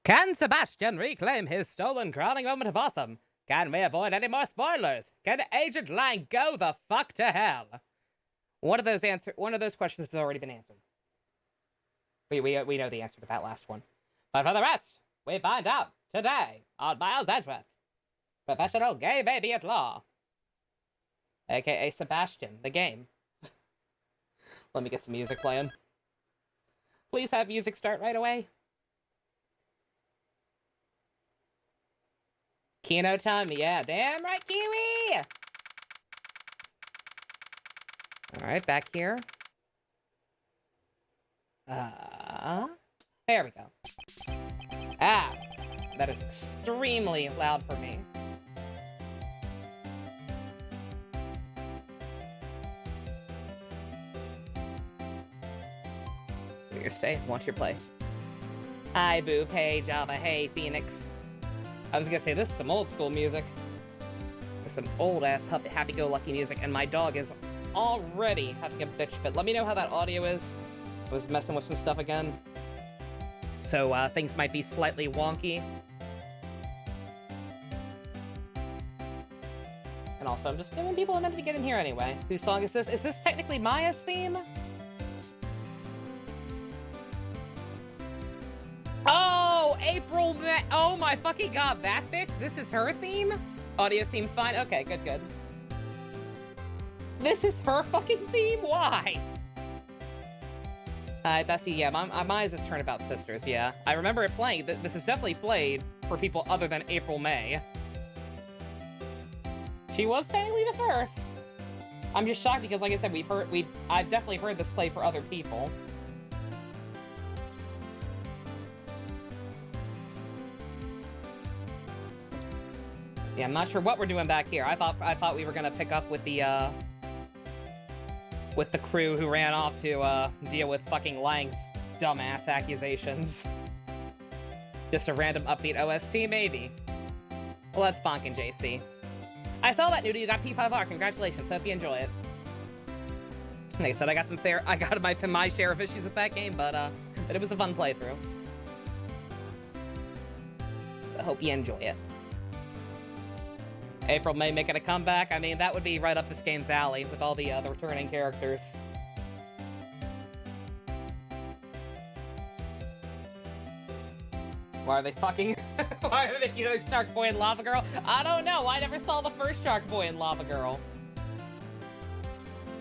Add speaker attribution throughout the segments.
Speaker 1: Can Sebastian reclaim his stolen crowning moment of awesome? Can we avoid any more spoilers? Can Agent Lang go the fuck to hell? One of those questions has already been answered. We know the answer to that last one. But for the rest, we find out today on Miles Edgeworth, professional gay baby at law, aka Sebastian, the game. Let me get some music playing. Please have music start right away. Kino time, yeah, damn right, Kiwi! Alright, back here. There we go. Ah, that is extremely loud for me. Your stay, want your play. Hi, Boo, hey, Java, hey, Phoenix. I was gonna say, this is some old school music. There's some old ass happy-go-lucky music, and my dog is already having a bitch fit. Let me know how that audio is. I was messing with some stuff again. So, things might be slightly wonky. And also, I'm just giving people a minute to get in here anyway. Whose song is this? Is this technically Maya's theme? Oh, April, oh my fucking god, that bitch? This is her theme? Audio seems fine? Okay, good, good. This is her fucking theme? Why? Hi, Bessie, yeah, Maya's is Turnabout Sisters, yeah. I remember it playing. This is definitely played for people other than April May. She was technically the first. I'm just shocked because, like I said, I've definitely heard this play for other people. Yeah, I'm not sure what we're doing back here. I thought we were gonna pick up with the crew who ran off to deal with fucking Lang's dumbass accusations. Just a random upbeat OST, maybe. Well, that's bonkin', JC. I saw that, Noodle. You got P5R. Congratulations. Hope you enjoy it. Like I said, I got my share of issues with that game, but it was a fun playthrough. So I hope you enjoy it. April May making a comeback. I mean, that would be right up this game's alley with all the returning characters. Why are they fucking... Why are they making those Shark Boy and Lava Girl? I don't know. I never saw the first Shark Boy and Lava Girl.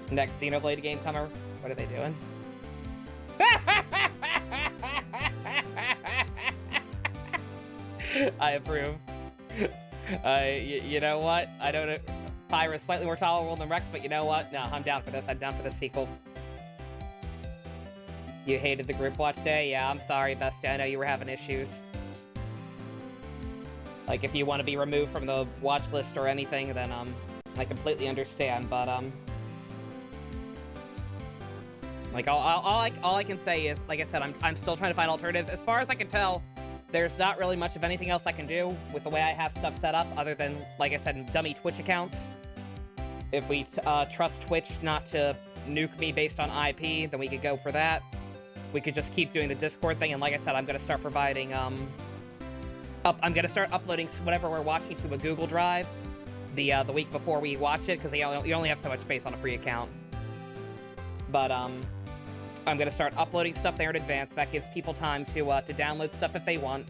Speaker 1: Next Xenoblade game comer. What are they doing? I approve. You know what? I don't know. Pyra's slightly more tolerable than Rex, but you know what? No, I'm down for this. I'm down for the sequel. You hated the group watch day? Yeah, I'm sorry, Bestie. I know you were having issues. Like, if you want to be removed from the watch list or anything, then, I completely understand, but, like, all I can say is, like I said, I'm still trying to find alternatives. As far as I can tell, there's not really much of anything else I can do with the way I have stuff set up, other than, like I said, dummy Twitch accounts. If we trust Twitch not to nuke me based on IP, then we could go for that. We could just keep doing the Discord thing, and like I said, I'm gonna start providing, I'm gonna start uploading whatever we're watching to a Google Drive the week before we watch it, because you only have so much space on a free account. But, I'm gonna start uploading stuff there in advance. That gives people time to download stuff if they want.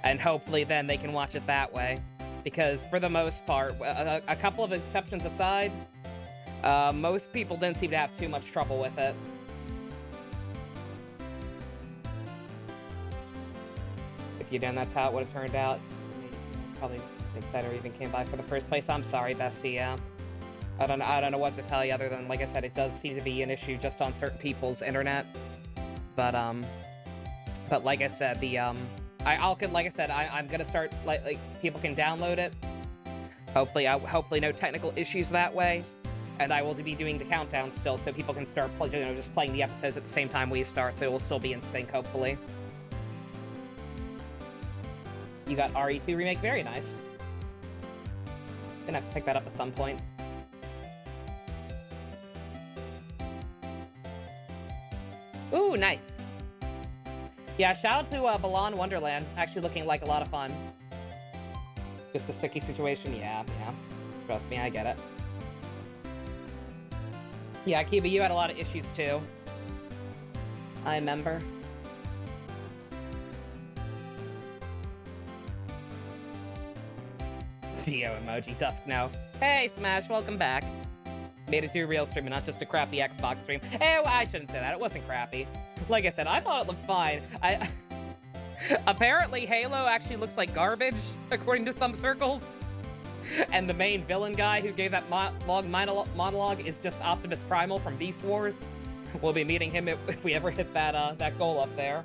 Speaker 1: And hopefully then they can watch it that way. Because for the most part, a couple of exceptions aside, most people didn't seem to have too much trouble with it. If you didn't, that's how it would have turned out. Probably Exciter even came by for the first place. I'm sorry, Bestie, yeah. I don't know what to tell you other than, like I said, it does seem to be an issue just on certain people's internet. But like I said, I'm gonna start, like, people can download it. Hopefully no technical issues that way. And I will be doing the countdown still, so people can start, just playing the episodes at the same time we start, so it will still be in sync, hopefully. You got RE2 Remake, very nice. Gonna have to pick that up at some point. Ooh, nice. Yeah, shout out to Balan Wonderland. Actually looking like a lot of fun. Just a sticky situation. Yeah. Trust me, I get it. Yeah, Kiba, you had a lot of issues too. I remember. Dio emoji, Dusk now. Hey, Smash, welcome back. Made it to a real stream and not just a crappy Xbox stream. Eh, well, I shouldn't say that. It wasn't crappy. Like I said, I thought it looked fine. Apparently, Halo actually looks like garbage, according to some circles. And the main villain guy who gave that monologue is just Optimus Primal from Beast Wars. We'll be meeting him if we ever hit that goal up there.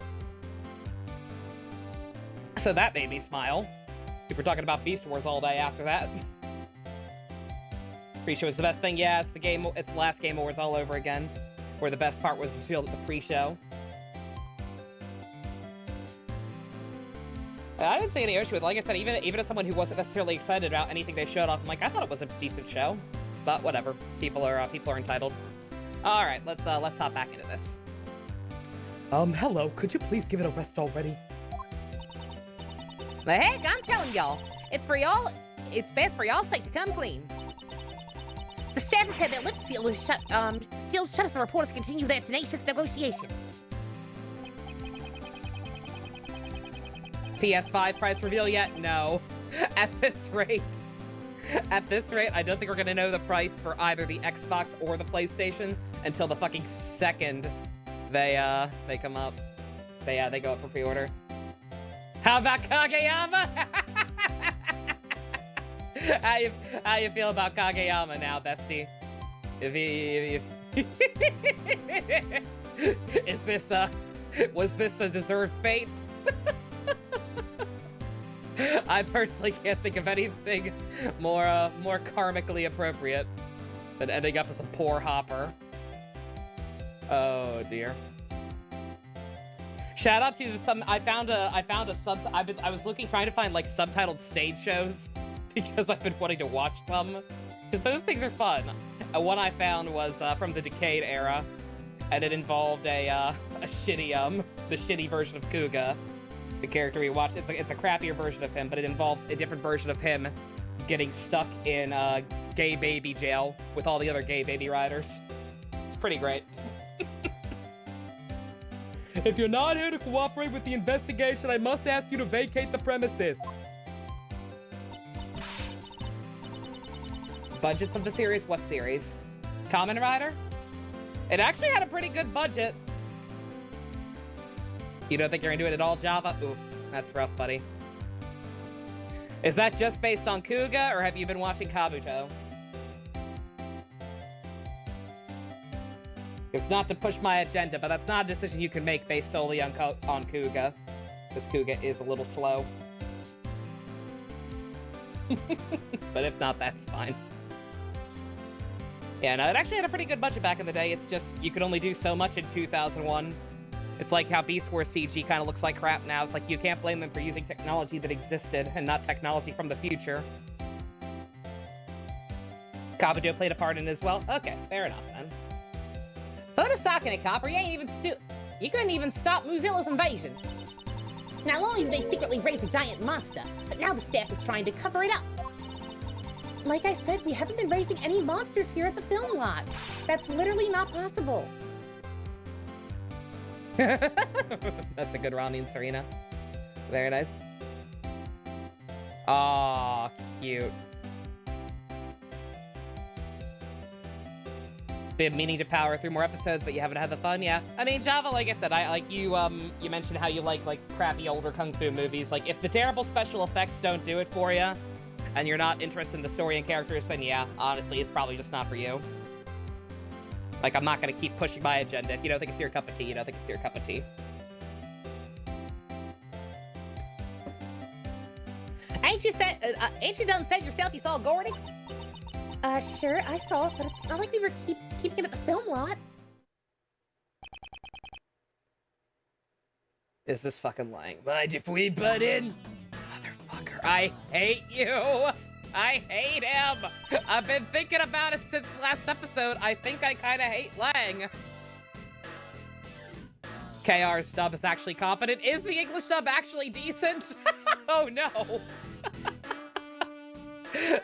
Speaker 1: So that made me smile. We were talking about Beast Wars all day after that. Pre-show was the best thing. Yeah, it's the last Game Awards all over again, where the best part was revealed at the pre-show. I didn't see any issue with it. Like I said, even as someone who wasn't necessarily excited about anything they showed off, I'm like, I thought it was a decent show. But whatever, people are entitled. All right, let's hop back into this. Hello, could you please give it a rest already?
Speaker 2: The heck, I'm telling y'all, it's best for y'all's sake to come clean. The staff has had their lips sealed shut as the reporters continue their tenacious negotiations.
Speaker 1: PS5 price reveal yet? No. At this rate, I don't think we're gonna know the price for either the Xbox or the PlayStation until the fucking second they come up. They go up for pre-order. How about Kageyama? How you feel about Kageyama now, bestie? Was this a deserved fate? I personally can't think of anything more karmically appropriate than ending up as a poor hopper. Oh dear. Shout out to some. I found a sub. I was looking, trying to find like subtitled stage shows because I've been wanting to watch them because those things are fun. One I found was from the Decade era, and it involved the shitty version of Kuga, the character we watched. It's a crappier version of him, but it involves a different version of him getting stuck in gay baby jail with all the other gay baby riders. It's pretty great. If you're not here to cooperate with the investigation, I must ask you to vacate the premises. Budgets of the series? What series? Kamen Rider? It actually had a pretty good budget. You don't think you're gonna do it at all, Java? Oof, that's rough, buddy. Is that just based on Kuga, or have you been watching Kabuto? It's not to push my agenda, but that's not a decision you can make based solely on Kuga. Because Kuga is a little slow. But if not, that's fine. Yeah, no, it actually had a pretty good budget back in the day. It's just, you could only do so much in 2001. It's like how Beast Wars CG kind of looks like crap now. It's like you can't blame them for using technology that existed and not technology from the future. Kabuto played a part in it as well? Okay, fair enough then.
Speaker 2: Put a sock in it, Copper. You couldn't even stop Moozilla's invasion. Not only did they secretly raise a giant monster, but now the staff is trying to cover it up. Like I said, we haven't been raising any monsters here at the film lot. That's literally not possible.
Speaker 1: That's a good Ronnie and Serena. Very nice. Aw, cute. Been meaning to power through more episodes, but you haven't had the fun. Yeah, I mean, Java, like I said, I like you. You mentioned how you like crappy older kung fu movies. Like, if the terrible special effects don't do it for you, and you're not interested in the story and characters, then yeah, honestly, it's probably just not for you. Like, I'm not gonna keep pushing my agenda. If you don't think it's your cup of tea, you don't think it's your cup of tea.
Speaker 2: Ain't you done said yourself you saw Gordy? Sure, I saw it, but it's not like we were keeping it at the film lot.
Speaker 1: Is this fucking lying? Mind if we butt in? Motherfucker, I hate you! I hate him! I've been thinking about it since the last episode. I think I kinda hate Lang. KR's dub is actually competent. Is the English dub actually decent? Oh no.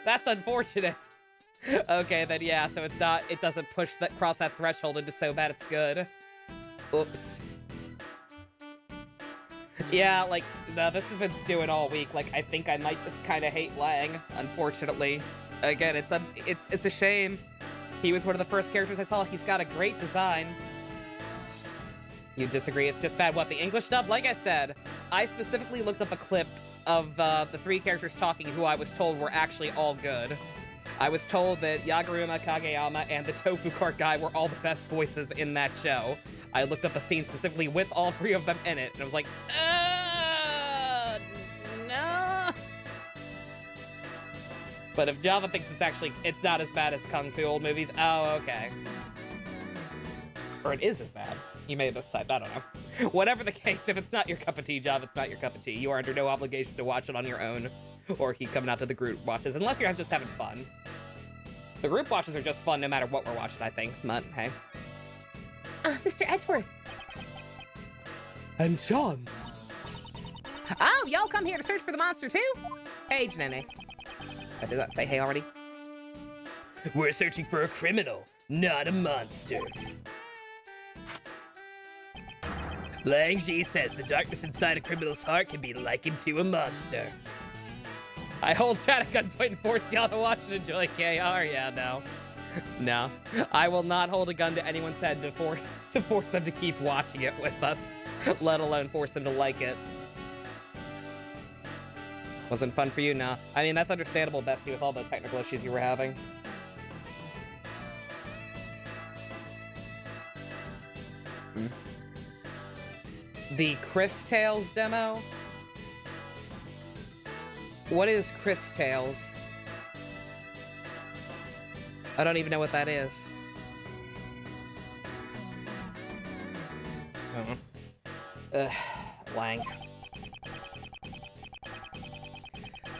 Speaker 1: That's unfortunate. Okay, then yeah, so it's not, it doesn't cross that threshold into so bad it's good. Oops. Yeah, like, no, this has been stewing all week. Like, I think I might just kind of hate Lang, unfortunately. Again, it's a shame. He was one of the first characters I saw. He's got a great design. You disagree? It's just bad. What, the English dub? Like I said, I specifically looked up a clip of the 3 characters talking who I was told were actually all good. I was told that Yaguruma, Kageyama, and the Tofu Cart guy were all the best voices in that show. I looked up a scene specifically with all 3 of them in it, and I was like, no. But if Java thinks it's not as bad as Kung Fu old movies, oh, okay. Or it is as bad. You may have mistyped, I don't know. Whatever the case, if it's not your cup of tea, Java, it's not your cup of tea. You are under no obligation to watch it on your own, or keep coming out to the group watches, unless you're just having fun. The group watches are just fun no matter what we're watching, I think, but hey.
Speaker 2: Mr. Edgeworth.
Speaker 1: And John.
Speaker 2: Oh, y'all come here to search for the monster too?
Speaker 1: Hey, Janene. I did not say hey already.
Speaker 3: We're searching for a criminal, not a monster. Lang Ji says the darkness inside a criminal's heart can be likened to a monster.
Speaker 1: I hold chat at gunpoint and force y'all to watch and enjoy KR. Yeah, no. No. I will not hold a gun to anyone's head to force them to keep watching it with us, let alone force them to like it. Wasn't fun for you? No. I mean, that's understandable, Bestie, with all the technical issues you were having. The Chris Tales demo? What is Chris Tales? I don't even know what that is. Lang.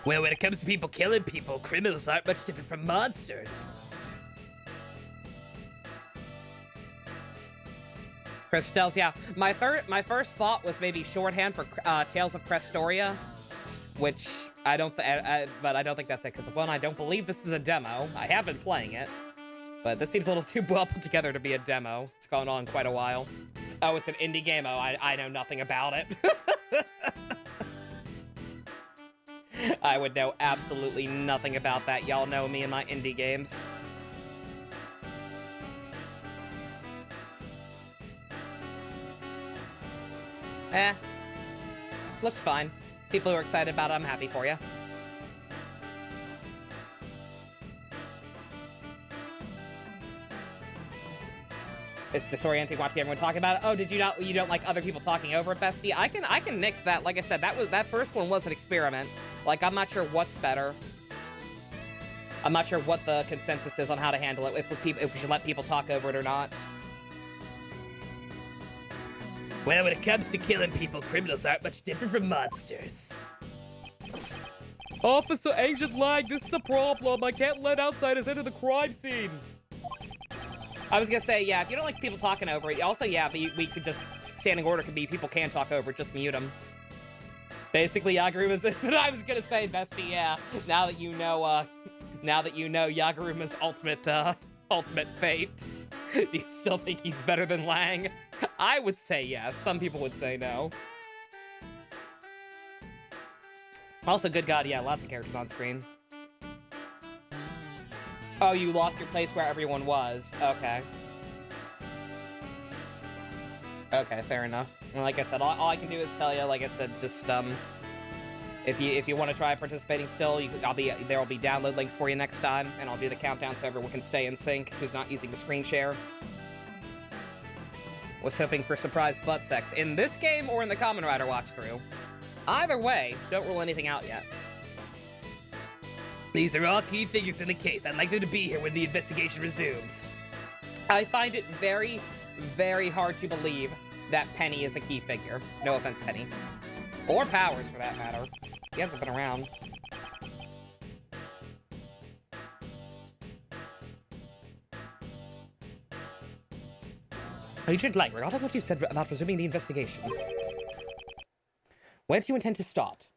Speaker 3: Well, when it comes to people killing people, criminals aren't much different from monsters.
Speaker 1: Chris Tales, yeah. My first thought was maybe shorthand for Tales of Crestoria, which I don't, but I don't think that's it, because one, I don't believe this is a demo. I have been playing it, but this seems a little too well put together to be a demo. It's gone on quite a while. Oh, it's an indie game. Oh, I know nothing about it. I would know absolutely nothing about that. Y'all know me and my indie games. Looks fine. People who are excited about it, I'm happy for you. It's disorienting watching everyone talking about it. Oh, you don't like other people talking over it, Bestie? I can nix that. Like I said, that first one was an experiment. Like, I'm not sure what's better. I'm not sure what the consensus is on how to handle it, if we should let people talk over it or not.
Speaker 3: Well, when it comes to killing people, criminals aren't much different from monsters.
Speaker 1: Officer Agent Lang, this is a problem. I can't let outsiders into the crime scene. I was gonna say, yeah, if you don't like people talking over it, also, yeah, we could just, standing order could be people can talk over it, just mute them. Basically, Yaguruma's, I was gonna say, Bestie, yeah, now that you know Yaguruma's ultimate fate, do you still think he's better than Lang? I would say yes, some people would say no. Also, good God, yeah, lots of characters on screen. Oh, you lost your place where everyone was. Okay. Okay, fair enough. And like I said, all I can do is tell you, like I said, just, if you want to try participating still, there will be download links for you next time, and I'll do the countdown so everyone can stay in sync who's not using the screen share. Was hoping for surprise butt sex in this game or in the Kamen Rider watch-through. Either way, don't rule anything out yet.
Speaker 3: These are all key figures in the case. I'd like them to be here when the investigation resumes.
Speaker 1: I find it very, very hard to believe that Penny is a key figure. No offense, Penny. Or Powers, for that matter. He hasn't been around. Agent Lang, regarding what you said about resuming the investigation, when do you intend to start?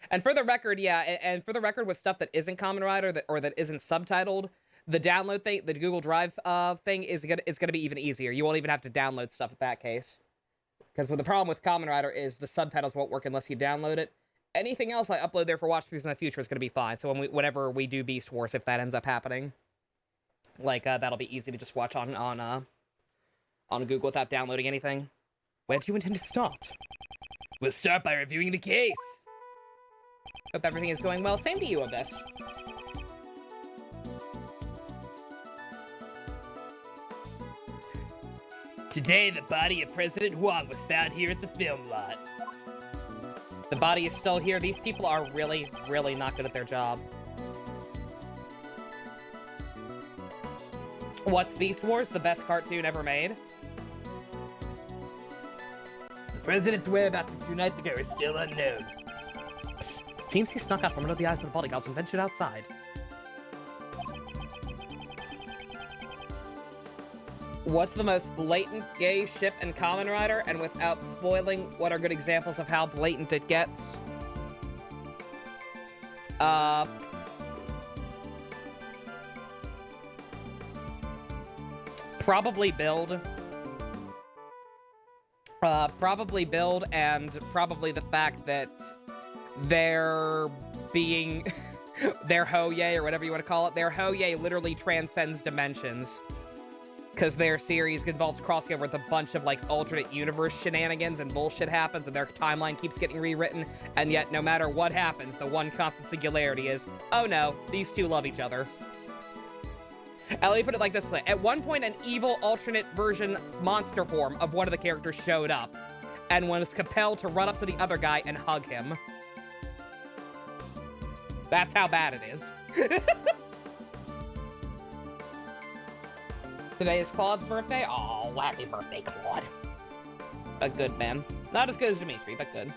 Speaker 1: And for the record, yeah, and for the record, with stuff that isn't Kamen Rider that isn't subtitled, the download thing, the Google Drive thing is gonna be even easier. You won't even have to download stuff in that case. Because the problem with Kamen Rider is the subtitles won't work unless you download it. Anything else I upload there for watch throughs in the future is gonna be fine. So whenever we do Beast Wars, if that ends up happening, like that'll be easy to just watch on Google without downloading anything. Where do you intend to start?
Speaker 3: We'll start by reviewing the case.
Speaker 1: Hope everything is going well. Same to you, Abyss.
Speaker 3: Today, the body of President Huang was found here at the film lot.
Speaker 1: The body is still here. These people are really, really not good at their job. What's Beast Wars? The best cartoon ever made?
Speaker 3: The president's whereabouts from 2 nights ago is still unknown.
Speaker 1: Psst. Seems he snuck out from under the eyes of the bodyguards and ventured outside. What's the most blatant gay ship in Kamen Rider? And without spoiling, what are good examples of how blatant it gets? Probably Build. Probably Build, and probably the fact that they're being... their Hoye, or whatever you want to call it, their Hoye literally transcends dimensions. Because their series involves crossing over with a bunch of, like, alternate universe shenanigans and bullshit happens, and their timeline keeps getting rewritten, and yet, no matter what happens, the one constant singularity is, oh no, these two love each other. And let me put it like this way. At one point, an evil alternate version monster form of one of the characters showed up, and was compelled to run up to the other guy and hug him. That's how bad it is. Today is Claude's birthday. Oh, happy birthday, Claude. A good man. Not as good as Dimitri, but good.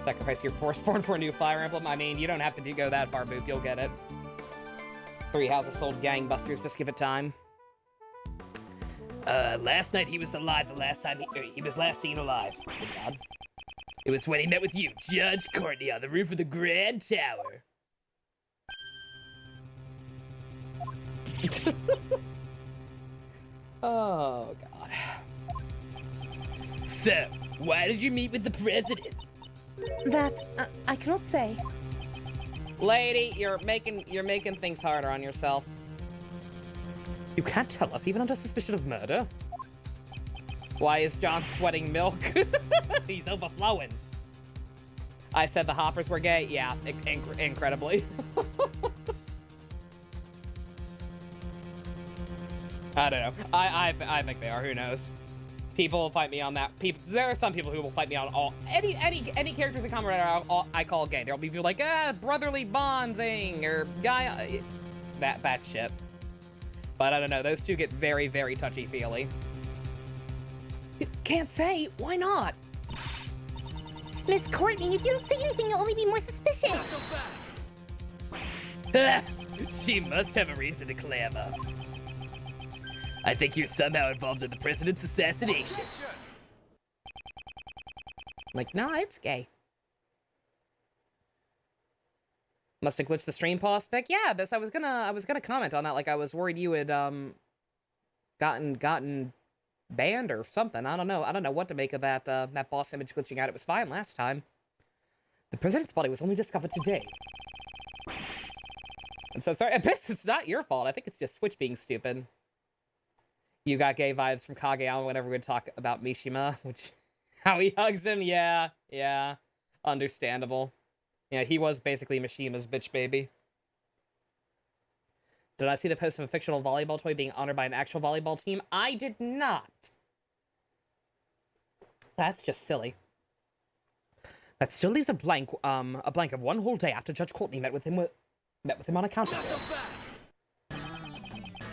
Speaker 1: Sacrifice your firstborn for a new Fire Emblem. I mean, you don't have to go that far, Boop. You'll get it. 3 houses sold gangbusters. Just give it time.
Speaker 3: Last night he was alive the last time he was last seen alive. Oh, God. It was when he met with you, Judge Courtney, on the roof of the Grand Tower.
Speaker 1: Oh, God.
Speaker 3: So, why did you meet with the president?
Speaker 2: That, I cannot say.
Speaker 1: Lady, you're making things harder on yourself. You can't tell us, even under suspicion of murder. Why is John sweating milk? He's overflowing. I said the Hoppers were gay? Yeah, incredibly. I don't know. I think they are. Who knows? People will fight me on that. There are some people who will fight me on all any characters in Kamen Rider I call gay. There'll be people like brotherly bonding or guy that shit. But I don't know. Those two get very, very touchy feely. Can't say. Why not?
Speaker 2: Miss Courtney, if you don't say anything, you'll only be more suspicious.
Speaker 3: She must have a reason to clam up. I think you're somehow involved in the president's assassination.
Speaker 1: Like, nah, it's gay. Must have glitched the stream pause spec. Yeah, I was gonna comment on that. Like, I was worried you had gotten banned or something. I don't know what to make of that that boss image glitching out. It was fine last time. The president's body was only discovered today. I'm so sorry. Abyss, it's not your fault. I think it's just Twitch being stupid. You got gay vibes from Kageyama whenever we talk about Mishima, which how he hugs him. Yeah, understandable. Yeah, he was basically Mishima's bitch baby. Did I see the post of a fictional volleyball toy being honored by an actual volleyball team? I did not. That's just silly. That still leaves a blank of one whole day after Judge Courtney met with him on a counter.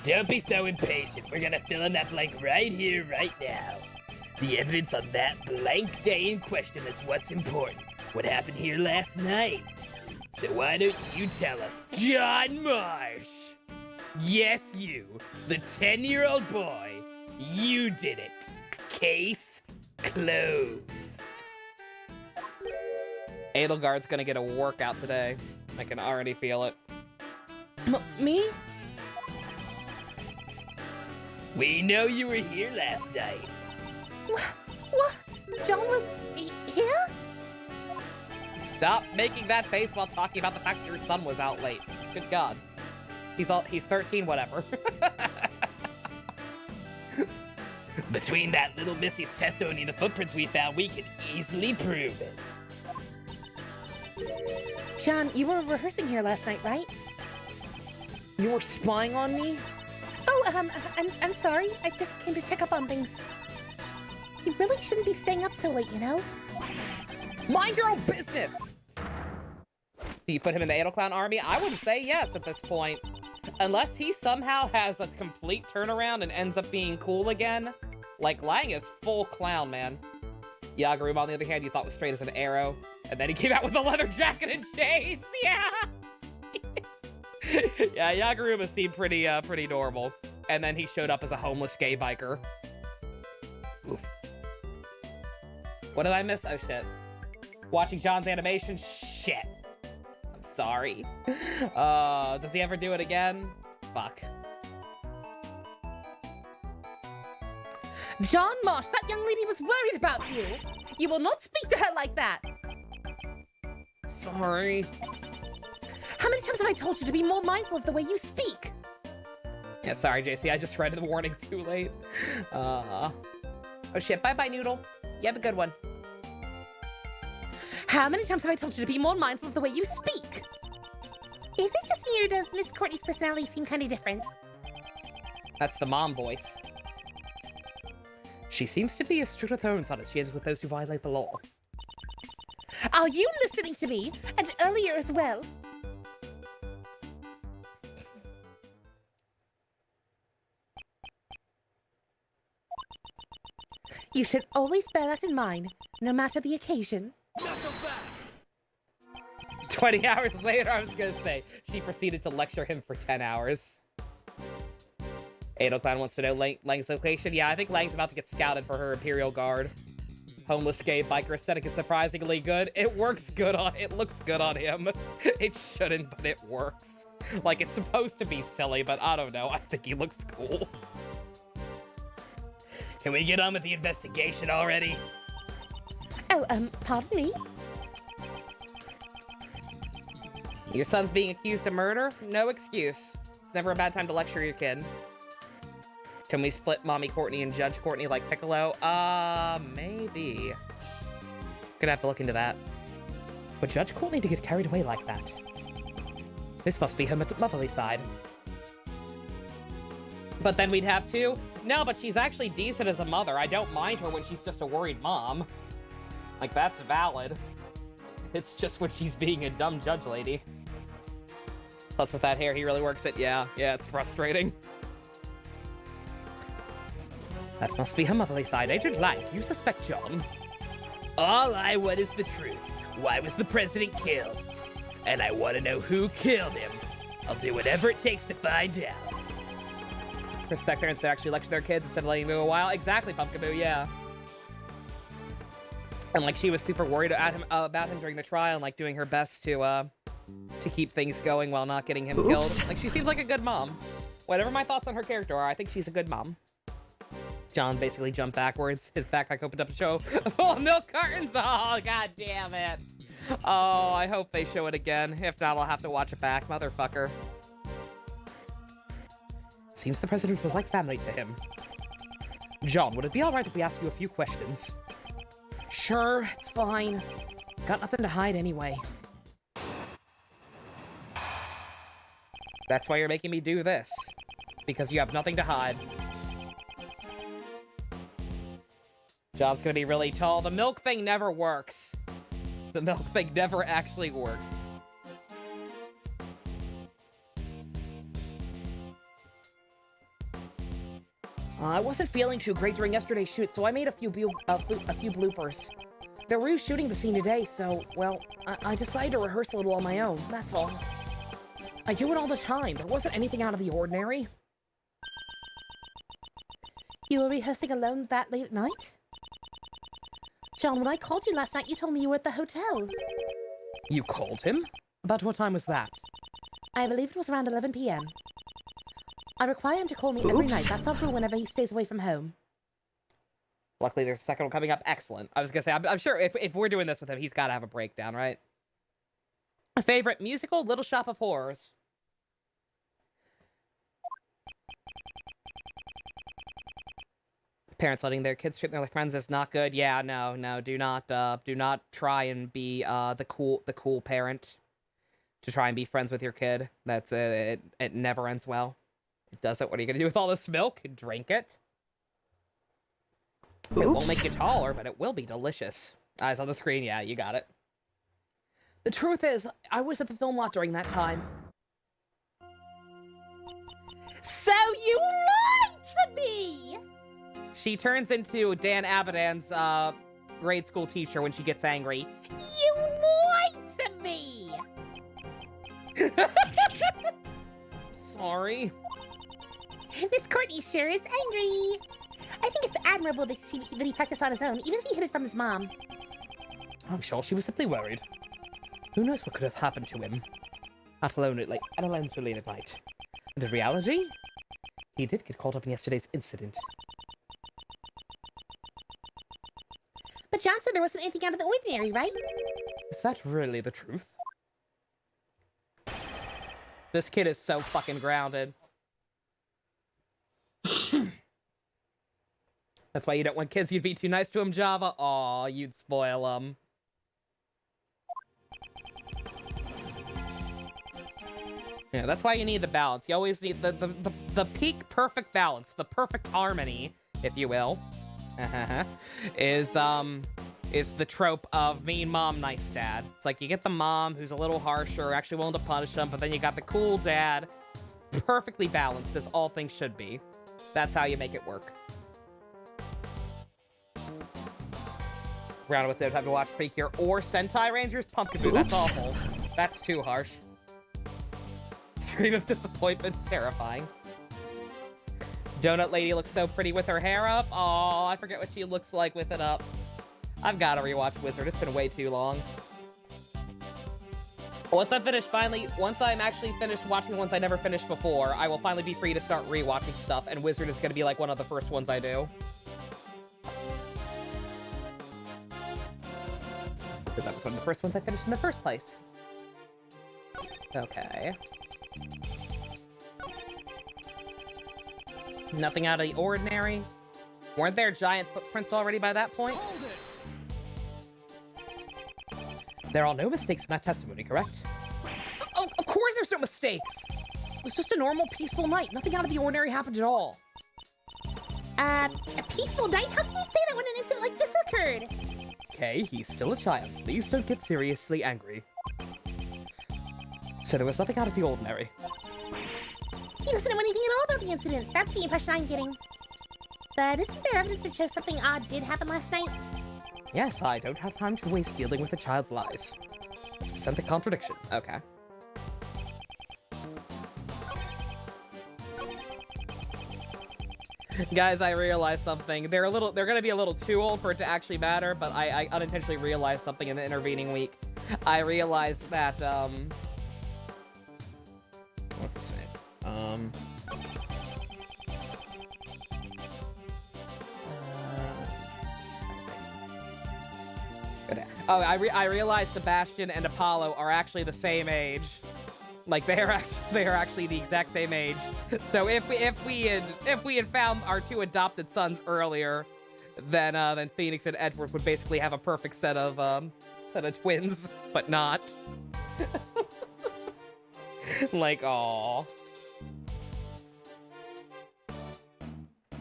Speaker 3: Don't be so impatient. We're gonna fill in that blank right here, right now. The evidence on that blank day in question is what's important. What happened here last night? So why don't you tell us, John Marsh? Yes, you, the 10-year-old boy You did it. Case closed.
Speaker 1: Edelgard's gonna get a workout today. I can already feel it.
Speaker 2: Me?
Speaker 3: We know you were here last night.
Speaker 2: What? John was here?
Speaker 1: Stop making that face while talking about the fact that your son was out late. Good God. He's 13, whatever.
Speaker 3: Between that little Missy's testimony and the footprints we found, we can easily prove it.
Speaker 2: John, you were rehearsing here last night, right?
Speaker 1: You were spying on me?
Speaker 2: Oh, I'm sorry. I just came to check up on things. You really shouldn't be staying up so late, you know?
Speaker 1: Mind your own business! Do you put him in the Edelclown army? I would say yes at this point. Unless he somehow has a complete turnaround and ends up being cool again. Like, Lang is full clown, man. Yaguruma, on the other hand, you thought was straight as an arrow. And then he came out with a leather jacket and shades! Yeah! Yeah, Yaguruma seemed pretty normal. And then he showed up as a homeless gay biker. Oof. What did I miss? Oh, shit. Watching John's animation? Shit. I'm sorry. Does he ever do it again? Fuck.
Speaker 2: John Marsh, that young lady was worried about you. You will not speak to her like that.
Speaker 1: Sorry.
Speaker 2: How many times have I told you to be more mindful of the way you speak?
Speaker 1: Yeah, sorry, JC. I just read the warning too late. Oh, shit. Bye-bye, Noodle. You have a good one.
Speaker 2: How many times have I told you to be more mindful of the way you speak? Is it just me or does Miss Courtney's personality seem kind of different?
Speaker 1: That's the mom voice. She seems to be as strict with her own son as she is with those who violate the law.
Speaker 2: Are you listening to me? And earlier as well? You should always bear that in mind, no matter the occasion.
Speaker 1: 20 hours later, I was gonna say, she proceeded to lecture him for 10 hours. Edelclown wants to know Lang's location. Yeah, I think Lang's about to get scouted for her Imperial Guard. Homeless gay biker aesthetic is surprisingly good. It works good on, it looks good on him. It shouldn't, but it works. Like, it's supposed to be silly, but I don't know. I think he looks cool.
Speaker 3: Can we get on with the investigation already?
Speaker 2: Oh, pardon me?
Speaker 1: Your son's being accused of murder? No excuse. It's never a bad time to lecture your kid. Can we split Mommy Courtney and Judge Courtney like Piccolo? Maybe. Gonna have to look into that. But Judge Courtney to get carried away like that. This must be her motherly side. But then we'd have to... No, but she's actually decent as a mother. I don't mind her when she's just a worried mom. Like, that's valid. It's just when she's being a dumb judge lady. Plus, with that hair, he really works it. Yeah, it's frustrating. That must be her motherly side. Agent Lang, you suspect John?
Speaker 3: All I want is the truth. Why was the president killed? And I want to know who killed him. I'll do whatever it takes to find out.
Speaker 1: Respect parents to actually lecture their kids instead of letting them go a while. Exactly, Pumpkaboo, yeah. And, like, she was super worried about him during the trial and, like, doing her best to keep things going while not getting him killed. Like, she seems like a good mom. Whatever my thoughts on her character are, I think she's a good mom. John basically jumped backwards. His backpack opened up to show full of milk cartons. Oh, god damn it. Oh, I hope they show it again. If not, I'll have to watch it back. Motherfucker. Seems the president was like family to him. John, would it be alright if we ask you a few questions? Sure, it's fine. Got nothing to hide anyway. That's why you're making me do this. Because you have nothing to hide. John's gonna be really tall. The milk thing never works. The milk thing never actually works. I wasn't feeling too great during yesterday's shoot, so I made a few bloopers. They're re-shooting the scene today, so, well, I decided to rehearse a little on my own, that's all. I do it all the time. There wasn't anything out of the ordinary.
Speaker 2: You were rehearsing alone that late at night? John, when I called you last night, you told me you were at the hotel.
Speaker 1: You called him? About what time was that?
Speaker 2: I believe it was around 11 p.m. I require him to call me every night. That's our rule whenever he stays away from home.
Speaker 1: Luckily, there's a second one coming up. Excellent. I was gonna say, I'm sure if we're doing this with him, he's got to have a breakdown, right? A favorite musical, Little Shop of Horrors. Parents letting their kids treat their friends is not good. Yeah, no, do not try and be the cool parent. To try and be friends with your kid. That's it never ends well. It doesn't. What are you gonna do with all this milk? Drink it. It won't make you taller, but it will be delicious. Eyes on the screen. Yeah, you got it. The truth is, I was at the film lot during that time.
Speaker 2: So you lied to me!
Speaker 1: She turns into Dan Abidan's grade school teacher when she gets angry.
Speaker 2: You lied to me!
Speaker 1: Sorry.
Speaker 2: Miss Courtney sure is angry. I think it's admirable that he practiced on his own, even if he hid it from his mom.
Speaker 1: I'm sure she was simply worried. Who knows what could have happened to him? At alone so late at night. And in reality, he did get caught up in yesterday's incident.
Speaker 2: But John said there wasn't anything out of the ordinary, right?
Speaker 1: Is that really the truth? This kid is so fucking grounded. That's why you don't want kids you'd be too nice to him, Java. Aw, you'd spoil them. Yeah, that's why you need the balance. You always need the peak perfect balance, the perfect harmony, if you will. is the trope of mean mom, nice dad. It's like you get the mom who's a little harsher, actually willing to punish them, but then you got the cool dad, perfectly balanced as all things should be. That's how you make it work. Grounded with no time to watch Precure or Sentai Rangers Pumpkin Boo. That's awful. That's too harsh. Scream of disappointment, terrifying. Donut Lady looks so pretty with her hair up. Oh, I forget what she looks like with it up. I've got to rewatch Wizard. It's been way too long. Once I'm actually finished watching the ones I never finished before, I will finally be free to start rewatching stuff, and Wizard is going to be like one of the first ones I do. Because that was one of the first ones I finished in the first place. Okay. Nothing out of the ordinary. Weren't there giant footprints already by that point? There are no mistakes in that testimony, correct? Oh, of course there's no mistakes! It was just a normal, peaceful night. Nothing out of the ordinary happened at all.
Speaker 2: A peaceful night? How can you say that when an incident like this occurred?
Speaker 1: Okay, he's still a child. Please don't get seriously angry. So there was nothing out of the ordinary.
Speaker 2: He doesn't know anything at all about the incident. That's the impression I'm getting. But isn't there evidence that shows something odd did happen last night?
Speaker 1: Yes, I don't have time to waste dealing with a child's lies. Let's present the contradiction. Okay. Guys, I realized something. They're gonna be a little too old for it to actually matter, but I unintentionally realized something in the intervening week. I realized that, what's his name? Oh, I realized Sebastian and Apollo are actually the same age. Like they are actually the exact same age. So if we had found our two adopted sons earlier, then Phoenix and Edward would basically have a perfect set of twins, but not. Like, aw.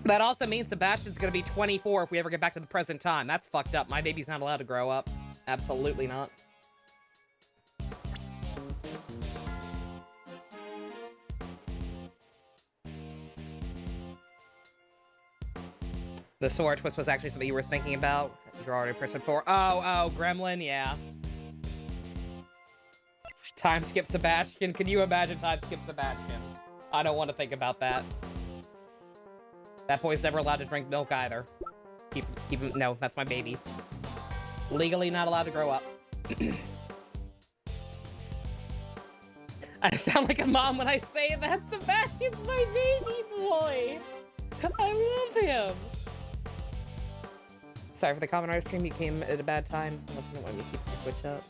Speaker 1: That also means Sebastian's gonna be 24 if we ever get back to the present time. That's fucked up. My baby's not allowed to grow up. Absolutely not. The sword twist was actually something you were thinking about. You're already person 4. Oh, Gremlin, yeah. Time skip Sebastian. Can you imagine time skip Sebastian? I don't want to think about that. That boy's never allowed to drink milk either. Keep him, no, that's my baby. Legally not allowed to grow up. I sound like a mom when I say that. Sebastian's my baby boy. I love him. Sorry for the common ice cream. You came at a bad time. Let me keep the switch up.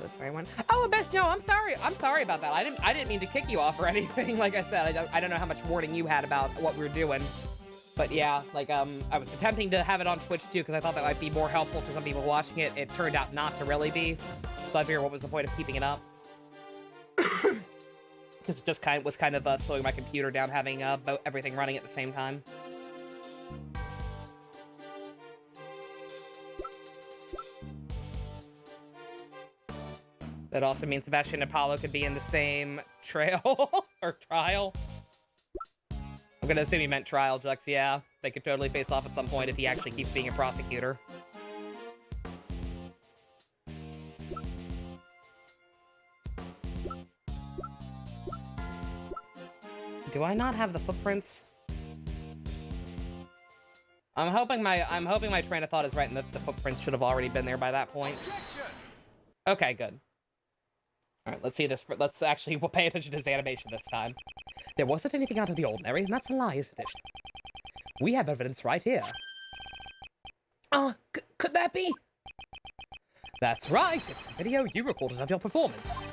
Speaker 1: That's the right one. Oh, Abyss, no, I'm sorry. I'm sorry about that. I didn't mean to kick you off or anything. Like I said, I don't know how much warning you had about what we were doing. But yeah, like I was attempting to have it on Twitch too because I thought that might be more helpful for some people watching it. It turned out not to really be. So I figured, what was the point of keeping it up? Because it just was kind of slowing my computer down, having everything running at the same time. That also means Sebastian and Apollo could be in the same trail or trial. I'm gonna assume he meant trial, Jux. Yeah, they could totally face off at some point if he actually keeps being a prosecutor. Do I not have the footprints? I'm hoping my train of thought is right, and the footprints should have already been there by that point. Okay, good. All right, let's see this. We'll pay attention to his animation this time. There wasn't anything out of the ordinary, and that's a lie, isn't it? We have evidence right here. Could that be? That's right. It's the video you recorded of your performance.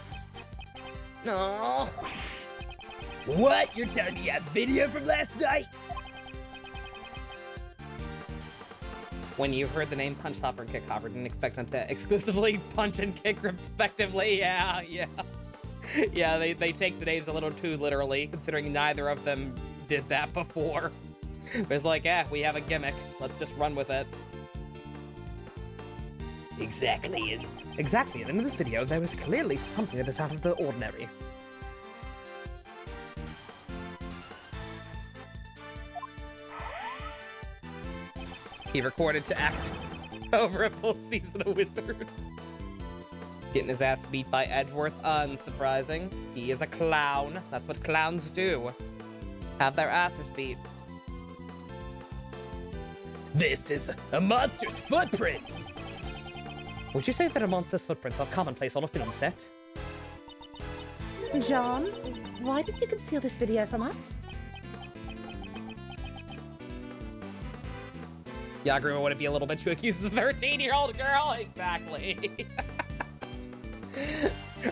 Speaker 2: No.
Speaker 3: What? You're telling me you have video from last night?
Speaker 1: When you heard the name Punch Hopper and Kick Hopper, didn't expect them to exclusively punch and kick respectively. Yeah. Yeah, they take the names a little too literally, considering neither of them did that before. It was like, we have a gimmick. Let's just run with it.
Speaker 3: Exactly.
Speaker 1: Exactly, and in this video, there was clearly something that is out of the ordinary. He recorded to act over a full season of Wizard. Getting his ass beat by Edgeworth, unsurprising. He is a clown. That's what clowns do. Have their asses beat.
Speaker 3: This is a monster's footprint!
Speaker 1: Would you say that a monster's footprints are commonplace on a film set?
Speaker 2: John, why did you conceal this video from us?
Speaker 1: Yagruma wouldn't be a little bit too accused of a 13-year-old girl? Exactly.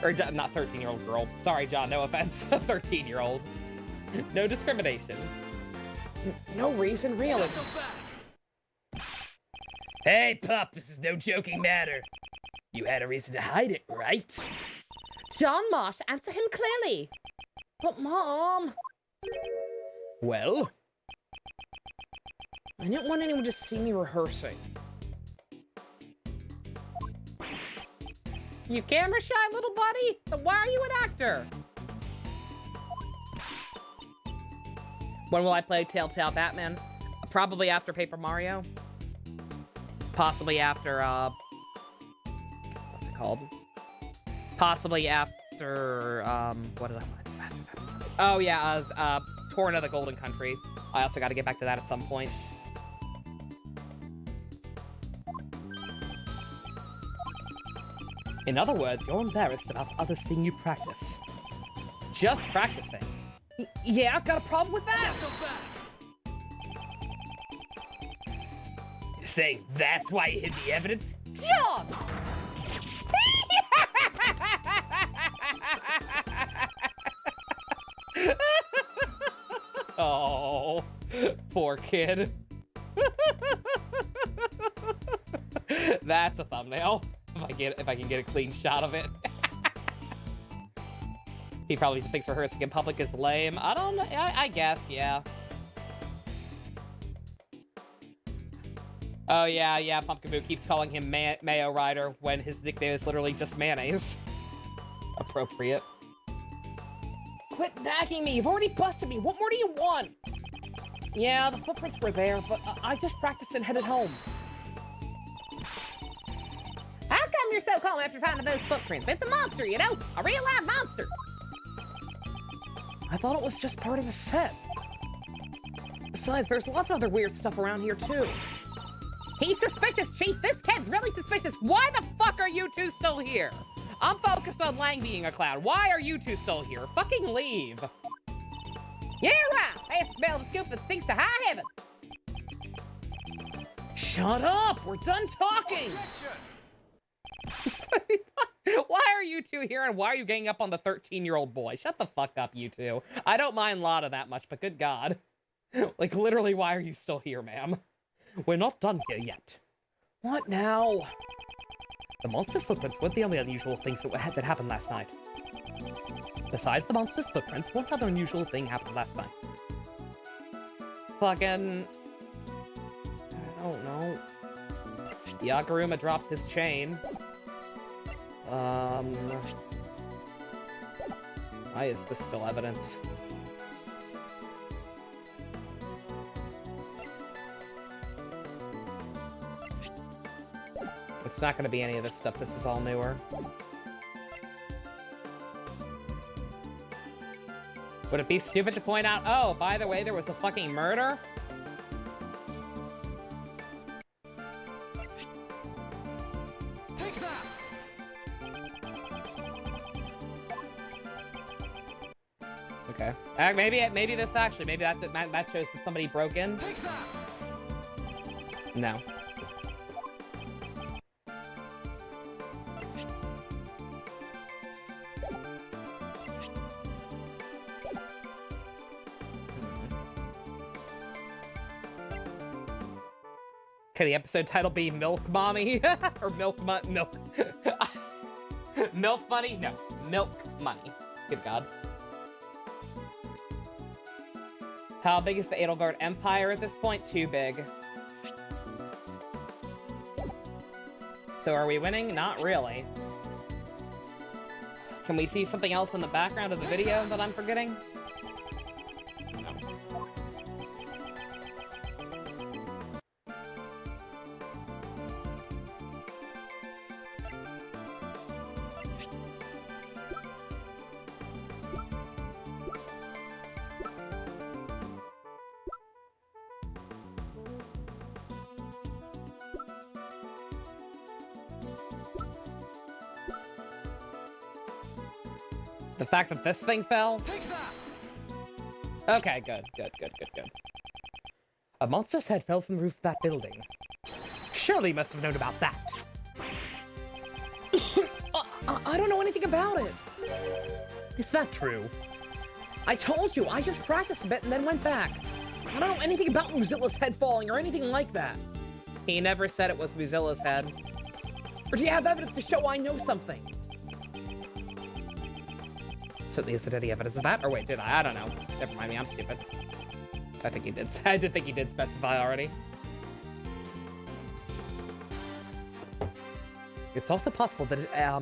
Speaker 1: Or not 13-year-old girl. Sorry, John, no offense. A 13-year-old. No discrimination. No reason, really.
Speaker 3: Hey, pup, this is no joking matter. You had a reason to hide it, right?
Speaker 2: John Marsh, answer him clearly. But Mom...
Speaker 1: Well? I didn't want anyone to see me rehearsing. You camera shy, little buddy? Then why are you an actor? When will I play Telltale Batman? Probably after Paper Mario. Possibly after, what's it called? Possibly after, what did I want? Oh yeah, Torn of the Golden Country. I also got to get back to that at some point. In other words, you're embarrassed about others seeing you practice. Just practicing. Yeah, I've got a problem with that.
Speaker 3: You're saying that's why you hid the evidence?
Speaker 2: John!
Speaker 1: Oh, poor kid. That's a thumbnail. If I can get a clean shot of it. He probably just thinks rehearsing in public is lame. I don't know. I guess, yeah. Oh, yeah. Pumpkaboo keeps calling him Mayo Rider when his nickname is literally just mayonnaise. Appropriate. Quit nagging me. You've already busted me. What more do you want? Yeah, the footprints were there, but I just practiced and headed home.
Speaker 2: How come you're so calm after finding those footprints? It's a monster, you know? A real live monster.
Speaker 1: I thought it was just part of the set. Besides, there's lots of other weird stuff around here, too.
Speaker 2: He's suspicious, Chief. This kid's really suspicious.
Speaker 1: Why the fuck are you two still here? I'm focused on Lang being a clown. Why are you two still here? Fucking leave.
Speaker 2: Yeah, right. I smell the scoop that sinks to high heaven.
Speaker 1: Shut up! We're done talking! Why are you two here and why are you ganging up on the 13-year-old boy? Shut the fuck up, you two. I don't mind Lotta that much, but good God. Like, literally, why are you still here, ma'am? We're not done here yet. What now? The monster's footprints weren't the only unusual things that happened last night. Besides the monster's footprints, what other unusual thing happened last night? Fucking... I don't know. Yakaruma dropped his chain. Why is this still evidence? It's not gonna be any of this stuff, this is all newer. Would it be stupid to point out, oh, by the way, there was a fucking murder? Okay. Maybe this actually, maybe that shows that somebody broke in. No. Could the episode title be Milk Mommy? Or Milk. Milk Money? No. Milk Money. Good God. How big is the Edelgard Empire at this point? Too big. So are we winning? Not really. Can we see something else in the background of the video that I'm forgetting? No. The fact that this thing fell? Okay, good. A monster's head fell from the roof of that building. Surely must have known about that. I don't know anything about it. Is that true? I told you, I just practiced a bit and then went back. I don't know anything about Muzilla's head falling or anything like that. He never said it was Muzilla's head. Or do you have evidence to show I know something? Certainly isn't any evidence of that. Or wait, did I? I don't know. Never mind me, I'm stupid. I think he did. I did think he did specify already. It's also possible that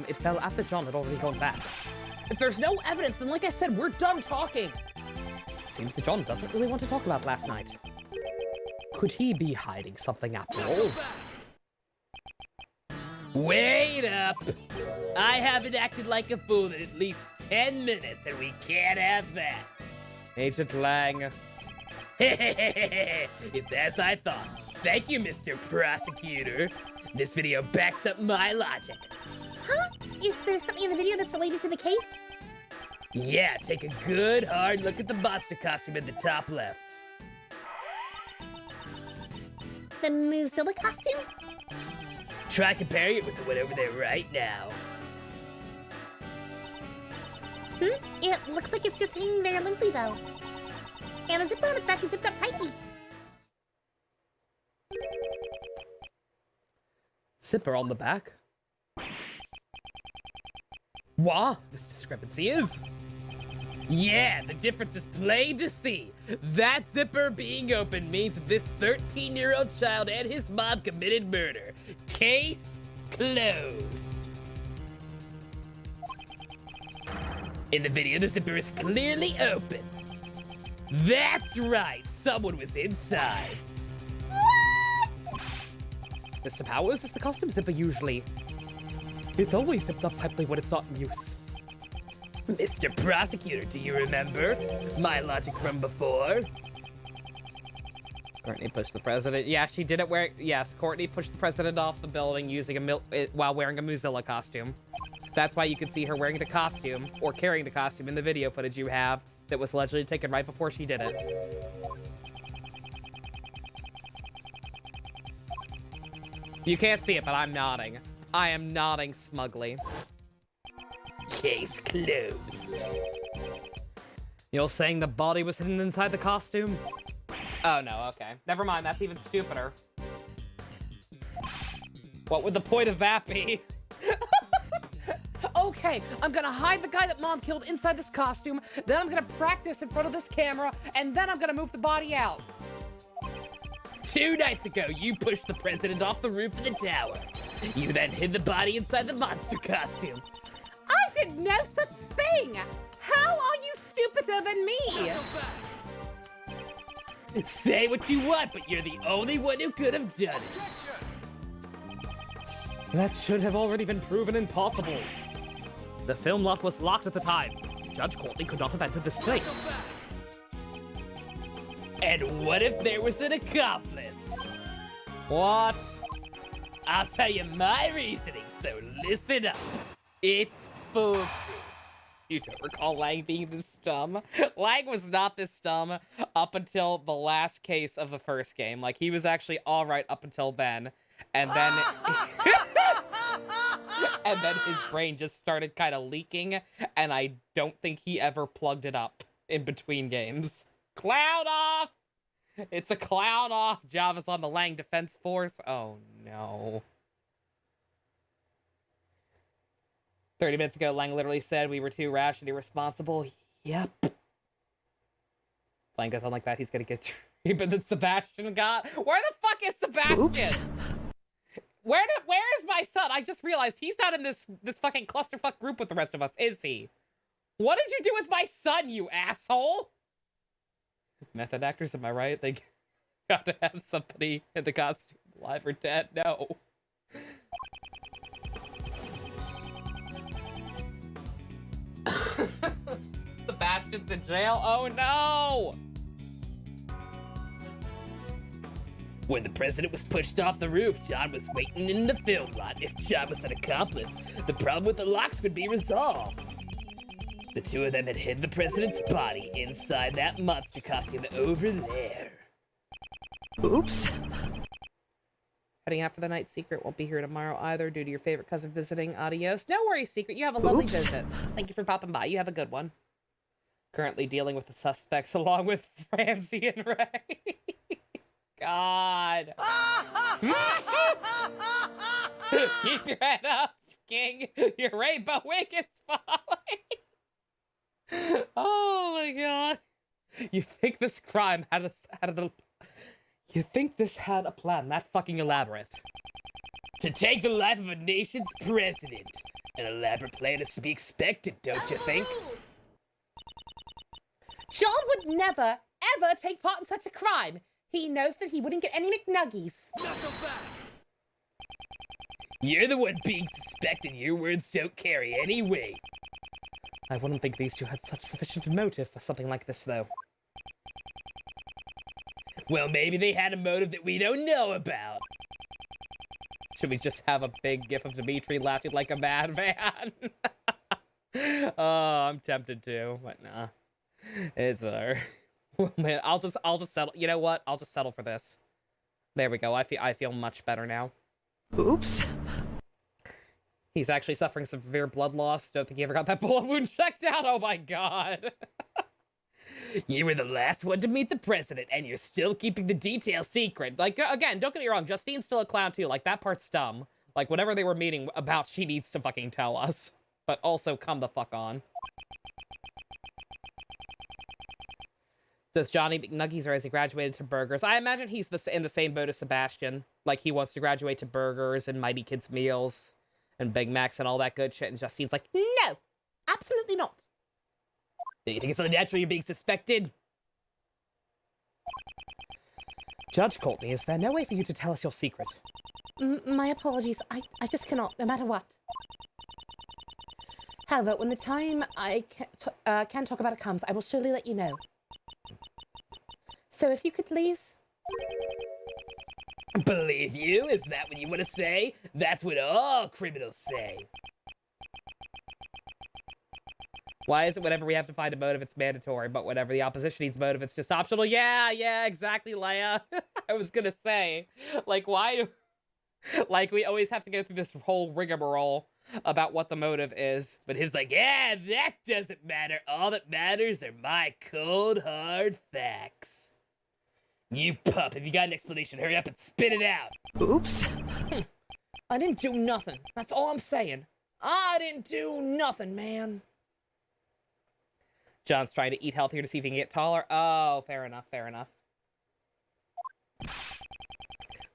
Speaker 1: it fell after John had already gone back. If there's no evidence, then like I said, we're done talking. Seems that John doesn't really want to talk about last night. Could he be hiding something after all?
Speaker 3: Wait up! I haven't acted like a fool in at least 10 minutes, and we can't have that.
Speaker 1: Agent Lang.
Speaker 3: It's as I thought. Thank you, Mr. Prosecutor. This video backs up my logic.
Speaker 2: Huh? Is there something in the video that's related to the case?
Speaker 3: Yeah, take a good hard look at the monster costume at the top left.
Speaker 2: The Muzilla costume?
Speaker 3: Try comparing it with the one over there right now.
Speaker 2: It looks like it's just hanging very limply, though. And the zipper on its back is zipped up tightly.
Speaker 1: Zipper on the back? What? This discrepancy is...
Speaker 3: Yeah, the difference is plain to see. That zipper being open means that this 13-year-old child and his mom committed murder. Case closed. In the video, the zipper is clearly open. That's right, someone was inside.
Speaker 2: What?
Speaker 1: Mr. Powers, is the costume zipper usually... It's always zipped up tightly when it's not in use.
Speaker 3: Mr. Prosecutor, do you remember my logic from before?
Speaker 1: Courtney pushed the president. Yeah, she did it where... Yes, Courtney pushed the president off the building using while wearing a Mozilla costume. That's why you can see her wearing the costume, or carrying the costume in the video footage you have that was allegedly taken right before she did it. You can't see it, but I'm nodding. I am nodding smugly.
Speaker 3: Case closed.
Speaker 1: You're saying the body was hidden inside the costume? Oh, no, okay. Never mind, that's even stupider. What would the point of that be? Okay, I'm gonna hide the guy that Mom killed inside this costume, then I'm gonna practice in front of this camera, and then I'm gonna move the body out.
Speaker 3: 2 nights ago, you pushed the president off the roof of the tower. You then hid the body inside the monster costume.
Speaker 2: I did no such thing! How are you stupider than me?
Speaker 3: Say what you want, but you're the only one who could have done it.
Speaker 1: That should have already been proven impossible. The film lot was locked at the time. Judge Courtney could not have entered this place.
Speaker 3: And what if there was an accomplice?
Speaker 1: What?
Speaker 3: I'll tell you my reasoning, so listen up. It's foolproof.
Speaker 1: You don't recall Lang being this dumb? Lang was not this dumb up until the last case of the first game. Like, he was actually alright up until then. And then... and then his brain just started kind of leaking, and I don't think he ever plugged it up in between games. Cloud off! It's a cloud off. Java's on the Lang Defense Force. Oh, no. 30 minutes ago, Lang literally said we were too rash and irresponsible. Yep. Lang goes on like that, he's gonna get treatment that Sebastian got. Where the fuck is Sebastian?
Speaker 4: Oops.
Speaker 1: Where is my son? I just realized he's not in this fucking clusterfuck group with the rest of us, is he? What did you do with my son, you asshole? Method actors, am I right? They got to have somebody in the costume, alive or dead. No. Sebastian's in jail? Oh no!
Speaker 3: When the president was pushed off the roof, John was waiting in the film lot. If John was an accomplice, the problem with the locks would be resolved. The two of them had hid the president's body inside that monster costume over there.
Speaker 4: Oops.
Speaker 1: Heading out for the night. Secret won't be here tomorrow either due to your favorite cousin visiting. Adios. No worries, Secret. You have a lovely visit. Thank you for popping by. You have a good one. Currently dealing with the suspects along with Francie and Ray. God. Keep your head up, King. Your rainbow wig is falling. Oh my God. You think this crime had a you think this had a plan that fucking elaborate?
Speaker 3: To take the life of a nation's president. An elaborate plan is to be expected, don't you think?
Speaker 2: John would never, ever take part in such a crime. He knows that he wouldn't get any McNuggies.
Speaker 3: You're the one being suspected. Your words don't carry any weight.
Speaker 1: I wouldn't think these two had such sufficient motive for something like this, though.
Speaker 3: Well, maybe they had a motive that we don't know about.
Speaker 1: Should we just have a big gif of Dimitri laughing like a madman? Oh, I'm tempted to, but nah. It's man, I'll just settle. You know what? I'll just settle for this. There we go. I feel much better now.
Speaker 4: Oops.
Speaker 1: He's actually suffering severe blood loss. Don't think he ever got that bullet wound checked out. Oh my God.
Speaker 3: You were the last one to meet the president, and you're still keeping the details secret.
Speaker 1: Like, again, don't get me wrong. Justine's still a clown, too. Like, that part's dumb. Like, whatever they were meeting about, she needs to fucking tell us. But also, come the fuck on. Does Johnny McNuggies or has he graduated to burgers? I imagine he's in the same boat as Sebastian. Like, he wants to graduate to burgers and Mighty Kids meals and Big Macs and all that good shit. And Justine's like,
Speaker 2: No, absolutely not.
Speaker 3: Do you think it's unnatural you're being suspected?
Speaker 1: Judge Courtney, is there no way for you to tell us your secret?
Speaker 2: My apologies. I just cannot, no matter what. However, when the time I can talk about it comes, I will surely let you know. So if you could please
Speaker 3: Believe you? Is that what you want to say? That's what all criminals say.
Speaker 1: Why is it whenever we have to find a motive, it's mandatory, but whenever the opposition needs motive, it's just optional? Yeah, exactly, Leia. I was gonna say, like, why do... Like, we always have to go through this whole rigmarole about what the motive is.
Speaker 3: But he's like, yeah, that doesn't matter. All that matters are my cold, hard facts. You pup, if you got an explanation, hurry up and spit it out.
Speaker 4: Oops.
Speaker 1: I didn't do nothing. That's all I'm saying. I didn't do nothing, man. John's trying to eat healthier to see if he can get taller. Oh, fair enough, fair enough.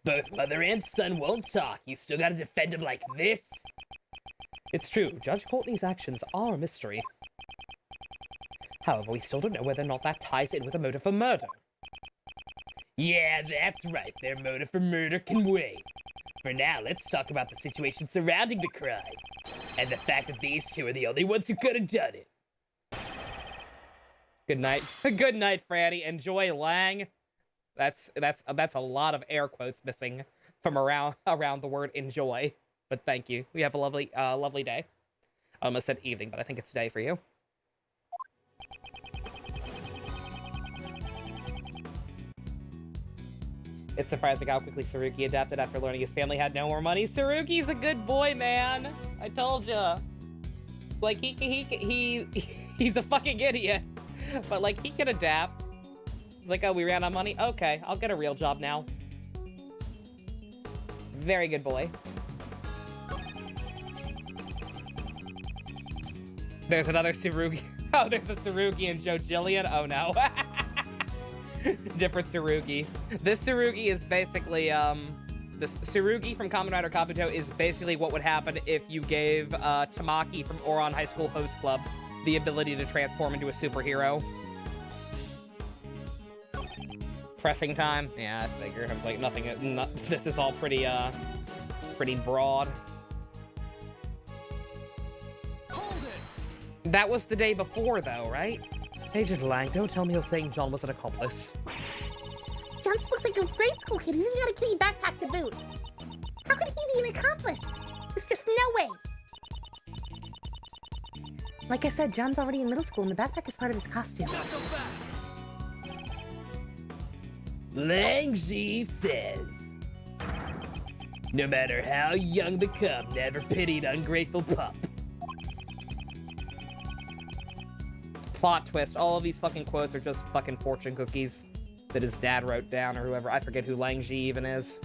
Speaker 3: Both mother and son won't talk. You still gotta defend him like this?
Speaker 1: It's true, Judge Courtney's actions are a mystery. However, we still don't know whether or not that ties in with a motive for murder.
Speaker 3: Yeah, that's right. Their motive for murder can wait. For now, let's talk about the situation surrounding the crime. And the fact that these two are the only ones who could have done it.
Speaker 1: Good night. Good night, Franny. Enjoy Lang. That's a lot of air quotes missing from around the word enjoy. But thank you. We have a lovely day. I almost said evening, but I think it's day for you. It's surprising how quickly Saruki adapted after learning his family had no more money. Saruki's a good boy, man. I told ya. Like, he's a fucking idiot. But, like, he can adapt. He's like, oh, we ran out of money? Okay, I'll get a real job now. Very good boy. There's another Saruki. Oh, there's a Saruki and Joe Jillian. Oh, no. Different Sarugi. This Sarugi is basically, this Sarugi from Kamen Rider Kabuto is basically what would happen if you gave, Tamaki from Ouran High School Host Club the ability to transform into a superhero. Pressing time? Yeah, I figured. I was like, this is all pretty broad. Hold it! That was the day before, though, right? Agent Lang, don't tell me you're saying John was an accomplice.
Speaker 2: John looks like a grade school kid. He's even got a kitty backpack to boot. How could he be an accomplice? There's just no way. Like I said, John's already in middle school, and the backpack is part of his costume.
Speaker 3: Lang Ji says, no matter how young the cub, never pitied ungrateful pup.
Speaker 1: Plot twist. All of these fucking quotes are just fucking fortune cookies that his dad wrote down or whoever. I forget who Lang Ji even is.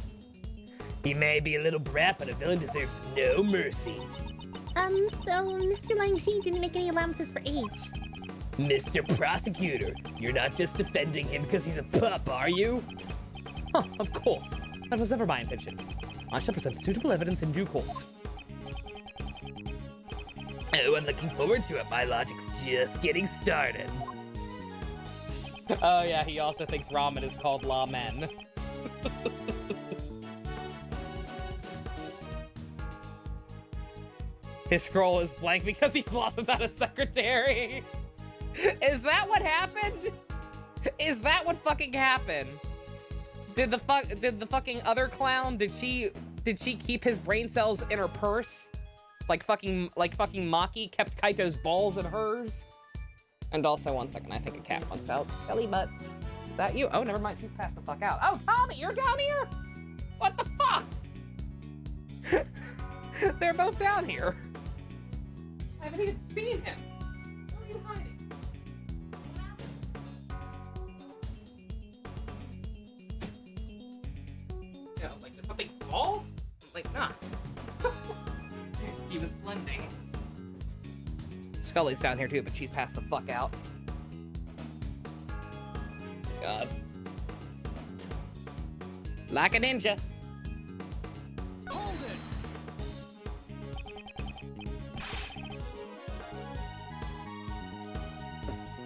Speaker 3: He may be a little brat, but a villain deserves no mercy.
Speaker 2: So Mr. Lang Ji didn't make any allowances for age.
Speaker 3: Mr. Prosecutor, you're not just defending him because he's a pup, are you?
Speaker 1: Huh, of course. That was never my intention. I shall present suitable evidence in due course.
Speaker 3: Oh, I'm looking forward to it. My logic's just getting started.
Speaker 1: Oh yeah, he also thinks ramen is called lamen. His scroll is blank because he's lost without a secretary. Is that what happened? Is that what fucking happened? Did the fucking other clown, did she keep his brain cells in her purse? Like fucking Maki kept Kaito's balls in hers? And also, one second, I think a cat wants out. Skelly butt. Is that you? Oh, never mind, she's passed the fuck out. Oh, Tommy, you're down here? What the fuck? They're both down here. I haven't even seen him. Where are you hiding? Yeah, I was like, did something fall? Like, nah. He was blending. Scully's down here too, but she's passed the fuck out. God. Like a ninja. Hold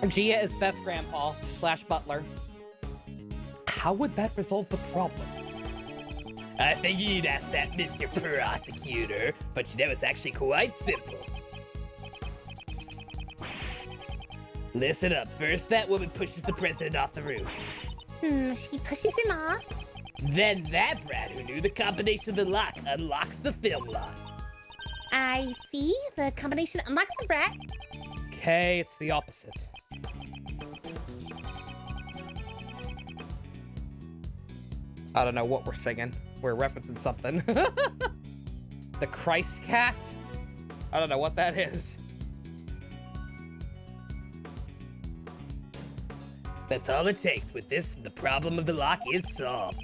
Speaker 1: it. Gia is best grandpa / butler. How would that resolve the problem?
Speaker 3: I think you'd ask that, Mr. Prosecutor, but you know it's actually quite simple. Listen up. First, that woman pushes the president off the roof.
Speaker 2: She pushes him off.
Speaker 3: Then that brat who knew the combination of the lock unlocks the film lock.
Speaker 2: I see. The combination unlocks the brat.
Speaker 1: Okay, it's the opposite. I don't know what we're singing. We're referencing something. The Christ Cat? I don't know what that is.
Speaker 3: That's all it takes. With this, the problem of the lock is solved.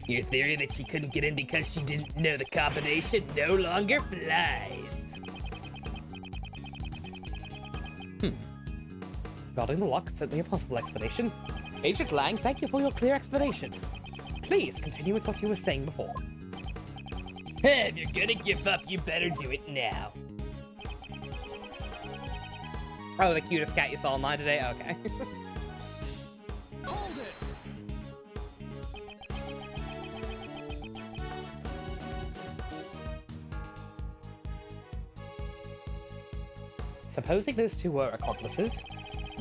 Speaker 3: Your theory that she couldn't get in because she didn't know the combination no longer flies.
Speaker 1: Guarding the lock is certainly a possible explanation. Agent Lang, thank you for your clear explanation. Please continue with what you were saying before.
Speaker 3: If you're gonna give up, you better do it now.
Speaker 1: Oh, the cutest cat you saw online today? Okay. Supposing those two were accomplices,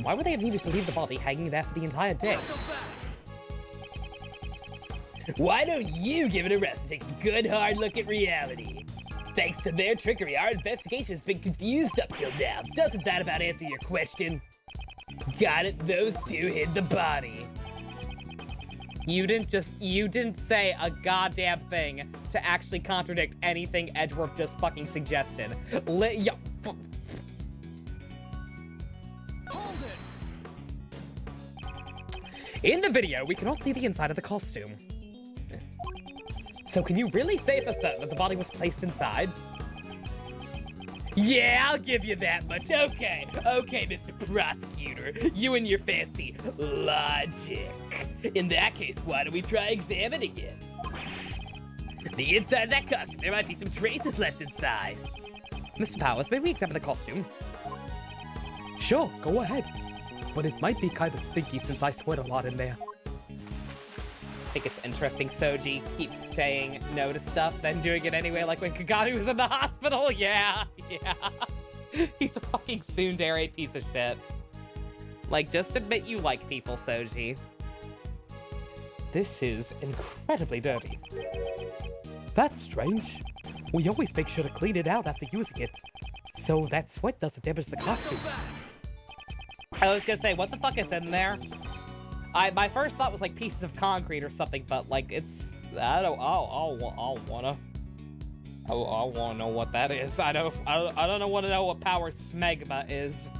Speaker 1: why would they have needed to leave the body hanging there for the entire day?
Speaker 3: Why don't you give it a rest and take a good hard look at reality? Thanks to their trickery, our investigation has been confused up till now. Doesn't that about answer your question? Got it, those two hid the body.
Speaker 1: You didn't say a goddamn thing to actually contradict anything Edgeworth just fucking suggested. In the video, we cannot see the inside of the costume. So can you really say for certain that the body was placed inside?
Speaker 3: Yeah, I'll give you that much. Okay, Mr. Prosecutor. You and your fancy logic. In that case, why don't we try examining it? The inside of that costume, there might be some traces left inside.
Speaker 1: Mr. Powers, may we examine the costume? Sure, go ahead. But it might be kind of stinky since I sweat a lot in there. I think it's interesting Soji keeps saying no to stuff, then doing it anyway, like when Kagami was in the hospital. Yeah. He's a fucking tsundere piece of shit. Like, just admit you like people, Soji. This is incredibly dirty. That's strange. We always make sure to clean it out after using it, so that sweat doesn't damage the costume. I was gonna say, what the fuck is in there? My first thought was like pieces of concrete or something, but like it's, I wanna know what that is. I don't want to know what power smegma is.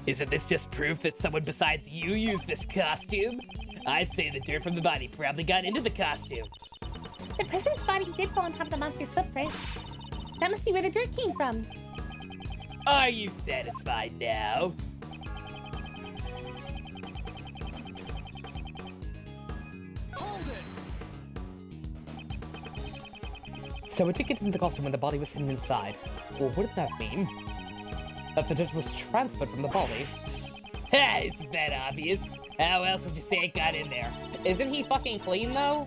Speaker 3: Isn't this just proof that someone besides you used this costume? I'd say the dirt from the body probably got into the costume.
Speaker 2: The president's body did fall on top of the monster's footprint. That must be where the dirt came from.
Speaker 3: Are you satisfied now?
Speaker 1: So it did get into the costume when the body was hidden inside. Well, what did that mean? That the dirt was transferred from the body?
Speaker 3: Ha, isn't that obvious? How else would you say it got in there?
Speaker 1: Isn't he fucking clean though?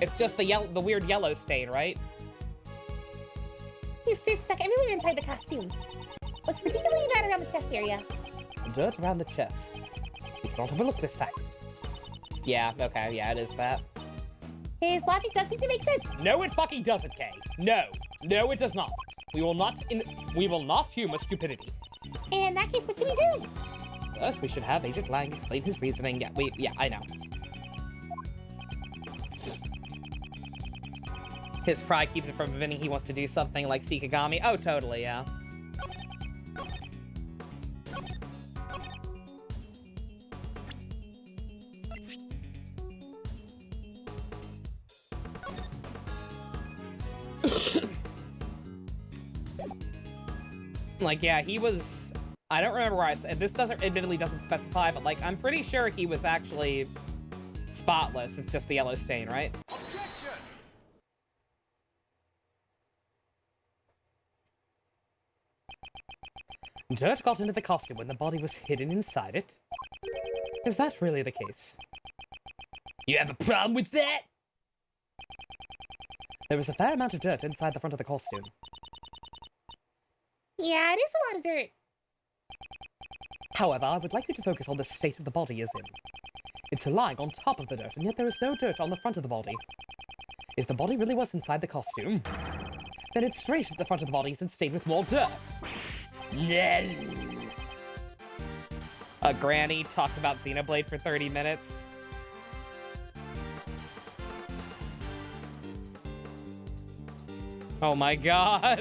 Speaker 1: It's just the weird yellow stain, right?
Speaker 2: There's dirt stuck everywhere inside the costume. Looks particularly bad around the chest area.
Speaker 1: Dirt around the chest. We cannot overlook this fact. Yeah, okay, yeah, it is that.
Speaker 2: His logic does seem to make sense.
Speaker 1: No, it fucking doesn't, Kay. No, it does not. We will not humor stupidity.
Speaker 2: In that case, what should we do?
Speaker 1: First, we should have Agent Lang explain his reasoning. Yeah, I know. His pride keeps him from admitting he wants to do something like Shikigami. Oh, totally, yeah. Like, yeah, he was... I don't remember where I said... This admittedly doesn't specify, but, like, I'm pretty sure he was actually spotless. It's just the yellow stain, right? Dirt got into the costume when the body was hidden inside it? Is that really the case?
Speaker 3: You have a problem with that?
Speaker 1: There was a fair amount of dirt inside the front of the costume.
Speaker 2: Yeah, it is a lot of dirt.
Speaker 1: However, I would like you to focus on the state of the body is in. It's lying on top of the dirt, and yet there is no dirt on the front of the body. If the body really was inside the costume, then it's strange that the front of the body isn't stained with more dirt. Granny talked about Xenoblade for 30 minutes. Oh my god.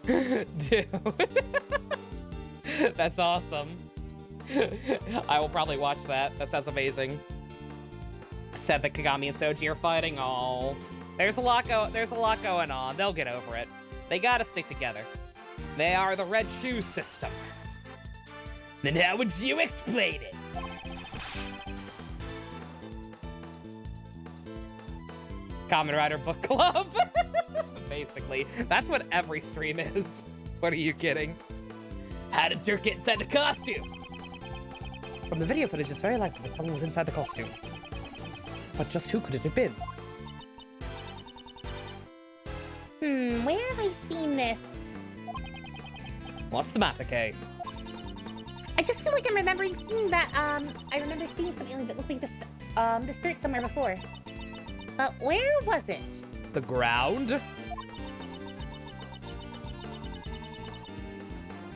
Speaker 1: Dude. That's awesome. I will probably watch that. That sounds amazing. Said that Kagami and Soji are fighting. Oh, there's a lot going on. They'll get over it. They gotta stick together. They are the Red Shoe System.
Speaker 3: Then how would you explain it?
Speaker 1: Kamen Rider Book Club. Basically, that's what every stream is. What are you kidding?
Speaker 3: How did Dirt get inside the costume?
Speaker 1: From the video footage, it's very likely that someone was inside the costume. But just who could it have been?
Speaker 2: Where have I seen this?
Speaker 1: What's the matter, Kay?
Speaker 2: I just feel like I'm remembering seeing that, I remember seeing something that looked like this dirt somewhere before. But where was it?
Speaker 1: The ground?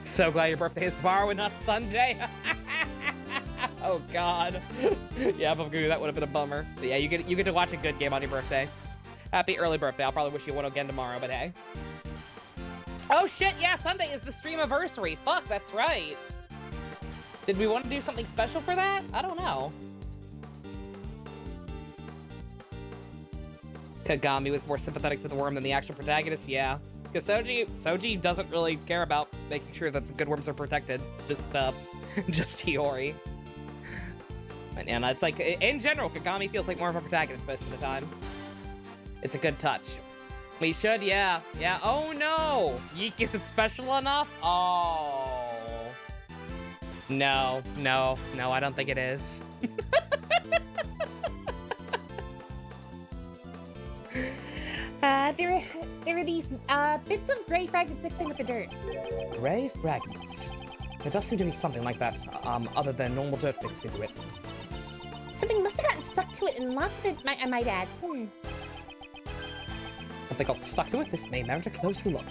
Speaker 1: So glad your birthday is tomorrow and not Sunday. Oh god. Yeah, Babugu, that would have been a bummer. But yeah, you get to watch a good game on your birthday. Happy early birthday. I'll probably wish you one again tomorrow, but hey. Oh shit, yeah, Sunday is the stream anniversary. Fuck, that's right. Did we want to do something special for that? I don't know. Kagami was more sympathetic to the worm than the actual protagonist, yeah. Because Soji doesn't really care about making sure that the good worms are protected. Just Hiyori. And it's like, in general, Kagami feels like more of a protagonist most of the time. It's a good touch. We should, yeah. Yeah, oh no! Yeek isn't special enough? Oh. No, I don't think it is.
Speaker 2: There were these bits of gray fragments mixing with the dirt.
Speaker 1: Gray fragments. There does seem to be something like that, other than normal dirt mixed into it.
Speaker 2: Something must have gotten stuck to it, and lots of it, I might add.
Speaker 1: Something got stuck to it? This may merit a closer look.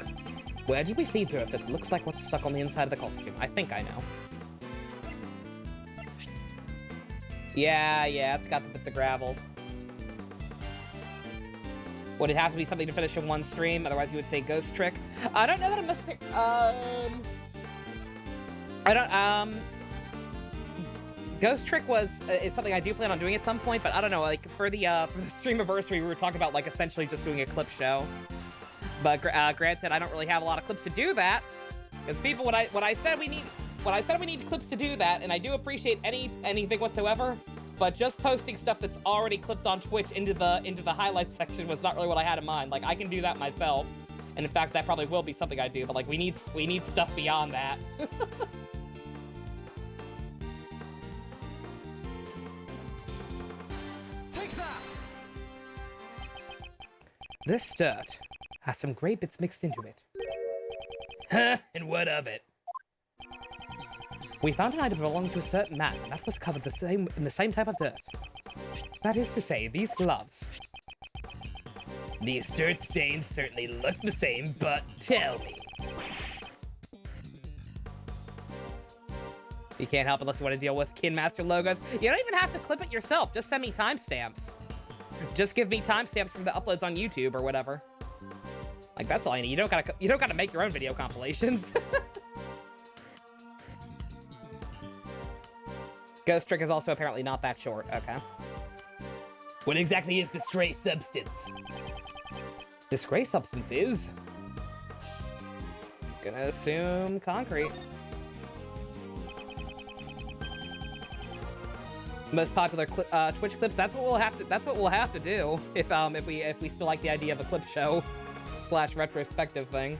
Speaker 1: Where did we see dirt that looks like what's stuck on the inside of the costume? I think I know. Yeah, it's got the bits of gravel. Would it have to be something to finish in one stream? Otherwise, you would say Ghost Trick. I don't know that I'm missing. Ghost Trick is something I do plan on doing at some point, but I don't know. Like for the stream anniversary, we were talking about like essentially just doing a clip show. But Grant said I don't really have a lot of clips to do that, because people when I said we need clips to do that, and I do appreciate anything whatsoever. But just posting stuff that's already clipped on Twitch into the highlights section was not really what I had in mind. Like I can do that myself, and in fact that probably will be something I do. But like we need stuff beyond that.
Speaker 3: Take that!
Speaker 1: This dirt has some gray bits mixed into it.
Speaker 3: Huh? And what of it?
Speaker 1: We found an item belonging to a certain man, and that was covered in the same type of dirt. That is to say, these gloves.
Speaker 3: These dirt stains certainly look the same, but tell me.
Speaker 1: You can't help unless you want to deal with Kin Master logos. You don't even have to clip it yourself. Just send me timestamps. Just give me timestamps from the uploads on YouTube or whatever. Like that's all you need. You don't gotta make your own video compilations. Ghost Trick is also apparently not that short. Okay.
Speaker 3: What exactly is this gray substance?
Speaker 1: This gray substance is... Gonna assume concrete. Most popular Twitch clips. That's what we'll have to do if we still like the idea of a clip show / retrospective thing.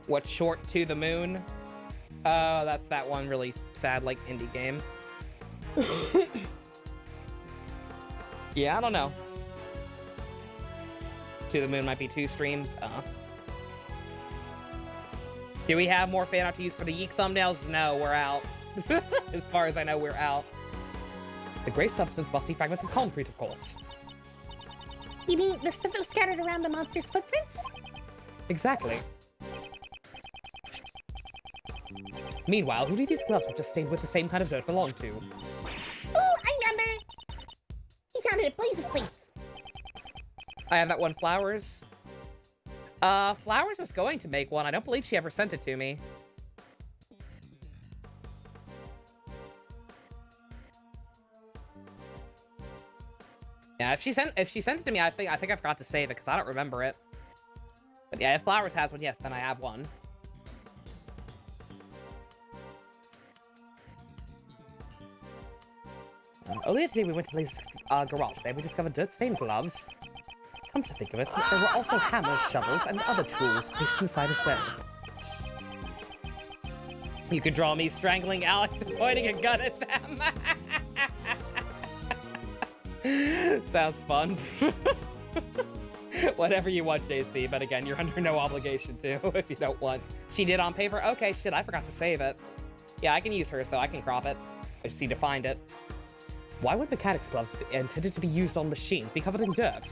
Speaker 1: What short to the moon? Oh, that's that one really sad, like, indie game. Yeah, I don't know. To the moon might be 2 streams. Do we have more fan art to use for the Yeek thumbnails? No, we're out. As far as I know, we're out. The gray substance must be fragments of concrete, of course.
Speaker 2: You mean the stuff that was scattered around the monster's footprints?
Speaker 1: Exactly. Meanwhile, who do these gloves which are stained with the same kind of dirt belong to?
Speaker 2: Oh, I remember! He found it at Blaze's place.
Speaker 1: I have that one, Flowers. Flowers was going to make one. I don't believe she ever sent it to me. Yeah, if she sent it to me, I think I forgot to save it because I don't remember it. But yeah, if Flowers has one, yes, then I have one. Earlier today, we went to Blaze's garage. There, we discovered dirt-stained gloves. Come to think of it, there were also hammers, shovels, and other tools placed inside as well. You could draw me strangling Alex and pointing a gun at them. Sounds fun. Whatever you want, JC, but again, you're under no obligation to if you don't want. She did on paper? Okay, shit, I forgot to save it. Yeah, I can use hers, though. I can crop it. I just need to find it. Why would mechanics gloves intended to be used on machines be covered in dirt?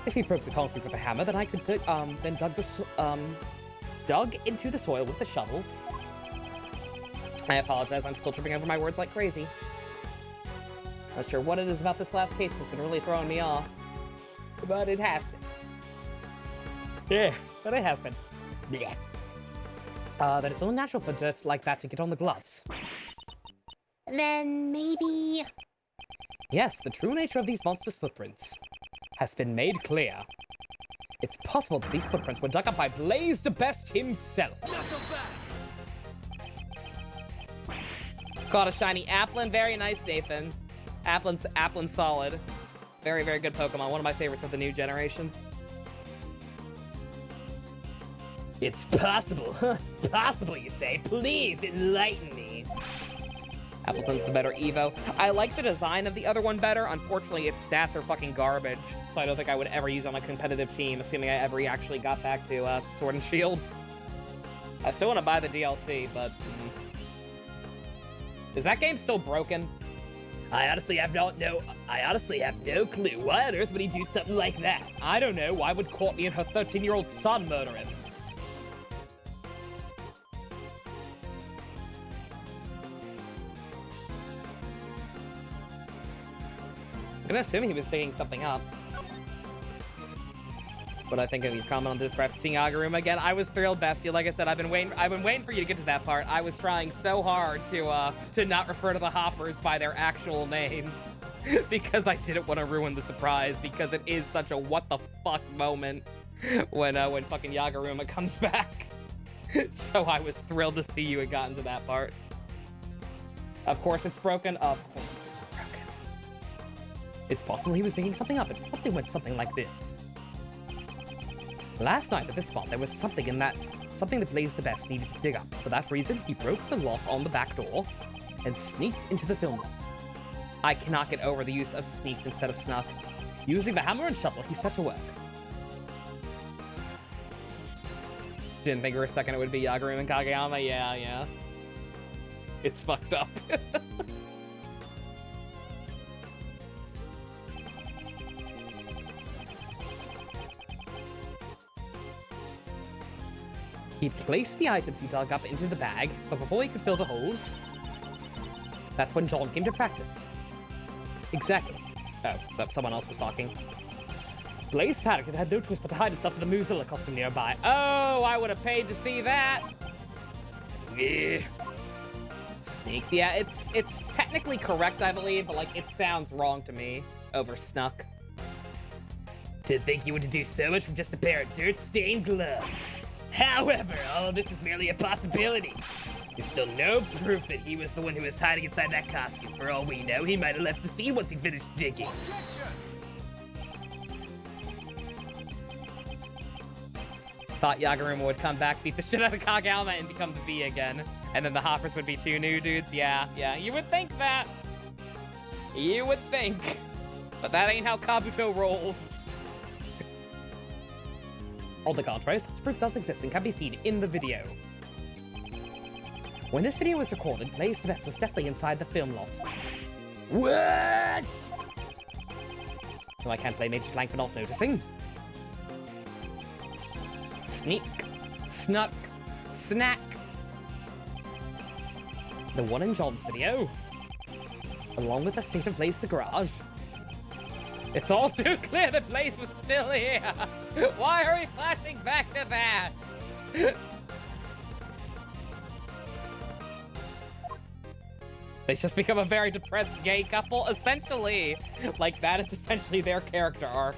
Speaker 1: If he broke the concrete with a hammer, then I could then dug into the soil with the shovel. I apologize, I'm still tripping over my words like crazy. Not sure what it is about this last case that's been really throwing me off. But it has. Yeah, but it has been. Yeah. That it's only natural for dirt like that to get on the gloves.
Speaker 2: Then maybe...
Speaker 1: Yes, the true nature of these monsters' footprints has been made clear. It's possible that these footprints were dug up by Blaze the Best himself. Caught a shiny Applin. Very nice, Nathan. Applin's solid. Very, very good Pokemon. One of my favorites of the new generation.
Speaker 3: It's possible, huh? Possible, you say? Please enlighten me.
Speaker 1: Appleton's the better Evo. I like the design of the other one better. Unfortunately, its stats are fucking garbage, so I don't think I would ever use it on a competitive team, assuming I ever actually got back to Sword and Shield. I still want to buy the DLC, but... Is that game still broken?
Speaker 3: I honestly have no clue. Why on earth would he do something like that?
Speaker 1: I don't know. Why would Courtney and her 13-year-old son murder it? I'm gonna assume he was digging something up. What I think of your comment on this referencing Aguruma again. I was thrilled, Bestie. Like I said, I've been waiting for you to get to that part. I was trying so hard to not refer to the hoppers by their actual names. Because I didn't want to ruin the surprise, because it is such a what the fuck moment when fucking Yaguruma comes back. So I was thrilled to see you had gotten to that part. Of course it's broken. Of course it's not broken. It's possible he was digging something up, and probably went something like this. Last night at this spot, there was something that Blaze the Best needed to dig up. For that reason, he broke the lock on the back door and sneaked into the film room. I cannot get over the use of sneaked instead of snuff. Using the hammer and shovel, he set to work. Didn't think for a second it would be Yaguruma and Kageyama. Yeah. It's fucked up. He placed the items he dug up into the bag, but before he could fill the holes, that's when John came to practice. Exactly. Oh, so someone else was talking. Blaze Paddington had no choice but to hide himself in the Muzilla costume nearby. Oh, I would have paid to see that. Yeah. Sneak. Yeah, it's technically correct, I believe, but like it sounds wrong to me. Over snuck.
Speaker 3: To think you would do so much from just a pair of dirt-stained gloves. However, all of this is merely a possibility. There's still no proof that he was the one who was hiding inside that costume. For all we know, he might have left the scene once he finished digging.
Speaker 1: Thought Yaguruma would come back, beat the shit out of Kageyama, and become the V again. And then the hoppers would be two new dudes. Yeah, you would think that. You would think. But that ain't how Kabuto rolls. On the contrary, such proof does exist and can be seen in the video. When this video was recorded, Blaze Vest was definitely inside the film lot.
Speaker 3: What?
Speaker 1: No, I can't blame Agent Lang for not noticing. Sneak. Snuck. Snack. The one in John's video. Along with the state of Blaze's garage. It's all too clear that Blaze was still here. Why are we flashing back to that? They just become a very depressed gay couple, essentially. Like, that is essentially their character arc.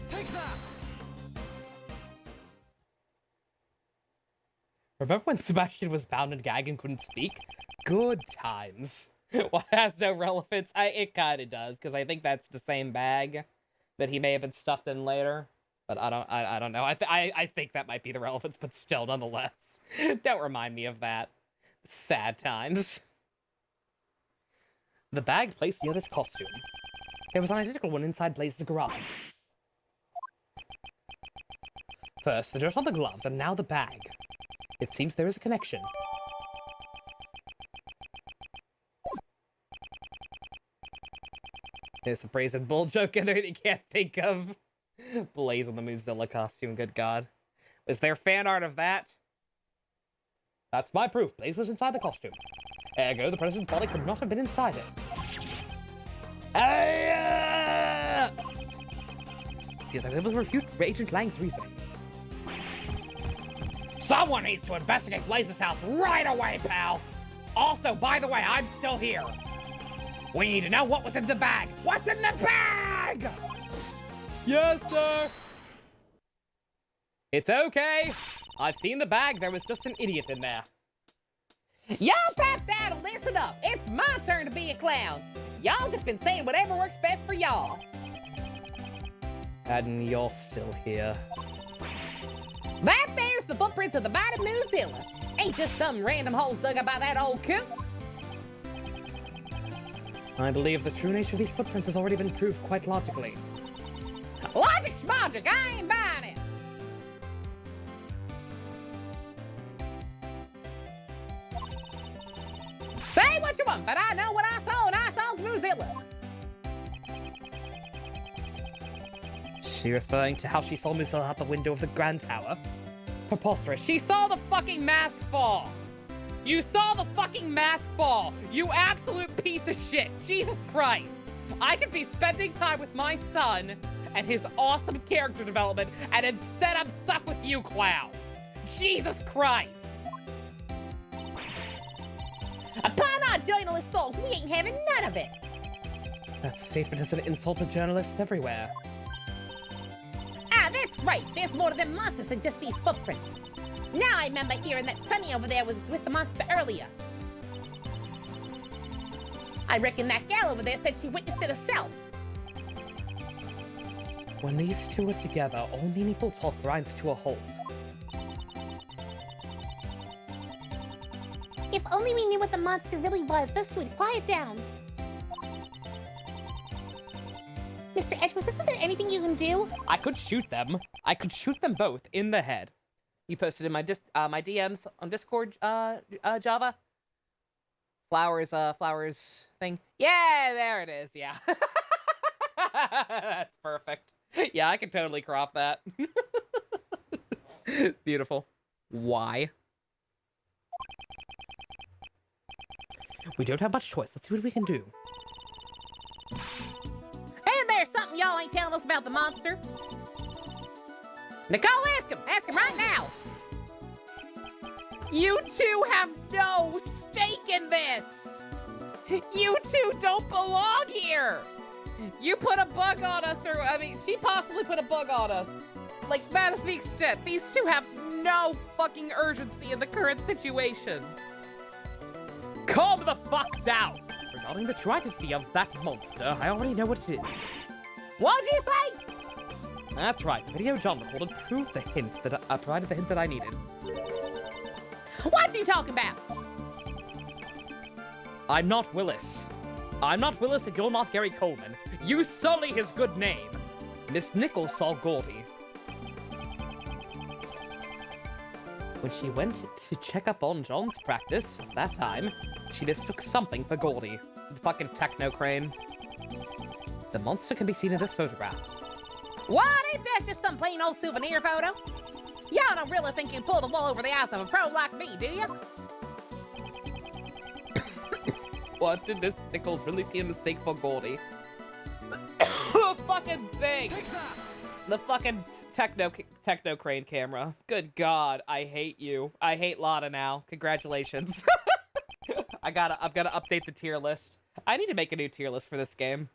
Speaker 3: Take that!
Speaker 1: Remember when Sebastian was bound and gagged and couldn't speak? Good times. Well, it has no relevance. It kind of does, because I think that's the same bag that he may have been stuffed in later. But I don't know. I think that might be the relevance, but still, nonetheless. Don't remind me of that. Sad times. The bag placed near this costume. There was an identical one inside Blaze's garage. First, the dirt on the gloves, and now the bag. It seems there is a connection. There's a brazen bull joke in there that you can't think of. Blaze in the Moozilla costume, good god. Was there fan art of that? That's my proof. Blaze was inside the costume. Ergo, the president's body could not have been inside it. Seems I'm able to refute Agent Lang's reasoning. Someone needs to investigate Blaze's house right away, pal! Also, by the way, I'm still here. We need to know what was in the bag. What's in the bag? Yes, sir. It's okay. I've seen the bag. There was just an idiot in there.
Speaker 2: Y'all tap down and listen up. It's my turn to be a clown. Y'all just been saying whatever works best for y'all.
Speaker 1: And you're still here.
Speaker 2: That there's the footprints of the mighty Moozilla. Ain't just some random holes dug up by that old coot.
Speaker 1: I believe the true nature of these footprints has already been proved quite logically.
Speaker 2: Logic's magic, I ain't buying it. Say what you want, but I know what I saw, and I saw's Moozilla.
Speaker 1: She referring to how she saw Moozilla out the window of the Grand Tower? Preposterous. She saw the fucking mask fall! You saw the fucking mask fall! You absolute piece of shit! Jesus Christ! I could be spending time with my son and his awesome character development, and instead I'm stuck with you clowns! Jesus Christ!
Speaker 2: Upon our journalist souls, we ain't having none of it.
Speaker 1: That statement is an insult to journalists everywhere.
Speaker 2: Ah, that's right. There's more to them monsters than just these footprints. Now I remember hearing that Sunny over there was with the monster earlier. I reckon that gal over there said she witnessed it herself.
Speaker 1: When these two are together, all meaningful talk grinds to a halt.
Speaker 2: If only we knew what the monster really was, this would quiet down. Mr. Edgeworth, isn't there anything you can do?
Speaker 1: I could shoot them. I could shoot them both in the head. You posted in my my DMs on Discord, Java. Flowers thing. Yeah, there it is. Yeah, that's perfect. Yeah, I could totally crop that. Beautiful. Why? We don't have much choice. Let's see what we can do.
Speaker 2: Hey, there's something y'all ain't telling us about the monster. Nicole, ask him. Ask him right now. You two have no stake in this. You two don't belong here. You put a bug on us, or, I mean, she possibly put a bug on us. Like, that is the extent. These two have no fucking urgency in the current situation.
Speaker 1: Calm the fuck down! Regarding the true identity of that monster, I already know what it is.
Speaker 2: What'd you say?
Speaker 1: That's right, the video John recorded proved the hint that provided the hint that I needed.
Speaker 2: What you talking about?
Speaker 1: I'm not Willis. I'm not Willis and you're not Gary Coleman. You sully his good name. Miss Nichols saw Goldie. When she went to check up on John's practice, that time, she mistook something for Goldie. The fucking techno crane. The monster can be seen in this photograph.
Speaker 2: What? Ain't that just some plain old souvenir photo? Y'all don't really think you can pull the wool over the eyes of a pro like me, do you?
Speaker 1: What did Miss Nichols really see a mistake for Goldie? The fucking thing! The fucking techno crane camera. Good God, I hate you. I hate Lotta now. Congratulations. I'm gonna update the tier list. I need to make a new tier list for this game.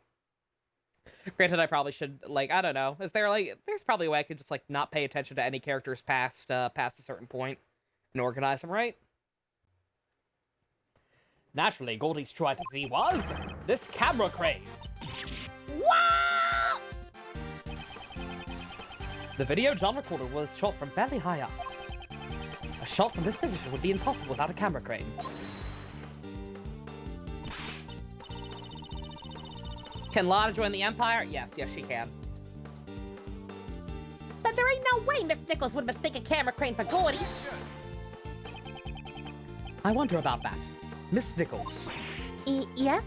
Speaker 1: Granted, I probably should, like, I don't know. Is there, like, there's probably a way I could just, like, not pay attention to any characters past a certain point and organize them right? Naturally, Goldie's true identity was this camera crane.
Speaker 2: What?
Speaker 1: The video John recorded was shot from fairly high up. A shot from this position would be impossible without a camera crane. Can Lotta join the Empire? Yes, she can.
Speaker 2: But there ain't no way Miss Nichols would mistake a camera crane for Goldie.
Speaker 1: I wonder about that. Miss Nichols.
Speaker 2: Yes?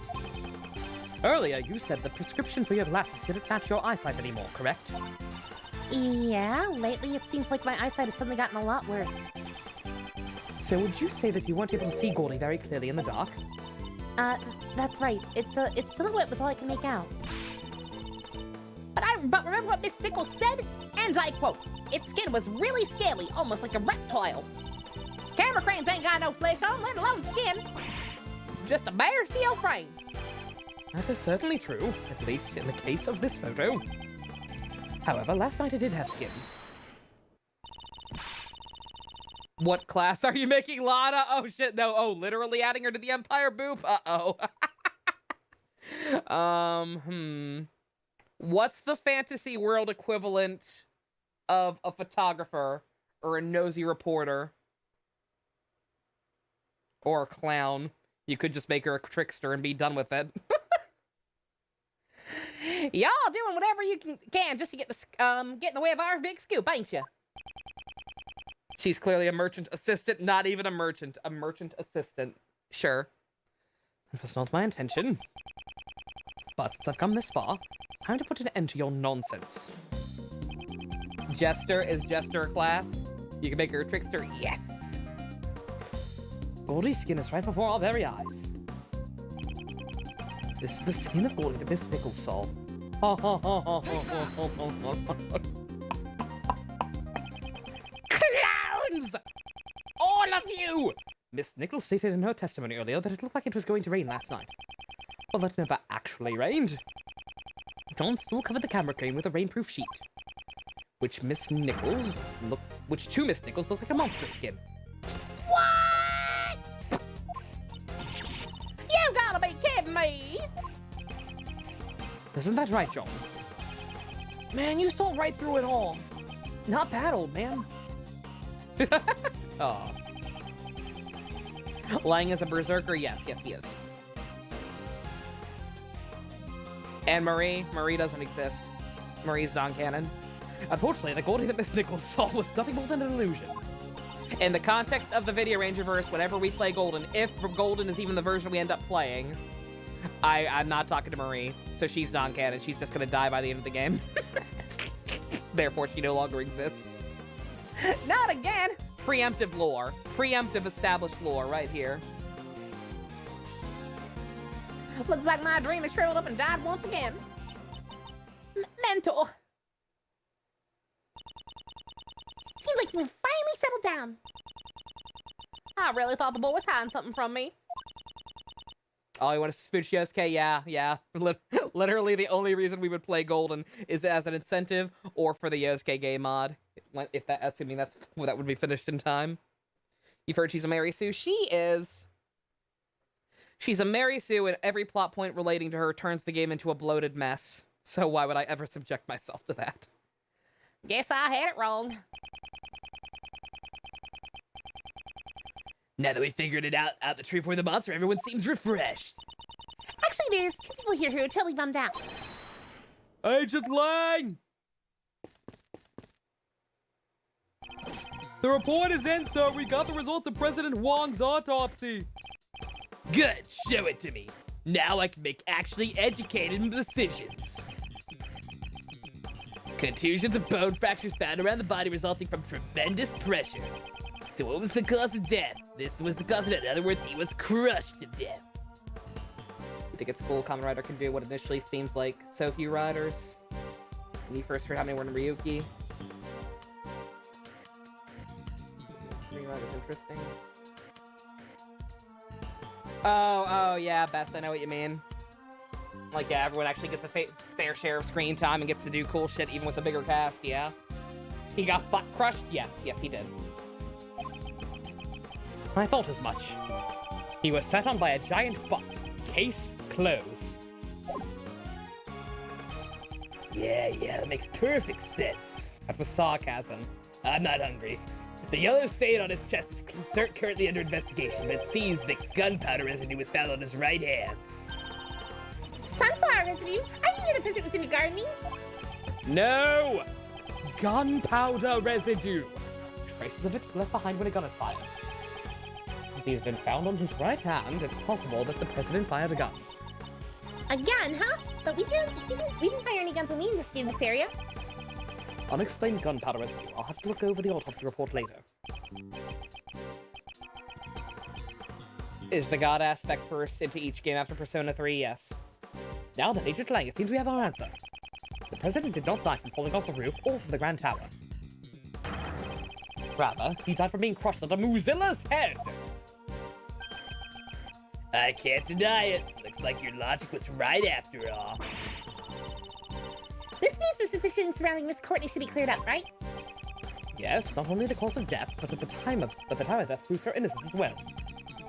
Speaker 1: Earlier, you said the prescription for your glasses didn't match your eyesight anymore, correct?
Speaker 2: Yeah, lately it seems like my eyesight has suddenly gotten a lot worse.
Speaker 1: So would you say that you weren't able to see Goldie very clearly in the dark?
Speaker 2: That's right. Its silhouette was all I can make out. But remember what Miss Nichols said? And I quote, its skin was really scaly, almost like a reptile. Camera cranes ain't got no flesh on, let alone skin. Just a bare steel frame.
Speaker 1: That is certainly true, at least in the case of this photo. However, last night I did have skin. What class are you making, Lotta? Oh shit, no. Oh, literally adding her to the Empire boop? Uh-oh. What's the fantasy world equivalent of a photographer or a nosy reporter? Or a clown? You could just make her a trickster and be done with it.
Speaker 2: Y'all doing whatever you can just to get in the way of our big scoop, ain't you?
Speaker 1: She's clearly a merchant assistant, not even a merchant assistant. Sure. That was not my intention. But since I've come this far, it's time to put an end to your nonsense. Jester is Jester class. You can make her a trickster. Yes! Goldie's skin is right before our very eyes. This is the skin of Goldie that Miss Nichols saw. Clowns! All of you! Miss Nichols stated in her testimony earlier that it looked like it was going to rain last night. Well, that never actually rained. John still covered the camera crane with a rainproof sheet. Which to Miss Nichols looked like a monster skin.
Speaker 2: What? You gotta be kidding me!
Speaker 1: Isn't that right, John? Man, you saw right through it all. Not bad, old man. Aw. Lang is a berserker? Yes, he is. And Marie doesn't exist. Marie's non-canon. Unfortunately, the Goldie that Miss Nichols saw was nothing more than an illusion. In the context of the Video Rangerverse, whenever we play Golden, if Golden is even the version we end up playing, I'm not talking to Marie, so she's non-canon. She's just gonna die by the end of the game. Therefore, she no longer exists.
Speaker 2: Not again!
Speaker 1: Preemptive lore. Preemptive established lore right here.
Speaker 2: Looks like my dream has shriveled up and died once again. Mentor. Seems like you finally settled down. I really thought the boy was hiding something from me.
Speaker 1: Oh, you want to spooch Yosuke? Yeah. Literally the only reason we would play Golden is as an incentive or for the Yosuke game mod. If that, assuming that would be finished in time. You've heard she's a Mary Sue? She is. She's a Mary Sue, and every plot point relating to her turns the game into a bloated mess. So why would I ever subject myself to that?
Speaker 2: Guess I had it wrong.
Speaker 3: Now that we figured it out the tree for the monster, everyone seems refreshed.
Speaker 2: Actually, there's two people here who are totally bummed out.
Speaker 5: Agent Lang! The report is in, sir. We got the results of President Wong's autopsy.
Speaker 3: Good, show it to me. Now I can make actually educated decisions. Contusions and bone fractures found around the body resulting from tremendous pressure. So what was the cause of death? This was the cause of death. In other words, he was crushed to death.
Speaker 1: I think it's cool Kamen Rider can do what initially seems like so few riders. When you first heard how many were in Ryuki. Three riders, interesting. Oh, yeah, Best, I know what you mean. Like, yeah, everyone actually gets a fair share of screen time and gets to do cool shit even with a bigger cast, yeah? He got butt crushed? Yes, he did. I thought as much. He was set on by a giant butt. Case closed.
Speaker 3: Yeah, that makes perfect sense.
Speaker 1: That was sarcasm.
Speaker 3: I'm not hungry. The yellow stain on his chest is currently under investigation, but it seems that gunpowder residue was found on his right hand.
Speaker 2: Sunflower residue? I knew the president was into gardening.
Speaker 1: No! Gunpowder residue. Traces of it left behind when a gun is fired. If he's been found on his right hand, it's possible that the president fired a gun.
Speaker 2: A gun, huh? But we didn't fire any guns when we investigated this area.
Speaker 1: Unexplained gunpowder residue. I'll have to look over the autopsy report later. Is the god aspect first into each game after Persona 3? Yes. Now then, Agent Lang, it seems we have our answer. The president did not die from falling off the roof or from the Grand Tower. Rather, he died from being crushed under Muzilla's head!
Speaker 3: I can't deny it. Looks like your logic was right after all.
Speaker 2: This means the suspicions surrounding Miss Courtney should be cleared up, right?
Speaker 1: Yes, not only the cause of death, but at the time of death proves her innocence as well.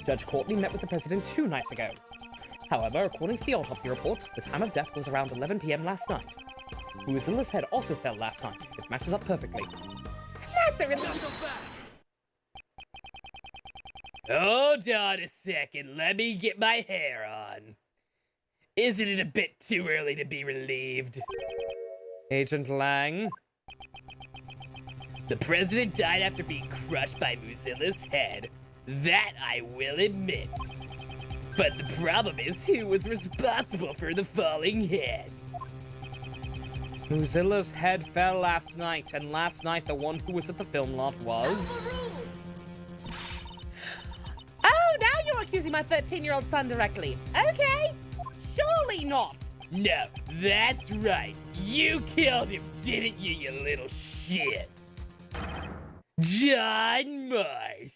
Speaker 1: Judge Courtney met with the president 2 nights ago. However, according to the autopsy report, the time of death was around 11 p.m. last night. Muzilla's head also fell last night. It matches up perfectly.
Speaker 2: That's a relief.
Speaker 3: Hold on a second, let me get my hair on. Isn't it a bit too early to be relieved?
Speaker 1: Agent Lang?
Speaker 3: The president died after being crushed by Muzilla's head. That I will admit. But the problem is who was responsible for the falling head.
Speaker 1: Muzilla's head fell last night, and last night the one who was at the film lot was...
Speaker 2: Oh, now you're accusing my 13-year-old son directly. Okay. Surely not.
Speaker 3: No, that's right. You killed him, didn't you, you little shit? John Marsh.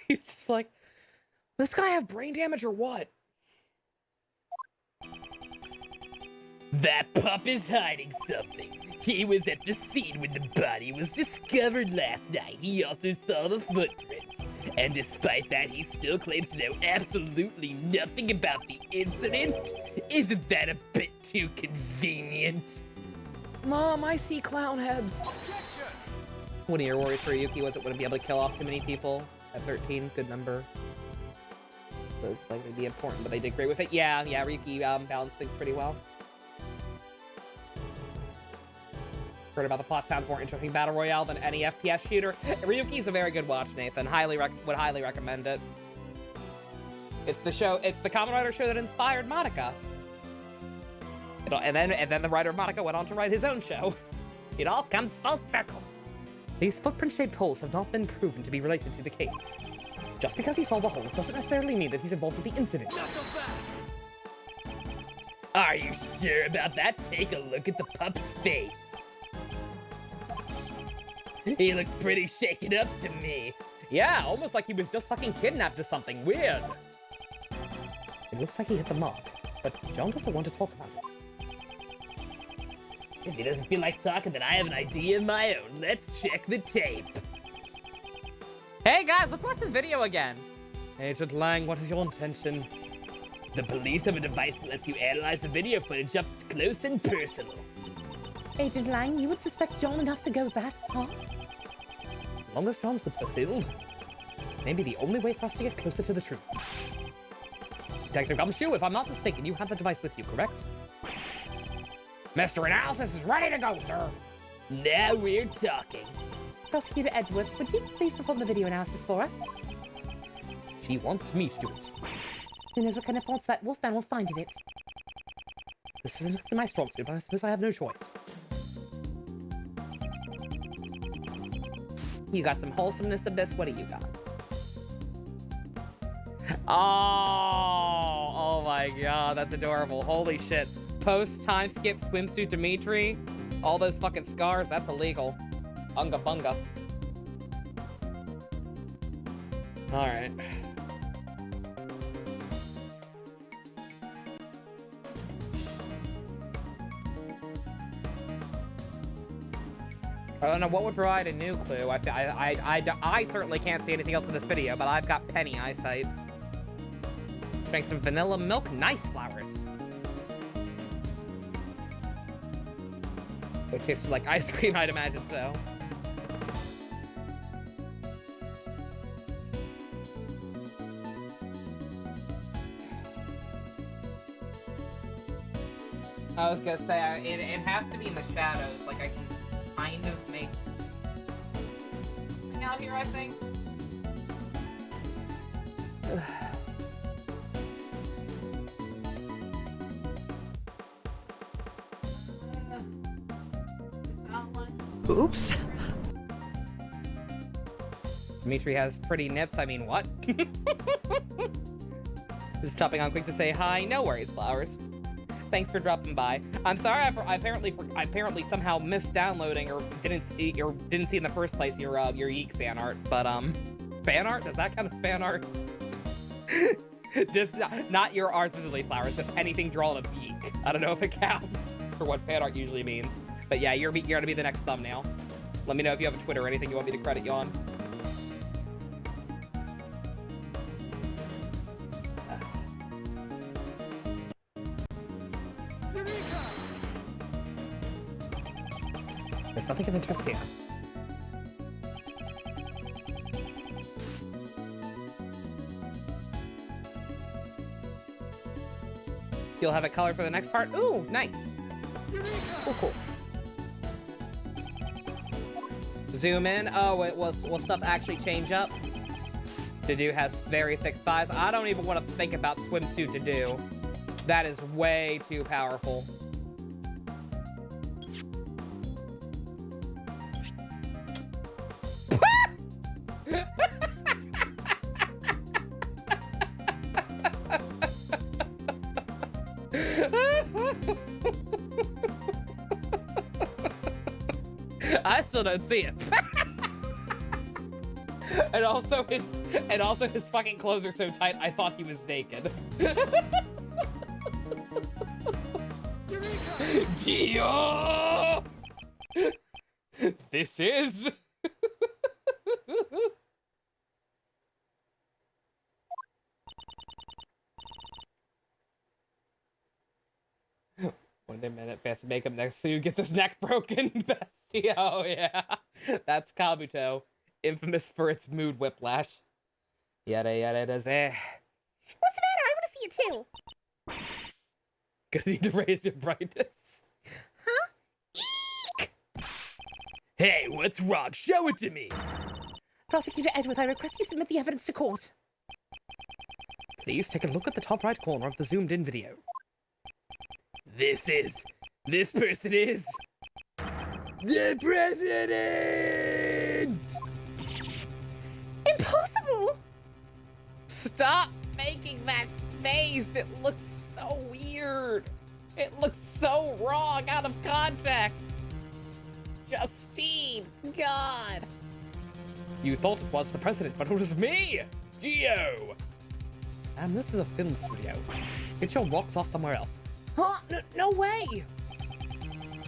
Speaker 1: He's just like, this guy have brain damage or what?
Speaker 3: That pup is hiding something. He was at the scene when the body was discovered last night. He also saw the footprints. And despite that, he still claims to know absolutely nothing about the incident. Isn't that a bit too convenient?
Speaker 1: Mom, I see clown heads. One of your worries for Yuki was it wouldn't be able to kill off too many people. At 13, good number. Those likely be important, but they did great with it. Yeah, Ryuki balanced things pretty well. Heard about the plot, sounds more interesting Battle Royale than any FPS shooter. Ryuki's a very good watch, Nathan. Would highly recommend it. It's the Kamen Rider show that inspired Monica. And then the writer of Monica went on to write his own show. It all comes full circle. These footprint-shaped holes have not been proven to be related to the case. Just because he saw the holes doesn't necessarily mean that he's involved with the incident.
Speaker 3: Are you sure about that? Take a look at the pup's face. He looks pretty shaken up to me.
Speaker 1: Yeah, almost like he was just fucking kidnapped or something weird. It looks like he hit the mark, but John doesn't want to talk about it.
Speaker 3: If he doesn't feel like talking, then I have an idea of my own. Let's check the tape.
Speaker 1: Hey guys, let's watch this video again. Agent Lang, what is your intention?
Speaker 3: The police have a device that lets you analyze the video footage up close and personal.
Speaker 2: Agent Lang, you would suspect John enough to go that far?
Speaker 1: As long as John's lips are sealed, it's maybe the only way for us to get closer to the truth. Detective Gumshoe, if I'm not mistaken, you have the device with you, correct? Mr. Analysis is ready to go, sir.
Speaker 3: Now we're talking.
Speaker 2: Prosecutor Edgeworth, would you please perform the video analysis for us?
Speaker 1: She wants me to do it.
Speaker 2: Who knows what kind of faults that Wolfman will find in it?
Speaker 1: This isn't my strong suit, but I suppose I have no choice. You got some wholesomeness, Abyss. What do you got? Oh my god, that's adorable. Holy shit. Post time skip swimsuit Dimitri. All those fucking scars, that's illegal. Unga bunga. Alright. I don't know what would provide a new clue. I certainly can't see anything else in this video, but I've got penny eyesight. Drink some vanilla milk, nice flowers. It tastes like ice cream, I'd imagine so. I was gonna say, it has to be in the shadows, like I can kind of make something out here, I think.
Speaker 4: Oops.
Speaker 1: Dimitri has pretty nips, I mean, what? Just chopping on quick to say hi. No worries, Flowers. Thanks for dropping by. I'm sorry I apparently somehow missed downloading or didn't see in the first place your Yeek fan art. But fan art? Does that count as fan art? Just not your art specifically, Flowers. Just anything drawn of Yeek. I don't know if it counts for what fan art usually means. But yeah, you're gonna be the next thumbnail. Let me know if you have a Twitter or anything you want me to credit you on. There's something of interest here. You'll have it colored for the next part? Ooh, nice. Cool, cool. Zoom in. Oh, will stuff actually change up? Dedue has very thick thighs. I don't even want to think about swimsuit Dedue. That is way too powerful. I still don't see it. and also his fucking clothes are so tight I thought he was naked. Dio! This is Wait a minute, fast makeup next to you gets his neck broken. Bestie, oh yeah. That's Kabuto, infamous for its mood whiplash. Yada yada does eh.
Speaker 2: What's the matter? I want to see it too.
Speaker 1: Gonna need to raise your brightness.
Speaker 2: Huh? Eek!
Speaker 3: Hey, what's wrong? Show it to me!
Speaker 2: Prosecutor Edgeworth, I request you submit the evidence to court.
Speaker 1: Please take a look at the top right corner of the zoomed-in video.
Speaker 3: This person is the president!
Speaker 2: Impossible!
Speaker 1: Stop making that face! It looks so weird. It looks so wrong, out of context. Justine, God. You thought it was the president, but it was me, Dio. And this is a film studio. Get your rocks off somewhere else.
Speaker 2: Huh? No way!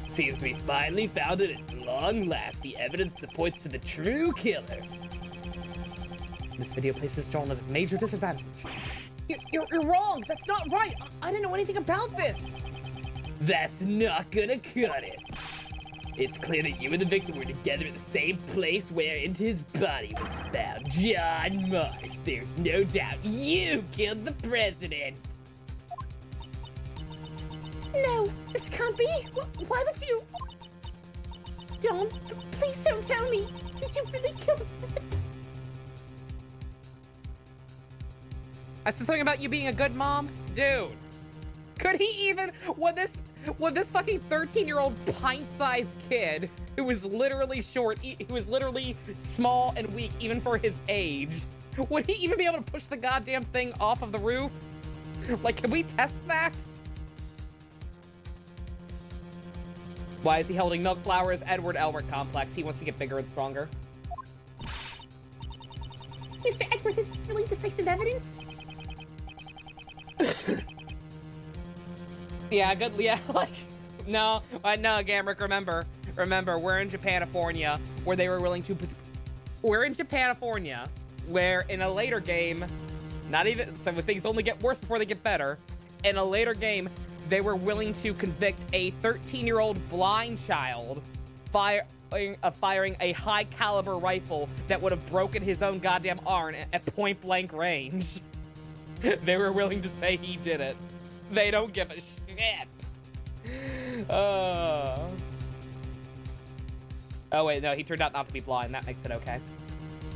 Speaker 3: Seems we finally found it at long last. The evidence points to the true killer.
Speaker 1: This video places John at a major disadvantage.
Speaker 2: You're wrong. That's not right. I didn't know anything about this.
Speaker 3: That's not gonna cut it. It's clear that you and the victim were together at the same place wherein his body was found. John Marsh, there's no doubt you killed the president.
Speaker 2: No, this can't be. Why would you? John, please don't tell me. Did you really kill the president?
Speaker 1: I said something about you being a good mom? Dude. Could he even, would this fucking 13-year-old pint-sized kid who was literally short, who was literally small and weak even for his age, would he even be able to push the goddamn thing off of the roof? Like, can we test that? Why is he holding milk flowers? Edward Elric complex. He wants to get bigger and stronger.
Speaker 2: Mr. Edward, is this really decisive evidence?
Speaker 1: Yeah, good. Yeah, like, no, Gamrick. Remember, we're in Japanifornia, where they were willing to. We're in Japanifornia, where in a later game, not even so, things only get worse before they get better. In a later game, they were willing to convict a 13-year-old blind child firing a high-caliber rifle that would have broken his own goddamn arm at point-blank range. They were willing to say he did it. They don't give a shit. Oh wait, no, he turned out not to be blind. That makes it okay.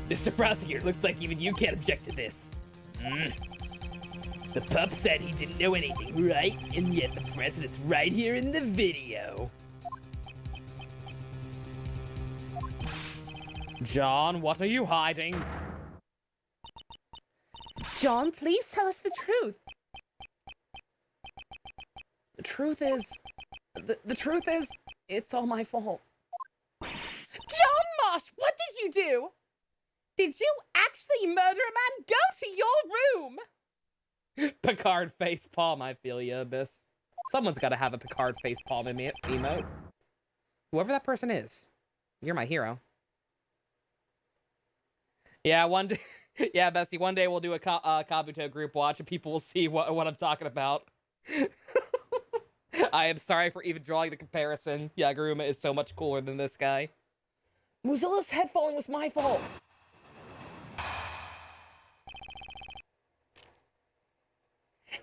Speaker 3: Mr. Prosecutor, looks like even you can't object to this. The pup said he didn't know anything, right? And yet the president's right here in the video.
Speaker 1: John, what are you hiding?
Speaker 2: John, please tell us the truth.
Speaker 1: The truth is, it's all my fault.
Speaker 2: John Marsh, what did you do? Did you actually murder a man? Go to your room!
Speaker 1: Picard facepalm, I feel you, Abyss. Someone's got to have a Picard facepalm emote. Whoever that person is, you're my hero. Yeah, one day, yeah, Bestie, one day we'll do a Kabuto group watch and people will see what I'm talking about. I am sorry for even drawing the comparison. Yaguruma is so much cooler than this guy. Mozilla's head falling was my fault.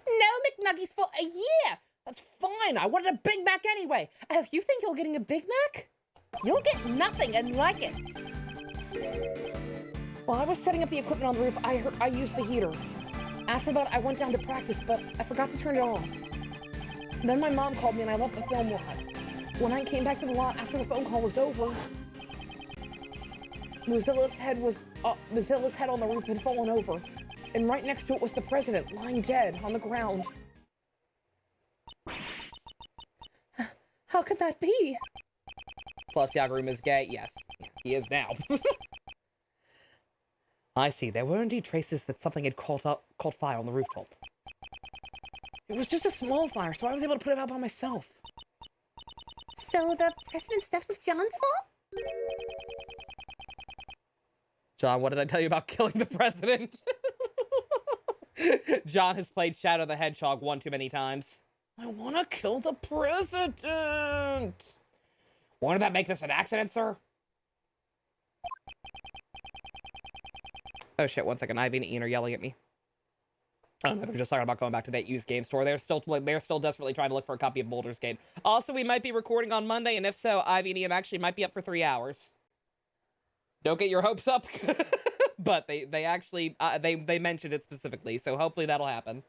Speaker 2: No McNuggies for a year!
Speaker 1: That's fine. I wanted a Big Mac anyway.
Speaker 2: Oh, you think you're getting a Big Mac? You'll get nothing and like it.
Speaker 1: While I was setting up the equipment on the roof, I used the heater. After that, I went down to practice, but I forgot to turn it on. Then my mom called me and I left the film lot. When I came back to the lot after the phone call was over, Mozilla's head on the roof had fallen over, and right next to it was the president, lying dead on the ground.
Speaker 2: How could that be?
Speaker 1: Plus, Yaguruma is gay. Yes, he is now. I see. There were indeed traces that something had caught fire on the rooftop. It was just a small fire, so I was able to put it out by myself.
Speaker 2: So the president's death was John's fault?
Speaker 1: John, what did I tell you about killing the president? John has played Shadow the Hedgehog one too many times. I want to kill the president! Wouldn't that make this an accident, sir? Oh shit, one second. Ivy and Ian are yelling at me. I don't know, they're just talking about going back to that used game store. They're still desperately trying to look for a copy of Baldur's Gate. Also, we might be recording on Monday, and if so, Ivy and Ian actually might be up for 3 hours. Don't get your hopes up. But they actually, they mentioned it specifically, so hopefully that'll happen.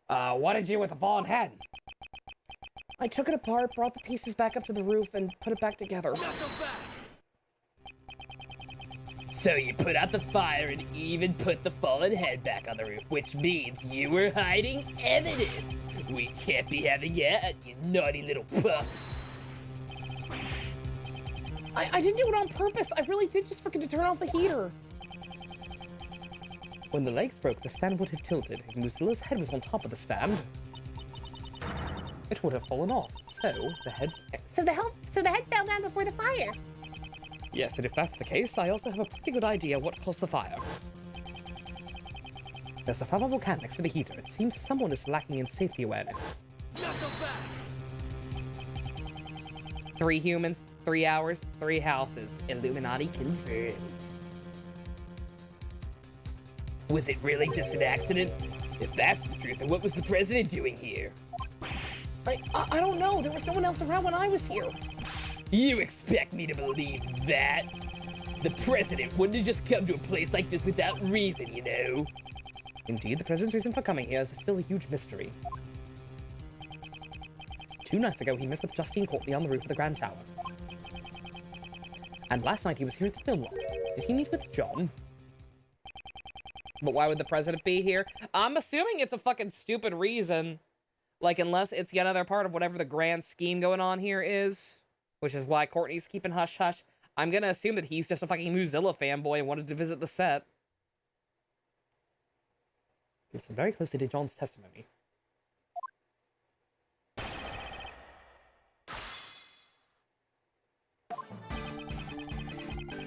Speaker 1: What did you do with the fallen head? I took it apart, brought the pieces back up to the roof, and put it back together.
Speaker 3: So you put out the fire and even put the fallen head back on the roof, which means you were hiding evidence. We can't be having that, you naughty little pup.
Speaker 1: I didn't do it on purpose. I really did just forget to turn off the heater. When the legs broke, the stand would have tilted. If Mozilla's head was on top of the stand, it would have fallen off. So the head...
Speaker 2: So the head fell down before the fire.
Speaker 1: Yes, and if that's the case, I also have a pretty good idea what caused the fire. There's a flammable can next to the heater. It seems someone is lacking in safety awareness. 3 humans, 3 hours, 3 houses. Illuminati confirmed.
Speaker 3: Was it really just an accident? If that's the truth, then what was the president doing here?
Speaker 1: I don't know. There was no one else around when I was here.
Speaker 3: You expect me to believe that? The president wouldn't have just come to a place like this without reason, you know?
Speaker 1: Indeed, the president's reason for coming here is still a huge mystery. 2 nights ago, he met with Justine Courtney on the roof of the Grand Tower. And last night, he was here at the film lot. Did he meet with John? But why would the president be here? I'm assuming it's a fucking stupid reason. Like, unless it's yet another part of whatever the grand scheme going on here is. Which is why Courtney's keeping hush-hush. I'm gonna assume that he's just a fucking Mozilla fanboy and wanted to visit the set. Listen very closely to John's testimony.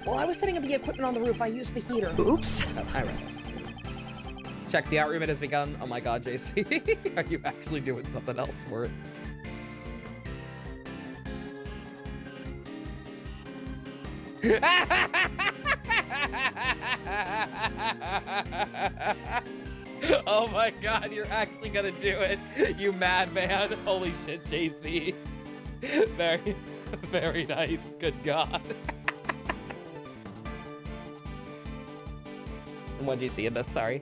Speaker 1: While I was setting up the equipment on the roof, I used the heater.
Speaker 4: Oops.
Speaker 1: Oh, I read it. Check, the outroom has begun. Oh my god, JC. Are you actually doing something else for it? Oh my god, you're actually gonna do it. You madman. Holy shit, JC. Very, very nice. Good god. What do you see in this? Sorry.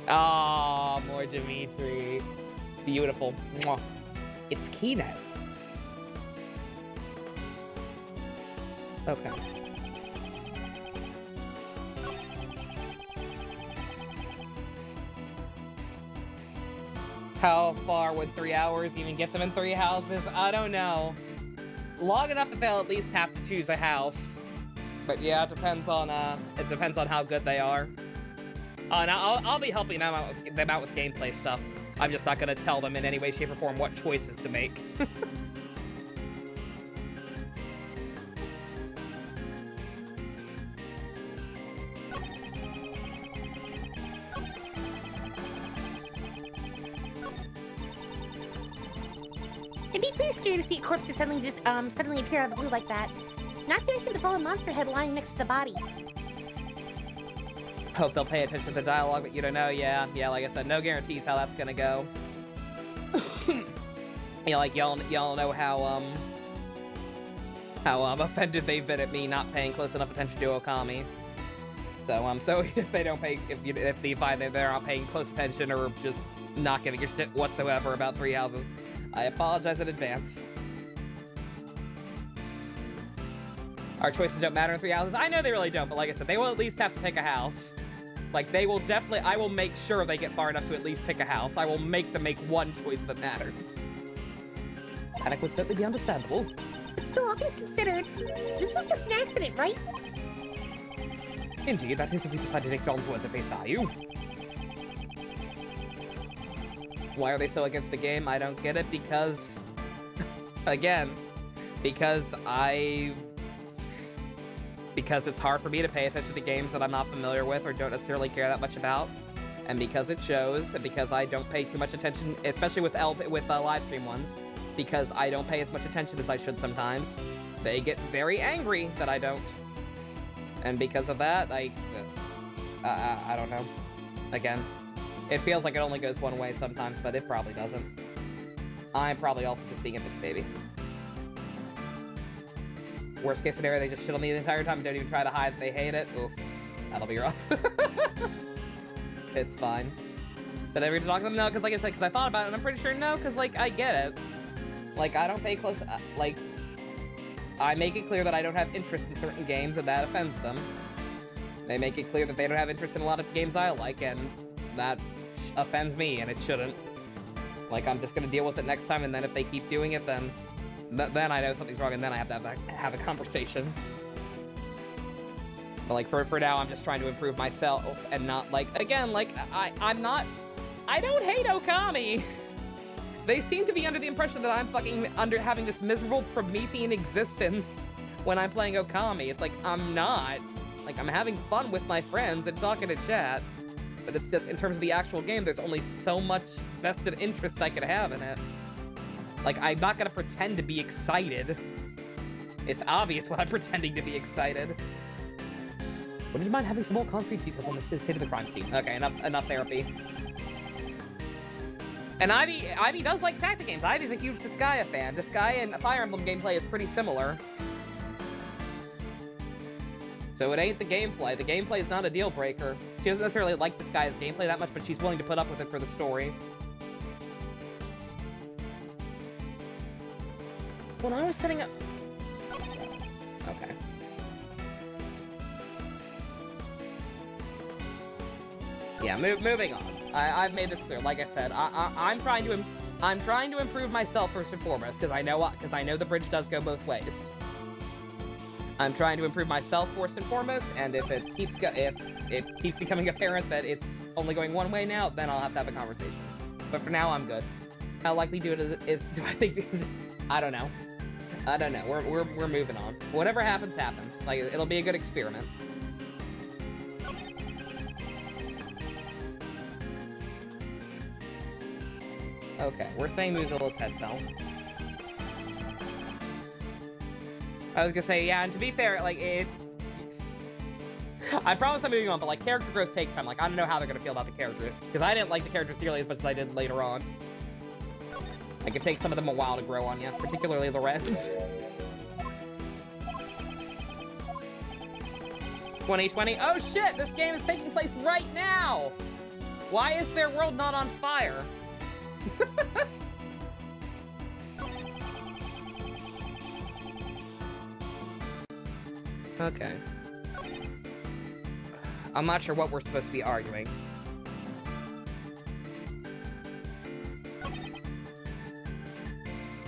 Speaker 1: Oh, more Dimitri. Beautiful. Mwah. It's Kino. Okay. How far would 3 hours even get them in 3 houses? I don't know. Long enough that they'll at least have to choose a house. But yeah, it depends on how good they are. And I'll be helping them out with gameplay stuff. I'm just not gonna tell them in any way, shape, or form what choices to make.
Speaker 2: It'd be pretty scary to see a corpse just suddenly appear out of the blue like that. Not to mention the fallen monster head lying next to the body.
Speaker 1: Hope they'll pay attention to the dialogue, but you don't know. Yeah, like I said, no guarantees how that's gonna go. Yeah, like y'all know how offended they've been at me not paying close enough attention to Okami. So if they don't pay, if they find that they're not paying close attention or just not giving a shit whatsoever about 3 houses, I apologize in advance. Our choices don't matter in 3 houses. I know they really don't, but like I said, they will at least have to pick a house. Like, they will definitely, I will make sure they get far enough to at least pick a house. I will make them make one choice that matters. Panic would certainly be understandable.
Speaker 2: But still, all things considered, this was just an accident, right?
Speaker 1: Indeed, that is if we decide to take John's words at face value. Why are they so against the game? I don't get it, because... Again, because it's hard for me to pay attention to games that I'm not familiar with or don't necessarily care that much about. And because it shows, and because I don't pay too much attention, especially with live stream ones, because I don't pay as much attention as I should sometimes, they get very angry that I don't. And because of that, I don't know. Again, it feels like it only goes one way sometimes, but it probably doesn't. I'm probably also just being a bitch baby. Worst case scenario, they just shit on me the entire time and don't even try to hide that they hate it. Oof. That'll be rough. It's fine. Did I ever talk to them? No, because like I said, because I thought about it and I'm pretty sure no, because like, I get it. Like, I don't pay close, like, I make it clear that I don't have interest in certain games and that offends them. They make it clear that they don't have interest in a lot of games I like and that offends me and it shouldn't. Like, I'm just gonna deal with it next time, and then if they keep doing it, then I know something's wrong, and then I have to have a conversation. But like, for now, I'm just trying to improve myself, and not, like, again, like, I don't hate Okami! They seem to be under the impression that I'm fucking having this miserable Promethean existence when I'm playing Okami. It's like, I'm not. Like, I'm having fun with my friends and talking to chat. But it's just, in terms of the actual game, there's only so much vested interest I could have in it. Like, I'm not gonna pretend to be excited. It's obvious when I'm pretending to be excited. Would you mind having some more concrete details on the state of the crime scene? Okay, enough therapy. And Ivy does like tactic games. Ivy's a huge Disgaea fan. Disgaea and Fire Emblem gameplay is pretty similar. So it ain't the gameplay. The gameplay is not a deal breaker. She doesn't necessarily like Disgaea's gameplay that much, but she's willing to put up with it for the story. When I was setting up... Okay. Yeah, moving on. I've made this clear. Like I said, I'm trying to improve myself first and foremost, because I know the bridge does go both ways. I'm trying to improve myself first and foremost, and if it keeps becoming apparent that it's only going one way now, then I'll have to have a conversation. But for now, I'm good. How likely do I think is? I don't know. I don't know. We're moving on. Whatever happens, happens. Like, it'll be a good experiment. Okay, we're saying Muzilla's head fell. I was gonna say, yeah, and to be fair, like, I promise I'm moving on, but, like, character growth takes time. Like, I don't know how they're gonna feel about the characters. Because I didn't like the characters nearly as much as I did later on. Like, it takes some of them a while to grow on you, particularly the Reds. 2020. Oh shit, this game is taking place right now! Why is their world not on fire? Okay. I'm not sure what we're supposed to be arguing.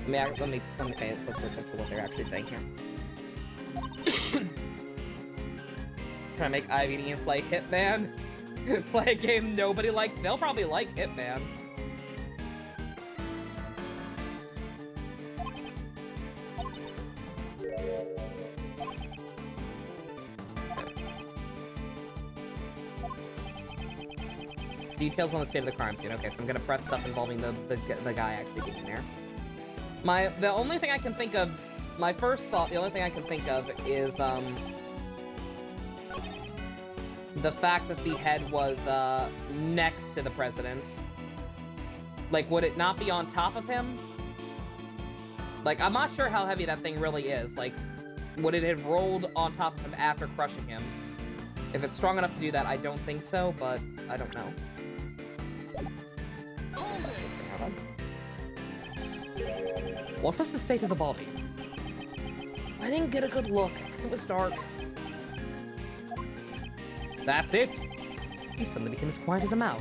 Speaker 1: Let me pay closer attention to what they're actually saying here. Trying to make Ivy and Ian play Hitman? Play a game nobody likes? They'll probably like Hitman. Details on the state of the crime scene. Okay, so I'm gonna press stuff involving the guy actually being there. The only thing I can think of, my first thought, the only thing I can think of is, the fact that the head was, next to the president. Like, would it not be on top of him? Like, I'm not sure how heavy that thing really is. Like, would it have rolled on top of him after crushing him? If it's strong enough to do that, I don't think so, but I don't know. What was the state of the body? I didn't get a good look, because it was dark. That's it! He suddenly became as quiet as a mouse.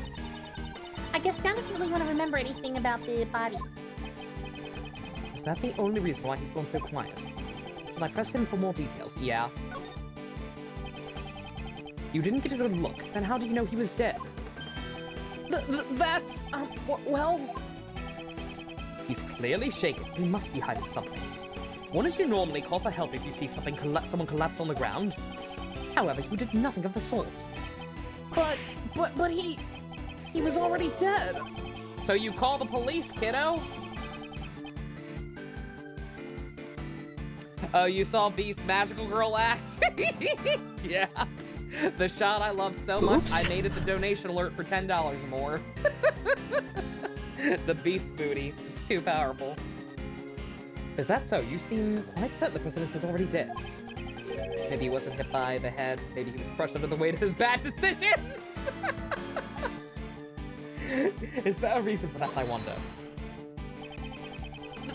Speaker 2: I guess John doesn't really want to remember anything about the body.
Speaker 1: Is that the only reason why he's gone so quiet? Should I press him for more details? Yeah. You didn't get a good look, then how do you know he was dead? That's, well... He's clearly shaken. He must be hiding something. Wouldn't you normally call for help if you see someone collapse on the ground? However, you did nothing of the sort. But he was already dead. So you call the police, kiddo? Oh, you saw Beast's magical girl act? Yeah. The shot I love so much, I made it the donation alert for $10 more. The Beast booty. It's too powerful. Is that so? You seem quite certain the president was already dead. Maybe he wasn't hit by the head. Maybe he was crushed under the weight of his bad decisions. Is there a reason for that, I wonder?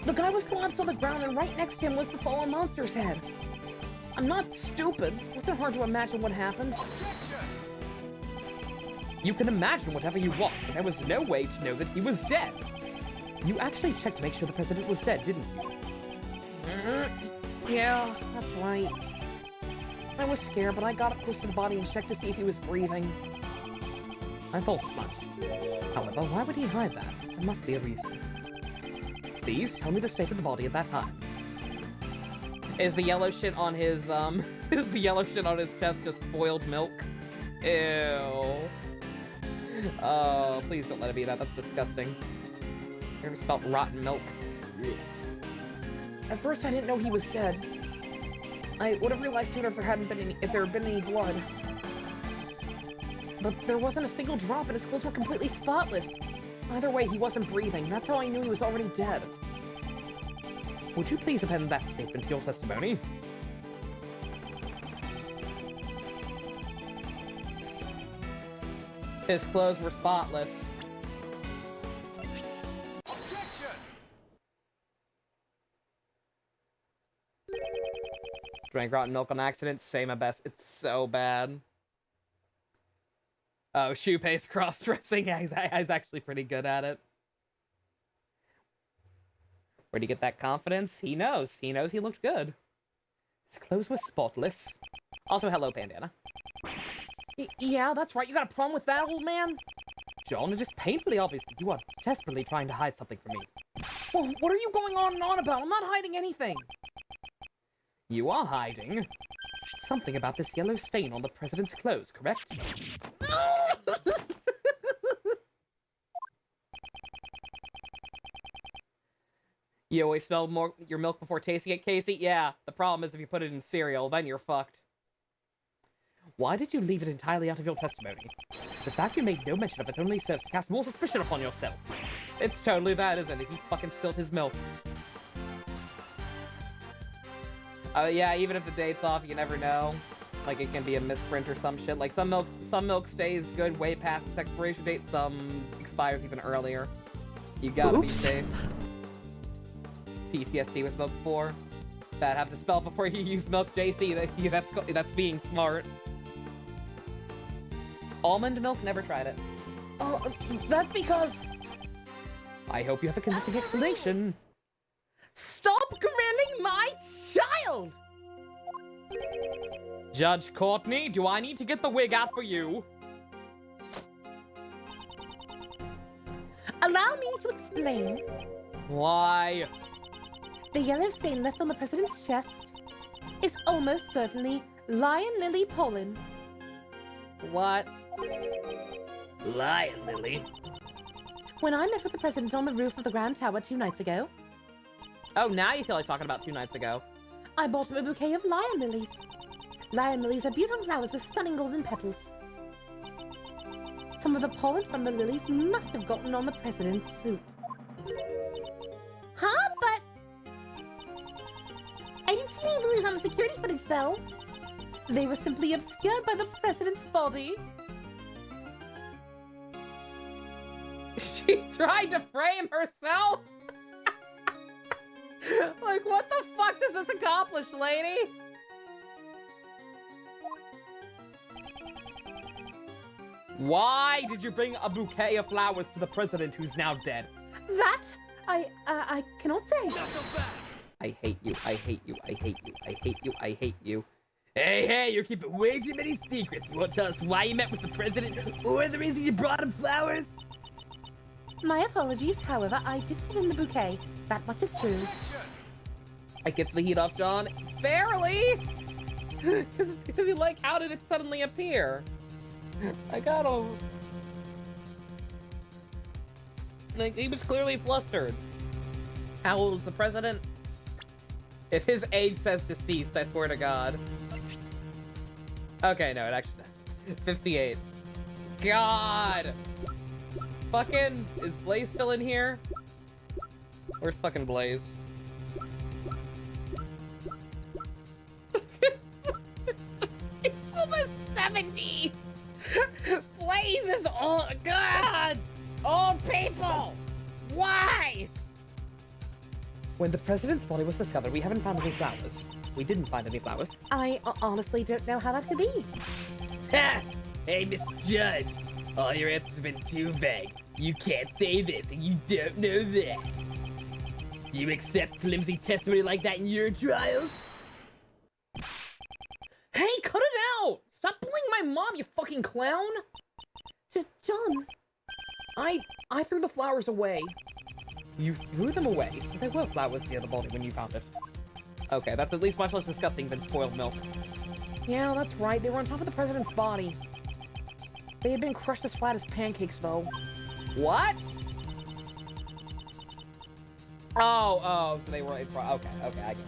Speaker 1: The guy was collapsed on the ground, and right next to him was the fallen monster's head. I'm not stupid. It wasn't hard to imagine what happened. You can imagine whatever you want, but there was no way to know that he was dead. You actually checked to make sure the president was dead, didn't you? Yeah, that's right. I was scared, but I got up close to the body and checked to see if he was breathing. I thought as much. However, why would he hide that? There must be a reason. Please, tell me the state of the body at that time. Is the yellow shit on his, is the yellow shit on his chest just spoiled milk? Ew. Oh, please don't let it be that. That's disgusting. You ever spelled rotten milk?
Speaker 6: At first, I didn't know he was dead. I would have realized sooner if there had been any blood. But there wasn't a single drop, and his clothes were completely spotless. Either way, he wasn't breathing. That's how I knew he was already dead.
Speaker 1: Would you please append that statement to your testimony? His clothes were spotless. Drank rotten milk on accident. Say my best. It's so bad. Oh, Shupei's cross-dressing. He's actually pretty good at it. Where'd he get that confidence? He knows. He knows he looked good. His clothes were spotless. Also, hello, Pandana.
Speaker 6: Yeah, that's right. You got a problem with that, old man?
Speaker 1: John, it is painfully obvious that you are desperately trying to hide something from me.
Speaker 6: Well, what are you going on and on about? I'm not hiding anything.
Speaker 1: You are hiding something about this yellow stain on the president's clothes, correct? You always smell your milk before tasting it, Casey? Yeah, the problem is if you put it in cereal, then you're fucked. Why did you leave it entirely out of your testimony? The fact you made no mention of it only serves to cast more suspicion upon yourself. It's totally that, isn't it? He fucking spilled his milk. Yeah, even if the date's off, you never know. Like, it can be a misprint or some shit. Like, some milk stays good way past its expiration date, some expires even earlier. You gotta be safe. PTSD with milk before. That have to spell before you use milk, JC. That's being smart. Almond milk, never tried it.
Speaker 6: Oh, that's because...
Speaker 1: I hope you have a convincing explanation.
Speaker 6: Stop grilling my child!
Speaker 1: Judge Courtney, do I need to get the wig out for you?
Speaker 2: Allow me to explain.
Speaker 1: Why?
Speaker 2: The yellow stain left on the president's chest is almost certainly lion lily pollen.
Speaker 1: What?
Speaker 3: Lion Lily.
Speaker 2: When I met with the president on the roof of the Grand Tower 2 nights ago,
Speaker 1: Oh, now you feel like talking about 2 nights ago.
Speaker 2: I bought him a bouquet of lion lilies. Lion lilies are beautiful flowers with stunning golden petals. Some of the pollen from the lilies must have gotten on the president's suit. Huh? But... I didn't see any lilies on the security footage, though. They were simply obscured by the president's body.
Speaker 1: She tried to frame herself? Like, what the fuck does this accomplish, lady? Why did you bring a bouquet of flowers to the president who's now dead?
Speaker 2: That, I cannot say.
Speaker 1: I hate you, I hate you, I hate you, I hate you, I hate you.
Speaker 3: Hey, you're keeping way too many secrets. You won't tell us why you met with the president or the reason you brought him flowers?
Speaker 2: My apologies, however, I did give him the bouquet. That much is true.
Speaker 1: It gets the heat off, John. Barely! Because it's gonna be like, how did it suddenly appear? I got him. Like, he was clearly flustered. How old is the president? If his age says deceased, I swear to God. Okay, no, it actually does. 58. God! Fucking, is Blaze still in here? Where's fucking Blaze?
Speaker 6: He's almost 70! Blaze is old. God! Old people! Why?
Speaker 1: When the president's body was discovered, we haven't found any flowers. We didn't find any flowers.
Speaker 2: I honestly don't know how that could be.
Speaker 3: Ha! Hey, Miss Judge. All your answers have been too vague. You can't say this and you don't know that. You accept flimsy testimony like that in your trials?
Speaker 6: Hey, cut it out! Stop bullying my mom, you fucking clown!
Speaker 2: John,
Speaker 6: I threw the flowers away.
Speaker 1: You threw them away, so there were flowers near the body when you found it. Okay, that's at least much less disgusting than spoiled milk.
Speaker 6: Yeah, that's right. They were on top of the president's body. They had been crushed as flat as pancakes, though.
Speaker 1: What? Oh, so they were in front. Okay, I get it.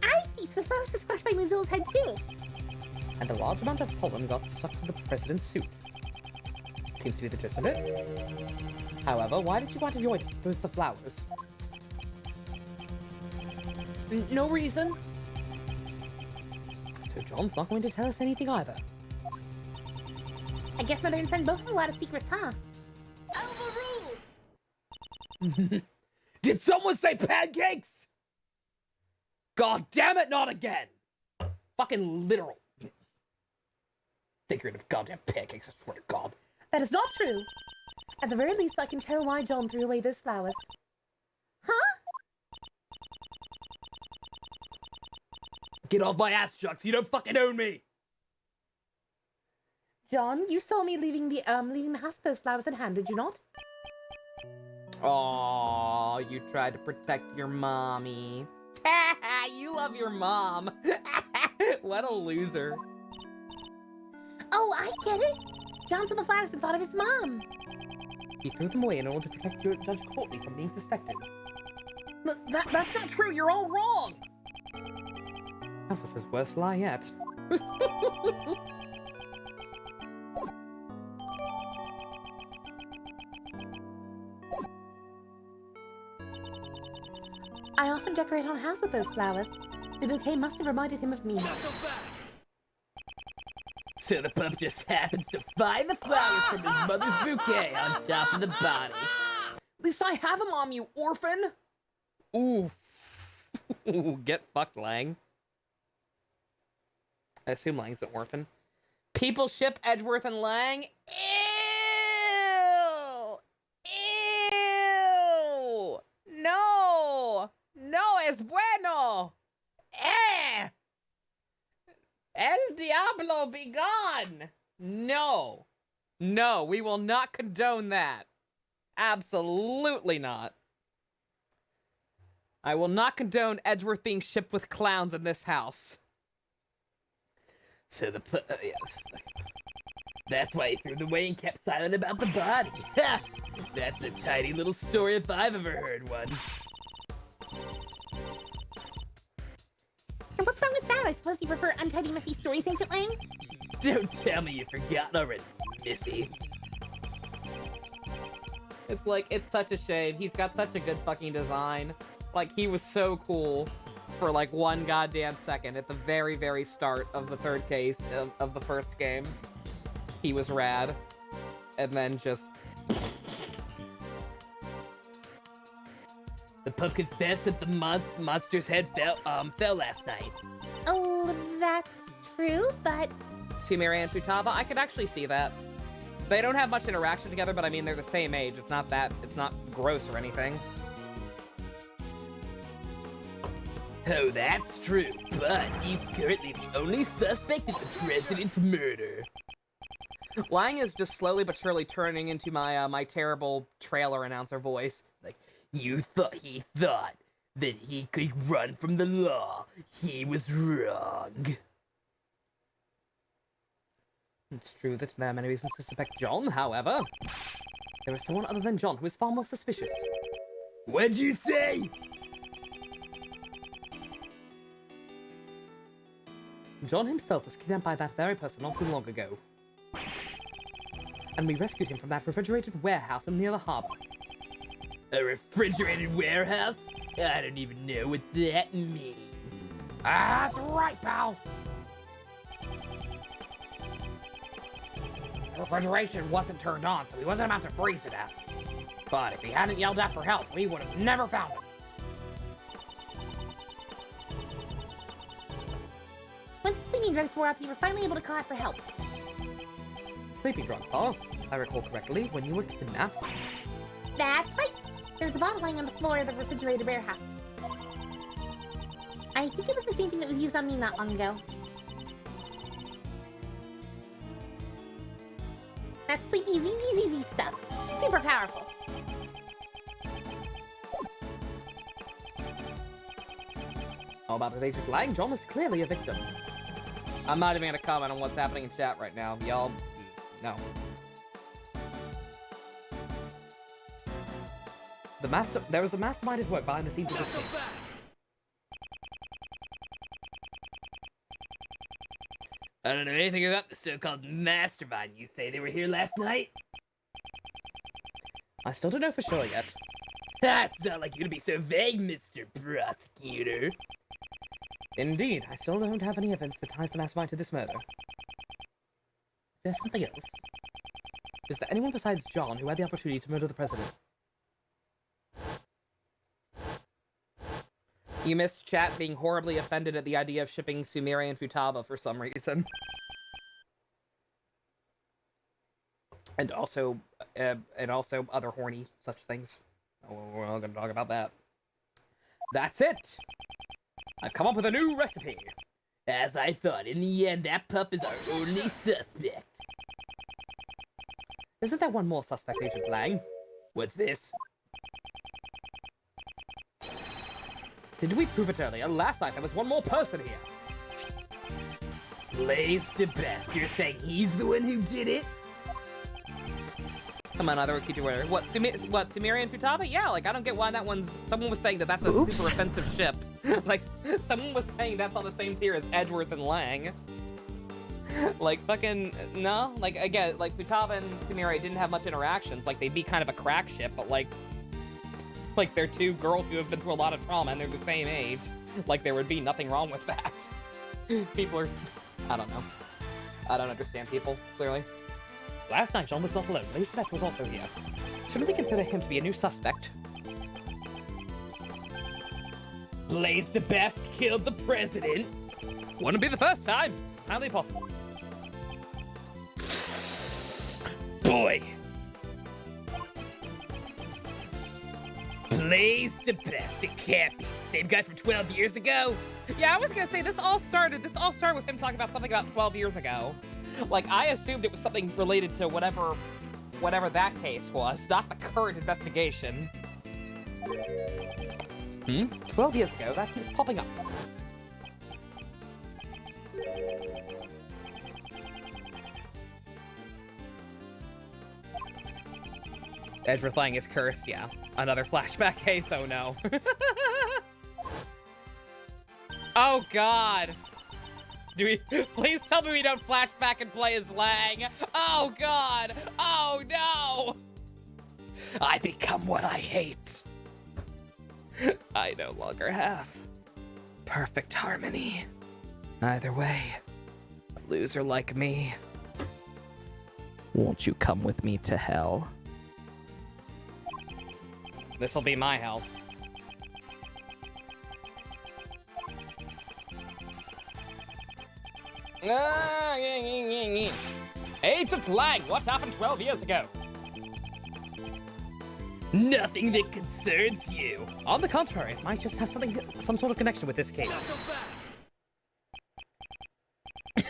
Speaker 2: I see, so the flowers were squashed by Moozill's head too.
Speaker 1: And a large amount of pollen got stuck to the president's suit. Seems to be the gist of it. However, why did you want Yoy to dispose of the flowers?
Speaker 6: No reason.
Speaker 1: So John's not going to tell us anything either.
Speaker 2: I guess Mother and Son both have a lot of secrets, huh?
Speaker 3: Did someone say pancakes? God damn it, not again!
Speaker 1: Fucking literal.
Speaker 3: Figurative goddamn pancakes, I swear to God.
Speaker 7: That is not true. At the very least, I can tell why John threw away those flowers.
Speaker 2: Huh?
Speaker 3: Get off my ass, Chucks, you don't fucking own me!
Speaker 7: John, you saw me leaving the house with those flowers in hand, did you not?
Speaker 1: Aw, you tried to protect your mommy. You love your mom. What a loser.
Speaker 2: Oh, I get it. John saw the flowers and thought of his mom.
Speaker 1: He threw them away in order to protect Judge Courtney from being suspected.
Speaker 6: That's not true. You're all wrong.
Speaker 1: That was his worst lie yet.
Speaker 7: I often decorate our house with those flowers. The bouquet must have reminded him of me.
Speaker 3: So the pup just happens to find the flowers from his mother's bouquet on top of the body.
Speaker 6: At least I have a mom, you orphan.
Speaker 1: Ooh. Get fucked, Lang. I assume Lang's an orphan. People ship Edgeworth and Lang. Ew! Ew! No! No es bueno! Eh! El Diablo be gone! No. No, we will not condone that. Absolutely not. I will not condone Edgeworth being shipped with clowns in this house.
Speaker 3: So the yeah. That's why he threw them away and kept silent about the body. Ha! That's a tiny little story if I've ever heard one.
Speaker 2: And what's wrong with that? I suppose you prefer untidy, messy stories, Ancient Lang?
Speaker 3: Don't tell me you've forgotten already, Missy.
Speaker 1: It's like, it's such a shame. He's got such a good fucking design. Like, he was so cool for like one goddamn second at the very, very start of the third case of the first game. He was rad. And then just...
Speaker 3: The pup confessed that the monster's head fell last night.
Speaker 2: Oh, that's true, but...
Speaker 1: Sumire and Futaba, I could actually see that. They don't have much interaction together, but I mean, they're the same age. It's not gross or anything.
Speaker 3: Oh, that's true, but he's currently the only suspect in the president's murder.
Speaker 1: Lang is just slowly but surely turning into my my terrible trailer announcer voice.
Speaker 3: Like, he thought that he could run from the law. He was wrong.
Speaker 1: It's true that there are many reasons to suspect John, however, there is someone other than John who is far more suspicious.
Speaker 3: What'd you say?
Speaker 1: John himself was kidnapped by that very person not too long ago. And we rescued him from that refrigerated warehouse near the harbor.
Speaker 3: A refrigerated warehouse? I don't even know what that means.
Speaker 1: Ah, that's right, pal! The refrigeration wasn't turned on, so he wasn't about to freeze to death. But if he hadn't yelled out for help, we would have never found him.
Speaker 2: Once the sleeping drugs wore off, you were finally able to call out for help.
Speaker 1: Sleeping drugs, huh? If I recall correctly, when you were kidnapped.
Speaker 2: That's right. There was a bottle lying on the floor of the refrigerated warehouse. I think it was the same thing that was used on me not long ago. That's sleepy ZZZZ stuff. Super powerful.
Speaker 1: How about the Agent Lang? John is clearly a victim. I'm not even gonna comment on what's happening in chat right now. Y'all, no.
Speaker 6: There was a mastermind at work behind the scenes of this case.
Speaker 3: I don't know anything about the so-called mastermind. You say they were here last night?
Speaker 6: I still don't know for sure yet.
Speaker 3: That's not like you to be so vague, Mr. Prosecutor.
Speaker 6: Indeed, I still don't have any evidence that ties the mastermind to this murder. Is there something else? Is there anyone besides John who had the opportunity to murder the president? You missed chat being horribly offended at the idea of shipping Sumire and Futaba for some reason. And also other horny such things. Oh, we're all gonna talk about that. That's it! I've come up with a new recipe!
Speaker 3: As I thought, in the end, that pup is our only suspect.
Speaker 6: Isn't there one more suspect, Agent Lang?
Speaker 3: What's this?
Speaker 6: Didn't we prove it earlier? Last night there was one more person here.
Speaker 3: Blaze to best. You're saying he's the one who did it?
Speaker 6: Come on, other Kijiwara. What, Sumire and Futaba? Yeah, like, I don't get why that one's... Someone was saying that that's a
Speaker 4: Oops.
Speaker 6: super offensive ship. Like, someone was saying that's on the same tier as Edgeworth and Lang. Like, fucking... No? Like, again, like, Futaba and Sumire didn't have much interactions. Like, they'd be kind of a crack ship, but, like, they're two girls who have been through a lot of trauma and they're the same age. Like, there would be nothing wrong with that. People are... I don't know. I don't understand people, clearly. Last night, John was not alone. Blaze Best was also here. Shouldn't we consider him to be a new suspect?
Speaker 3: Blaze to best killed the president.
Speaker 6: Wouldn't be the first time. It's highly possible.
Speaker 3: Boy. Blaze to best. It can't be. Same guy from 12 years ago?
Speaker 6: Yeah, I was gonna say, this all started with him talking about something about 12 years ago. Like, I assumed it was something related to whatever that case was, not the current investigation. 12 years ago? That keeps popping up. Edgeworth Lang is cursed, yeah. Another flashback case, oh no. Oh god! Please tell me we don't flash back and play as Lang. Oh god! Oh no!
Speaker 3: I become what I hate.
Speaker 6: I no longer have perfect harmony. Either way, a loser like me. Won't you come with me to hell? This'll be my hell. Agent Lang, what happened 12 years ago?
Speaker 3: Nothing that concerns you.
Speaker 6: On the contrary, it might just have some sort of connection with this case.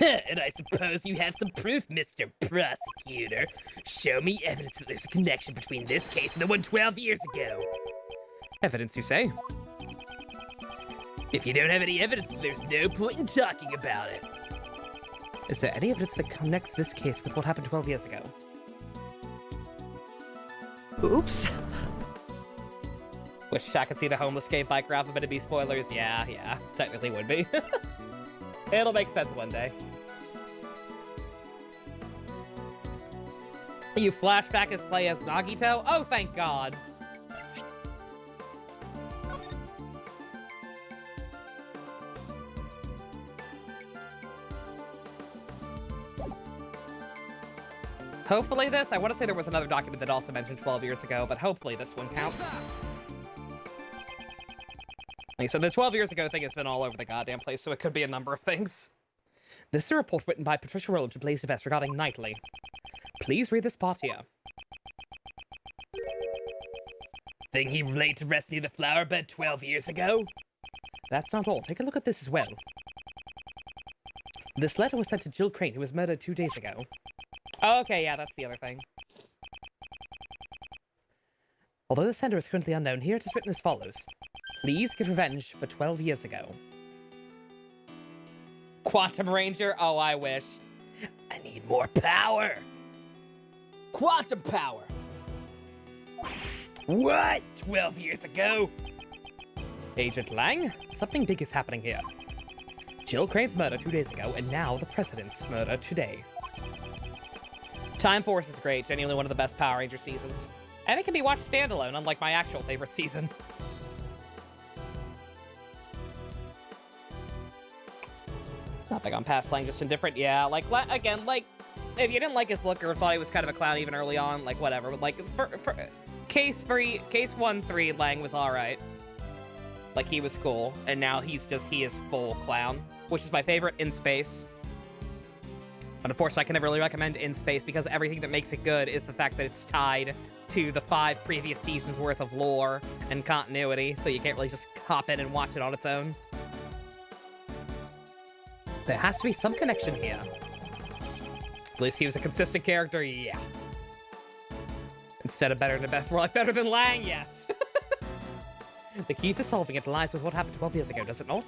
Speaker 3: And I suppose you have some proof, Mr. Prosecutor. Show me evidence that there's a connection between this case and the one 12 years ago.
Speaker 6: Evidence, you say?
Speaker 3: If you don't have any evidence, there's no point in talking about it.
Speaker 6: Is there any evidence that connects this case with what happened 12 years ago?
Speaker 4: Oops.
Speaker 6: Wish I could see the homeless gay bike route, but it'd be spoilers. Yeah, technically would be. It'll make sense one day. You flashback as play as Nagito? Oh, thank God. Hopefully this, I want to say there was another document that also mentioned 12 years ago, but hopefully this one counts. Like I said, the 12 years ago thing has been all over the goddamn place, so it could be a number of things. This is a report written by Patricia Rowland to Blaze Best regarding Knightley. Please read this part here.
Speaker 3: Think he related to rescuing the flower bed 12 years ago?
Speaker 6: That's not all. Take a look at this as well. This letter was sent to Jill Crane, who was murdered 2 days ago. Oh, okay, yeah, that's the other thing. Although the sender is currently unknown, here it is written as follows. Please get revenge for 12 years ago. Quantum Ranger? Oh, I wish.
Speaker 3: I need more power. Quantum power. What? 12 years ago?
Speaker 6: Agent Lang, something big is happening here. Jill Crane's murder 2 days ago, and now the President's murder today. Time Force is great, genuinely one of the best Power Ranger seasons. And it can be watched standalone, unlike my actual favorite season. Not big on past Lang, just indifferent. Yeah, like, again, like, if you didn't like his look or thought he was kind of a clown even early on, like, whatever. But, like, for case 1-3, Lang was alright. Like, he was cool, and now he is full clown, which is my favorite in space. But unfortunately, I can never really recommend In Space because everything that makes it good is the fact that it's tied to the 5 previous seasons worth of lore and continuity, so you can't really just hop in and watch it on its own. There has to be some connection here. At least he was a consistent character, yeah. Instead of better than best, more like better than Lang, yes. The key to solving it lies with what happened 12 years ago, does it not?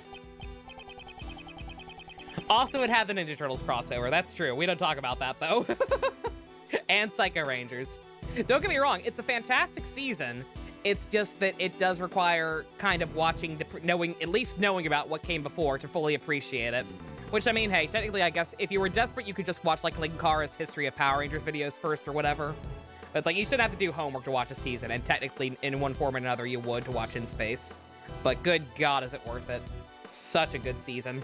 Speaker 6: Also, it had the Ninja Turtles crossover. That's true. We don't talk about that, though. And Psycho Rangers. Don't get me wrong. It's a fantastic season. It's just that it does require kind of watching, at least knowing about what came before to fully appreciate it. Which, I mean, hey, technically, I guess if you were desperate, you could just watch, like Linkara's History of Power Rangers videos first or whatever. But it's like, you shouldn't have to do homework to watch a season, and technically, in one form or another, you would to watch In Space. But good God, is it worth it. Such a good season.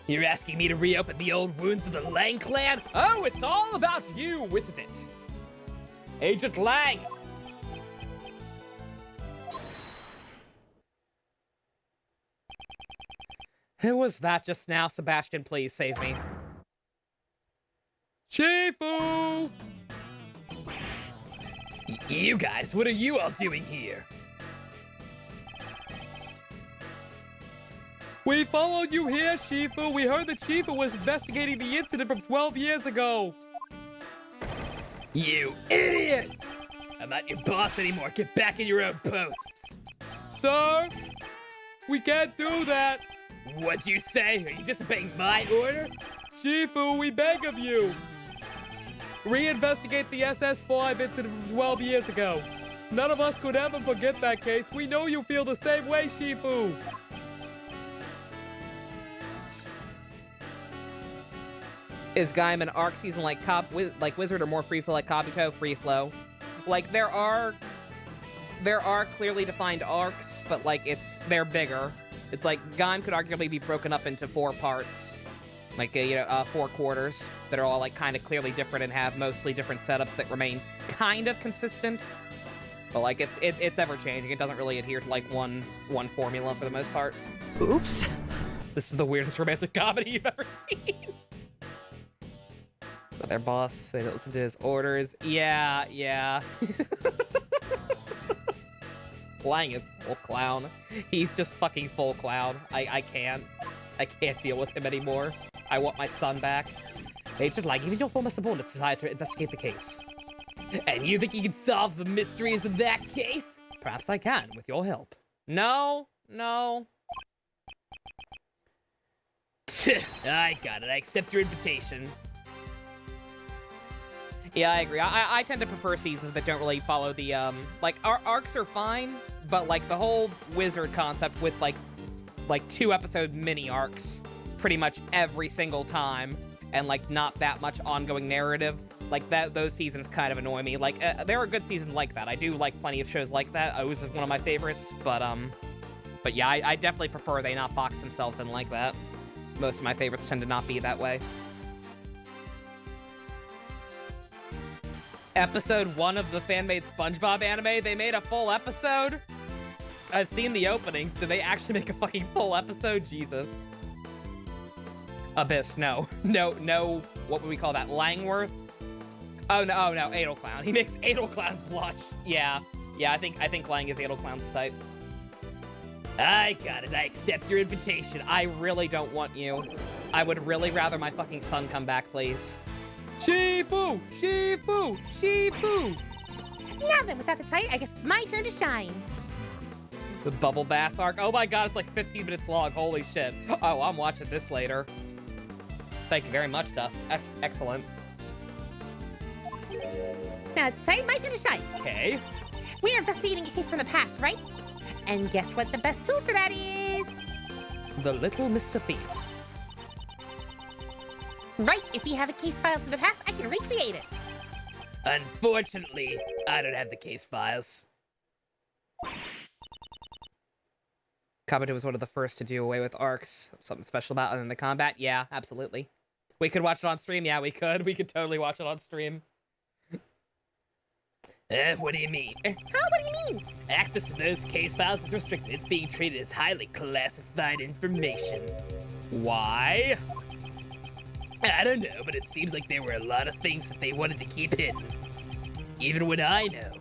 Speaker 3: You're asking me to reopen the old wounds of the Lang clan?
Speaker 6: Oh, it's all about you, isn't it? Agent Lang! Who was that just now? Sebastian, please save me.
Speaker 5: Shifu!
Speaker 3: You guys, what are you all doing here?
Speaker 5: We followed you here, Shifu. We heard that Shifu was investigating the incident from 12 years ago.
Speaker 3: You idiots! I'm not your boss anymore. Get back in your own posts.
Speaker 5: Sir, we can't do that.
Speaker 3: What'd you say? Are you just obeying my order?
Speaker 5: Shifu, we beg of you. Reinvestigate the SS5 incident from 12 years ago. None of us could ever forget that case. We know you feel the same way, Shifu.
Speaker 6: Is Gaiman arc season like Wizard or more free flow like Kabuto? Free flow. Like there are clearly defined arcs, but like they're bigger. It's like Gaim could arguably be broken up into 4 parts, like 4 quarters that are all like kind of clearly different and have mostly different setups that remain kind of consistent. But like it's ever changing. It doesn't really adhere to like one formula for the most part.
Speaker 4: Oops.
Speaker 6: This is the weirdest romantic comedy you've ever seen. So their boss, they don't listen to his orders. Yeah. Lang is full clown. He's just fucking full clown. I can't deal with him anymore. I want my son back. Agent Lang, even your former subordinates decided to investigate the case.
Speaker 3: And you think you can solve the mysteries of that case?
Speaker 6: Perhaps I can, with your help. No.
Speaker 3: I got it. I accept your invitation.
Speaker 6: Yeah, I agree. I tend to prefer seasons that don't really follow the, like, arcs are fine, but, like, the whole wizard concept with, like 2-episode mini arcs pretty much every single time, and, like, not that much ongoing narrative, like, those seasons kind of annoy me. Like, there are good seasons like that. I do like plenty of shows like that. O's is one of my favorites, but yeah, I definitely prefer they not box themselves in like that. Most of my favorites tend to not be that way. Episode 1 of the fan-made SpongeBob anime, they made a full episode? I've seen the openings. Did they actually make a fucking full episode? Jesus. Abyss, no. No, what would we call that? Langworth? Oh, no, Adelclown. He makes Adelclown blush. Yeah, I think Lang is Adelclown's type.
Speaker 3: I got it. I accept your invitation.
Speaker 6: I really don't want you. I would really rather my fucking son come back, please.
Speaker 5: Shifu!
Speaker 2: Now then, without the sight, I guess it's my turn to shine.
Speaker 6: The Bubble Bass arc. Oh my god, it's like 15 minutes long. Holy shit. Oh, I'm watching this later. Thank you very much, Dust. Excellent.
Speaker 2: Now it's time my turn to shine.
Speaker 6: Okay.
Speaker 2: We're investigating a case from the past, right? And guess what the best tool for that is?
Speaker 6: The little Mr. Thief.
Speaker 2: Right, if we have a case files from the past, I can recreate it.
Speaker 3: Unfortunately, I don't have the case files.
Speaker 6: Kabuto was one of the first to do away with arcs. Something special about it in the combat? Yeah, absolutely. We could watch it on stream? Yeah, we could. We could totally watch it on stream.
Speaker 3: What do you mean?
Speaker 2: Huh? What do you mean?
Speaker 3: Access to those case files is restricted. It's being treated as highly classified information.
Speaker 6: Why?
Speaker 3: I don't know, but it seems like there were a lot of things that they wanted to keep hidden. Even what I know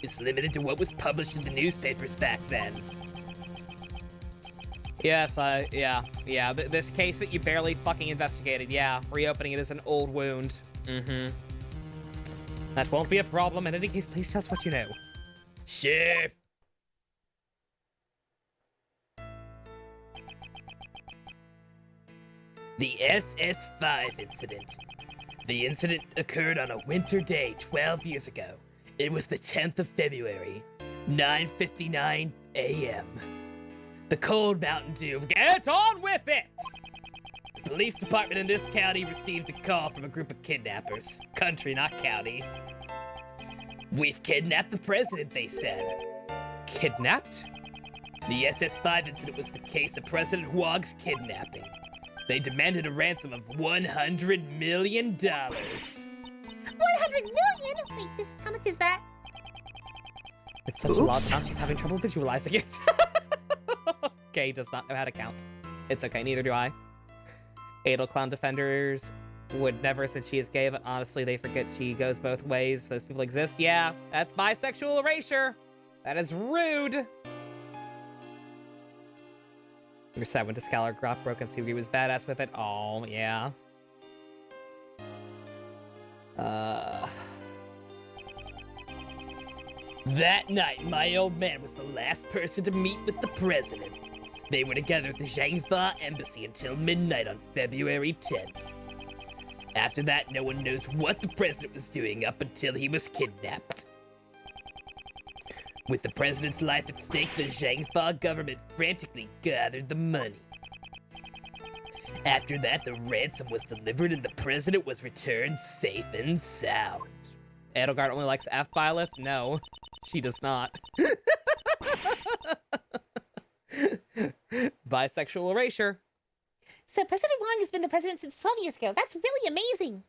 Speaker 3: is limited to what was published in the newspapers back then.
Speaker 6: Yes, yeah. This case that you barely fucking investigated, yeah. Reopening it is an old wound. Mm-hmm. That won't be a problem. In any case, please tell us what you know.
Speaker 3: Sure. The SS5 incident. The incident occurred on a winter day 12 years ago. It was the 10th of February, 9:59 a.m. The cold Mountain Dew.
Speaker 6: Get on with it!
Speaker 3: The police department in this county received a call from a group of kidnappers. Country, not county. We've kidnapped the president, they said.
Speaker 6: Kidnapped?
Speaker 3: The SS5 incident was the case of President Huog's kidnapping. They demanded a ransom of $100 million.
Speaker 2: 100 million? Wait, how much is that?
Speaker 6: It's such a lot of count, she's having trouble visualizing it. Kay does not know how to count. It's okay, neither do I. Adel Clown Defenders would never, since she is gay, but honestly, they forget she goes both ways. Those people exist. Yeah, that's bisexual erasure. That is rude. You're sad when Descalar Grok broke and Sugi was badass with it. Oh, yeah.
Speaker 3: That night, my old man was the last person to meet with the president. They were together at the Zhangfa embassy until midnight on February 10th. After that, no one knows what the president was doing up until he was kidnapped. With the president's life at stake, the Zhangfa government frantically gathered the money. After that, the ransom was delivered and the president was returned safe and sound.
Speaker 6: Edelgard only likes F Byleth? No, she does not. Bisexual erasure.
Speaker 2: So President Huang has been the president since 12 years ago. That's really amazing.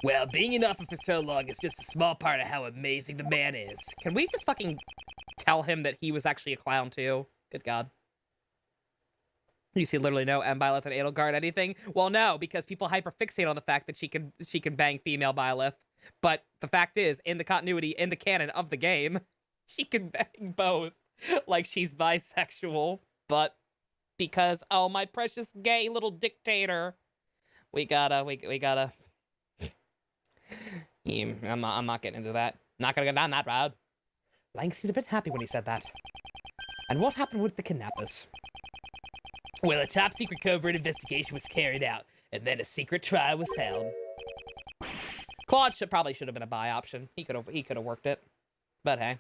Speaker 3: Well, being in office for so long is just a small part of how amazing the man is.
Speaker 6: Can we just fucking tell him that he was actually a clown too? Good God. You see literally no M Byleth and Edelgard anything? Well, no, because people hyperfixate on the fact that she can bang female Byleth. But the fact is, in the continuity, in the canon of the game, she can bang both. Like she's bisexual. But because, oh, my precious gay little dictator. We gotta... Yeah, I'm not getting into that. Not gonna go down that road. Lang seemed a bit happy when he said that. And what happened with the kidnappers?
Speaker 3: Well, a top-secret covert investigation was carried out, and then a secret trial was held.
Speaker 6: Claude probably should have been a buy option. He could have worked it. But hey.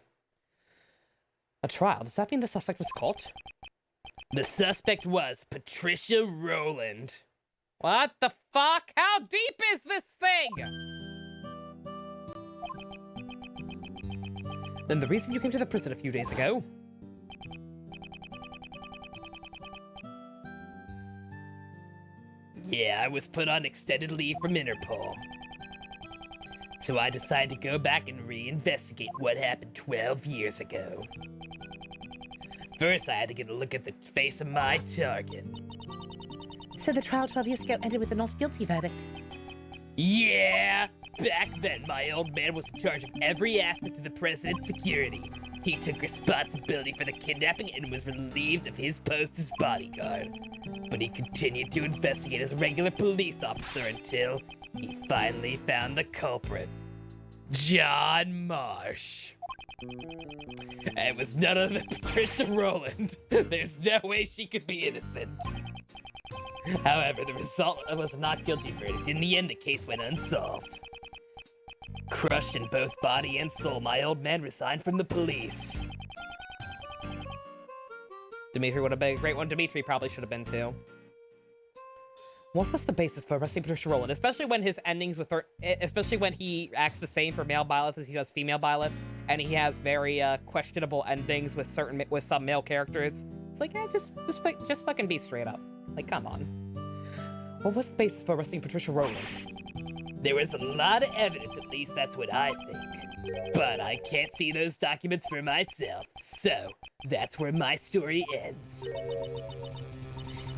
Speaker 6: A trial? Does that mean the suspect was caught?
Speaker 3: The suspect was Patricia Rowland.
Speaker 6: What the fuck? How deep is this thing? Then the reason you came to the prison a few days ago?
Speaker 3: Yeah, I was put on extended leave from Interpol. So I decided to go back and reinvestigate what happened 12 years ago. First, I had to get a look at the face of my target.
Speaker 7: So the trial 12 years ago ended with a not guilty verdict.
Speaker 3: Yeah! Back then, my old man was in charge of every aspect of the president's security. He took responsibility for the kidnapping and was relieved of his post as bodyguard. But he continued to investigate as a regular police officer until he finally found the culprit. John Marsh. It was none other than Patricia Rowland. There's no way she could be innocent. However, the result was a not guilty verdict. In the end, the case went unsolved. Crushed in both body and soul, my old man resigned from the police.
Speaker 1: Dimitri would have been a great one. Dimitri probably should have been too. What was the basis for arresting Patricia Rowland? Especially when his endings with her, especially when he acts the same for male Byleth as he does female Byleth, and he has very questionable endings with some male characters. It's like, just fucking be straight up. Like, come on. What was the basis for arresting Patricia Rowland?
Speaker 3: There was a lot of evidence, at least that's what I think. But I can't see those documents for myself, so that's where my story ends.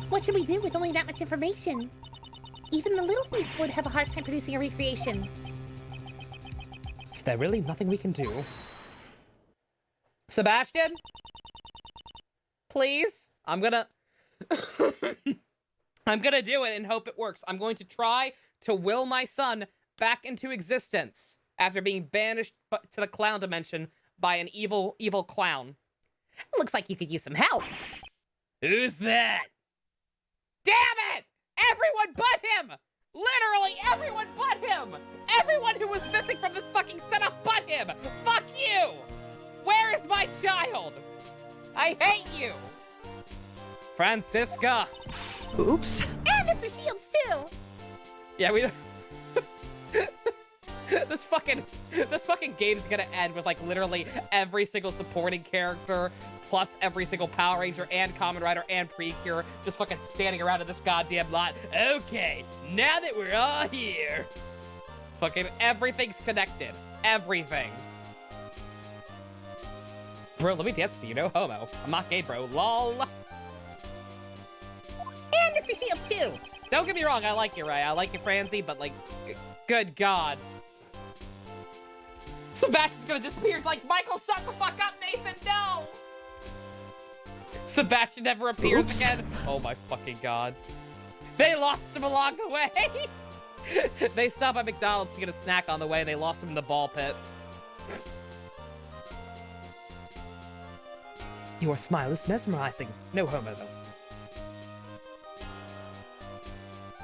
Speaker 2: What should we do with only that much information? Even the Little Thief would have a hard time producing a recreation.
Speaker 1: Is there really nothing we can do? Sebastian? Please? I'm gonna do it and hope it works. I'm going to try to will my son back into existence after being banished to the clown dimension by an evil clown.
Speaker 2: Looks like you could use some help.
Speaker 3: Who's that?
Speaker 1: Damn it! Everyone but him! Literally everyone but him! Everyone who was missing from this fucking setup but him! Fuck you! Where is my child? I hate you! Francisca!
Speaker 4: Oops.
Speaker 2: And Mr. Shields, too!
Speaker 1: Yeah, we don't... This fucking game's gonna end with, like, literally every single supporting character, plus every single Power Ranger and Kamen Rider and Precure, just fucking standing around in this goddamn lot.
Speaker 3: Okay, now that we're all here.
Speaker 1: Fucking everything's connected. Everything. Bro, let me dance with you, no homo. I'm not gay, bro. LOL.
Speaker 2: And Mr. Shields, too!
Speaker 1: Don't get me wrong, I like you, Ray. I like you, Franzi, but, like, good God. Sebastian's gonna disappear. It's like, Michael, shut the fuck up, Nathan, no! Sebastian never appears
Speaker 4: Oops.
Speaker 1: again. Oh my fucking God. They lost him along the way. They stopped at McDonald's to get a snack on the way, and they lost him in the ball pit. Your smile is mesmerizing. No homo, though.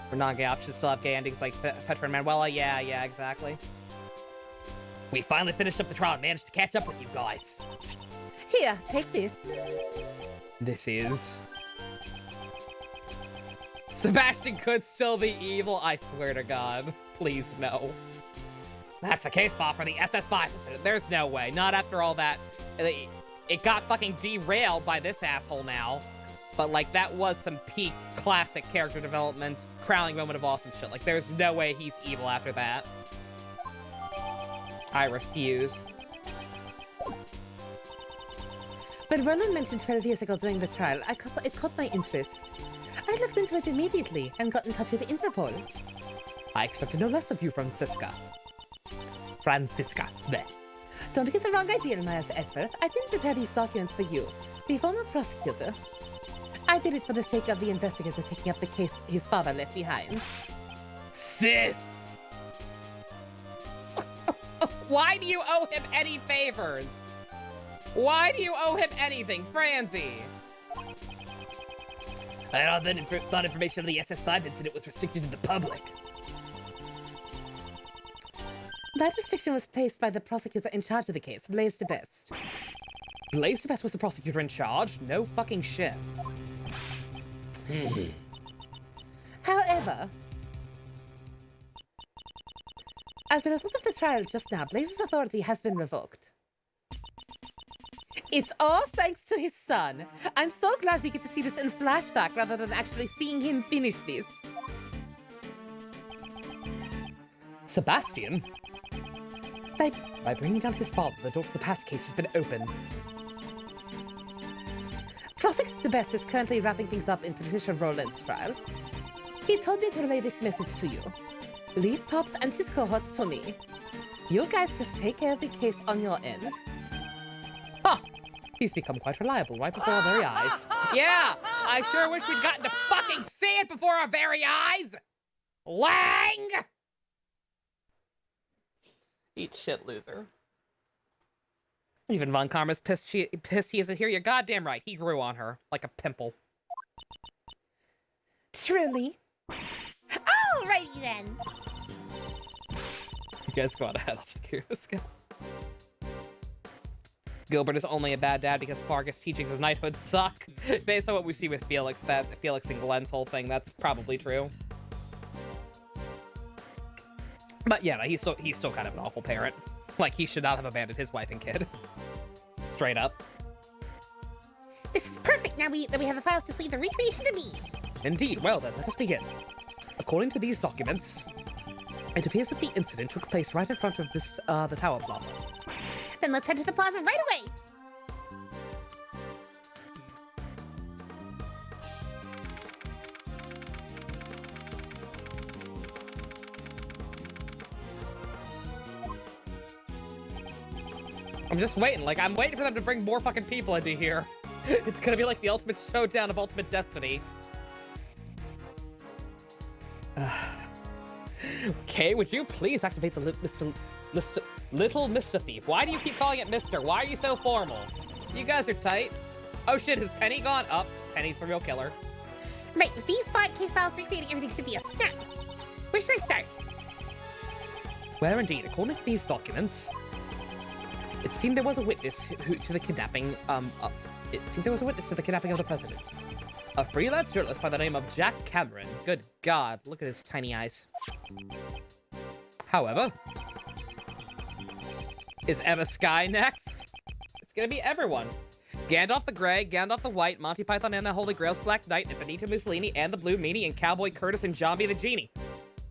Speaker 1: For non-gay options, still have gay endings like Petra and Manuela. Yeah, exactly.
Speaker 3: We finally finished up the trial and managed to catch up with you guys.
Speaker 2: Here, take this.
Speaker 1: This is... Sebastian could still be evil, I swear to God. Please, no. That's the case file for the SS5 incident. There's no way. Not after all that. It got fucking derailed by this asshole now. But, like, that was some peak classic character development, crowning moment of awesome shit. Like, there's no way he's evil after that. I refuse.
Speaker 7: When Roland mentioned 12 years ago during the trial, it caught my interest. I looked into it immediately and got in touch with Interpol.
Speaker 1: I expected no less of you, Francisca. Francisca. Bleh.
Speaker 7: Don't get the wrong idea, Miles Edgeworth. I didn't prepare these documents for you, the former prosecutor. I did it for the sake of the investigator taking up the case his father left behind.
Speaker 3: Sis!
Speaker 1: Why do you owe him any favors? Why do you owe him anything, Franzi?
Speaker 3: I thought information on the SS5 incident was restricted to the public.
Speaker 7: That restriction was placed by the prosecutor in charge of the case, Blaise de Best.
Speaker 1: Blaise de Best was the prosecutor in charge? No fucking shit.
Speaker 7: However, as a result of the trial just now, Blaise's authority has been revoked. It's all thanks to his son. I'm so glad we get to see this in flashback rather than actually seeing him finish this.
Speaker 1: Sebastian?
Speaker 7: By
Speaker 1: By bringing down his father, the door to the past case has been opened.
Speaker 7: Prosecutor de Best is currently wrapping things up in Patricia Rowland's trial. He told me to relay this message to you. Leave Pops and his cohorts to me. You guys just take care of the case on your end.
Speaker 1: Ha! He's become quite reliable right before our very eyes. Yeah! I sure wish we'd gotten to fucking see it before our very eyes! Lang! Eat shit, loser. Even Von Karma's pissed he isn't here. You're goddamn right. He grew on her like a pimple.
Speaker 7: Truly.
Speaker 2: Alrighty then.
Speaker 6: You guys go on ahead. I'll take care of this guy. Gilbert is only a bad dad because Fargus' teachings of knighthood suck. Based on what we see with Felix, that Felix and Glenn's whole thing, that's probably true. But yeah, no, he's still kind of an awful parent. Like, he should not have abandoned his wife and kid. Straight up.
Speaker 2: This is perfect now that we have the files to leave the recreation to me.
Speaker 6: Indeed. Well then, let us begin. According to these documents, it appears that the incident took place right in front of this, the Tower Plaza.
Speaker 2: Then let's head to the plaza right away.
Speaker 6: I'm just waiting. Like, I'm waiting for them to bring more fucking people into here. It's gonna be like the ultimate showdown of Ultimate Destiny. Okay, would you please activate the Little Mr. Thief? Why do you keep calling it Mr.? Why are you so formal? You guys are tight. Oh shit, has Penny gone? Up. Penny's the real killer.
Speaker 2: Right, with these 5 case files recreating, everything should be a snap. Where should I start?
Speaker 6: Where indeed, according to these documents, it seemed there was a witness to the kidnapping, it seemed there was a witness to the kidnapping of the president. A freelance journalist by the name of Jack Cameron. Good God, look at his tiny eyes. However, is Emma Skye next? It's gonna be everyone. Gandalf the Grey, Gandalf the White, Monty Python and the Holy Grail's Black Knight, and Benito Mussolini, and the Blue Meanie, and Cowboy Curtis, and Zombie the Genie.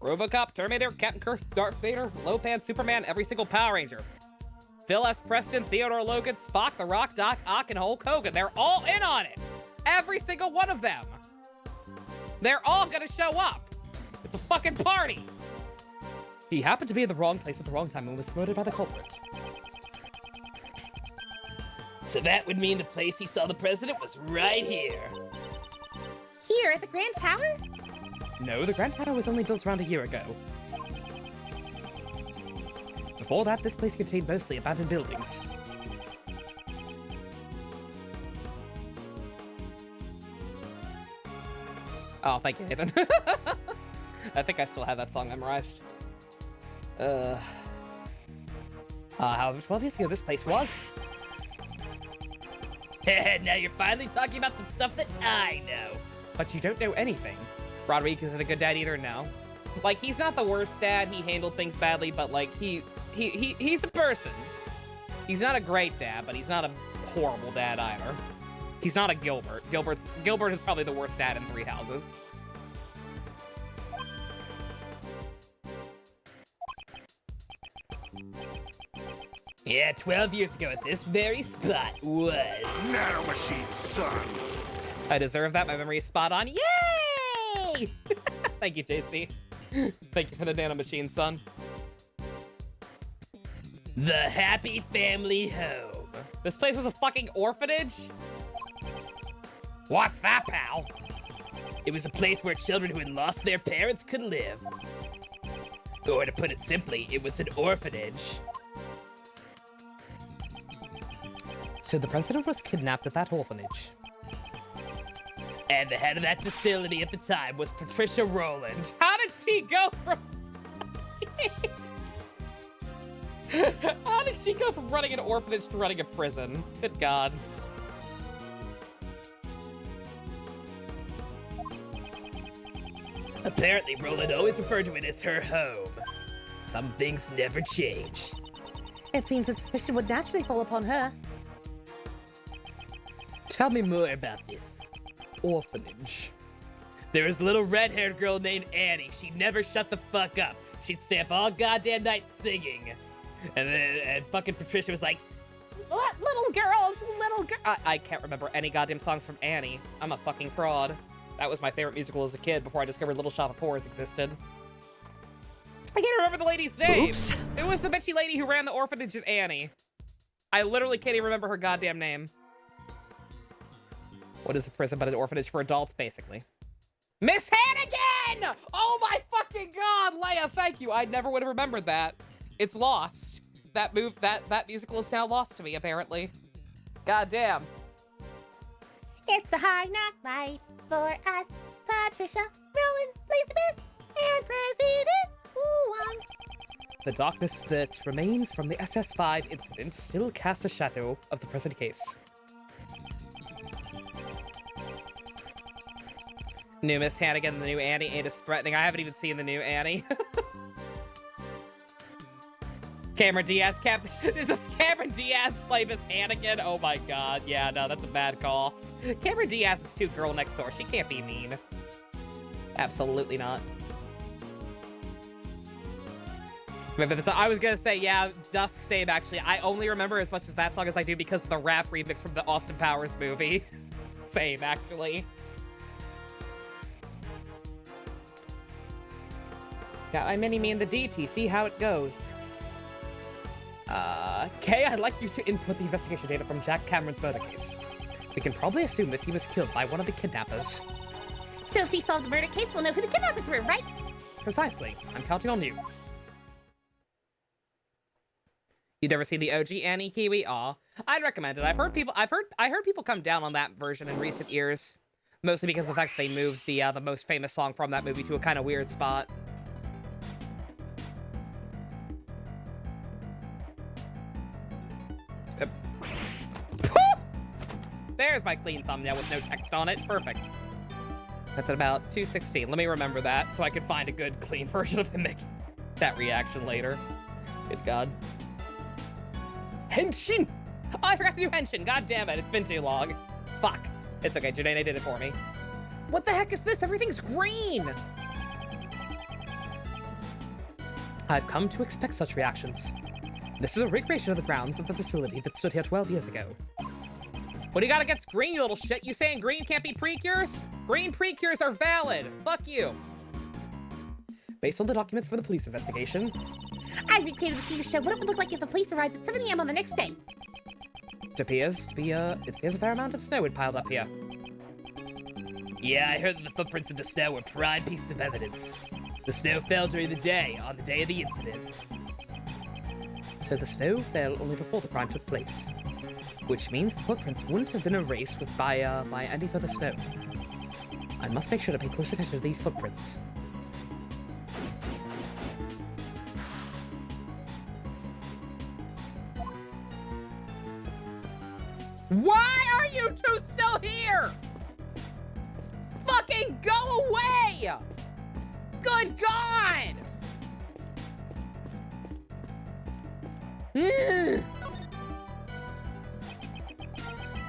Speaker 6: Robocop, Terminator, Captain Kirk, Darth Vader, Lopan, Superman, every single Power Ranger. Phil S. Preston, Theodore Logan, Spock, The Rock, Doc Ock, and Hulk Hogan. They're all in on it. Every single one of them. They're all gonna show up. It's a fucking party. He happened to be in the wrong place at the wrong time and was murdered by the culprit.
Speaker 3: So that would mean the place he saw the president was right here.
Speaker 2: Here at the Grand Tower?
Speaker 6: No, the Grand Tower was only built around a year ago. Before that, this place contained mostly abandoned buildings. Oh, thank you, Nathan. I think I still have that song memorized. However, 12 years ago, this place was.
Speaker 3: Now you're finally talking about some stuff that I know.
Speaker 6: But you don't know anything. Roderick isn't a good dad either, no. Like, he's not the worst dad. He handled things badly, but like, he's a person. He's not a great dad, but he's not a horrible dad either. He's not a Gilbert. Gilbert is probably the worst dad in Three Houses.
Speaker 3: Yeah, 12 years ago at this very spot was...
Speaker 8: Nano Machine, son!
Speaker 6: I deserve that. My memory is spot on. Yay! Thank you, JC. Thank you for the Nano Machine, son.
Speaker 3: The Happy Family Home.
Speaker 6: This place was a fucking orphanage? What's that, pal?
Speaker 3: It was a place where children who had lost their parents could live. Or to put it simply, it was an orphanage.
Speaker 6: So the president was kidnapped at that orphanage.
Speaker 3: And the head of that facility at the time was Patricia Rowland.
Speaker 6: How did she go from... How did she go from running an orphanage to running a prison? Good God.
Speaker 3: Apparently, Rowland always referred to it as her home. Some things never change.
Speaker 7: It seems that suspicion would naturally fall upon her.
Speaker 3: Tell me more about this orphanage. There was a little red-haired girl named Annie. She never shut the fuck up. She'd stay up all goddamn night singing. And fucking Patricia was like,
Speaker 2: Little girls, little girls.
Speaker 6: I can't remember any goddamn songs from Annie. I'm a fucking fraud. That was my favorite musical as a kid before I discovered Little Shop of Horrors existed. I can't remember the lady's name.
Speaker 4: Oops.
Speaker 6: It was the bitchy lady who ran the orphanage at Annie. I literally can't even remember her goddamn name. What is a prison but an orphanage for adults, basically? Miss Hannigan! Oh my fucking God, Leia, thank you. I never would have remembered that. It's lost. That musical is now lost to me, apparently. God damn.
Speaker 2: It's the high knock life for us. Patricia, Roland, Elizabeth, and President Oolong.
Speaker 6: The darkness that remains from the SS5 incident still casts a shadow of the present case. New Miss Hannigan, the new Annie ain't as threatening. I haven't even seen the new Annie. Cameron Diaz, does Cameron Diaz play Miss Hannigan? Oh my god, yeah, no, that's a bad call. Cameron Diaz is too girl next door. She can't be mean. Absolutely not. Remember this? I was gonna say, yeah, Dusk, same actually. I only remember as much as that song as I do because of the rap remix from the Austin Powers movie. Same, actually. Got my mini-me in the DT, see how it goes. Kay, I'd like you to input the investigation data from Jack Cameron's murder case. We can probably assume that he was killed by one of the kidnappers.
Speaker 2: So if we solve the murder case, we'll know who the kidnappers were, right?
Speaker 6: Precisely. I'm counting on you. You never seen the OG Annie, Kiwi? Aw. I'd recommend it. I heard people come down on that version in recent years. Mostly because of the fact that they moved the most famous song from that movie to a kind of weird spot. There's my clean thumbnail with no text on it. Perfect. That's at about 2:16. Let me remember that so I can find a good clean version of him making that reaction later. Good God. Henshin! Oh, I forgot to do Henshin. God damn it. It's been too long. Fuck. It's okay. Janae did it for me. What the heck is this? Everything's green! I've come to expect such reactions. This is a recreation of the grounds of the facility that stood here 12 years ago. What do you got against green, you little shit? You saying green can't be precures? Green precures are valid. Fuck you. Based on the documents for the police investigation,
Speaker 2: I recreated the scene to show what it would look like if the police arrived at 7 a.m. on the next day.
Speaker 6: it appears a fair amount of snow had piled up here.
Speaker 3: Yeah, I heard that the footprints in the snow were prime pieces of evidence. The snow fell during the day, on the day of the incident.
Speaker 6: So the snow fell only before the crime took place, which means the footprints wouldn't have been erased by any further snow. I must make sure to pay close attention to these footprints.
Speaker 1: Why are you two still here? Fucking go away! Good God!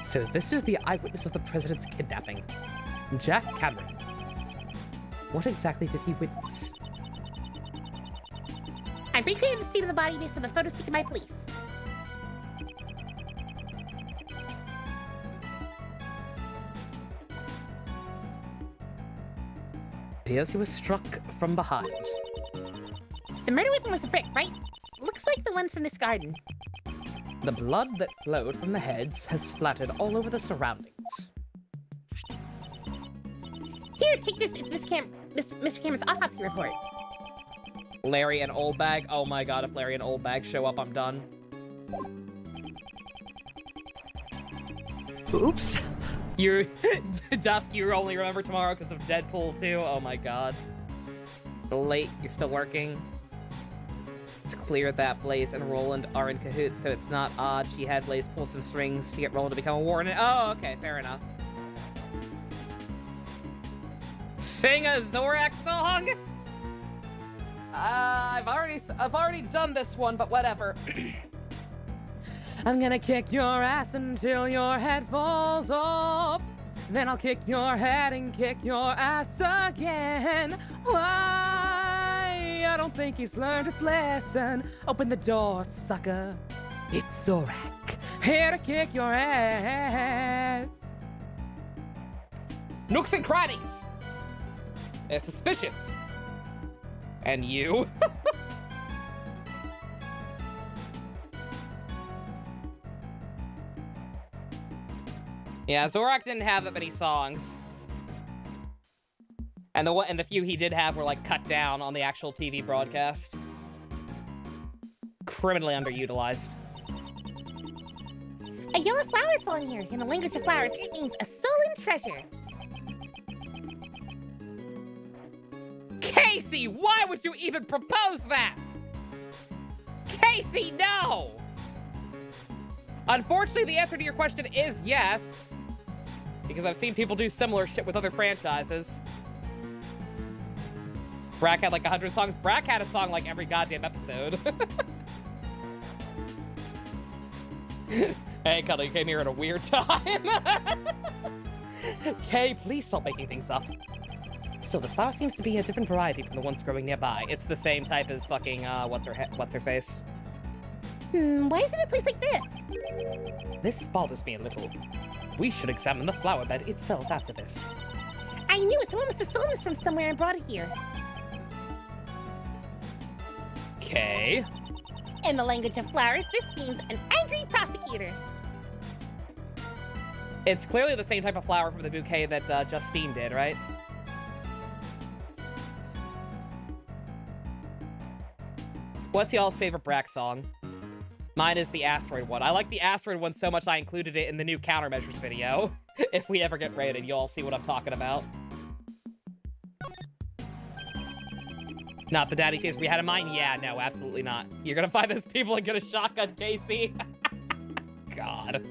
Speaker 6: So this is the eyewitness of the president's kidnapping, Jack Cameron. What exactly did he witness?
Speaker 2: I've recreated the state of the body based on the photos taken by police.
Speaker 6: Appears he was struck from behind.
Speaker 2: The murder weapon was a brick, right? Looks like the ones from this garden.
Speaker 6: The blood that flowed from the heads has splattered all over the surroundings.
Speaker 2: Here, take this. It's Mr. Cameron's autopsy report.
Speaker 6: Larry and Oldbag. Oh my god, if Larry and Oldbag show up, I'm done.
Speaker 4: Oops.
Speaker 6: Dusk, you only remember tomorrow because of Deadpool 2. Oh my god. Late, you're still working. It's clear that Blaze and Roland are in cahoots, so it's not odd she had Blaze pull some strings to get Roland to become a warden. Oh, okay, fair enough. Sing a Zorak song? I've already done this one, but whatever. I'm gonna kick your ass until your head falls off. Then I'll kick your head and kick your ass again. Why? I don't think he's learned his lesson. Open the door, sucker. It's Zorak, here to kick your ass. Nooks and crannies. They're suspicious. And you? Yeah, Zorak didn't have that many songs. And the few he did have were like cut down on the actual TV broadcast. Criminally underutilized.
Speaker 2: A yellow flower is falling here. In the language of flowers, it means a stolen treasure.
Speaker 1: Casey, why would you even propose that? Casey, no! Unfortunately, the answer to your question is yes. Because I've seen people do similar shit with other franchises. Brack had like 100 songs. Brack had a song like every goddamn episode. Hey, Cuddle, you came here at a weird time. Kay, please stop making things up. Still, this flower seems to be a different variety from the ones growing nearby. It's the same type as fucking, what's her face?
Speaker 2: Why is it a place like this?
Speaker 1: This bothers me a little. We should examine the flower bed itself after this.
Speaker 2: I knew it. Someone must have stolen this from somewhere and brought it here.
Speaker 1: Okay.
Speaker 2: In the language of flowers, this means an angry prosecutor.
Speaker 1: It's clearly the same type of flower from the bouquet that Justine did, right? What's y'all's favorite Brack song? Mine is the Asteroid one. I like the Asteroid one so much I included it in the new countermeasures video. If we ever get rated, you'll all see what I'm talking about. Not the daddy chase we had in mind? Yeah, no, absolutely not. You're gonna find those people and get a shotgun, Casey. God.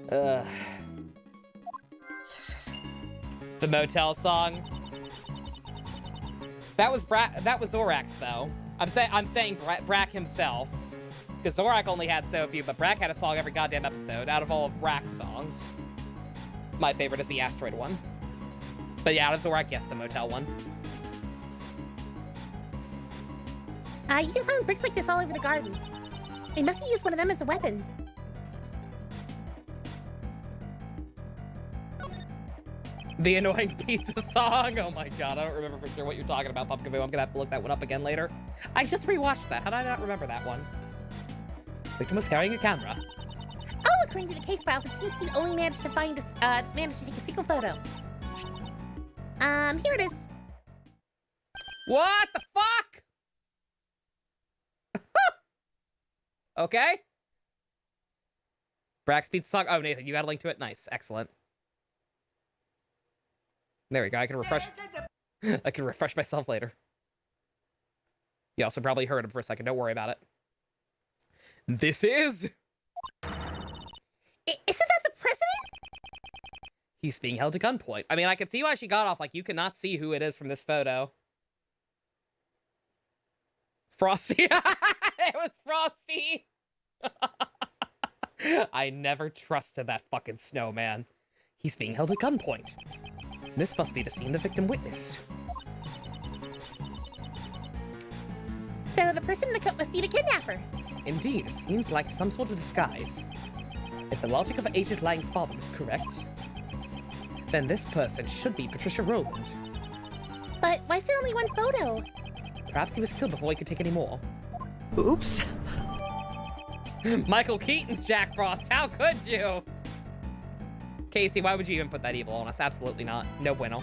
Speaker 1: Ugh. The motel song. That was Zorax though. I'm saying Brack himself. Because Zorak only had so few, but Brack had a song every goddamn episode out of all of Brack's songs. My favorite is the Asteroid one. But yeah, out of Zorak, yes, the motel one.
Speaker 2: You can find bricks like this all over the garden. They must have used one of them as a weapon.
Speaker 1: The annoying pizza song. Oh my god, I don't remember for sure what you're talking about, Pumpkin. I'm gonna have to look that one up again later. I just rewatched that. How did I not remember that one? Victim was carrying a camera.
Speaker 2: Oh, according to the case files, it seems he's only managed to take a single photo. Here it is.
Speaker 1: What the fuck? Okay. Brack's pizza song. Oh, Nathan, you got a link to it? Nice. Excellent. There we go. I can refresh. I can refresh myself later. You also probably heard him for a second. Don't worry about it. This is...
Speaker 2: Isn't that the president?
Speaker 1: He's being held at gunpoint. I mean, I can see why she got off. Like, you cannot see who it is from this photo. Frosty. It was Frosty. I never trusted that fucking snowman. He's being held at gunpoint. This must be the scene the victim witnessed.
Speaker 2: So the person in the coat must be the kidnapper.
Speaker 1: Indeed, it seems like some sort of disguise. If the logic of Agent Lang's father is correct, then this person should be Patricia Rowland.
Speaker 2: But why is there only one photo?
Speaker 1: Perhaps he was killed before he could take any more.
Speaker 4: Oops.
Speaker 1: Michael Keaton's Jack Frost, how could you? Casey, why would you even put that evil on us? Absolutely not. No bueno.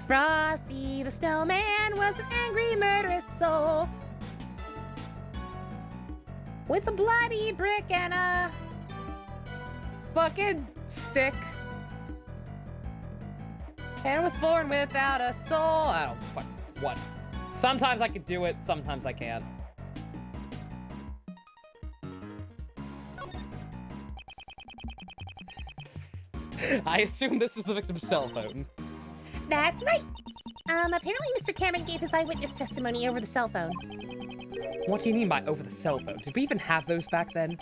Speaker 2: Frosty the snowman was an angry, murderous soul. With a bloody brick and a
Speaker 1: fucking stick. And was born without a soul. I don't fuck what. Sometimes I can do it, sometimes I can't. I assume this is the victim's cell phone.
Speaker 2: That's right. Apparently Mr. Cameron gave his eyewitness testimony over the cell phone.
Speaker 1: What do you mean by over the cell phone? Did we even have those back then?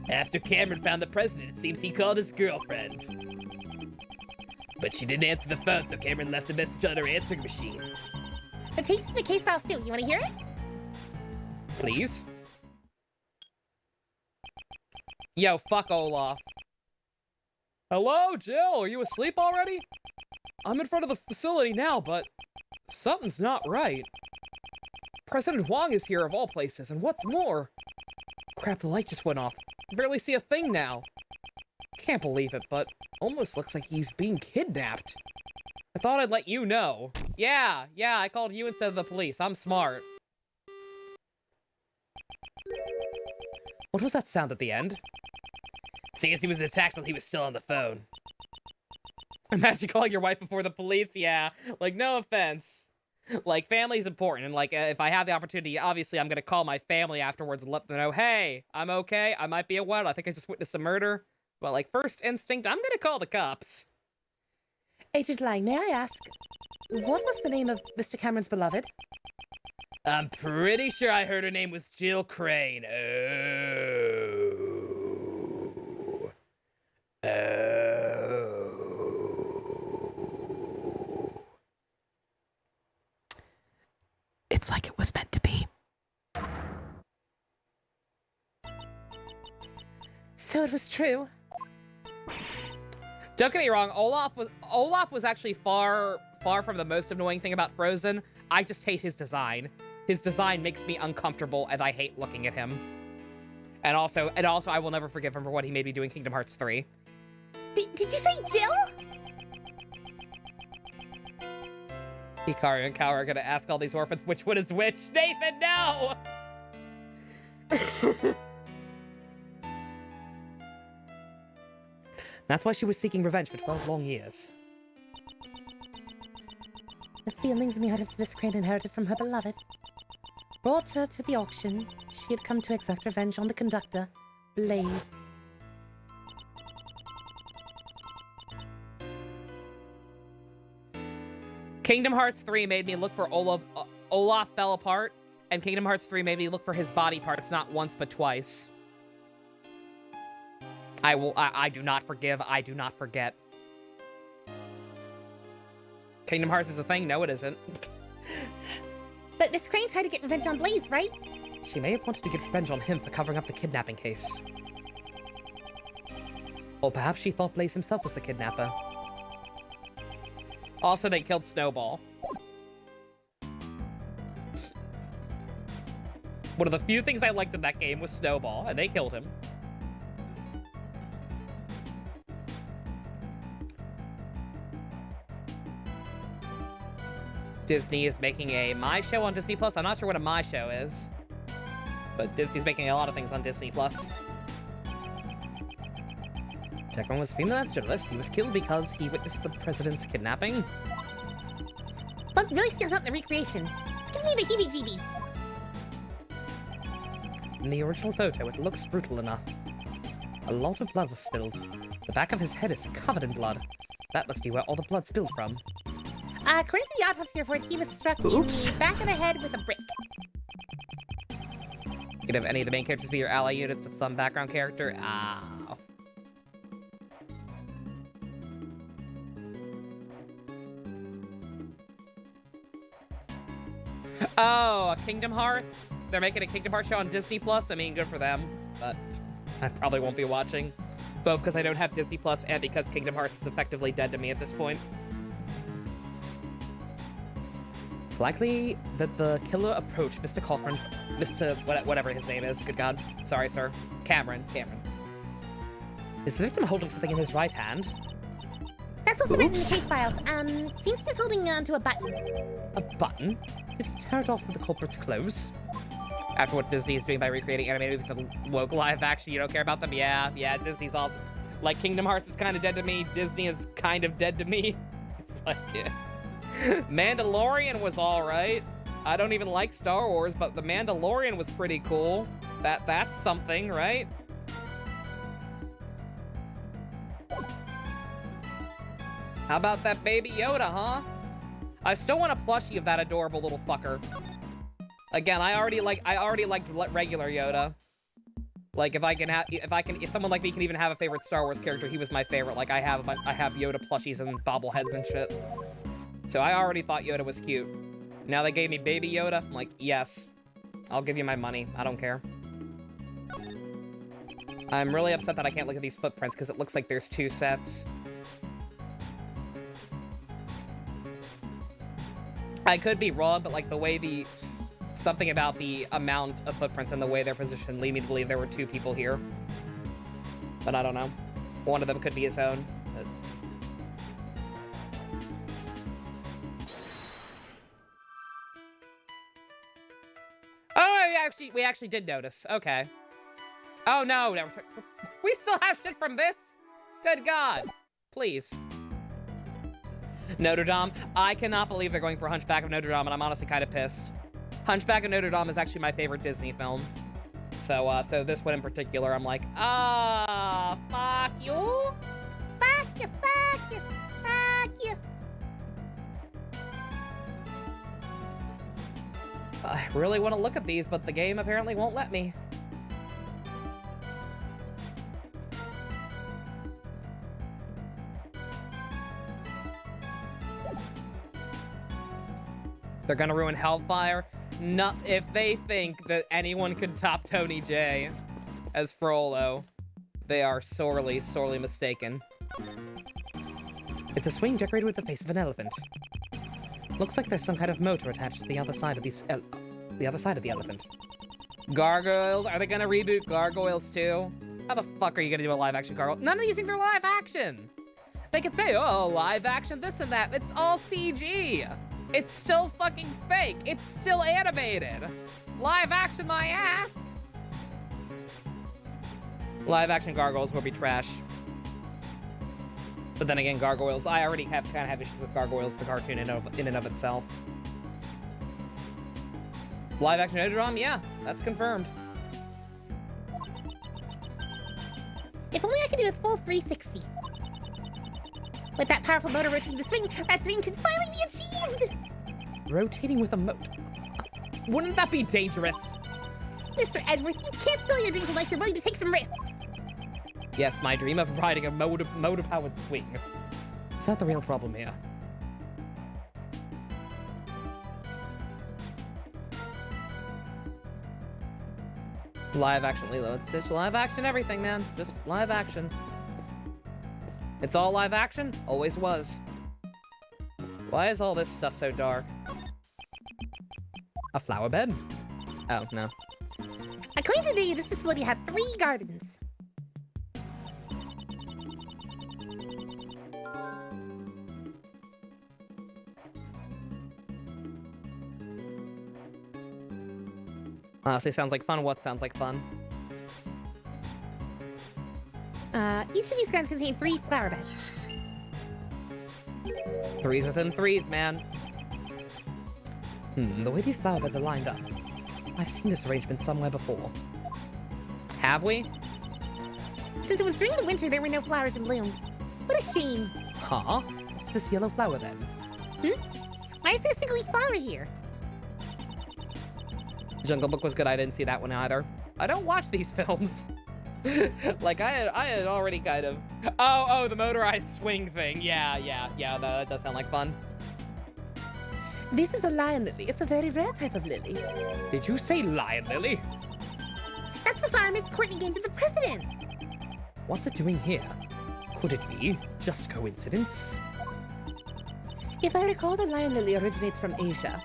Speaker 3: After Cameron found the president, it seems he called his girlfriend. But she didn't answer the phone, so Cameron left a message on her answering machine.
Speaker 2: It takes the case files too. You want to hear it?
Speaker 1: Please? Yo, fuck Olaf. Hello, Jill? Are you asleep already? I'm in front of the facility now, but something's not right. President Huang is here of all places, and what's more... Crap, the light just went off. I barely see a thing now. Can't believe it, but almost looks like he's being kidnapped. I thought I'd let you know. Yeah, I called you instead of the police. I'm smart. What was that sound at the end?
Speaker 3: Seems he was attacked while he was still on the phone.
Speaker 1: Imagine calling your wife before the police, yeah. Like, no offense. Like, family's important, and like, if I have the opportunity, obviously I'm gonna call my family afterwards and let them know, hey, I'm okay, I might be a what, I think I just witnessed a murder. But like, first instinct, I'm gonna call the cops.
Speaker 7: Agent Lang, may I ask, what was the name of Mr. Cameron's beloved?
Speaker 3: I'm pretty sure I heard her name was Jill Crane.
Speaker 4: It's like it was meant to be.
Speaker 7: So it was true.
Speaker 1: Don't get me wrong, Olaf was actually far from the most annoying thing about Frozen. I just hate his design. His design makes me uncomfortable, and I hate looking at him. And also, I will never forgive him for what he made me do in Kingdom Hearts 3.
Speaker 2: Did you say Jill?
Speaker 1: Hikaru and Kaoru are gonna ask all these orphans which one is which. Nathan, no! That's why she was seeking revenge for 12 long years.
Speaker 7: The feelings and the items Miss Crane inherited from her beloved brought her to the auction. She had come to exact revenge on the conductor, Blaze.
Speaker 1: Kingdom Hearts 3 made me look for Olaf fell apart, and Kingdom Hearts 3 made me look for his body parts not once but twice. I do not forgive, I do not forget. Kingdom Hearts is a thing? No, it isn't.
Speaker 2: But Miss Crane tried to get revenge on Blaze, right?
Speaker 1: She may have wanted to get revenge on him for covering up the kidnapping case. Or perhaps she thought Blaze himself was the kidnapper. Also, they killed Snowball. One of the few things I liked in that game was Snowball, and they killed him. Disney is making a My Show on Disney Plus. I'm not sure what a My Show is, but Disney's making a lot of things on Disney Plus. Declan was a female journalist. He was killed because he witnessed the president's kidnapping.
Speaker 2: Blood really stands out in the recreation. It's giving me the heebie-jeebies.
Speaker 1: In the original photo, it looks brutal enough. A lot of blood was spilled. The back of his head is covered in blood. That must be where all the blood spilled from.
Speaker 2: According to the autopsy report, he was struck in the back of the head with a brick.
Speaker 1: You could have any of the main characters be your ally units, but some background character. Ah. Oh, Kingdom Hearts? They're making a Kingdom Hearts show on Disney Plus. I mean, good for them, but I probably won't be watching. Both because I don't have Disney Plus and because Kingdom Hearts is effectively dead to me at this point. It's likely that the killer approached Mr. Cochran, whatever his name is. Good God. Sorry, sir. Cameron. Is the victim holding something in his right hand?
Speaker 2: That's also written in the case files. Seems he was holding onto a button.
Speaker 1: A button? Did he tear it off with the culprit's clothes? After what Disney is doing by recreating animated movies and woke live action, you don't care about them? Yeah, Disney's also... Like, Kingdom Hearts is kind of dead to me. Disney is kind of dead to me. It's like, yeah. Mandalorian was alright. I don't even like Star Wars, but The Mandalorian was pretty cool. That's something, right? How about that Baby Yoda, huh? I still want a plushie of that adorable little fucker. Again, I already liked regular Yoda. Like, if someone like me can even have a favorite Star Wars character, he was my favorite. Like, I have Yoda plushies and bobbleheads and shit. So I already thought Yoda was cute. Now they gave me Baby Yoda. I'm like, yes. I'll give you my money. I don't care. I'm really upset that I can't look at these footprints because it looks like there's 2 sets. I could be wrong, but like the way something about the amount of footprints and the way they're positioned lead me to believe there were 2 people here. But I don't know. One of them could be his own. But... Oh, we actually did notice. Okay. Oh no, we still have shit from this? Good God. Please. Notre Dame. I cannot believe they're going for Hunchback of Notre Dame, and I'm honestly kind of pissed. Hunchback of Notre Dame is actually my favorite Disney film. So this one in particular, I'm like, fuck you.
Speaker 2: Fuck you, fuck you, fuck you.
Speaker 1: I really want to look at these, but the game apparently won't let me. They're gonna ruin Hellfire. Not if they think that anyone could top Tony J as Frollo, they are sorely, sorely mistaken.
Speaker 7: It's a swing decorated with the face of an elephant. Looks like there's some kind of motor attached to the other side of the other side of the elephant.
Speaker 1: Gargoyles? Are they gonna reboot Gargoyles too? How the fuck are you gonna do a live action Gargoyle? None of these things are live action. They could say, oh, live action this and that. It's all CG. It's still fucking fake. It's still animated. Live action my ass. Live action Gargoyles will be trash. But then again, Gargoyles, I already kind of have issues with Gargoyles, the cartoon in and of itself. Live action Notre Dame? Yeah, that's confirmed.
Speaker 2: If only I could do a full 360. With that powerful motor rotating the swing, that dream could finally be achieved!
Speaker 1: Rotating with a motor. Wouldn't that be dangerous?
Speaker 2: Mr. Edgeworth, you can't fill your dreams unless you're willing to take some risks.
Speaker 1: Yes, my dream of riding a motor-powered swing. Is that the real problem here? Live action Lilo and Stitch. Live action everything, man. Just live action. It's all live action? Always was. Why is all this stuff so dark? A flower bed? Oh, no.
Speaker 2: According to the this facility had 3 gardens.
Speaker 1: Honestly, sounds like fun. What sounds like fun?
Speaker 2: Each of these gardens contain 3 flower beds.
Speaker 1: 3s within 3s, man.
Speaker 7: The way these flower beds are lined up. I've seen this arrangement somewhere before.
Speaker 1: Have we?
Speaker 2: Since it was during the winter, there were no flowers in bloom. What a shame.
Speaker 7: Huh? What's this yellow flower then?
Speaker 2: Why is there a single each flower here?
Speaker 1: Jungle Book was good. I didn't see that one either. I don't watch these films. Like, I had already kind of... Oh, the motorized swing thing. Yeah, that does sound like fun.
Speaker 7: This is a lion lily. It's a very rare type of lily.
Speaker 1: Did you say lion lily?
Speaker 2: That's the flower Miss Courtney gave to the president.
Speaker 7: What's it doing here? Could it be just coincidence? If I recall, the lion lily originates from Asia.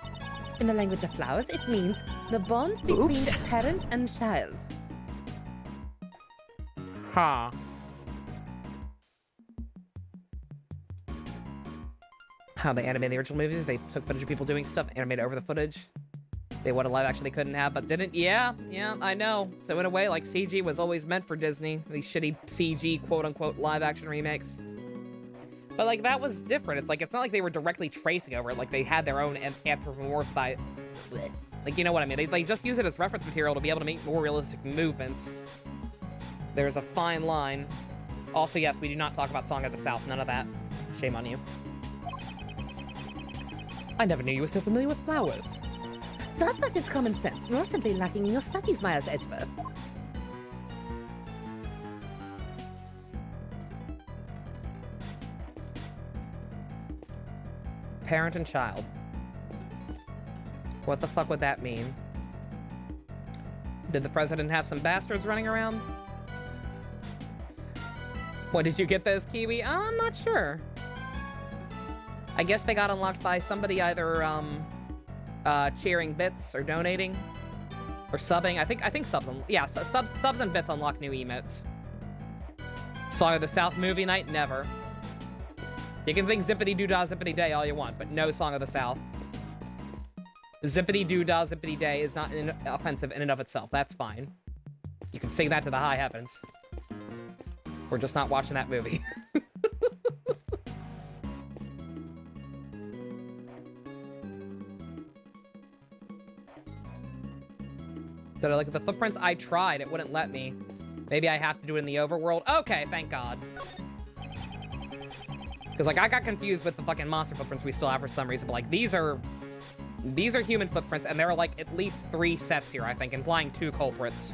Speaker 7: In the language of flowers, it means the bond between parent and child.
Speaker 1: Huh. How they animated the original movies, they took footage of people doing stuff, animated over the footage. They wanted live action they couldn't have, but didn't. Yeah, I know. So in a way, like, CG was always meant for Disney. These shitty CG, quote-unquote, live-action remakes. But, like, that was different. It's like, it's not like they were directly tracing over it. Like, they had their own anthropomorphized... Like, you know what I mean? They just use it as reference material to be able to make more realistic movements. There's a fine line. Also, yes, we do not talk about Song of the South. None of that. Shame on you.
Speaker 7: I never knew you were so familiar with flowers. That's not just common sense. You're simply lacking in your studies, Miles Edgeworth.
Speaker 1: Parent and child. What the fuck would that mean? Did the president have some bastards running around? What, did you get those, Kiwi? I'm not sure. I guess they got unlocked by somebody either, cheering bits or donating or subbing. I think subs. Yeah, subs and bits unlock new emotes. Song of the South movie night? Never. You can sing Zippity Doo Dah Zippity Day all you want, but no Song of the South. Zippity Doo Dah Zippity Day is not offensive in and of itself. That's fine. You can sing that to the high heavens. We're just not watching that movie. So like the footprints, I tried, it wouldn't let me. Maybe I have to do it in the overworld. Okay, thank God. Because like I got confused with the fucking monster footprints we still have for some reason. But like these are human footprints, and there are like at least 3 sets here, I think, implying 2 culprits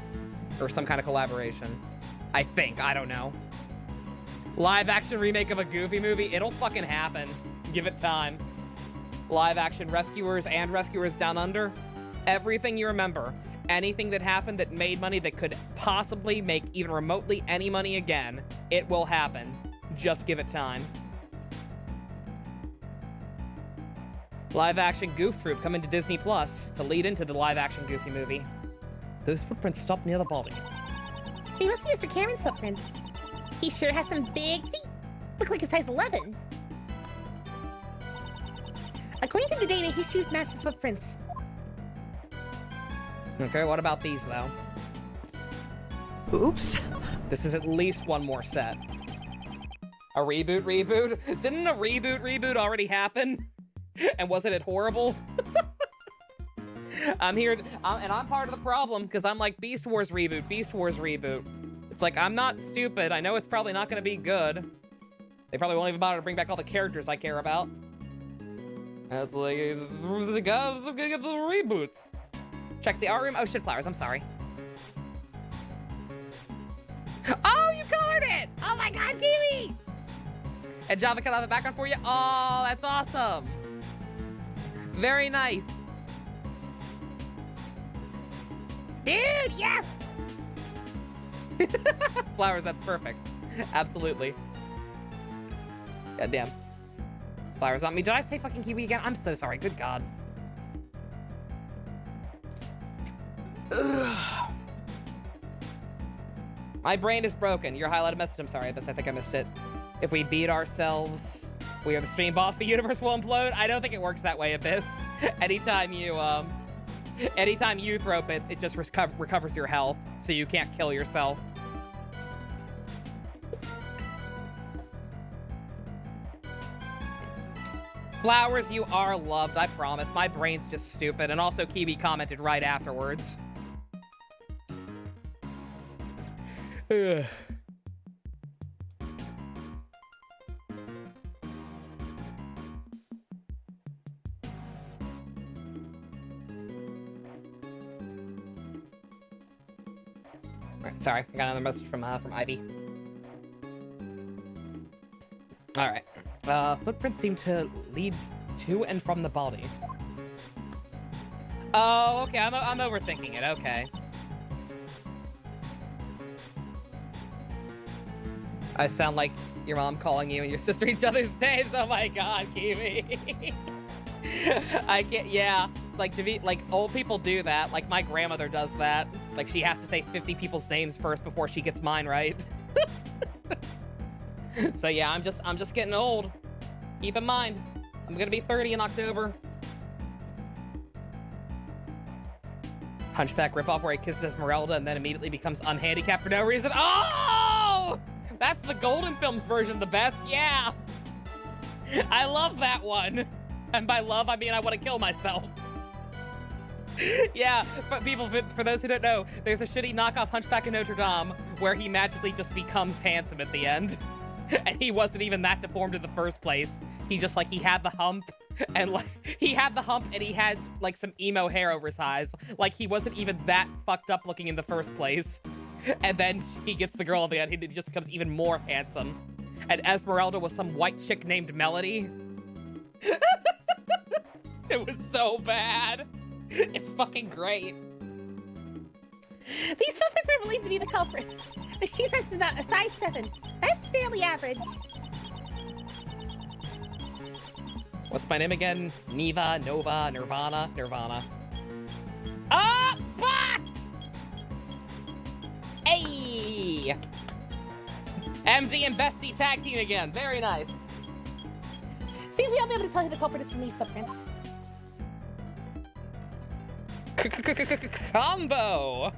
Speaker 1: or some kind of collaboration. I think, I don't know. Live action remake of a Goofy movie, it'll fucking happen. Give it time. Live action Rescuers and Rescuers Down Under. Everything you remember. Anything that happened that made money that could possibly make even remotely any money again, it will happen. Just give it time. Live action Goof Troop coming to Disney Plus to lead into the live action Goofy movie. Those footprints stopped near the body.
Speaker 2: They must be Mr. Cameron's footprints. He sure has some big feet. Look like a size 11. According to the data, his shoes match the footprints.
Speaker 1: Okay, what about these, though?
Speaker 4: Oops.
Speaker 1: This is at least 1 more set. A reboot? Didn't a reboot already happen? And wasn't it horrible? I'm here, and I'm part of the problem, because I'm like, Beast Wars reboot. It's like, I'm not stupid. I know it's probably not going to be good. They probably won't even bother to bring back all the characters I care about. That's like, it's gonna get the reboots. Check the art room. Oh shit, Flowers, I'm sorry. Oh, you colored it! Oh my God, Kiwi! And Java cut out the background for you? Oh, that's awesome. Very nice.
Speaker 2: Dude, yes!
Speaker 1: Flowers, that's perfect. Absolutely. God damn. Flowers on me. Did I say fucking Kiwi again? I'm so sorry. Good God. Ugh. My brain is broken. Your highlighted message. I'm sorry, Abyss. I think I missed it. If we beat ourselves, we are the stream boss. The universe will implode. I don't think it works that way, Abyss. Anytime you throw bits, it just recovers your health, so you can't kill yourself. Flowers, you are loved, I promise. My brain's just stupid. And also, Kiwi commented right afterwards. Ugh. Alright, sorry. I got another message from Ivy. Alright. Footprints seem to lead to and from the body. Oh, okay. I'm overthinking it. Okay. I sound like your mom calling you and your sister each other's names. Oh my God, Kiwi. I can't. Yeah. It's like to be like old people do that. Like my grandmother does that. Like she has to say 50 people's names first before she gets mine right. So yeah, I'm just getting old. Keep in mind, I'm gonna be 30 in October. Hunchback ripoff where he kisses Esmeralda and then immediately becomes unhandicapped for no reason. Oh! That's the Golden Films version, the best. Yeah. I love that one. And by love, I mean I want to kill myself. Yeah, but people, for those who don't know, there's a shitty knockoff Hunchback of Notre Dame where he magically just becomes handsome at the end. And he wasn't even that deformed in the first place. He just, like, he had the hump, and, like, he had like, some emo hair over his eyes. Like, he wasn't even that fucked up looking in the first place. And then he gets the girl at the end, he just becomes even more handsome. And Esmeralda was some white chick named Melody. It was so bad. It's fucking great.
Speaker 2: These footprints are believed to be the culprits. The shoe size is about a size 7. That's fairly average.
Speaker 1: What's my name again? Neva, Nova, Nirvana. Ah, but! Hey! MD and Bestie tag team again. Very nice.
Speaker 2: Seems we all be able to tell who the culprit is from these footprints.
Speaker 1: Combo!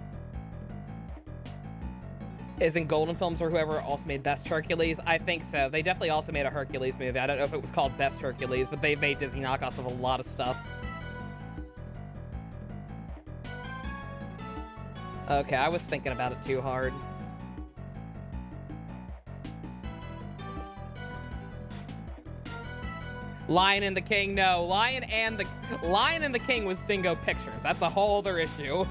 Speaker 1: Isn't Golden Films or whoever also made Best Hercules? I think so. They definitely also made a Hercules movie. I don't know if it was called Best Hercules, but they've made Disney knockoffs of a lot of stuff. Okay, I was thinking about it too hard. Lion and the King, no. Lion and the King was Dingo Pictures. That's a whole other issue.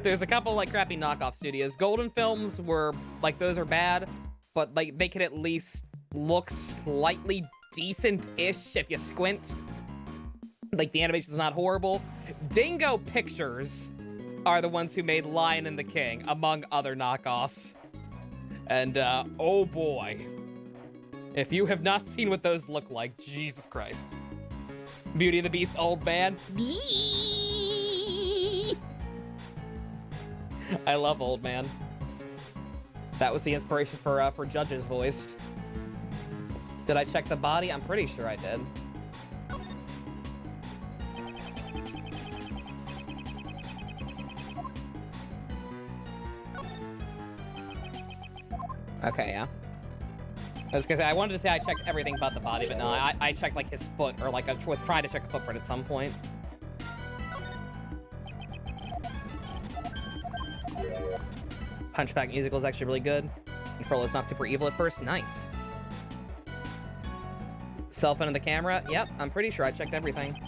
Speaker 1: There's a couple like crappy knockoff studios. Golden Films were like, those are bad, but like they could at least look slightly decent-ish if you squint. Like the animation's not horrible. Dingo Pictures are the ones who made Lion and the King, among other knockoffs. And oh boy. If you have not seen what those look like, Jesus Christ. Beauty and the Beast, Old Man. I love Old Man. That was the inspiration for Judge's voice. Did I check the body? I'm pretty sure I did. Okay, yeah. I was gonna say, I wanted to say I checked everything but the body, but no, I checked like his foot, or like I was trying to check a footprint at some point. Hunchback musical is actually really good. And Frollo's not super evil at first. Nice. Cell phone in the camera. Yep, I'm pretty sure I checked everything.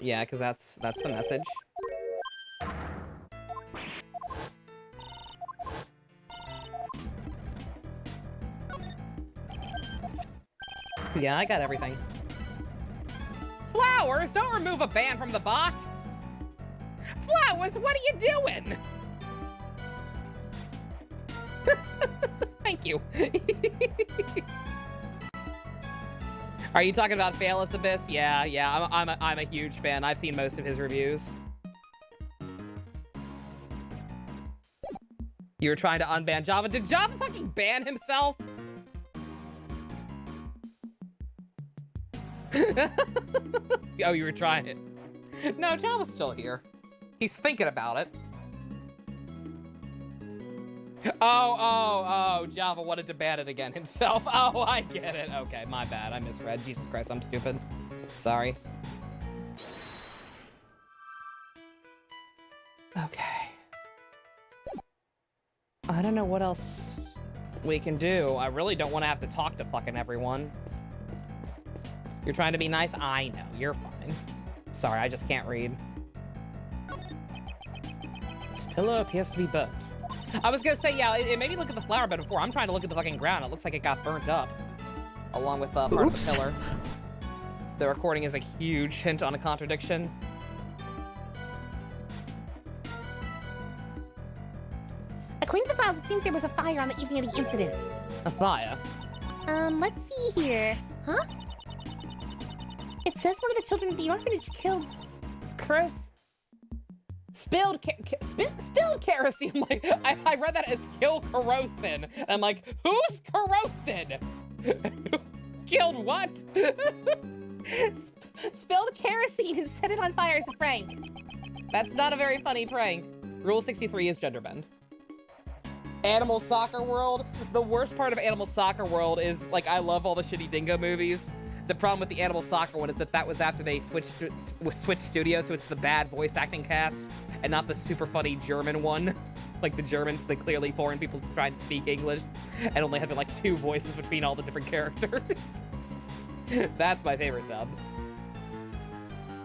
Speaker 1: Yeah, because that's the message. Yeah, I got everything. Flowers, don't remove a band from the bot. Flowers, what are you doing? Thank you. Are you talking about Phallis Abyss? Yeah, I'm a huge fan. I've seen most of his reviews. You were trying to unban Java. Did Java fucking ban himself? Oh, you were trying it. No, Java's still here. He's thinking about it. Oh, Java wanted to ban it again himself. Oh, I get it. Okay, my bad. I misread. Jesus Christ, I'm stupid. Sorry. Okay. I don't know what else we can do. I really don't want to have to talk to fucking everyone. You're trying to be nice? I know. You're fine. Sorry, I just can't read. This pillow appears to be burnt. I was gonna say, yeah, it made me look at the flower bed before. I'm trying to look at the fucking ground. It looks like it got burnt up. Along with part of the pillar. The recording is a huge hint on a contradiction.
Speaker 2: According to the files, it seems there was a fire on the evening of the incident.
Speaker 1: A fire?
Speaker 2: Let's see here. Huh? It says one of the children of the orphanage killed...
Speaker 1: Spilled kerosene. I'm like, I read that as kill Corrosin. I'm like, who's Corrosin? Killed what?
Speaker 2: Spilled kerosene and set it on fire as a prank.
Speaker 1: That's not a very funny prank. Rule 63 is gender bend. Animal Soccer World. The worst part of Animal Soccer World is, like, I love all the shitty Dingo movies. The problem with the Animal Soccer one is that was after they switched studios, so it's the bad voice acting cast, and not the super funny German one. Like the German, the clearly foreign people trying to speak English, and only having like 2 voices between all the different characters. That's my favorite dub.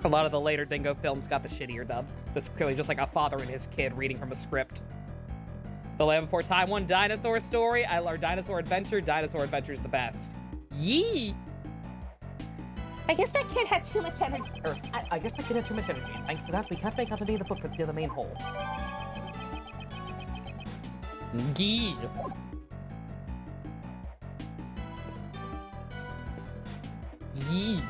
Speaker 1: A lot of the later Dingo films got the shittier dub. That's clearly just like a father and his kid reading from a script. The Land Before Time one, Dinosaur Story, or Dinosaur Adventure. Dinosaur Adventure's the best. Yee!
Speaker 2: I guess that kid had too much energy.
Speaker 1: I guess that kid had too much energy. Thanks to that, we can't make out any of the footprints near the main hole. Gee. Yee.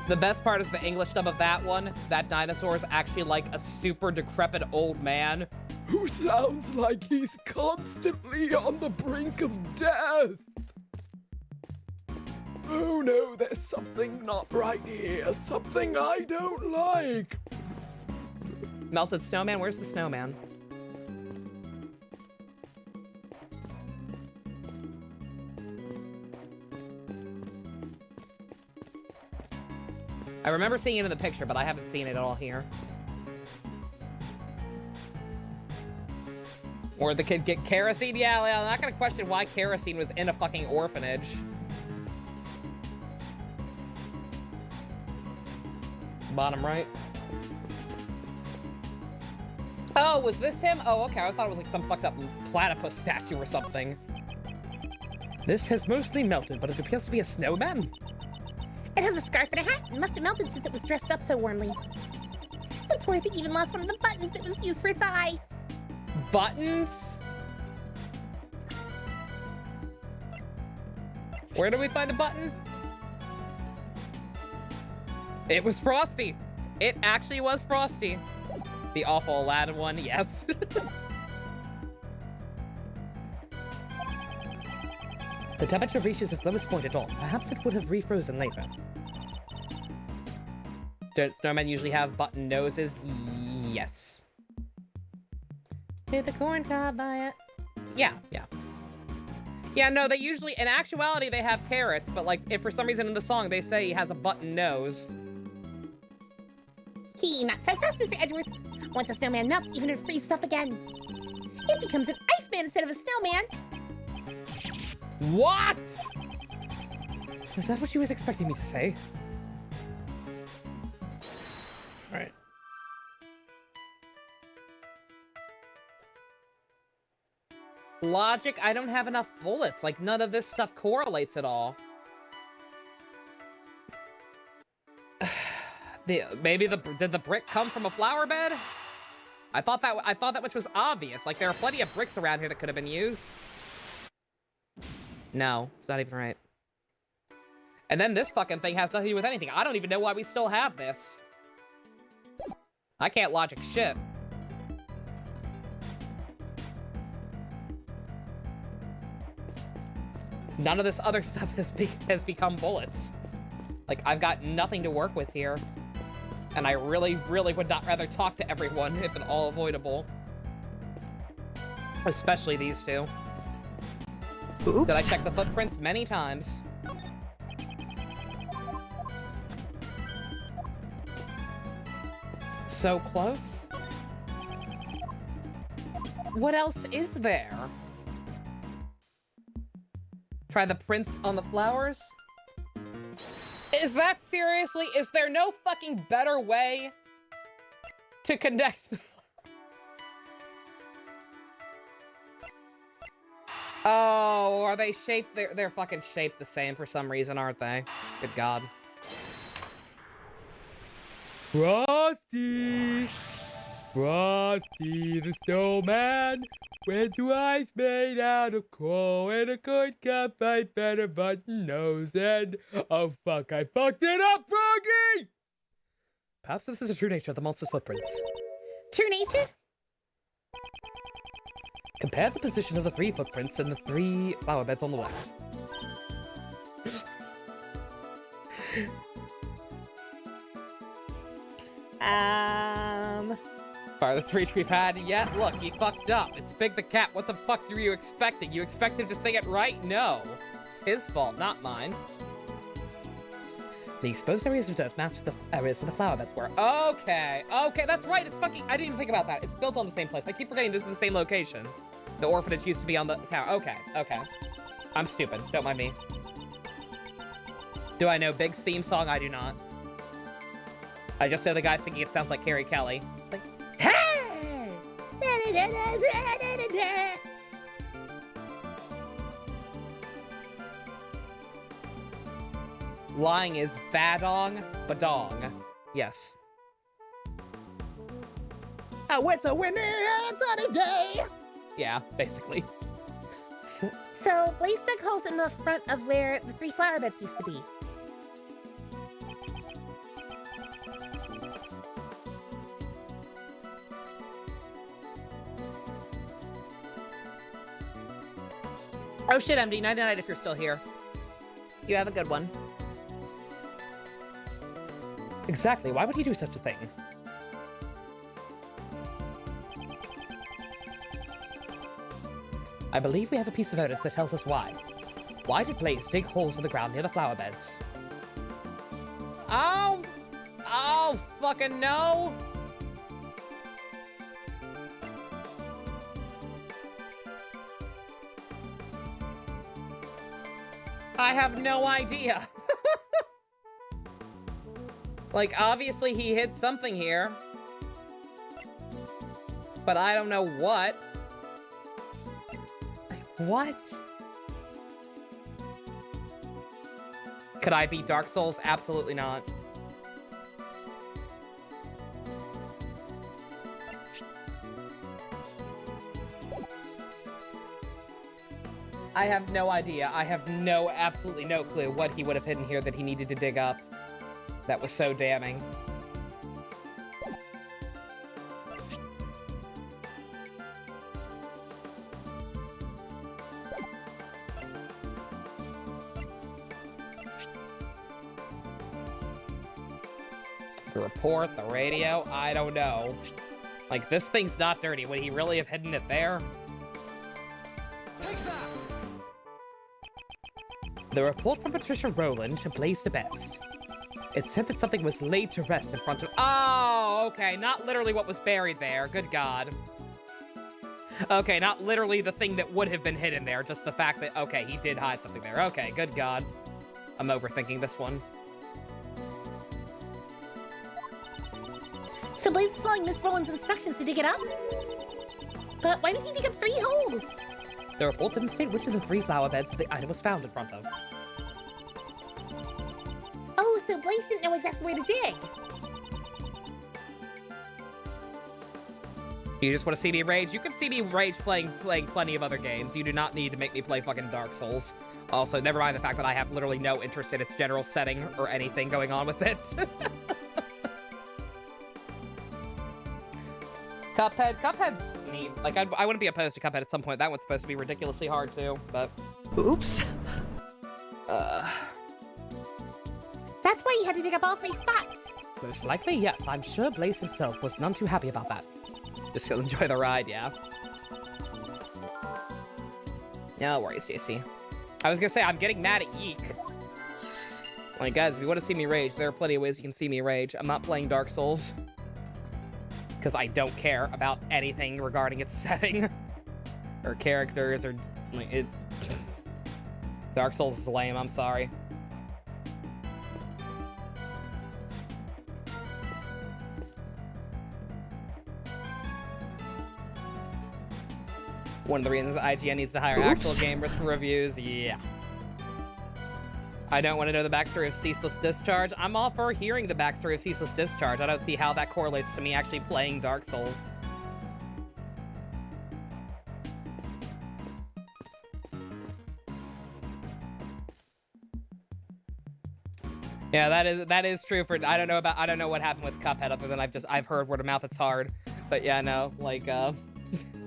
Speaker 1: The best part is the English dub of that one. That dinosaur is actually like a super decrepit old man
Speaker 5: Who sounds like he's constantly on the brink of death. Oh no, there's something not right here. Something I don't like.
Speaker 1: Melted snowman? Where's the snowman? I remember seeing it in the picture, but I haven't seen it at all here. Or the kid get kerosene? Yeah, I'm not gonna question why kerosene was in a fucking orphanage. Bottom right. Oh, was this him? Oh, okay. I thought it was like some fucked up platypus statue or something. This has mostly melted, but it appears to be a snowman.
Speaker 2: It has a scarf and a hat and must have melted since it was dressed up so warmly. The poor thing even lost one of the buttons that was used for its eyes.
Speaker 1: Buttons? Where do we find the button? It was Frosty. It actually was Frosty. The awful Aladdin one, yes. The temperature reaches its lowest point at all. Perhaps it would have refrozen later. Don't snowmen usually have button noses? Yes.
Speaker 7: Did the corn cob buy it?
Speaker 1: Yeah. Yeah, no, they usually, in actuality, they have carrots, but like, if for some reason in the song they say he has a button nose.
Speaker 2: Not so fast, Mr. Edgeworth. Once a snowman melts, even it freezes up again. It becomes an iceman instead of a snowman.
Speaker 1: What?
Speaker 7: Is that what she was expecting me to say?
Speaker 1: Alright. Logic, I don't have enough bullets. Like, none of this stuff correlates at all. Did the brick come from a flower bed? I thought that which was obvious. Like, there are plenty of bricks around here that could have been used. No, it's not even right. And then this fucking thing has nothing to do with anything. I don't even know why we still have this. I can't logic shit. None of this other stuff has become bullets. Like, I've got nothing to work with here. And I really, really would not rather talk to everyone if at all avoidable. Especially these two.
Speaker 4: Oops.
Speaker 1: Did I check the footprints? Many times. So close. What else is there? Try the prints on the flowers? Is that seriously? Is there no fucking better way to connect the Oh, are they shaped? They're fucking shaped the same for some reason, aren't they? Good God.
Speaker 5: Frosty! Frosty the snowman went to ice made out of coal and a corn cob pipe and a button nose and... Oh fuck, I fucked it up, Froggy!
Speaker 1: Perhaps this is the true nature of the monster's footprints.
Speaker 2: True nature?
Speaker 1: Compare the position of the 3 footprints and the 3 flower beds on the left. Farthest reach we've had yet? Look, he fucked up. It's Big the Cat. What the fuck were you expecting? You expect him to say it right? No. It's his fault, not mine. The exposed areas of dirt match the areas where the flower beds were. Okay, that's right. It's fucking... I didn't even think about that. It's built on the same place. I keep forgetting this is the same location. The orphanage used to be on the tower. Okay. I'm stupid. Don't mind me. Do I know Big's theme song? I do not. I just know the guy singing it sounds like Carrie Kelly. Like, hey! Lying is badong, badong. Yes.
Speaker 2: Oh, it's a windy and sunny day!
Speaker 1: Yeah, basically.
Speaker 2: So, Blaze dug holes in the front of where the 3 flower beds used to be.
Speaker 1: Oh shit, MD, night-night if you're still here. You have a good one. Exactly, why would he do such a thing? I believe we have a piece of evidence that tells us why. Why did Blaze dig holes in the ground near the flower beds? Oh, don't fucking know. I have no idea. Like, obviously he hid something here. But I don't know what. Like, what? Could I beat Dark Souls? Absolutely not. I have no idea. I have absolutely no clue what he would have hidden here that he needed to dig up. That was so damning. The report, the radio, I don't know. Like, this thing's not dirty. Would he really have hidden it there? The report from Patricia Rowland to Blaze the Best. It said that something was laid to rest in front of— Oh, okay. Not literally what was buried there. Good God. Okay, not literally the thing that would have been hidden there. Just the fact that, okay, he did hide something there. Okay, good God. I'm overthinking this one.
Speaker 2: So Blaze is following Miss Rowland's instructions to dig it up? But why did he dig up 3 holes?
Speaker 1: The report didn't state which of the 3 flower beds the item was found in front of.
Speaker 2: Oh, so Blaze didn't know exactly where to dig.
Speaker 1: You just want to see me rage? You can see me rage playing plenty of other games. You do not need to make me play fucking Dark Souls. Also, never mind the fact that I have literally no interest in its general setting or anything going on with it. Cuphead's neat. Like, I wouldn't be opposed to Cuphead at some point. That one's supposed to be ridiculously hard, too, but...
Speaker 4: Oops.
Speaker 2: That's why he had to dig up all 3 spots.
Speaker 1: Most likely, yes. I'm sure Blaze himself was none too happy about that. Just to enjoy the ride, yeah. No worries, JC. I was gonna say, I'm getting mad at Yeek. Like, guys, if you want to see me rage, there are plenty of ways you can see me rage. I'm not playing Dark Souls. Because I don't care about anything regarding its setting. Or characters, or... like, it... Dark Souls is lame, I'm sorry. One of the reasons IGN needs to hire actual game reviews, yeah. I don't want to know the backstory of Ceaseless Discharge. I'm all for hearing the backstory of Ceaseless Discharge. I don't see how that correlates to me actually playing Dark Souls. Yeah, that is true for— I don't know what happened with Cuphead other than I've heard word of mouth it's hard. But yeah, no, like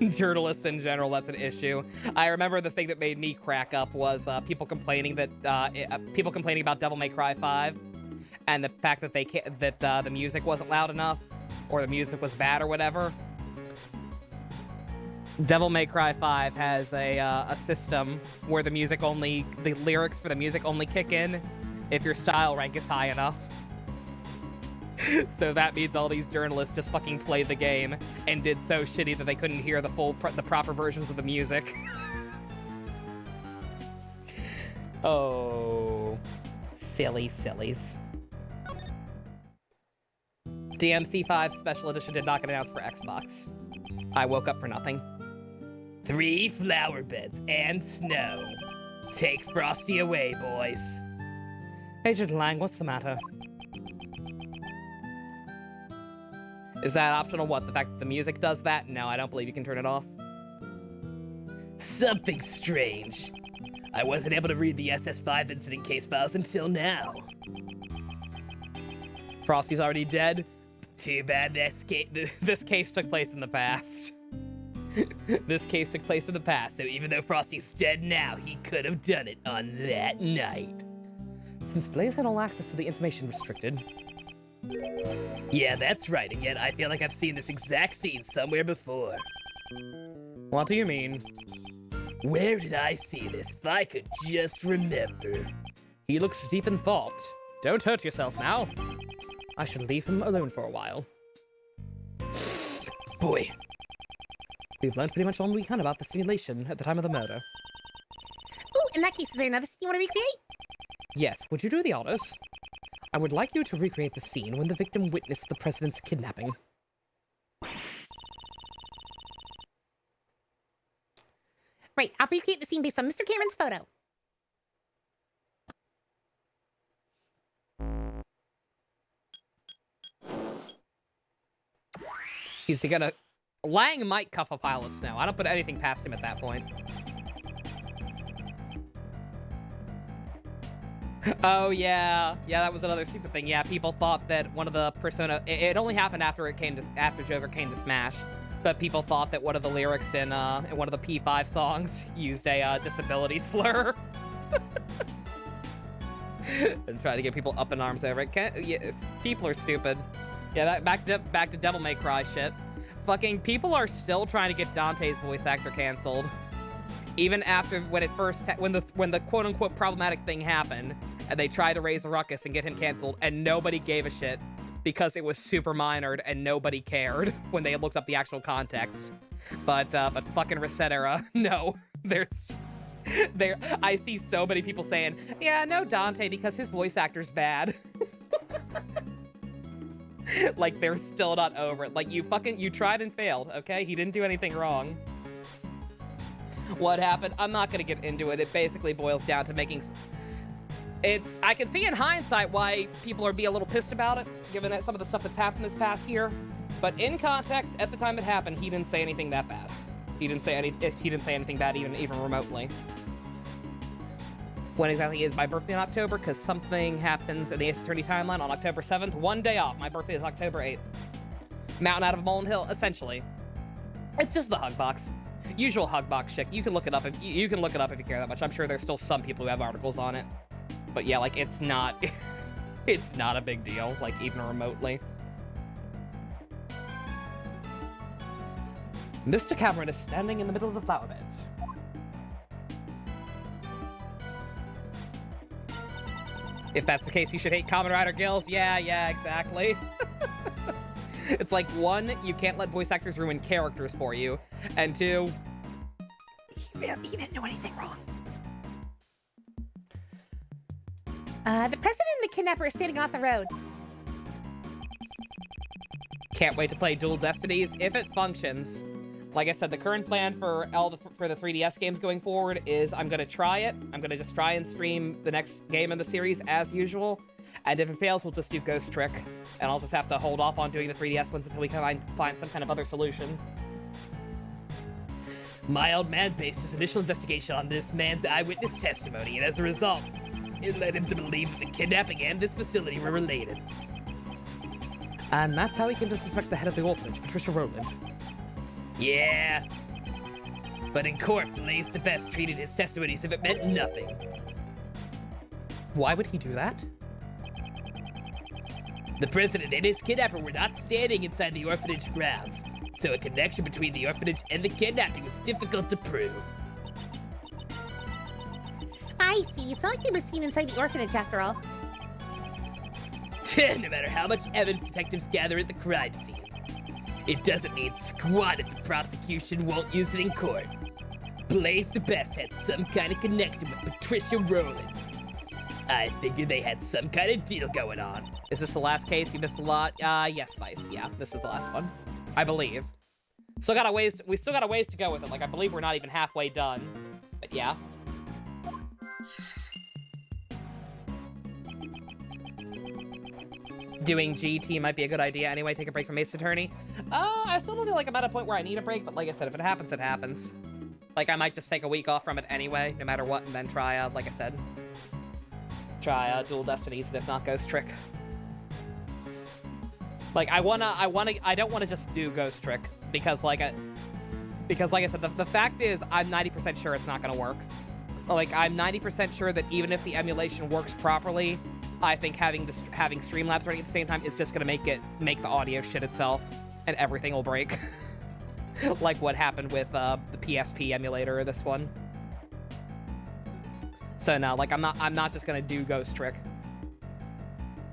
Speaker 1: journalists in general, that's an issue. I remember the thing that made me crack up was people complaining about Devil May Cry 5 and the fact that the music wasn't loud enough or the music was bad or whatever. Devil May Cry 5 has a system where the lyrics for the music only kick in if your style rank is high enough. So that means all these journalists just fucking played the game and did so shitty that they couldn't hear the proper versions of the music. Oh, sillies. DMC5 Special Edition did not get announced for Xbox. I woke up for nothing.
Speaker 3: 3 flower beds and snow. Take Frosty away, boys.
Speaker 1: Agent Lang, what's the matter? Is that optional? What, the fact that the music does that? No, I don't believe you can turn it off.
Speaker 3: Something strange. I wasn't able to read the SS5 incident case files until now.
Speaker 1: Frosty's already dead?
Speaker 3: Too bad
Speaker 1: This case took place in the past.
Speaker 6: This case took place in the past, so even though Frosty's dead now, he could have done it on that night.
Speaker 1: Since Blaze had all access to the information restricted.
Speaker 6: Yeah, that's right. Again, I feel like I've seen this exact scene somewhere before.
Speaker 1: What do you mean?
Speaker 6: Where did I see this? If I could just remember.
Speaker 1: He looks deep in thought. Don't hurt yourself now. I should leave him alone for a while.
Speaker 3: Boy,
Speaker 1: We've learned pretty much all we can about the simulation at the time of the murder.
Speaker 2: Ooh, in that case, is there another scene you want to recreate?
Speaker 1: Yes, would you do the honors? I would like you to recreate the scene when the victim witnessed the president's kidnapping.
Speaker 2: Right, I'll recreate the scene based on Mr. Cameron's photo.
Speaker 1: He's gonna... Lang might cuff a pile of snow. I don't put anything past him at that point. Oh, yeah. Yeah, that was another stupid thing. Yeah, people thought that one of the Persona... It only happened after after Joker came to Smash. But people thought that one of the lyrics in one of the P5 songs used a disability slur. And trying to get people up in arms over it. People are stupid. Yeah, back to Devil May Cry shit. Fucking people are still trying to get Dante's voice actor canceled. Even after when the quote unquote problematic thing happened, and they tried to raise a ruckus and get him canceled, and nobody gave a shit because it was super minored and nobody cared when they looked up the actual context. But fucking Reset Era, no. I see so many people saying, yeah, no Dante because his voice actor's bad. Like, they're still not over it. Like, you tried and failed, okay? He didn't do anything wrong. What happened? I'm not gonna get into it. It basically boils down to making... I can see in hindsight why people are being a little pissed about it, given that some of the stuff that's happened this past year. But in context, at the time it happened, he didn't say anything that bad. He didn't say anything bad even remotely. When exactly is my birthday in October? Because something happens in the Ace Attorney timeline on October 7th. One day off. My birthday is October 8th. Mountain out of Molehill, essentially. It's just the hug box. Usual hug box shit. You can look it up if you care that much. I'm sure there's still some people who have articles on it. But yeah, like, it's not it's not a big deal, like, even remotely. Mr. Cameron is standing in the middle of the flower beds. If that's the case, you should hate Kamen Rider Gills. Yeah, exactly. It's like, one, you can't let voice actors ruin characters for you, and two, he didn't do anything wrong.
Speaker 2: The president and the kidnapper are standing off the road.
Speaker 1: Can't wait to play Dual Destinies if it functions. Like I said, the current plan for the 3DS games going forward is I'm going to try it. I'm going to just try and stream the next game in the series as usual. And if it fails, we'll just do Ghost Trick. And I'll just have to hold off on doing the 3DS ones until we can find some kind of other solution.
Speaker 3: my old man based his initial investigation on this man's eyewitness testimony, and as a result, it led him to believe that the kidnapping and this facility were related.
Speaker 1: And that's how he came to suspect the head of the orphanage, Patricia Rowland.
Speaker 3: Yeah. But in court, Blaze DeBest treated his testimony as if it meant nothing.
Speaker 1: Why would he do that?
Speaker 3: The president and his kidnapper were not standing inside the orphanage grounds, so a connection between the orphanage and the kidnapping was difficult to prove.
Speaker 2: I see. It's not like they were seen inside the orphanage after all.
Speaker 3: No matter how much evidence detectives gather at the crime scene, it doesn't mean squat if the prosecution won't use it in court. Blaze DeBest had some kind of connection with Patricia Rowland. I figured they had some kind of deal going on.
Speaker 1: Is this the last case? You missed a lot. Yes, Vice. Yeah, this is the last one, I believe. We still got a ways to go with it. Like, I believe we're not even halfway done. But yeah. Doing GT might be a good idea anyway. Take a break from Ace Attorney. I still don't feel like I'm at a point where I need a break, but like I said, if it happens, it happens. Like, I might just take a week off from it anyway, no matter what, and then try, like I said, try Dual Destinies, and if not, Ghost Trick. Like, I don't wanna just do Ghost Trick, because like I said, the fact is, I'm 90% sure it's not gonna work. Like, I'm 90% sure that even if the emulation works properly, I think having Streamlabs running at the same time is just gonna make the audio shit itself, and everything will break. Like what happened with the PSP emulator or this one. So no, like I'm not just gonna do Ghost Trick.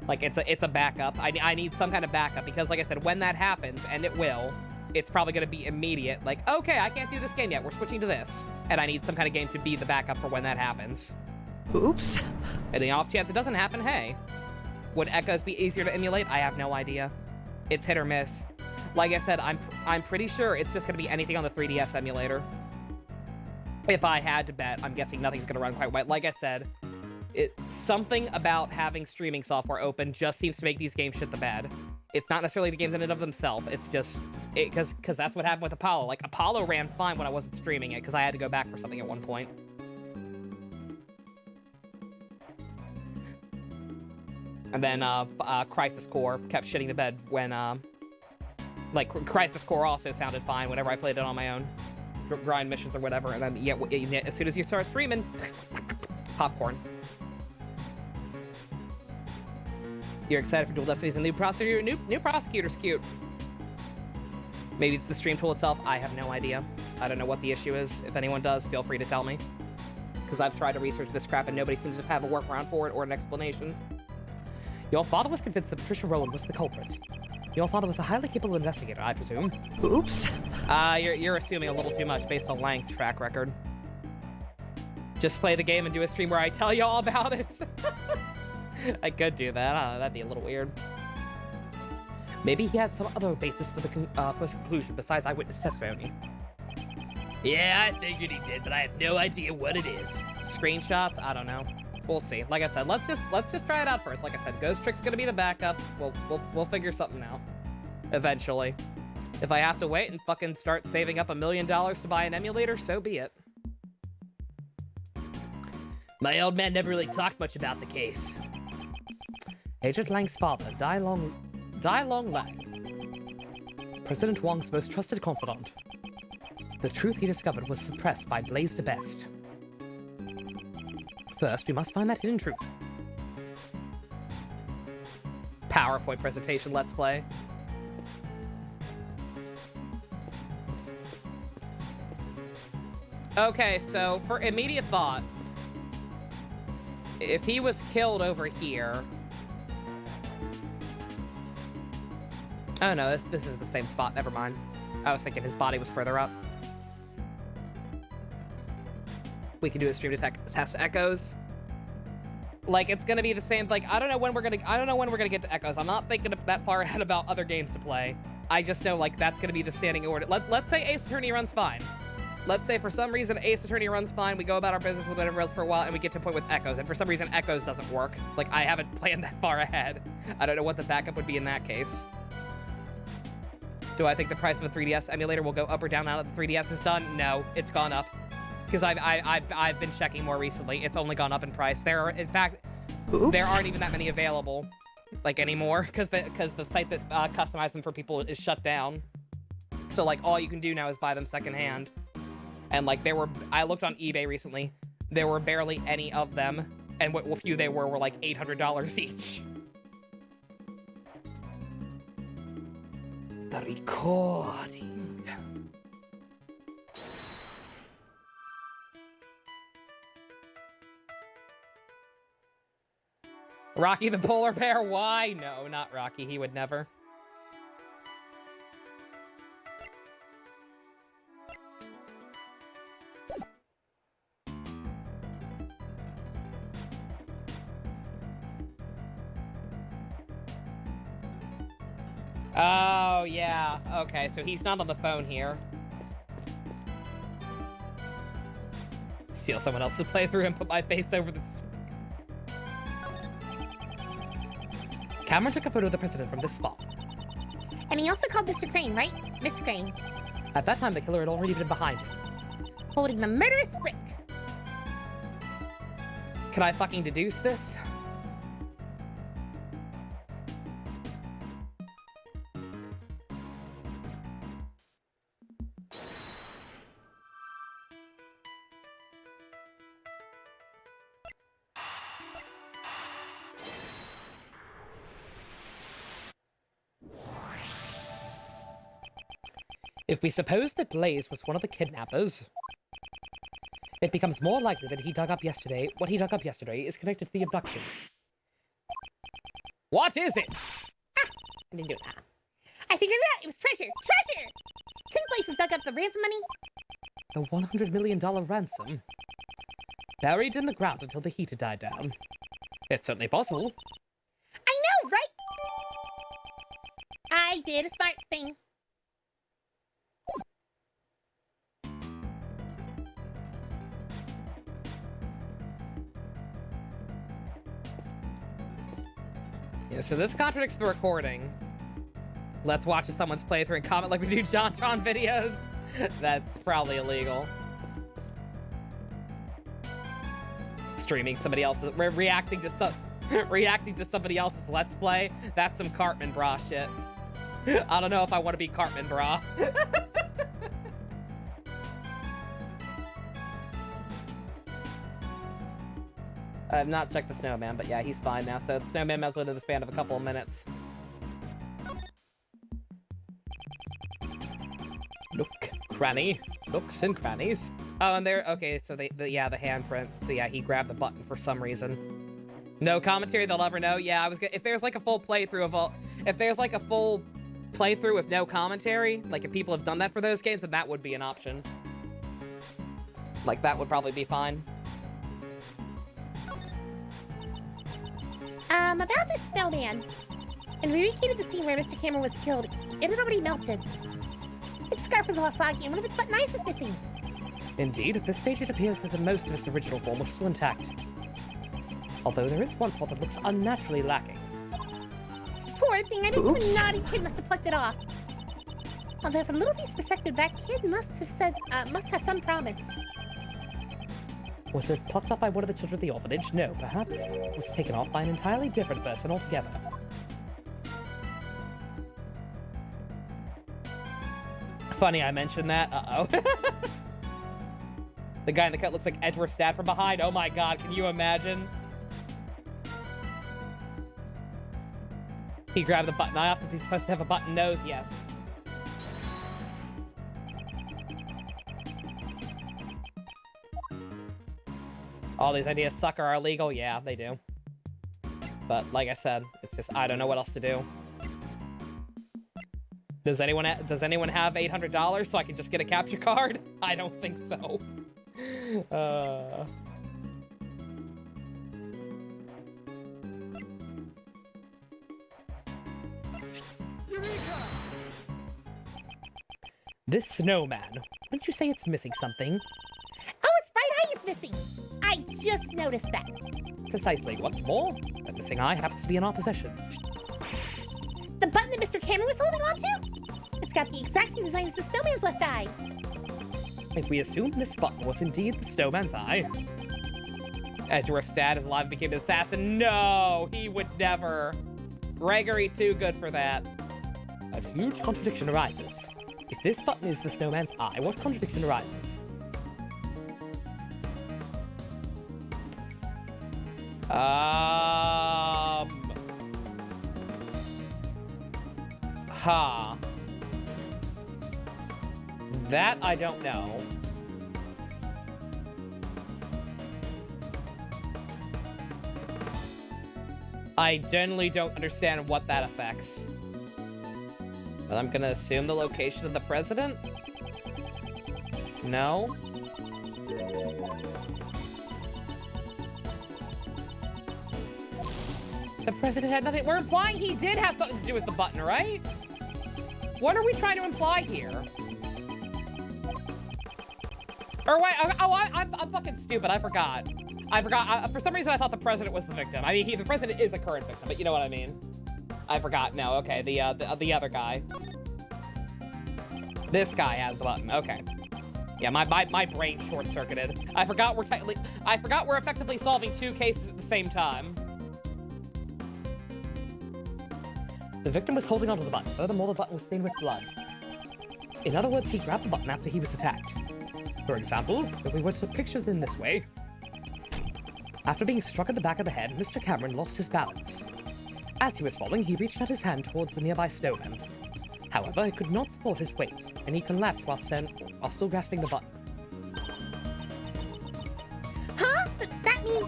Speaker 1: Like, it's a backup. I need some kind of backup, because like I said, when that happens, and it will, it's probably going to be immediate. Like, okay, I can't do this game yet. We're switching to this. And I need some kind of game to be the backup for when that happens.
Speaker 4: Oops.
Speaker 1: And the off chance it doesn't happen, hey. Would Echoes be easier to emulate? I have no idea. It's hit or miss. Like I said, I'm pretty sure it's just going to be anything on the 3DS emulator. If I had to bet, I'm guessing nothing's going to run quite right. Like I said, something about having streaming software open just seems to make these games shit the bed. It's not necessarily the games in and of themselves. It's just because that's what happened with Apollo. Like, Apollo ran fine when I wasn't streaming it because I had to go back for something at one point. And then Crisis Core kept shitting the bed when like Crisis Core also sounded fine whenever I played it on my own grind missions or whatever. And then yeah, as soon as you start streaming, popcorn. You're excited for Dual Destiny's and new prosecutor? New prosecutor's cute. Maybe it's the stream tool itself. I have no idea. I don't know what the issue is. If anyone does, feel free to tell me. Because I've tried to research this crap and nobody seems to have a workaround for it or an explanation. Your father was convinced that Patricia Rowland was the culprit. Your father was a highly capable investigator, I presume.
Speaker 4: Oops.
Speaker 1: You're assuming a little too much based on Lang's track record. Just play the game and do a stream where I tell you all about it. I could do that. That'd be a little weird. Maybe he had some other basis for the conclusion besides eyewitness testimony.
Speaker 3: Yeah, I figured he did, but I have no idea what it is.
Speaker 1: Screenshots? I don't know. We'll see. Like I said, let's just try it out first. Like I said, Ghost Trick's gonna be the backup. We'll figure something out eventually. If I have to wait and fucking start saving up $1 million to buy an emulator, so be it.
Speaker 3: My old man never really talked much about the case.
Speaker 1: Agent Lang's father, Dai Long Lang, President Wong's most trusted confidant. The truth he discovered was suppressed by Blaze DeBest. First, we must find that hidden truth. PowerPoint presentation, let's play. Okay, so for immediate thought, if he was killed over here... Oh no, this is the same spot, never mind. I was thinking his body was further up. We can do a stream to test Echoes. Like, it's gonna be the same, like, I don't know when we're gonna get to Echoes. I'm not thinking that far ahead about other games to play. I just know, like, that's gonna be the standing order. Let's say Ace Attorney runs fine. Let's say for some reason Ace Attorney runs fine, we go about our business with whatever else for a while, and we get to a point with Echoes, and for some reason Echoes doesn't work. It's like, I haven't planned that far ahead. I don't know what the backup would be in that case. Do I think the price of a 3DS emulator will go up or down now that the 3DS is done? No, it's gone up. Because I've been checking more recently. It's only gone up in price. There are, in fact, there aren't even that many available, like, anymore, because the site that customized them for people is shut down. So, like, all you can do now is buy them secondhand. And, like, I looked on eBay recently. There were barely any of them, and what few they were like $800 each. The recording. Rocky the polar bear? Why? No, not Rocky. He would never. Oh, yeah. Okay, so he's not on the phone here. Steal someone else's playthrough and put my face over the... Cameron took a photo of the president from this spot.
Speaker 2: And he also called Mr. Crane, right? Miss Crane.
Speaker 1: At that time, the killer had already been behind him.
Speaker 2: Holding the murderous brick.
Speaker 1: Can I fucking deduce this? If we suppose that Blaze was one of the kidnappers, it becomes more likely that what he dug up yesterday is connected to the abduction.
Speaker 6: What is it?
Speaker 2: I didn't do that. I figured it out. It was treasure. Treasure! Couldn't Blaze have dug up the ransom money?
Speaker 7: The $100 million ransom. Buried in the ground until the heat had died down.
Speaker 6: It's certainly possible.
Speaker 2: I know, right? I did a smart thing.
Speaker 6: Yeah, so this contradicts the recording. Let's watch someone's playthrough and comment like we do JonTron videos. That's probably illegal. Streaming somebody else's, reacting to somebody else's Let's Play. That's some Cartman Bra shit. I don't know if I want to be Cartman Bra. I've not checked the snowman, but yeah, he's fine now. So the snowman melted in the span of a couple of minutes. Nook, cranny, nooks and crannies. Oh, and there. Okay, so the handprint. So yeah, he grabbed the button for some reason. No commentary, they'll never know. Yeah, if there's like a full playthrough of if there's like a full playthrough with no commentary, like if people have done that for those games, then that would be an option. Like that would probably be fine.
Speaker 2: About this snowman. And we recreated the scene where Mr. Cameron was killed. It had already melted. Its scarf was all soggy, and one of its button eyes was missing.
Speaker 7: Indeed, at this stage it appears that the most of its original form was still intact. Although there is one spot that looks unnaturally lacking.
Speaker 2: Poor thing, I bet some naughty kid must have plucked it off. Although from Littlethe's perspective, that kid must have some promise.
Speaker 7: Was it plucked off by one of the children of the orphanage? No, perhaps it was taken off by an entirely different person altogether.
Speaker 6: Funny I mentioned that. Uh-oh. The guy in the cut looks like Edgeworth's dad from behind. Oh my god, can you imagine? He grabbed the button eye off because he's supposed to have a button nose, yes. All these ideas suck or are illegal? Yeah, they do. But like I said, it's just, I don't know what else to do. Does anyone have $800 so I can just get a capture card? I don't think so.
Speaker 7: This snowman. Wouldn't you say it's missing something?
Speaker 2: Oh, its right eye is missing. I just noticed that.
Speaker 7: Precisely. What's more, the missing eye happens to be in our possession.
Speaker 2: The button that Mr. Cameron was holding on to? It's got the exact same design as the snowman's left eye.
Speaker 7: If we assume this button was indeed the snowman's eye...
Speaker 6: Edgeworth's dad is alive and became an assassin. No, he would never. Gregory too good for that.
Speaker 7: A huge contradiction arises. If this button is the snowman's eye, what contradiction arises?
Speaker 6: That I don't know. I generally don't understand what that affects. But I'm gonna assume the location of the president? No? The president had nothing. We're implying he did have something to do with the button, right? What are we trying to imply here? Or wait, I'm fucking stupid. I forgot. For some reason, I thought the president was the victim. I mean, the president is a current victim, but you know what I mean. I forgot. No, okay, the other guy. This guy has the button. Okay. Yeah, my brain short-circuited. I forgot we're effectively solving two cases at the same time.
Speaker 7: The victim was holding onto the button. Furthermore, the button was stained with blood. In other words, he grabbed the button after he was attacked. For example, if we were to picture it in this way. After being struck at the back of the head, Mr. Cameron lost his balance. As he was falling, he reached out his hand towards the nearby snowman. However, it could not support his weight, and he collapsed while still grasping the button.
Speaker 2: Huh? That means...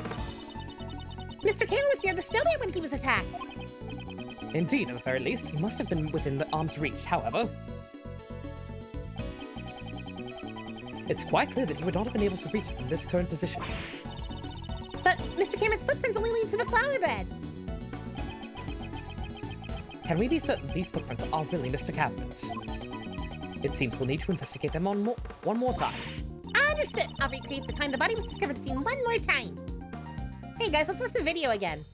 Speaker 2: Mr. Cameron was near the snowman when he was attacked.
Speaker 1: Indeed, at the very least, he must have been within the arm's reach. However, it's quite clear that he would not have been able to reach it from this current position.
Speaker 2: But Mr. Cameron's footprints only lead to the flower bed.
Speaker 1: Can we be certain these footprints are really Mr. Cameron's? It seems we'll need to investigate them one more time.
Speaker 2: Understood. I'll recreate the time the body was discovered scene one more time. Hey guys, let's watch the video again.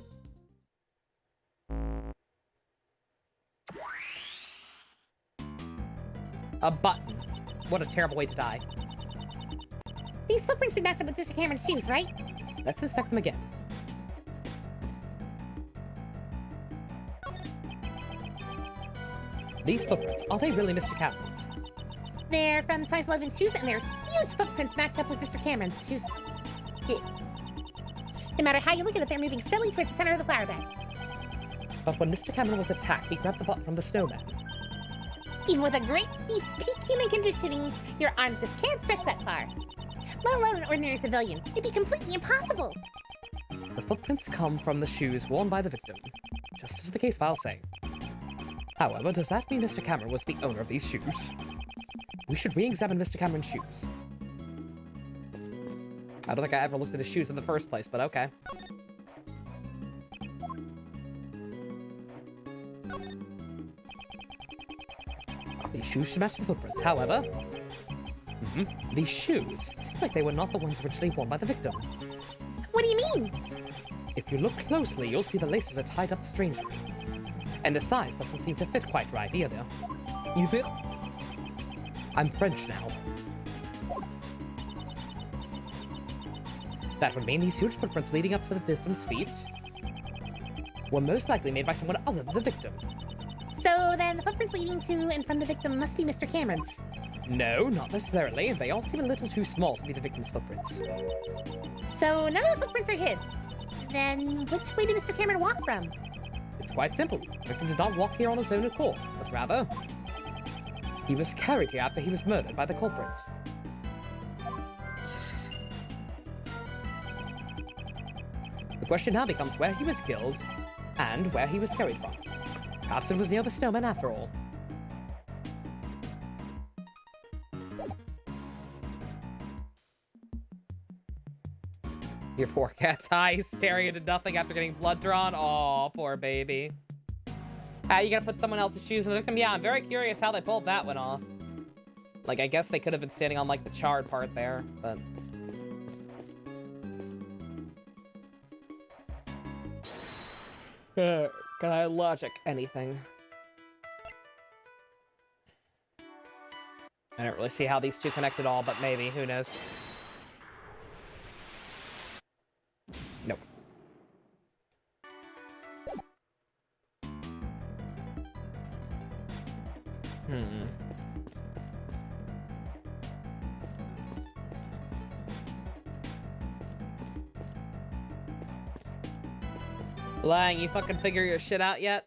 Speaker 1: A button. What a terrible way to die.
Speaker 2: These footprints should match up with Mr. Cameron's shoes, right?
Speaker 1: Let's inspect them again. These footprints, are they really Mr. Cameron's?
Speaker 2: They're from size 11 shoes, and their huge footprints match up with Mr. Cameron's shoes. Yeah. No matter how you look at it, they're moving steadily towards the center of the flower bed.
Speaker 1: But when Mr. Cameron was attacked, he grabbed the button from the snowman.
Speaker 2: Even with a great piece peak human conditioning, your arms just can't stretch that far. Let alone an ordinary civilian. It'd be completely impossible.
Speaker 1: The footprints come from the shoes worn by the victim, just as the case file say. However, does that mean Mr. Cameron was the owner of these shoes? We should re-examine Mr. Cameron's shoes. I don't think I ever looked at his shoes in the first place, but okay. These shoes should match the footprints. However, these shoes, it seems like they were not the ones originally worn by the victim.
Speaker 2: What do you mean?
Speaker 1: If you look closely, you'll see the laces are tied up strangely. And the size doesn't seem to fit quite right either. I'm French now. That would mean these huge footprints leading up to the victim's feet were most likely made by someone other than the victim.
Speaker 2: So then the footprints leading to and from the victim must be Mr. Cameron's.
Speaker 1: No, not necessarily. They all seem a little too small to be the victim's footprints.
Speaker 2: So none of the footprints are his. Then which way did Mr. Cameron walk from?
Speaker 1: It's quite simple. The victim did not walk here on his own accord, but rather, he was carried here after he was murdered by the culprit. The question now becomes where he was killed and where he was carried from. Perhaps it was near the snowman after all. Your poor cat's eyes staring into nothing after getting blood drawn. Aw, poor baby. How you gonna put someone else's shoes in the victim? Yeah, I'm very curious how they pulled that one off. Like, I guess they could have been standing on, like, the charred part there, but... Can I logic anything? I don't really see how these two connect at all, but maybe, who knows? Nope. Lang, you fucking figure your shit out yet?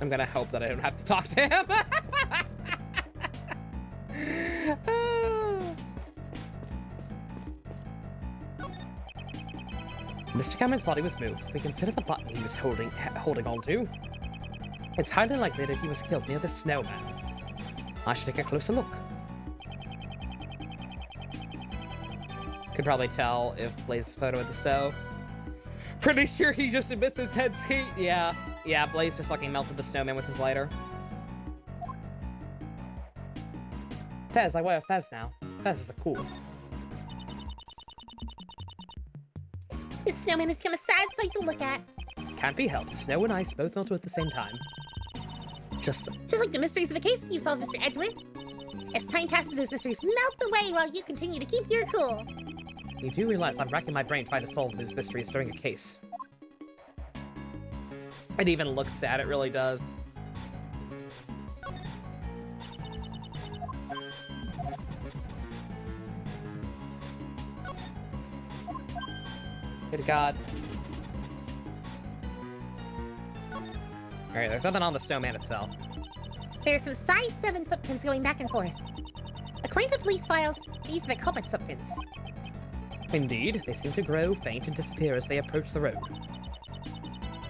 Speaker 1: I'm gonna hope that I don't have to talk to him. Mr. Cameron's body was moved. If we consider the button he was holding on to, it's highly likely that he was killed near the snowman. I should take a closer look. Could probably tell if Blaze's photo at the stove. Pretty sure he just emits his head's heat. Yeah, Blaze just fucking melted the snowman with his lighter. Fez, I wear a fez now. Fez is cool.
Speaker 2: This snowman has become a sad sight to look at.
Speaker 1: Can't be helped. Snow and ice both melt at the same time. Just
Speaker 2: like the mysteries of the case you solved, Mr. Edgeworth. As time passes, those mysteries melt away while you continue to keep your cool.
Speaker 1: You do realize I'm racking my brain trying to solve those mysteries during a case. It even looks sad, it really does. Good God. Alright, there's nothing on the snowman itself.
Speaker 2: There's some size 7 footprints going back and forth. According to police files, these are the culprit's footprints.
Speaker 6: Indeed, they seem to grow faint and disappear as they approach the road.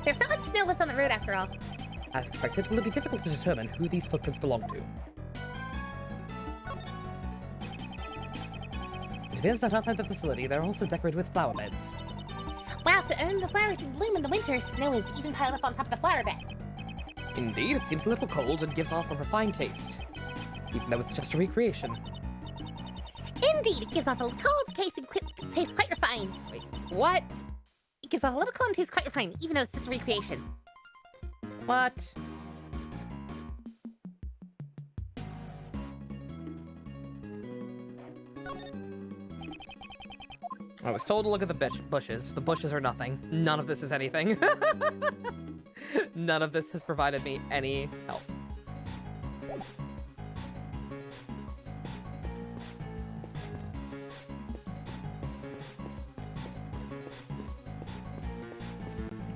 Speaker 2: There's not much snow left on the road after all.
Speaker 6: As expected, it will be difficult to determine who these footprints belong to. It appears that outside the facility, they're also decorated with flower beds.
Speaker 2: Wow, so the flowers in bloom in the winter, snow is even piled up on top of the flower bed.
Speaker 6: Indeed, it seems a little cold and gives off a refined taste, even though it's just a recreation.
Speaker 2: Indeed, it gives off a cold taste and tastes quite refined. Wait, what? It gives off a little cold and tastes quite refined, even though it's just a recreation.
Speaker 6: What? I was told to look at the bushes. The bushes are nothing. None of this is anything. None of this has provided me any help.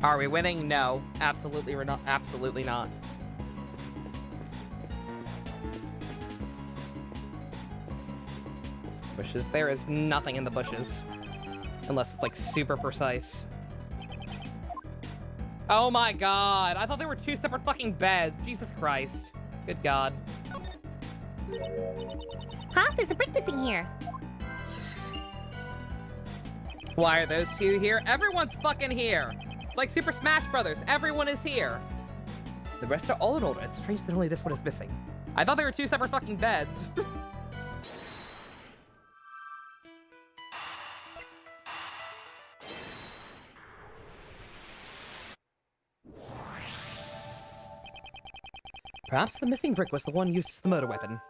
Speaker 6: Are we winning? No. Absolutely we're not. Absolutely not. Bushes. There is nothing in the bushes. Unless it's like super precise. Oh my god. I thought there were two separate fucking beds. Jesus Christ. Good god.
Speaker 2: Huh? There's a brick missing here.
Speaker 6: Why are those two here? Everyone's fucking here. It's like Super Smash Brothers. Everyone is here. The rest are all in order. It's strange that only this one is missing. I thought they were two separate fucking beds. Perhaps the missing brick was the one used as the murder weapon.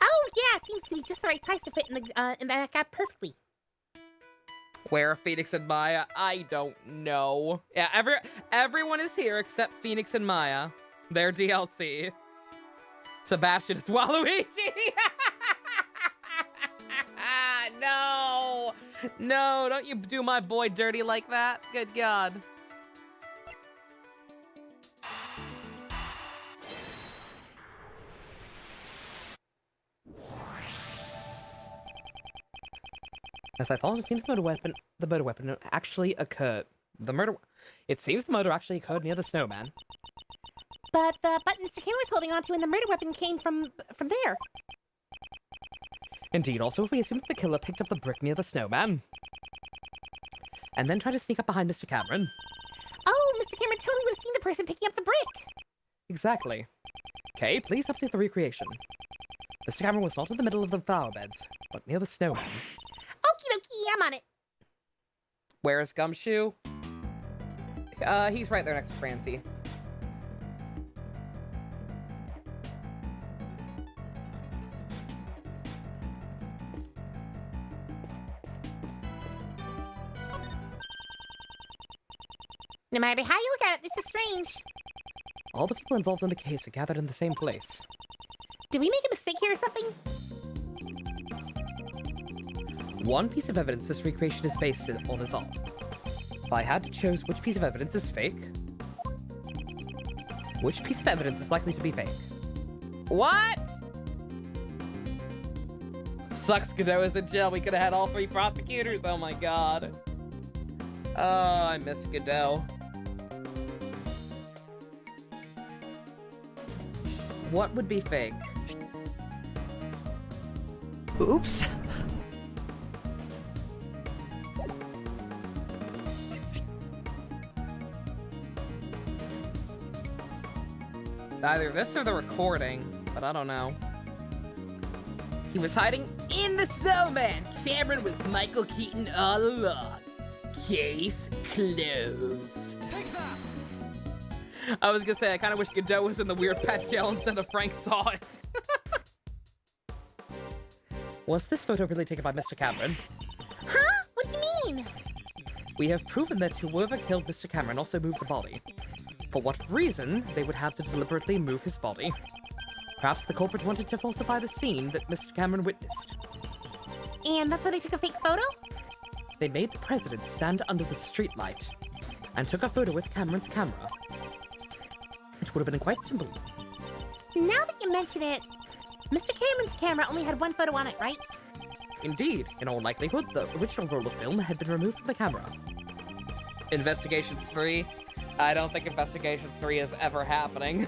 Speaker 2: Oh yeah, it seems to be just the right size to fit in that gap perfectly.
Speaker 6: Where are Phoenix and Maya? I don't know. Yeah, everyone is here except Phoenix and Maya. They're DLC. Sebastian is Waluigi. No. No, don't you do my boy dirty like that. Good God. As I thought, it seems the murder weapon actually occurred. It seems the murder actually occurred near the snowman.
Speaker 2: But the button Mr. Cameron was holding onto and the murder weapon came from there.
Speaker 6: Indeed, also if we assume that the killer picked up the brick near the snowman, and then tried to sneak up behind Mr. Cameron.
Speaker 2: Oh, Mr. Cameron totally would have seen the person picking up the brick.
Speaker 6: Exactly. Okay, please update the recreation. Mr. Cameron was not in the middle of the flower beds, but near the snowman.
Speaker 2: Okie dokie, I'm on it.
Speaker 6: Where's Gumshoe? He's right there next to Francie.
Speaker 2: No matter how you look at it, this is strange.
Speaker 6: All the people involved in the case are gathered in the same place.
Speaker 2: Did we make a mistake here or something?
Speaker 6: One piece of evidence this recreation is based on is all. If I had to choose which piece of evidence is fake, which piece of evidence is likely to be fake? What? Sucks Godot is in jail. We could have had all three prosecutors. Oh my god. Oh, I miss Godot. What would be fake?
Speaker 4: Oops.
Speaker 6: Either this or the recording, but I don't know. He was hiding in the snowman. Cameron was Michael Keaton all along. Case closed. I was gonna say, I kind of wish Godot was in the weird pet jail instead of Frank saw it. Was this photo really taken by Mr. Cameron?
Speaker 2: Huh? What do you mean?
Speaker 6: We have proven that whoever killed Mr. Cameron also moved the body. For what reason they would have to deliberately move his body? Perhaps the culprit wanted to falsify the scene that Mr. Cameron witnessed.
Speaker 2: And that's why they took a fake photo?
Speaker 6: They made the president stand under the streetlight and took a photo with Cameron's camera. It would have been quite simple.
Speaker 2: Now that you mention it, Mr. Cameron's camera only had one photo on it, right?
Speaker 6: Indeed, in all likelihood, the original roll of film had been removed from the camera. Investigations 3? I don't think Investigations 3 is ever happening.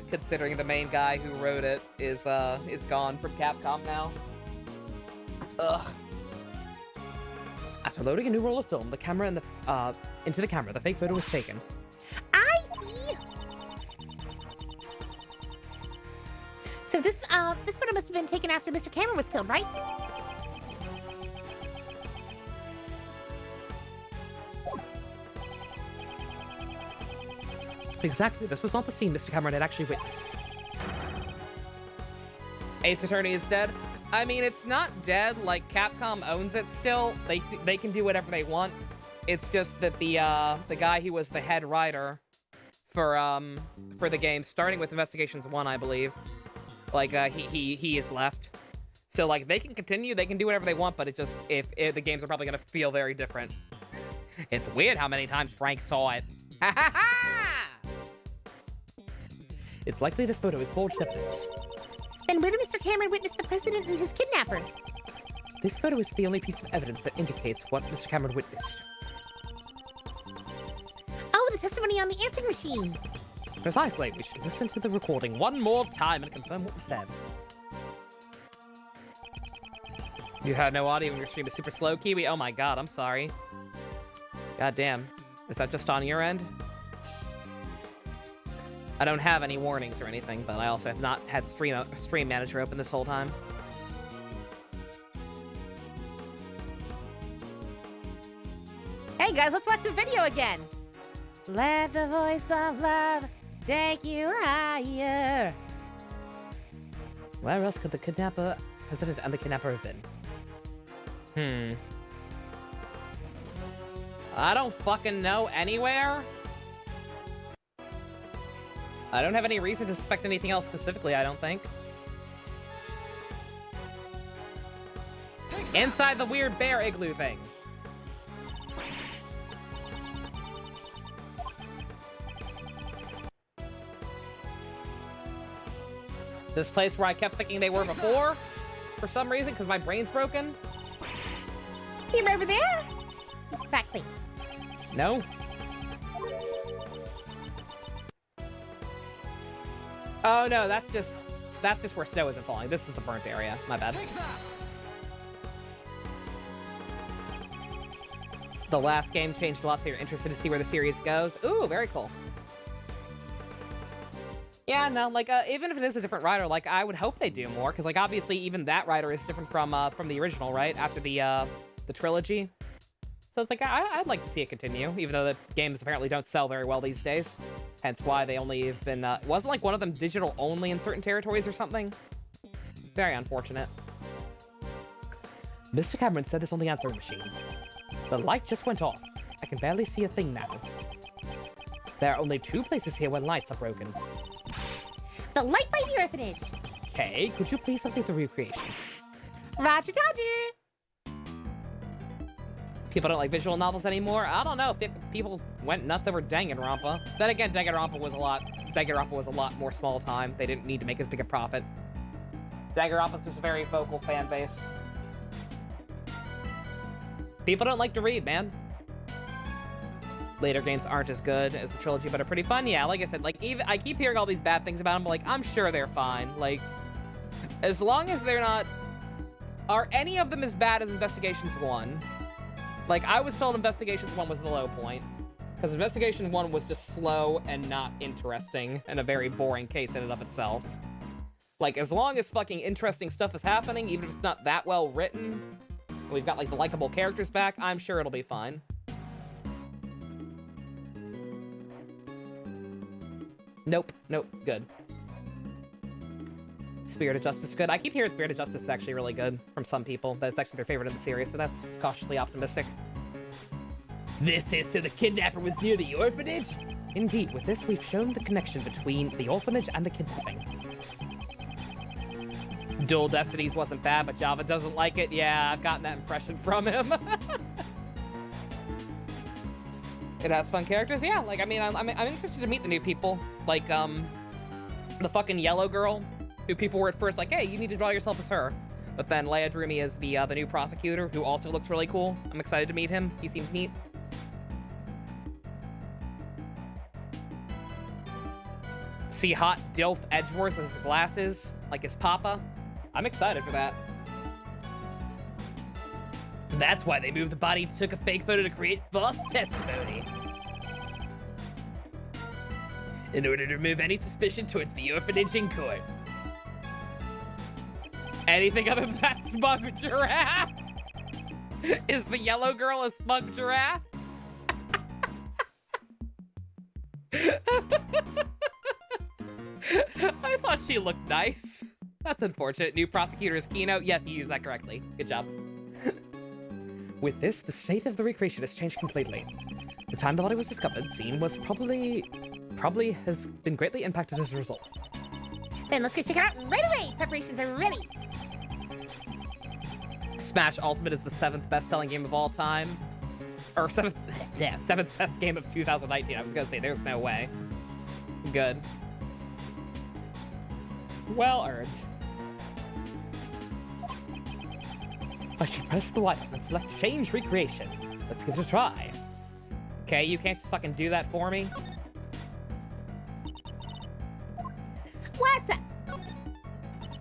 Speaker 6: Considering the main guy who wrote it is gone from Capcom now. Ugh. After loading a new roll of film, the camera and into the camera, the fake photo was taken.
Speaker 2: I see! So this photo must have been taken after Mr. Cameron was killed, right?
Speaker 6: Exactly, this was not the scene Mr. Cameron had actually witnessed. Ace Attorney is dead. I mean, it's not dead, like, Capcom owns it still. They can do whatever they want. It's just that the guy who was the head writer for the game, starting with Investigations 1, I believe, like, he is left. So, like, they can continue, they can do whatever they want, but the games are probably gonna feel very different. It's weird how many times Frank saw it. Ha ha ha! It's likely this photo is forged evidence.
Speaker 2: Then where did Mr. Cameron witness the president and his kidnapper?
Speaker 6: This photo is the only piece of evidence that indicates what Mr. Cameron witnessed.
Speaker 2: Oh, the testimony on the answering machine.
Speaker 6: Precisely, we should listen to the recording one more time and confirm what was said. You had no audio when your stream is super slow, Kiwi? Oh my god, I'm sorry. God damn. Is that just on your end? I don't have any warnings or anything, but I also have not had Stream Manager open this whole time.
Speaker 2: Hey guys, let's watch the video again. Let the voice of love take you higher.
Speaker 6: Where else could the president and the kidnapper have been? I don't fucking know anywhere. I don't have any reason to suspect anything else specifically, I don't think. Inside the weird bear igloo thing. This place where I kept thinking they were before, for some reason, because my brain's broken.
Speaker 2: You're over there? Exactly.
Speaker 6: No. Oh no, that's just where snow isn't falling. This is the burnt area. My bad. The last game changed a lot, so you're interested to see where the series goes. Ooh, very cool. Yeah, no, like, even if it is a different writer, like, I would hope they do more, because, like, obviously, even that writer is different from the original, right? After the trilogy. So it's like, I'd like to see it continue, even though the games apparently don't sell very well these days. Hence why they only have been, wasn't, like, one of them digital only in certain territories or something? Very unfortunate. Mr. Cameron said this on the answering machine. The light just went off. I can barely see a thing now. There are only 2 places here where lights are broken.
Speaker 2: The light by the orphanage.
Speaker 6: Okay, could you please update the recreation?
Speaker 2: Roger Dodger.
Speaker 6: People don't like visual novels anymore? I don't know. People went nuts over Danganronpa. Then again, Danganronpa was a lot more small time. They didn't need to make as big a profit. Danganronpa's just a very vocal fan base. People don't like to read, man. Later games aren't as good as the trilogy, but are pretty fun. Yeah, like I said, like, even I keep hearing all these bad things about them, but, like, I'm sure they're fine. Like, as long as they're not... Are any of them as bad as Investigations 1? Like, I was told Investigations 1 was the low point, because Investigation 1 was just slow and not interesting, and a very boring case in and of itself. Like, as long as fucking interesting stuff is happening, even if it's not that well written, we've got, like, the likable characters back, I'm sure it'll be fine. Nope, good. Spirit of Justice good. I keep hearing Spirit of Justice is actually really good from some people. That's actually their favorite of the series, so that's cautiously optimistic.
Speaker 3: This is so the kidnapper was near the orphanage?
Speaker 6: Indeed, with this we've shown the connection between the orphanage and the kidnapping. Dual Destinies wasn't bad, but Java doesn't like it. Yeah, I've gotten that impression from him. It has fun characters, yeah. Like, I mean, I'm interested to meet the new people. Like, the fucking yellow girl
Speaker 1: who people were at first like, hey, you need to draw yourself as her. But then Leia drew me as the new prosecutor, who also looks really cool. I'm excited to meet him. He seems neat. See hot Dilf Edgeworth with his glasses, like his papa. I'm excited for that.
Speaker 3: That's why they moved the body and took a fake photo to create false testimony. In order to remove any suspicion towards the orphanage in court.
Speaker 1: Anything other than that smug giraffe? Is the yellow girl a smug giraffe? I thought she looked nice. That's unfortunate. New prosecutor is Kino. Yes, you used that correctly. Good job. With this, the state of the recreation has changed completely. The time the body was discovered, scene was probably has been greatly impacted as a result.
Speaker 2: Then let's go check it out right away. Preparations are ready.
Speaker 1: Smash Ultimate is the 7th best-selling game of all time. Or 7th best game of 2019. I was gonna say, there's no way. Good. Well earned. I should press the white and select Change Recreation. Let's give it a try. Okay, you can't just fucking do that for me?
Speaker 2: What's up?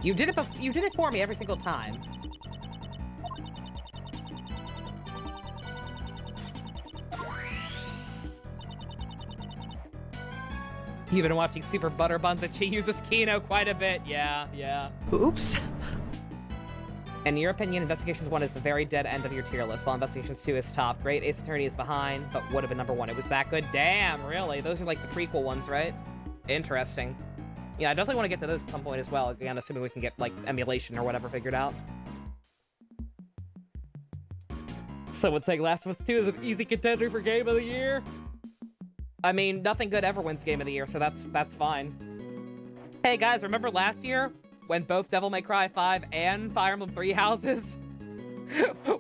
Speaker 1: You did it for me every single time. You've been watching Super Butter Buns and she uses Kino quite a bit. Yeah.
Speaker 4: Oops.
Speaker 1: In your opinion, Investigations 1 is the very dead end of your tier list, while Investigations 2 is top. Great, Ace Attorney is behind, but would have been number 1. It was that good? Damn, really? Those are like the prequel ones, right? Interesting. Yeah, I definitely want to get to those at some point as well, again, assuming we can get, like, emulation or whatever figured out. Someone saying Last of Us 2 is an easy contender for Game of the Year? I mean, nothing good ever wins Game of the Year, so that's fine. Hey guys, remember last year when both Devil May Cry 5 and Fire Emblem Three Houses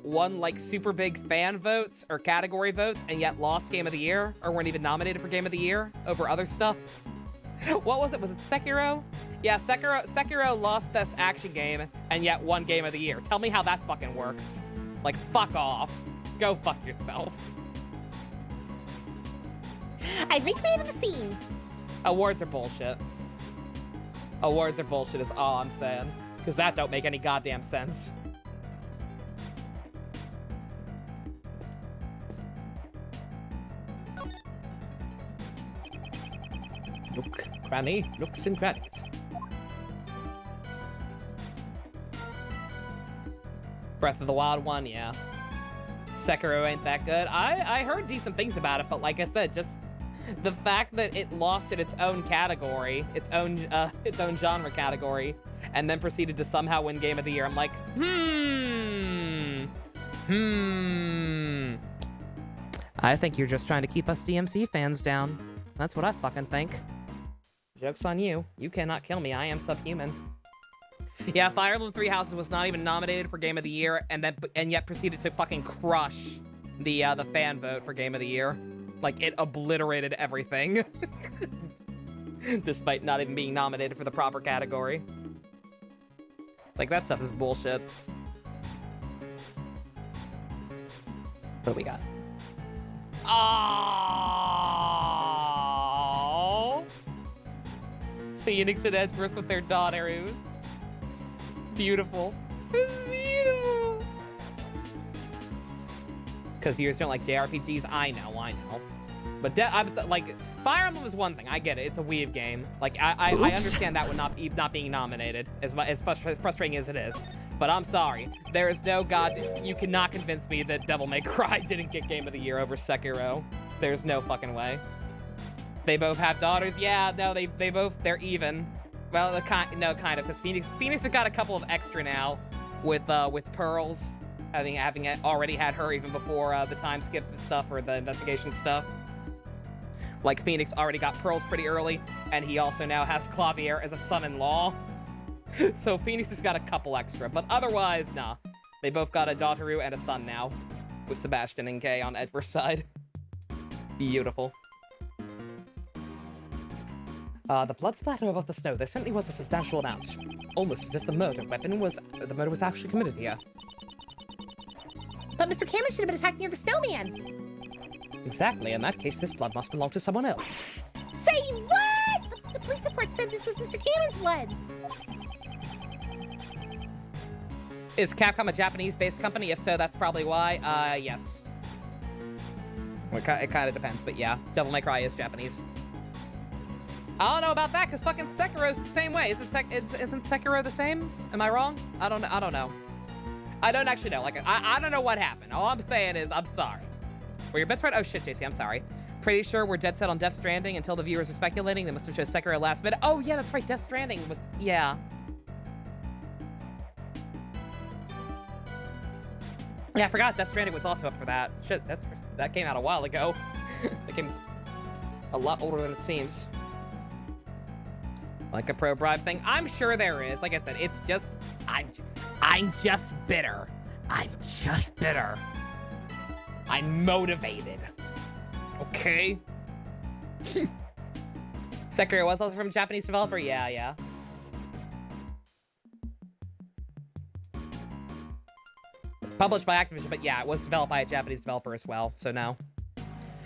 Speaker 1: won like super big fan votes or category votes and yet lost Game of the Year or weren't even nominated for Game of the Year over other stuff? What was it? Was it Sekiro? Yeah, Sekiro lost Best Action Game and yet won Game of the Year. Tell me how that fucking works. Like, fuck off. Go fuck yourselves.
Speaker 2: I've recreated the scene.
Speaker 1: Awards are bullshit. Awards are bullshit is all I'm saying. Because that don't make any goddamn sense. Look, Granny, looks and grannies. Breath of the Wild 1, yeah. Sekiro ain't that good. I heard decent things about it, but like I said, just the fact that it lost in its own category, its own genre category, and then proceeded to somehow win Game of the Year, I'm like, I think you're just trying to keep us DMC fans down. That's what I fucking think. Joke's on you. You cannot kill me. I am subhuman. Yeah, Fire Emblem Three Houses was not even nominated for Game of the Year, and yet proceeded to fucking crush the fan vote for Game of the Year. Like, it obliterated everything. Despite not even being nominated for the proper category. It's like, that stuff is bullshit. What do we got? Oh, Phoenix and Edgeworth with their daughters. Beautiful. This is beautiful. Because viewers don't like JRPGs. I know. But I'm like, Fire Emblem is one thing. I get it. It's a weeb game. Like, I understand that would not being nominated, as frustrating as it is. But I'm sorry. There is no you cannot convince me that Devil May Cry didn't get Game of the Year over Sekiro. There's no fucking way. They both have daughters. Yeah, no, they're even. Well, kind of, because Phoenix has got a couple of extra now with Pearls, having already had her even before the time skip stuff or the investigation stuff. Like, Phoenix already got Pearls pretty early, and he also now has Clavier as a son-in-law. So Phoenix has got a couple extra, but otherwise, nah. They both got a Daughteru and a son now, with Sebastian and Kay on Edgeworth's side. Beautiful. The blood splatter above the snow, there certainly was a substantial amount. Almost as if the murder was actually committed here.
Speaker 2: But Mr. Cameron should have been attacked near the snowman.
Speaker 1: Exactly, in that case, this blood must belong to someone else.
Speaker 2: Say what? The police report said this was Mr. Cameron's blood.
Speaker 1: Is Capcom a Japanese-based company? If so, that's probably why. Yes. Well, it kind of depends, but yeah. Devil May Cry is Japanese. I don't know about that, because fucking Sekiro's the same way. Isn't Sekiro the same? Am I wrong? I don't know. I don't actually know. Like, I don't know what happened. All I'm saying is, I'm sorry. Were your best friend? Oh shit, JC, I'm sorry. Pretty sure we're dead set on Death Stranding until the viewers are speculating. They must have chose Sekiro last minute. Oh yeah, that's right. Death Stranding was, yeah. Yeah, I forgot Death Stranding was also up for that. Shit, that came out a while ago. That game's a lot older than it seems. Like a pro bribe thing? I'm sure there is. Like I said, it's just, I'm just bitter. I'm just bitter. I'm motivated. Okay? Sekiro was also from a Japanese developer? Yeah. Published by Activision, but yeah, it was developed by a Japanese developer as well, so no.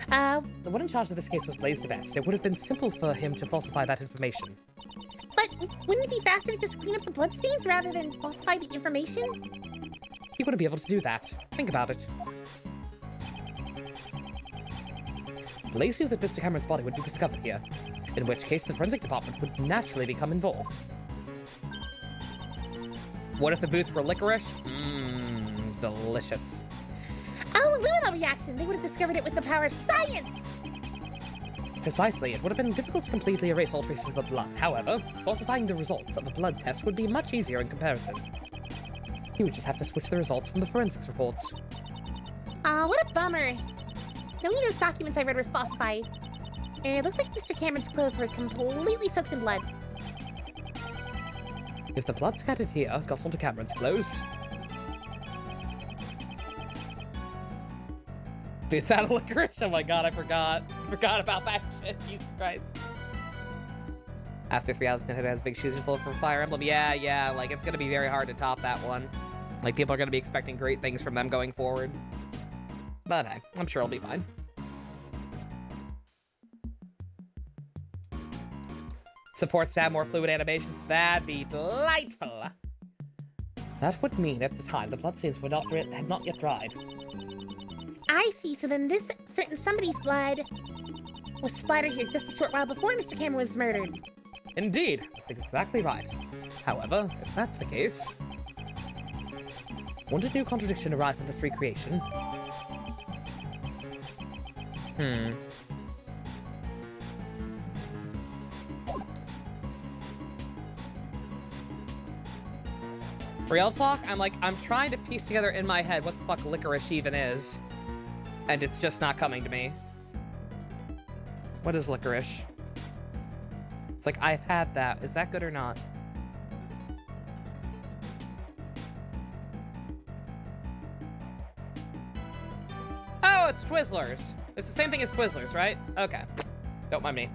Speaker 1: The one in charge of this case was Blaze DeVest. It would have been simple for him to falsify that information.
Speaker 2: But wouldn't it be faster to just clean up the bloodstains rather than falsify the information?
Speaker 1: He wouldn't be able to do that. Think about it. Blaze knew that Mr. Cameron's body would be discovered here, in which case the forensic department would naturally become involved. What if the boots were licorice? Delicious.
Speaker 2: Oh, Lumina reaction! They would have discovered it with the power of science!
Speaker 1: Precisely, it would have been difficult to completely erase all traces of the blood. However, falsifying the results of a blood test would be much easier in comparison. He would just have to switch the results from the forensics reports.
Speaker 2: Aw, what a bummer. Knowing those documents I read were falsified. It looks like Mr. Cameron's clothes were completely soaked in blood.
Speaker 1: If the blood scattered here got onto Cameron's clothes... It's out of licorice? Oh my god, I forgot. Forgot about that shit. Jesus Christ. After 3 hours, Nintendo has big shoes to fill from Fire Emblem. Yeah, like, it's gonna be very hard to top that one. Like, people are gonna be expecting great things from them going forward. But hey, I'm sure it'll be fine. Supports to have more fluid animations. That'd be delightful. That would mean at the time the bloodstains had not yet dried.
Speaker 2: I see, so then this certain somebody's blood was splattered here just a short while before Mr. Cameron was murdered.
Speaker 1: Indeed, that's exactly right. However, if that's the case, won't a new contradiction arise in this recreation? Real talk, I'm trying to piece together in my head what the fuck licorice even is. And it's just not coming to me. What is licorice? It's like, I've had that. Is that good or not? Oh, it's Twizzlers. It's the same thing as Twizzlers, right? Okay. Don't mind me.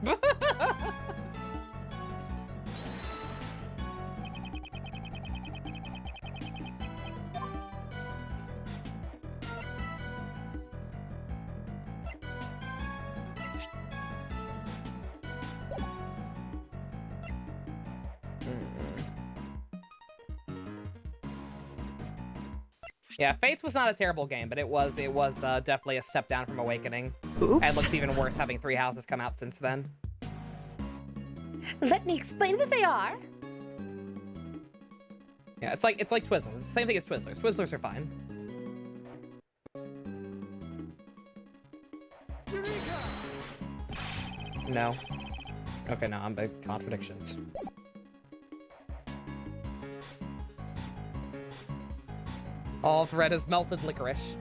Speaker 1: Yeah, Fates was not a terrible game, but it was definitely a step down from Awakening.
Speaker 4: Oops.
Speaker 1: And looks even worse having 3 houses come out since then.
Speaker 2: Let me explain what they are.
Speaker 1: Yeah, it's like Twizzlers. It's the same thing as Twizzlers. Twizzlers are fine. No. Okay, no, I'm big contradictions. All I've read is melted licorice.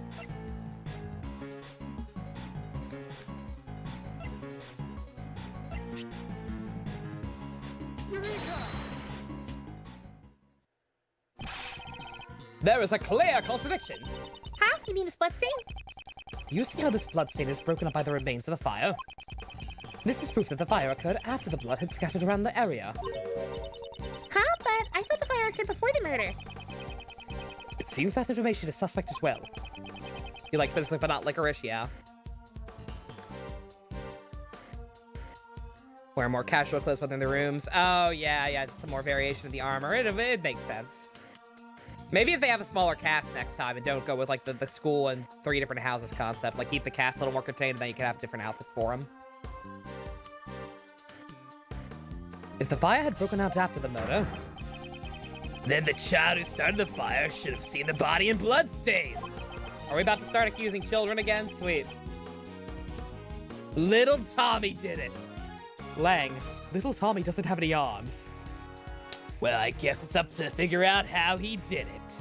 Speaker 1: There is a clear contradiction.
Speaker 2: Huh? You mean this bloodstain?
Speaker 1: Do you see how this bloodstain is broken up by the remains of the fire?
Speaker 7: This is proof that the fire occurred after the blood had scattered around the area.
Speaker 2: Huh? But I thought the fire occurred before the murder.
Speaker 7: It seems that information is suspect as well.
Speaker 1: You like physically, but not licorice, yeah. Wear more casual clothes within the rooms. Oh, yeah, just some more variation of the armor. It makes sense. Maybe if they have a smaller cast next time and don't go with, like, the school and 3 different houses concept. Like, keep the cast a little more contained and then you can have different outfits for them.
Speaker 7: If the fire had broken out after the murder,
Speaker 3: Then the child who started the fire should have seen the body and blood stains.
Speaker 1: Are we about to start accusing children again? Sweet.
Speaker 3: Little Tommy did it.
Speaker 1: Lang, little Tommy doesn't have any arms.
Speaker 3: Well, I guess it's up to figure out how he did it.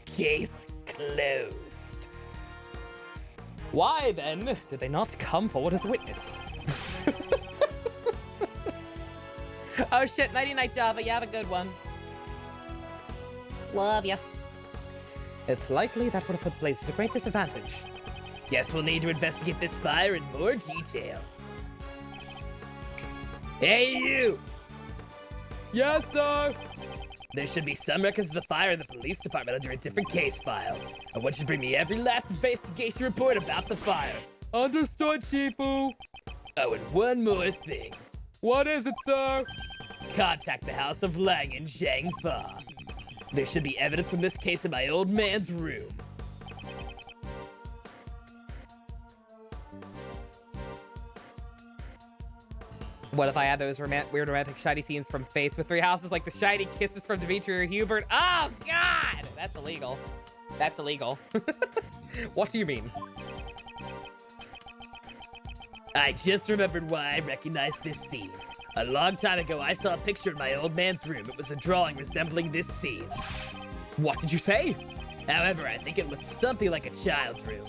Speaker 3: Case closed.
Speaker 1: Why, then, did they not come forward as a witness? Oh, shit. Nighty-night, Java. You have a good one.
Speaker 2: Love ya.
Speaker 7: it's likely that would have put Blaze at a great disadvantage.
Speaker 3: Guess we'll need to investigate this fire in more detail. Hey, you!
Speaker 5: Yes, sir.
Speaker 3: There should be some records of the fire in the police department under a different case file. I want you to bring me every last investigation report about the fire.
Speaker 5: Understood, Shifu.
Speaker 3: Oh, and one more thing.
Speaker 5: What is it, sir?
Speaker 3: Contact the House of Lang in Zhangfa. There should be evidence from this case in my old man's room.
Speaker 1: What if I had those weird romantic shiny scenes from Fates with 3 houses, like the shiny kisses from Dimitri or Hubert? Oh, God! That's illegal. That's illegal. What do you mean?
Speaker 3: I just remembered why I recognized this scene. A long time ago, I saw a picture in my old man's room. It was a drawing resembling this scene.
Speaker 1: What did you say?
Speaker 3: However, I think it looked something like a child's room.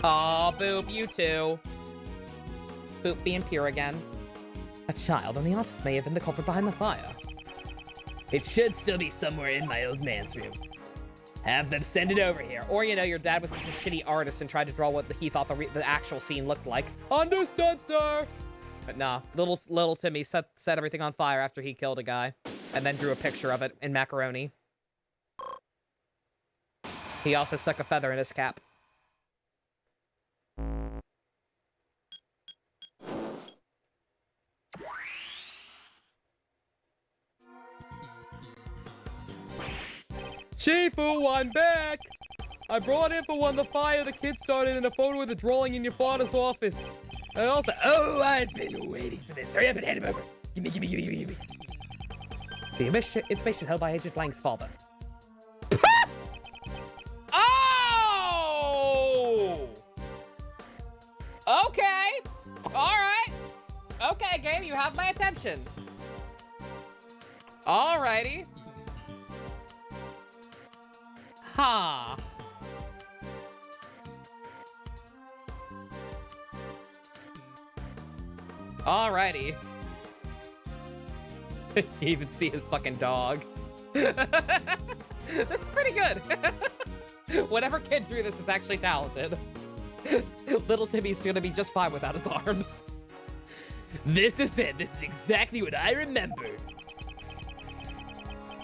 Speaker 1: Aw, Boop, you too. Boop being pure again.
Speaker 7: A child and the artist may have been the culprit behind the fire.
Speaker 3: It should still be somewhere in my old man's room. Have them send it over here.
Speaker 1: Or, you know, your dad was just a shitty artist and tried to draw what he thought the actual scene looked like.
Speaker 5: Understood, sir.
Speaker 1: But nah, little Timmy set everything on fire after he killed a guy. And then drew a picture of it in macaroni. He also stuck a feather in his cap.
Speaker 5: Shifu, I'm back. I brought in for when the fire the kid started in a photo with a drawing in your father's office. I also...
Speaker 3: Oh, I've been waiting for this. Hurry up and hand him over. Give me.
Speaker 7: The information held by Agent Lang's father.
Speaker 1: Oh! Okay. All right. Okay, game, you have my attention. Alrighty. Huh. Alrighty. You even see his fucking dog. This is pretty good. Whatever kid drew this is actually talented. Little Timmy's gonna be just fine without his arms.
Speaker 3: This is it. This is exactly what I remembered.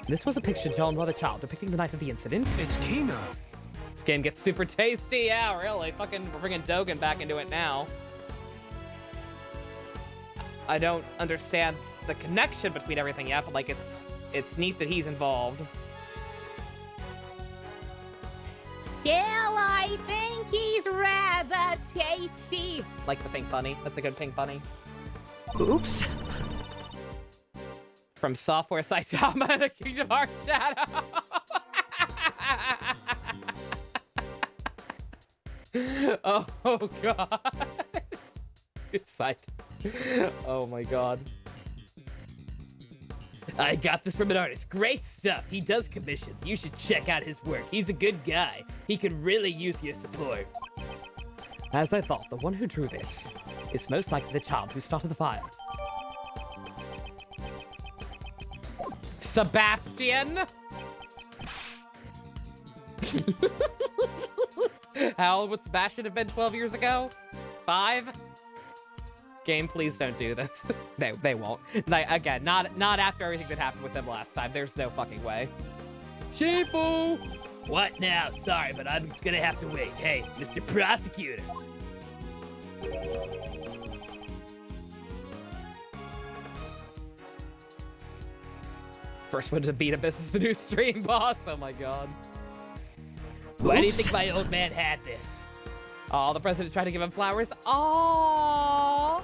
Speaker 7: This was a picture drawn by the child depicting the night of the incident.
Speaker 8: It's Kina.
Speaker 1: This game gets super tasty. Yeah, really. Fucking, we're bringing Dogen back into it now. I don't understand the connection between everything yet, but like it's neat that he's involved.
Speaker 2: Still, I think he's rather tasty.
Speaker 1: Like the pink bunny. That's a good pink bunny.
Speaker 4: Oops.
Speaker 1: From Software Saitama and the Kingdom Hearts Shadow. Oh god. Sight. Oh my god.
Speaker 3: I got this from an artist. Great stuff. He does commissions. You should check out his work. He's a good guy. He could really use your support.
Speaker 7: As I thought, the one who drew this is most likely the child who started the fire.
Speaker 1: Sebastian? How old would Sebastian have been 12 years ago? 5?
Speaker 6: Game, please don't do this. They won't. Like, again, not after everything that happened with them last time. There's no fucking way.
Speaker 5: Shifu!
Speaker 3: What now? Sorry, but I'm gonna have to wait. Hey, Mr. Prosecutor.
Speaker 6: First one to beat a business the new stream boss. Oh my god.
Speaker 3: Why do you
Speaker 4: Oops.
Speaker 3: think my old man had this?
Speaker 6: Oh, the president tried to give him flowers. Oh,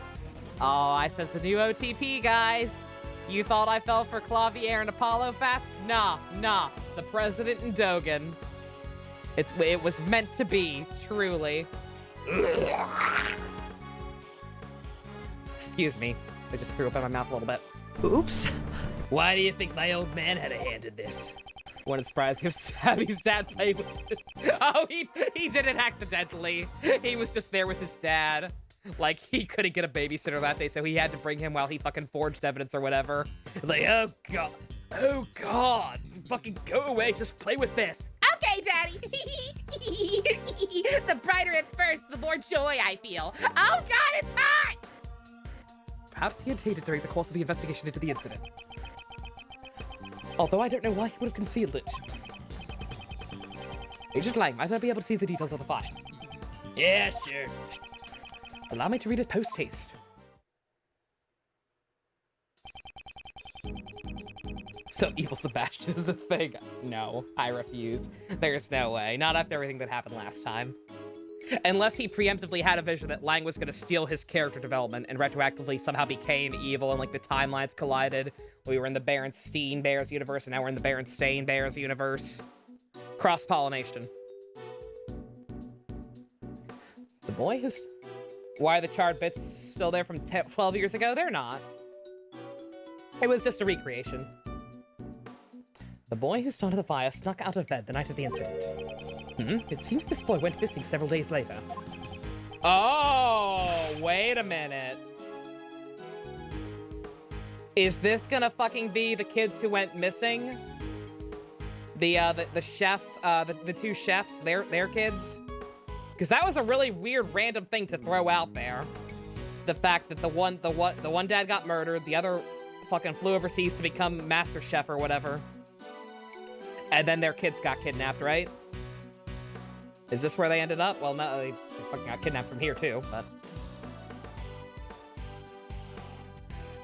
Speaker 6: I says the new OTP, guys. You thought I fell for Clavier and Apollo fast? Nah. The president and Dogen. It was meant to be, truly. Excuse me. I just threw up in my mouth a little bit.
Speaker 4: Oops.
Speaker 3: Why do you think my old man had a hand in this?
Speaker 6: Wouldn't surprise if Savvy's dad played with this. Oh, he did it accidentally. He was just there with his dad. Like, he couldn't get a babysitter that day, so he had to bring him while he fucking forged evidence or whatever.
Speaker 3: Like, oh god, fucking go away, just play with this.
Speaker 2: Okay, Daddy. The brighter it bursts, the more joy I feel. Oh God, it's hot!
Speaker 6: Perhaps he had hated during the course of the investigation into the incident. Although I don't know why he would have concealed it. Agent Lang, might I be able to see the details of the file?
Speaker 3: Yeah, sure.
Speaker 6: Allow me to read it post-haste. So evil Sebastian is a thing. No, I refuse. There's no way. Not after everything that happened last time. Unless he preemptively had a vision that Lang was going to steal his character development and retroactively somehow became evil and like the timelines collided. We were in the Berenstein Bears universe and now we're in the Berenstain Bears universe. Cross-pollination. The boy who's... Why are the charred bits still there from 12 years ago? They're not. It was just a recreation. The boy who started the fire snuck out of bed the night of the incident. It seems this boy went missing several days later. Oh, wait a minute. Is this gonna fucking be the kids who went missing? The chef, the two chefs, their kids? Because that was a really weird random thing to throw out there. The fact that the one dad got murdered, the other fucking flew overseas to become master chef or whatever. And then their kids got kidnapped, right? Is this where they ended up? Well, no, they fucking got kidnapped from here too, but...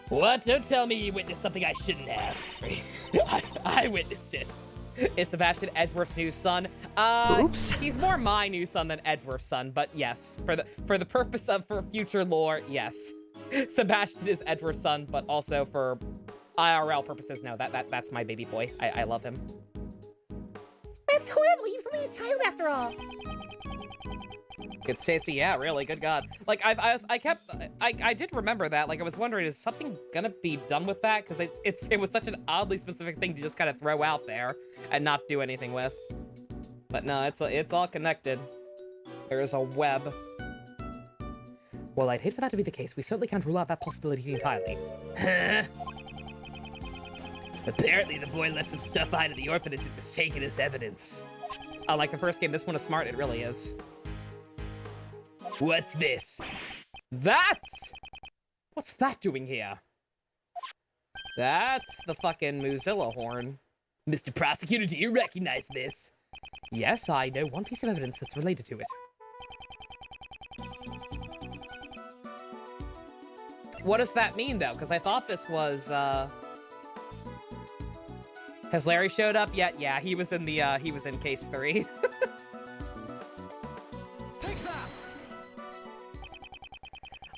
Speaker 3: What? Don't tell me you witnessed something I shouldn't have. I witnessed it.
Speaker 6: Is Sebastian Edgeworth's new son?
Speaker 4: Oops.
Speaker 6: He's more my new son than Edgeworth's son, but yes, for the purpose of for future lore, yes. Sebastian is Edgeworth's son, but also for IRL purposes, no, that's my baby boy. I love him.
Speaker 2: That's horrible. He was only a child after all.
Speaker 6: It's tasty, yeah, really, good god. Like, I did remember that, like, I was wondering, is something gonna be done with that? Because it was such an oddly specific thing to just kind of throw out there and not do anything with. But no, it's all connected. There is a web. Well, I'd hate for that to be the case. We certainly can't rule out that possibility entirely.
Speaker 3: Apparently, the boy left some stuff behind at the orphanage and was taken as evidence.
Speaker 6: Like the first game, this one is smart, it really is.
Speaker 3: What's this?
Speaker 6: What's that doing here? That's the fucking Mozilla horn.
Speaker 3: Mr. Prosecutor, do you recognize this?
Speaker 6: Yes, I know one piece of evidence that's related to it. What does that mean, though? Because I thought this was, Has Larry showed up yet? Yeah, he was in case 3.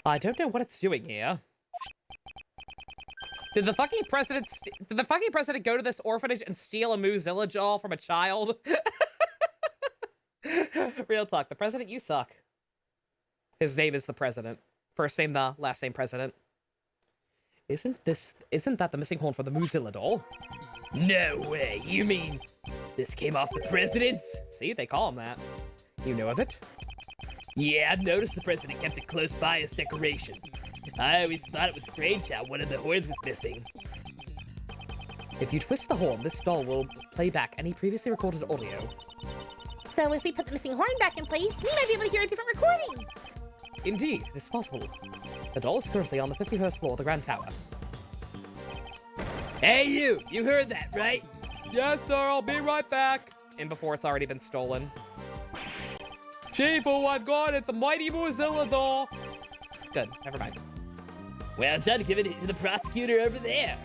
Speaker 6: I don't know what it's doing here. Did the fucking president go to this orphanage and steal a Mozilla doll from a child? Real talk, the president, you suck. His name is the president. First name the, last name president. Isn't that the missing horn for the Mozilla doll?
Speaker 3: No way. You mean this came off the president's?
Speaker 6: See, they call him that. You know of it?
Speaker 3: Yeah, I've noticed the president kept it close by as decoration. I always thought it was strange how one of the horns was missing.
Speaker 6: If you twist the horn, this doll will play back any previously recorded audio.
Speaker 2: So if we put the missing horn back in place, we might be able to hear a different recording.
Speaker 6: Indeed, it's possible.
Speaker 1: The doll is currently on the 51st floor of the Grand Tower.
Speaker 3: Hey, you heard that, right?
Speaker 5: Yes, sir, I'll be right back.
Speaker 1: And before it's already been stolen.
Speaker 5: Chief, I've got it, the mighty Mozilla doll.
Speaker 1: Good, never mind.
Speaker 3: Well done, give it to the prosecutor over there.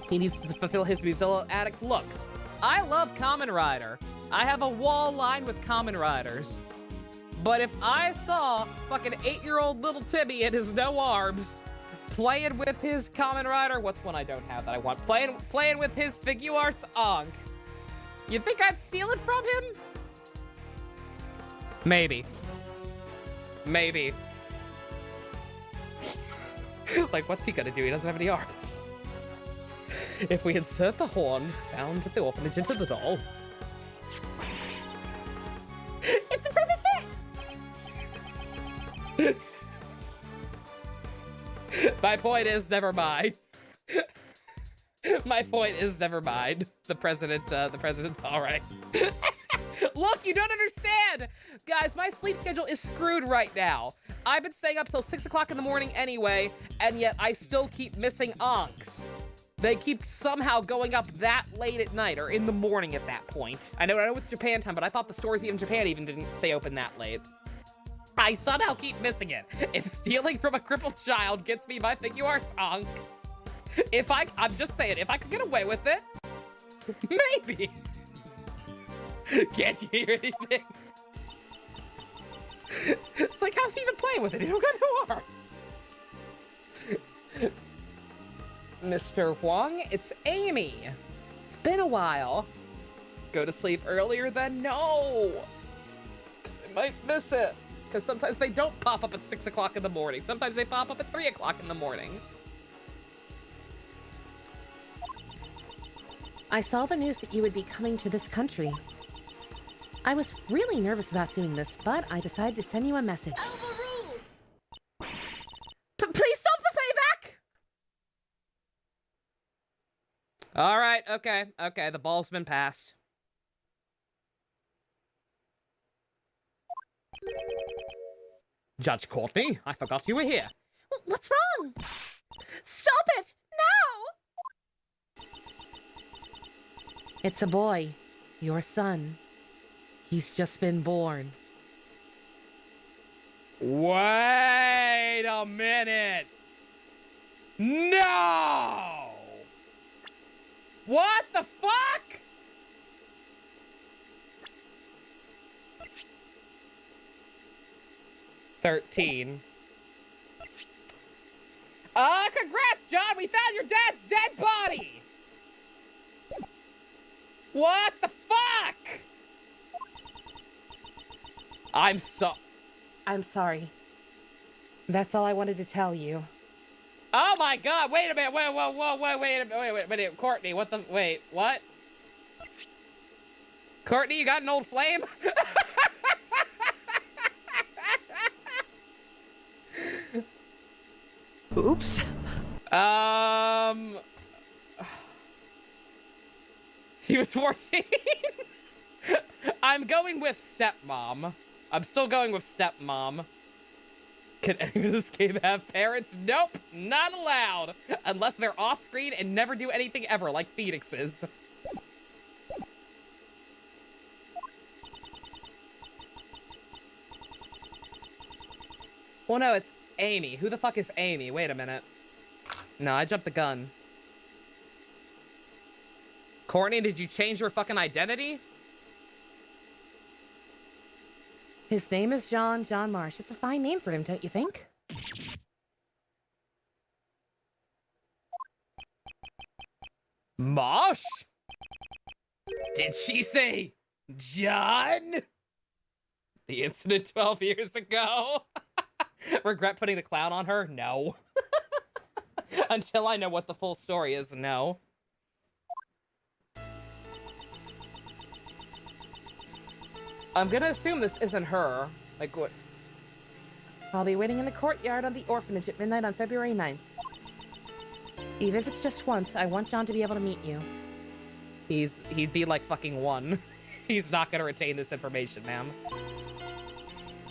Speaker 1: He needs to fulfill his Muzilla addict look. I love Kamen Rider. I have a wall lined with Kamen Riders. But if I saw fucking 8-year-old little Timmy and his no arms playing with his Kamen Rider, what's one I don't have that I want? Playing with his Figuarts Ankh. You think I'd steal it from him? Maybe. Maybe. Like, what's he gonna do? He doesn't have any arms. If we insert the horn found at the orphanage into the doll.
Speaker 2: It's a perfect fit!
Speaker 1: My point is, never mind. My point is, never mind. The president's all right. Look, you don't understand! Guys, my sleep schedule is screwed right now. I've been staying up till 6 o'clock in the morning anyway, and yet I still keep missing Ankhs. They keep somehow going up that late at night, or in the morning at that point. I know it's Japan time, but I thought the stores in Japan even didn't stay open that late. I somehow keep missing it. If stealing from a crippled child gets me my Figuarts Ankh, I'm just saying, if I could get away with it, maybe. Can't you hear anything? It's like, how's he even playing with it? He don't got no arms. Mr. Huang, it's Amy. It's been a while. Go to sleep earlier then? No. I might miss it. Because sometimes they don't pop up at 6 o'clock in the morning. Sometimes they pop up at 3 o'clock in the morning.
Speaker 7: I saw the news that you would be coming to this country. I was really nervous about doing this, but I decided to send you a message.
Speaker 2: Please stop the playback!
Speaker 1: All right, okay, the ball's been passed. Judge Courtney, I forgot you were here.
Speaker 2: What's wrong? Stop it! Now!
Speaker 7: It's a boy. Your son. He's just been born.
Speaker 5: Wait a minute. No!
Speaker 1: What the fuck? $13. Congrats, John! We found your dad's dead body! What the fuck? I'm
Speaker 7: sorry. That's all I wanted to tell you.
Speaker 1: Oh my god, wait a minute, wait a minute, Courtney, what? Courtney, you got an old flame?
Speaker 4: Oops.
Speaker 1: He was 14? I'm going with stepmom. I'm still going with stepmom. Can anyone in this game have parents? Nope, not allowed. Unless they're off screen and never do anything ever, like Phoenixes. Well, no, it's Amy. Who the fuck is Amy? Wait a minute. No, I jumped the gun. Courtney, did you change your fucking identity?
Speaker 7: His name is John Marsh. It's a fine name for him, don't you think?
Speaker 1: Marsh?
Speaker 3: Did she say John?
Speaker 1: The incident 12 years ago? Regret putting the clown on her? No. Until I know what the full story is, no. I'm gonna assume this isn't her. Like, what?
Speaker 7: I'll be waiting in the courtyard of the orphanage at midnight on February 9th. Even if it's just once, I want John to be able to meet you.
Speaker 1: He'd be like fucking 1. He's not gonna retain this information, ma'am.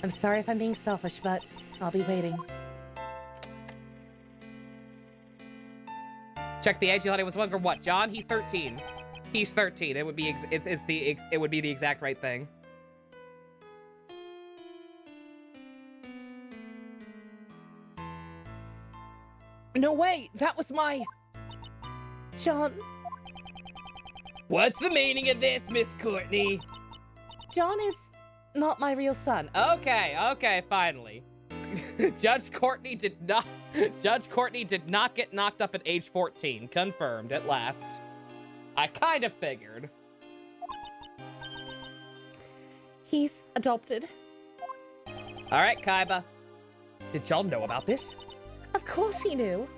Speaker 7: I'm sorry if I'm being selfish, but I'll be waiting.
Speaker 1: Check the age. You thought he was younger. What, John? He's 13. He's 13. It would be it would be the exact right thing. No way. That was my
Speaker 7: John.
Speaker 3: What's the meaning of this, Miss Courtney?
Speaker 7: John is not my real son.
Speaker 1: Okay, finally. Judge Courtney did not get knocked up at age 14. Confirmed at last. I kind of figured.
Speaker 7: He's adopted.
Speaker 1: All right, Kaiba. Did John know about this?
Speaker 7: Of course he knew.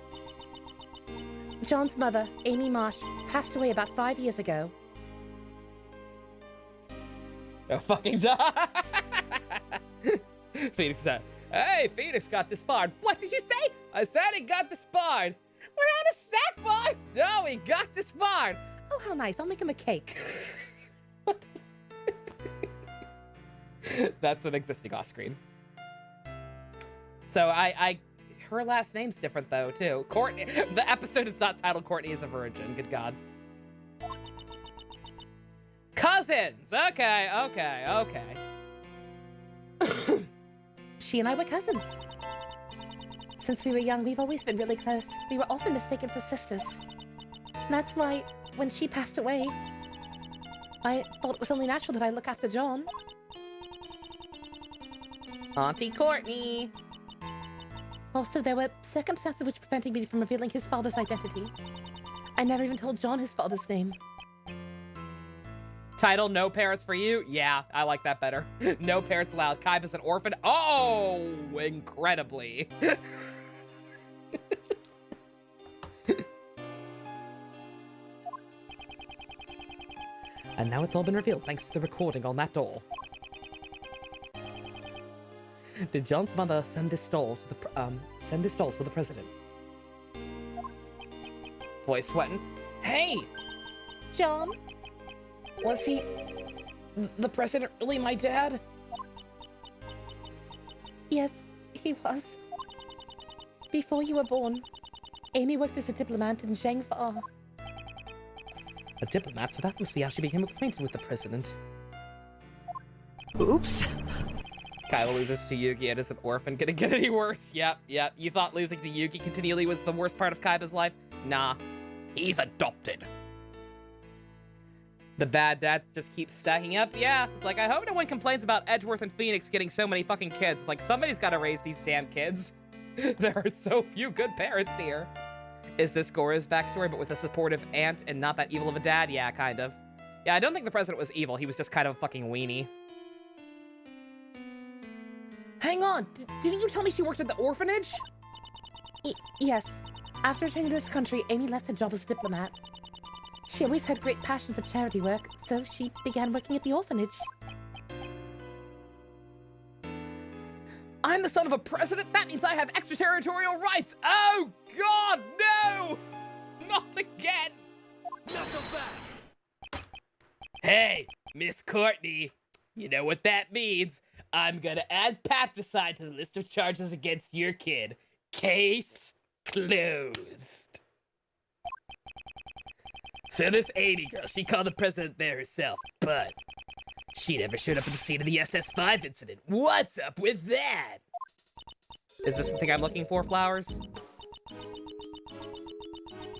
Speaker 7: John's mother, Amy Marsh, passed away about 5 years ago.
Speaker 1: Oh, fucking Phoenix said, hey, Phoenix got disbarred. What did you say? I said he got disbarred. We're out of snack, boys. No, he got disbarred.
Speaker 7: Oh, how nice. I'll make him a cake.
Speaker 1: That's an existing off screen. So her last name's different though, too. Courtney, the episode is not titled Courtney is a Virgin. Good God. Cousins. Okay.
Speaker 7: She and I were cousins. Since we were young, we've always been really close. We were often mistaken for sisters. That's why, when she passed away, I thought it was only natural that I look after John.
Speaker 1: Auntie Courtney.
Speaker 7: Also, there were circumstances which prevented me from revealing his father's identity. I never even told John his father's name.
Speaker 1: Title, No Parents for You? Yeah, I like that better. No parents allowed. Kaiba's an orphan. Oh, incredibly. And now it's all been revealed thanks to the recording on that doll. Did John's mother send this doll to the president? Voice sweating. Hey,
Speaker 7: John?
Speaker 1: was the president really my dad?
Speaker 7: Yes, he was. Before you were born, Amy worked as a diplomat in Zhengfa.
Speaker 1: A diplomat, so that must be how she became acquainted with the president.
Speaker 4: Oops.
Speaker 1: Kaiba loses to Yugi and is an orphan. Gonna get any worse? Yep. You thought losing to Yugi continually was the worst part of Kaiba's life? Nah. He's adopted. The bad dads just keep stacking up? Yeah. It's like, I hope no one complains about Edgeworth and Phoenix getting so many fucking kids. It's like, somebody's gotta raise these damn kids. There are so few good parents here. Is this Gora's backstory, but with a supportive aunt and not that evil of a dad? Yeah, kind of. Yeah, I don't think the president was evil. He was just kind of a fucking weenie. Hang on, didn't you tell me she worked at the orphanage?
Speaker 7: Yes. After returning to this country, Amy left her job as a diplomat. She always had great passion for charity work, so she began working at the orphanage.
Speaker 1: I'm the son of a president? That means I have extraterritorial rights! Oh, God, no! Not again!
Speaker 3: Hey, Miss Courtney, you know what that means. I'm gonna add patricide to the list of charges against your kid. Case closed. So this Amy girl, she called the president there herself, but she never showed up at the scene of the SS5 incident. What's up with that?
Speaker 1: Is this the thing I'm looking for, Flowers?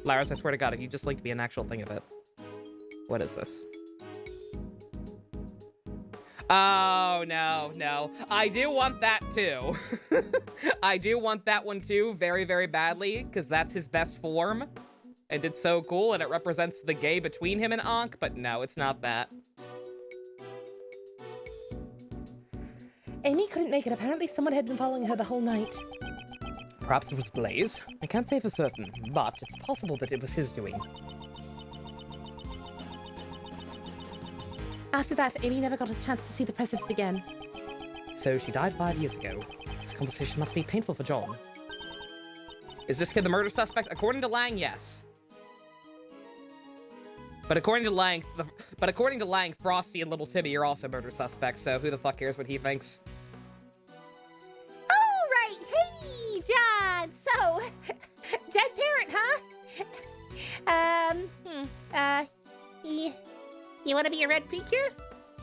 Speaker 1: Flowers, I swear to God, if you just linked me an actual thing of it. What is this? Oh, no. I do want that too. I do want that one too, very, very badly, because that's his best form. And it's so cool, and it represents the gay between him and Ankh, but no, it's not that.
Speaker 7: Amy couldn't make it. Apparently someone had been following her the whole night.
Speaker 1: Perhaps it was Blaze. I can't say for certain, but it's possible that it was his doing.
Speaker 7: After that, Amy never got a chance to see the president again.
Speaker 1: So she died 5 years ago. This conversation must be painful for John. Is this kid the murder suspect? According to Lang, yes. But according to Lang, Frosty and Little Timmy are also murder suspects, so who the fuck cares what he thinks?
Speaker 2: All right, So, dead parent, huh? You want to be a red precure?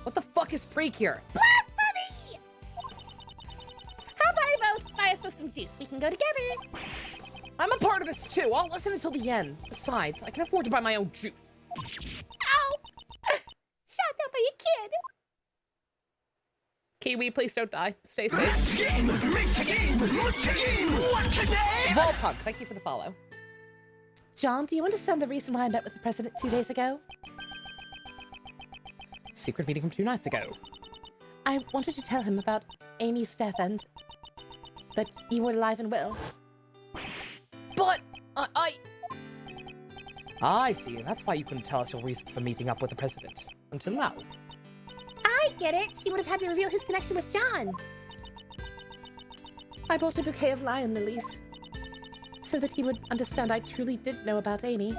Speaker 1: What the fuck is precure?
Speaker 2: Blasphemy! How about I both buy us both some juice? We can go together.
Speaker 1: I'm a part of this too. I'll listen until the end. Besides, I can afford to buy my own juice.
Speaker 2: Ow! Shot down by a kid.
Speaker 1: Kiwi, please don't die. Stay safe. Volpunk, thank you for the follow.
Speaker 7: John, do you understand the reason why I met with the president 2 days ago?
Speaker 1: Secret meeting from 2 nights ago.
Speaker 7: I wanted to tell him about Amy's death and that you were alive and well.
Speaker 1: But I see. That's why you couldn't tell us your reasons for meeting up with the president until now.
Speaker 2: I get it. She would have had to reveal his connection with John.
Speaker 7: I bought a bouquet of lion lilies so that he would understand I truly did know about Amy.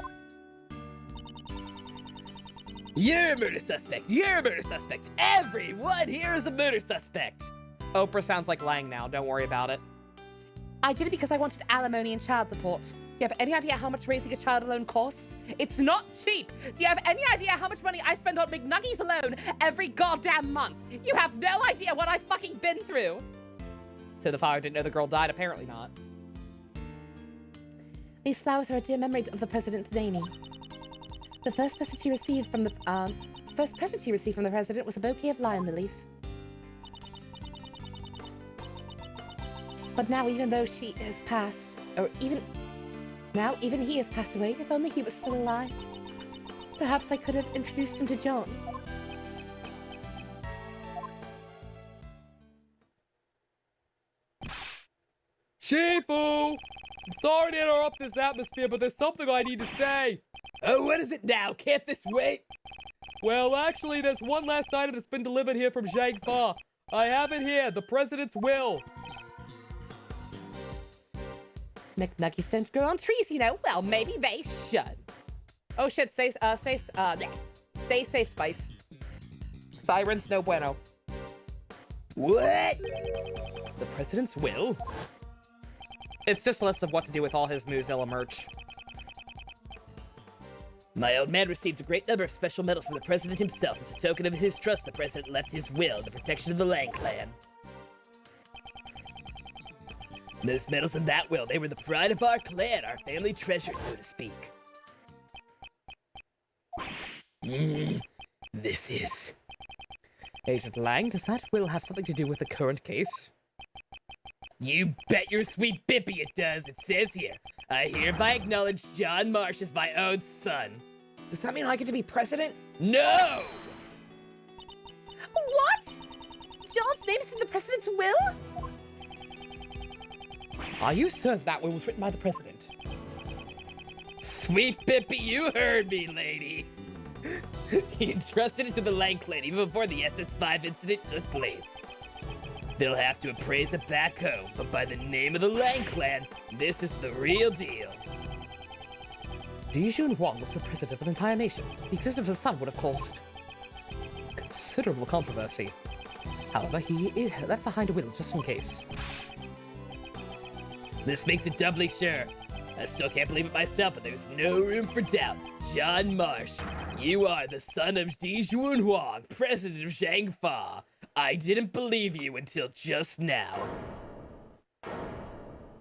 Speaker 3: You're a murder suspect. You're a murder suspect. Everyone here is a murder suspect.
Speaker 1: Oprah sounds like Lang now. Don't worry about it.
Speaker 7: I did it because I wanted alimony and child support. Do you have any idea how much raising a child alone costs? It's not cheap. Do you have any idea how much money I spend on McNuggies alone every goddamn month? You have no idea what I've fucking been through.
Speaker 1: So the father didn't know the girl died? Apparently not.
Speaker 7: These flowers are a dear memory of the president and Amy. The first present she received from the president was a bouquet of lion lilies. But now, even though she has passed, even he has passed away, if only he was still alive. Perhaps I could have introduced him to John.
Speaker 5: Shifu! I'm sorry to interrupt this atmosphere, but there's something I need to say.
Speaker 3: Oh, what is it now? Can't this wait?
Speaker 5: Well, actually, there's one last item that's been delivered here from Zhang Fa. I have it here, the president's will.
Speaker 7: McNuggies don't grow on trees, you know.
Speaker 1: Well, maybe they should. Oh shit, stay safe, Spice. Sirens no bueno.
Speaker 3: What?
Speaker 1: The president's will? It's just a list of what to do with all his Muzilla merch.
Speaker 3: My old man received a great number of special medals from the president himself. As a token of his trust, the president left his will in the protection of the Lang clan. Those medals in that will, they were the pride of our clan, our family treasure, so to speak. This is...
Speaker 1: Agent Lang, does that will have something to do with the current case?
Speaker 3: You bet your sweet bippy it does. It says here, I hereby acknowledge John Marsh as my own son.
Speaker 1: Does that mean I get to be president?
Speaker 3: No!
Speaker 7: What? John's name is in the president's will?
Speaker 1: Are you certain that will was written by the president?
Speaker 3: Sweet bippy, you heard me, lady. He entrusted it to the Lang clan even before the SS5 incident took place. They'll have to appraise it back home, but by the name of the Lang clan, this is the real deal.
Speaker 1: Di Junhuang was the president of an entire nation. The existence of his son would have caused considerable controversy. However, he left behind a will just in case.
Speaker 3: This makes it doubly sure. I still can't believe it myself, but there's no room for doubt. John Marsh, you are the son of Di Junhuang, president of Zhang Fa. I didn't believe you until just now.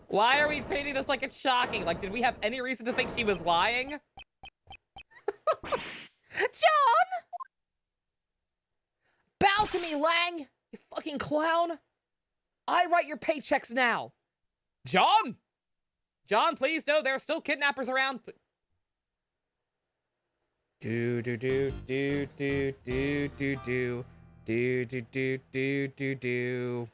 Speaker 1: Why are we treating this like it's shocking? Like, did we have any reason to think she was lying?
Speaker 7: John!
Speaker 1: Bow to me, Lang! You fucking clown! I write your paychecks now! John? John, please, no, there are still kidnappers around. Do do do do do do do do do do do do do do.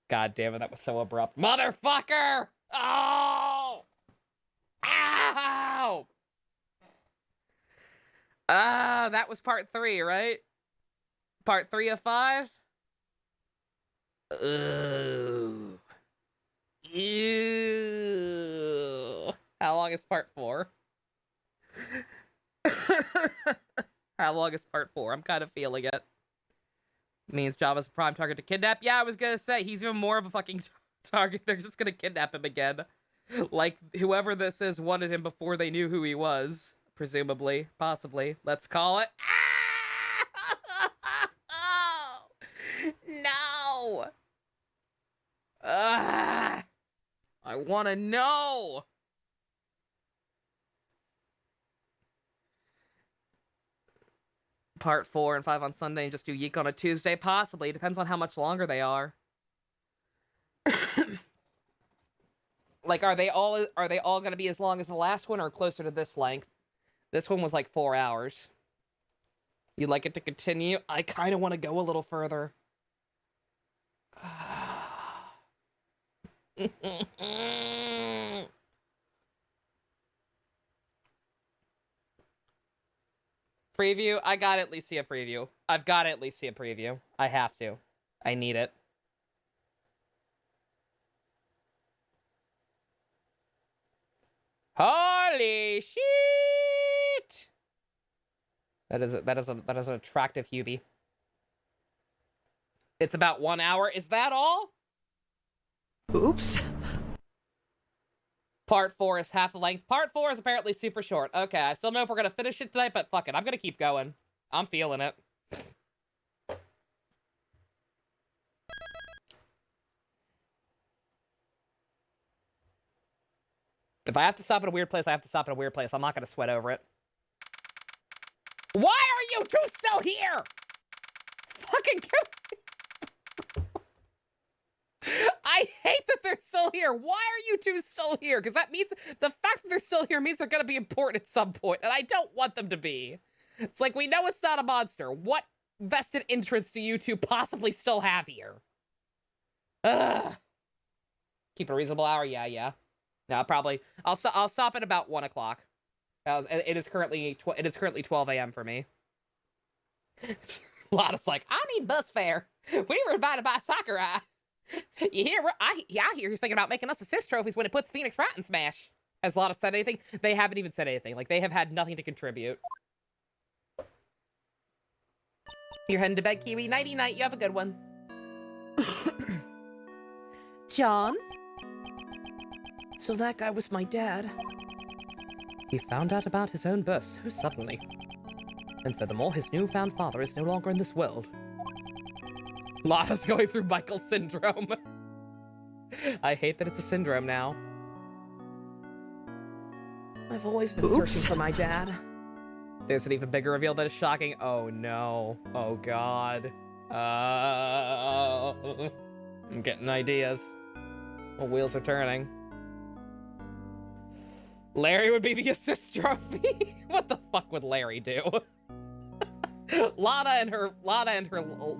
Speaker 1: God damn it, that was so abrupt. Motherfucker! Oh! Ow! That was part 3, right? Part 3 of 5? Ooh. Ew. How long is part 4? How long is part 4? I'm kind of feeling it. Means Java's a prime target to kidnap? Yeah, I was gonna say, he's even more of a fucking target. They're just gonna kidnap him again.
Speaker 6: Like, whoever this is wanted him before they knew who he was. Presumably. Possibly. Let's call it. No! I want to know! Part 4 and 5 on Sunday and just do Yeek on a Tuesday? Possibly. Depends on how much longer they are. Like, are they all gonna be as long as the last one or closer to this length? This one was like 4 hours. You'd like it to continue? I kind of want to go a little further. Preview? I gotta at least see a preview. I've gotta at least see a preview. I have to. I need it. Holy shit! That is an attractive Hubie. It's about 1 hour. Is that all?
Speaker 4: Oops.
Speaker 6: Part 4 is half the length. Part 4 is apparently super short. Okay, I still don't know if we're gonna finish it tonight, but fuck it. I'm gonna keep going. I'm feeling it. If I have to stop at a weird place, I have to stop at a weird place. I'm not gonna sweat over it. Why are you two still here? Fucking I hate that they're still here. Why are you two still here? Because that means the fact that they're still here means they're going to be important at some point, and I don't want them to be. It's like, we know it's not a monster. What vested interest do you two possibly still have here? Ugh. Keep a reasonable hour? Yeah. No, probably. I'll stop at about 1 o'clock. It is currently 12 a.m. for me. Lotta's like, I need bus fare. We were invited by Sakurai. You hear? I hear he's thinking about making us assist trophies when it puts Phoenix right in Smash. Has Lotta said anything? They haven't even said anything. Like, they have had nothing to contribute. You're heading to bed, Kiwi. Nighty night. You have a good one.
Speaker 7: John? So that guy was my dad. He found out about his own birth so suddenly. And furthermore, his newfound father is no longer in this world.
Speaker 6: Lotta's going through Michael syndrome. I hate that it's a syndrome now.
Speaker 7: I've always been searching for my dad.
Speaker 6: There's an even bigger reveal that is shocking. Oh no. Oh god. I'm getting ideas. The wheels are turning. Larry would be the assist trophy. What the fuck would Larry do? Lotta and her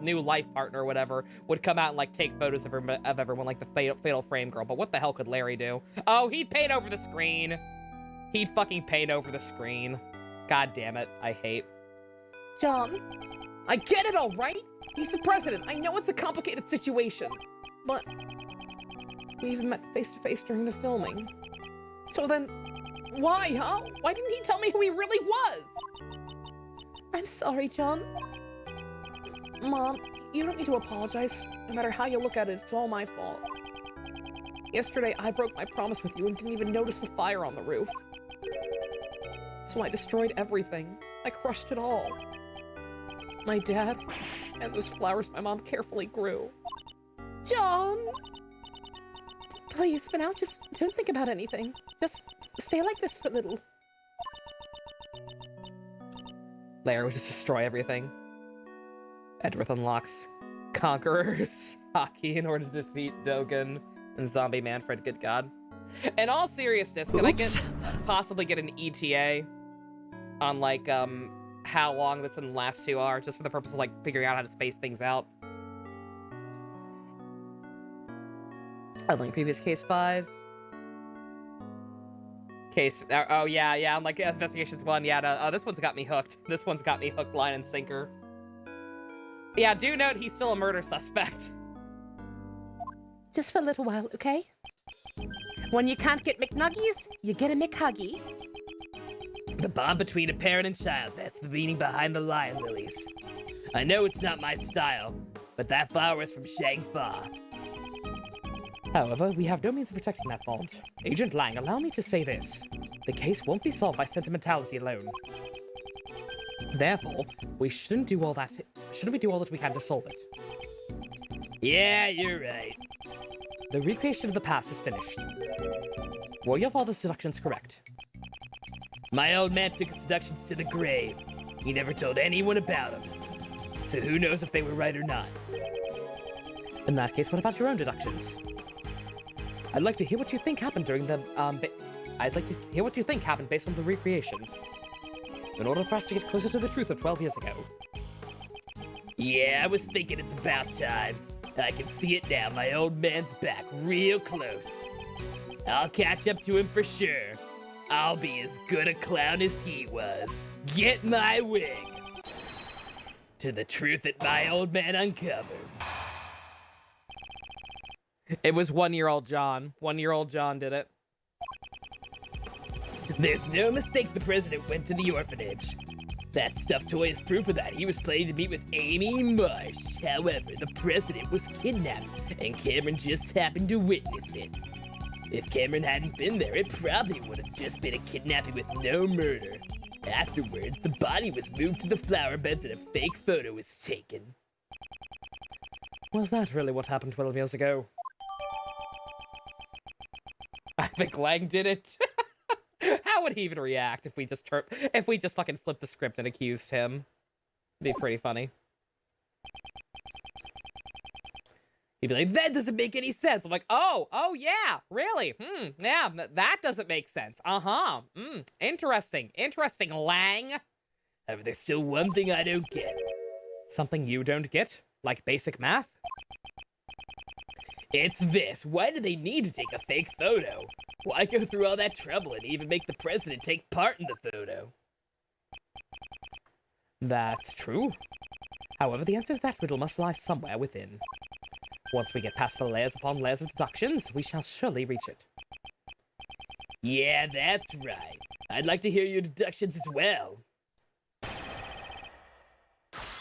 Speaker 6: new life partner or whatever would come out and like take photos of everyone, like the fatal frame girl. But what the hell could Larry do? Oh, he'd paint over the screen. He'd fucking paint over the screen. God damn it. I hate.
Speaker 7: John, I get it, all right? He's the president. I know it's a complicated situation, but we even met face to face during the filming. So then, why, huh? Why didn't he tell me who he really was? I'm sorry, John. Mom, you don't need to apologize. No matter how you look at it, it's all my fault. Yesterday, I broke my promise with you and didn't even notice the fire on the roof. So I destroyed everything. I crushed it all. My dad, and those flowers my mom carefully grew. John! Please, for now, just don't think about anything. Just stay like this for a little.
Speaker 6: Larry would just destroy everything. Edward unlocks Conqueror's hockey in order to defeat Dogen and Zombie Manfred. Good God. In all seriousness, can I possibly get an ETA on like how long this and the last two are, just for the purpose of like figuring out how to space things out? Unlike previous case 5. Case, oh yeah, I'm like investigations 1, yeah, this one's got me hooked. This one's got me hooked, line and sinker. Yeah, do note he's still a murder suspect.
Speaker 7: Just for a little while, okay? When you can't get McNuggies, you get a McHuggy.
Speaker 3: The bond between a parent and child, that's the meaning behind the lion lilies. I know it's not my style, but that flower is from Shang-Fa.
Speaker 1: However, we have no means of protecting that bond. Agent Lang, allow me to say this. The case won't be solved by sentimentality alone. Therefore, we shouldn't we do all that we can to solve it?
Speaker 3: Yeah, you're right.
Speaker 1: The recreation of the past is finished. Were your father's deductions correct?
Speaker 3: My old man took his deductions to the grave. He never told anyone about them. So who knows if they were right or not?
Speaker 1: In that case, what about your own deductions? I'd like to hear what you think happened during the, I'd like to hear what you think happened based on the recreation. In order for us to get closer to the truth of 12 years ago.
Speaker 3: Yeah, I was thinking it's about time. I can see it now, my old man's back real close. I'll catch up to him for sure. I'll be as good a clown as he was. Get my wig! To the truth that my old man uncovered.
Speaker 1: It was 1-year-old John. 1-year-old John did it.
Speaker 3: There's no mistake the president went to the orphanage. That stuffed toy is proof of that. He was planning to meet with Amy Marsh. However, the president was kidnapped, and Cameron just happened to witness it. If Cameron hadn't been there, it probably would have just been a kidnapping with no murder. Afterwards, the body was moved to the flower beds and a fake photo was taken.
Speaker 1: Was that really what happened 12 years ago? I think Lang did it. How would he even react if we just fucking flipped the script and accused him? It'd be pretty funny. He'd be like, that doesn't make any sense. I'm like, oh yeah, really? Yeah, that doesn't make sense. Uh-huh. Interesting, Lang.
Speaker 3: However, there's still one thing I don't get.
Speaker 1: Something you don't get? Like basic math?
Speaker 3: It's this. Why do they need to take a fake photo? Why go through all that trouble and even make the president take part in the photo?
Speaker 1: That's true. However, the answer to that riddle must lie somewhere within. Once we get past the layers upon layers of deductions, we shall surely reach it.
Speaker 3: Yeah, that's right. I'd like to hear your deductions as well.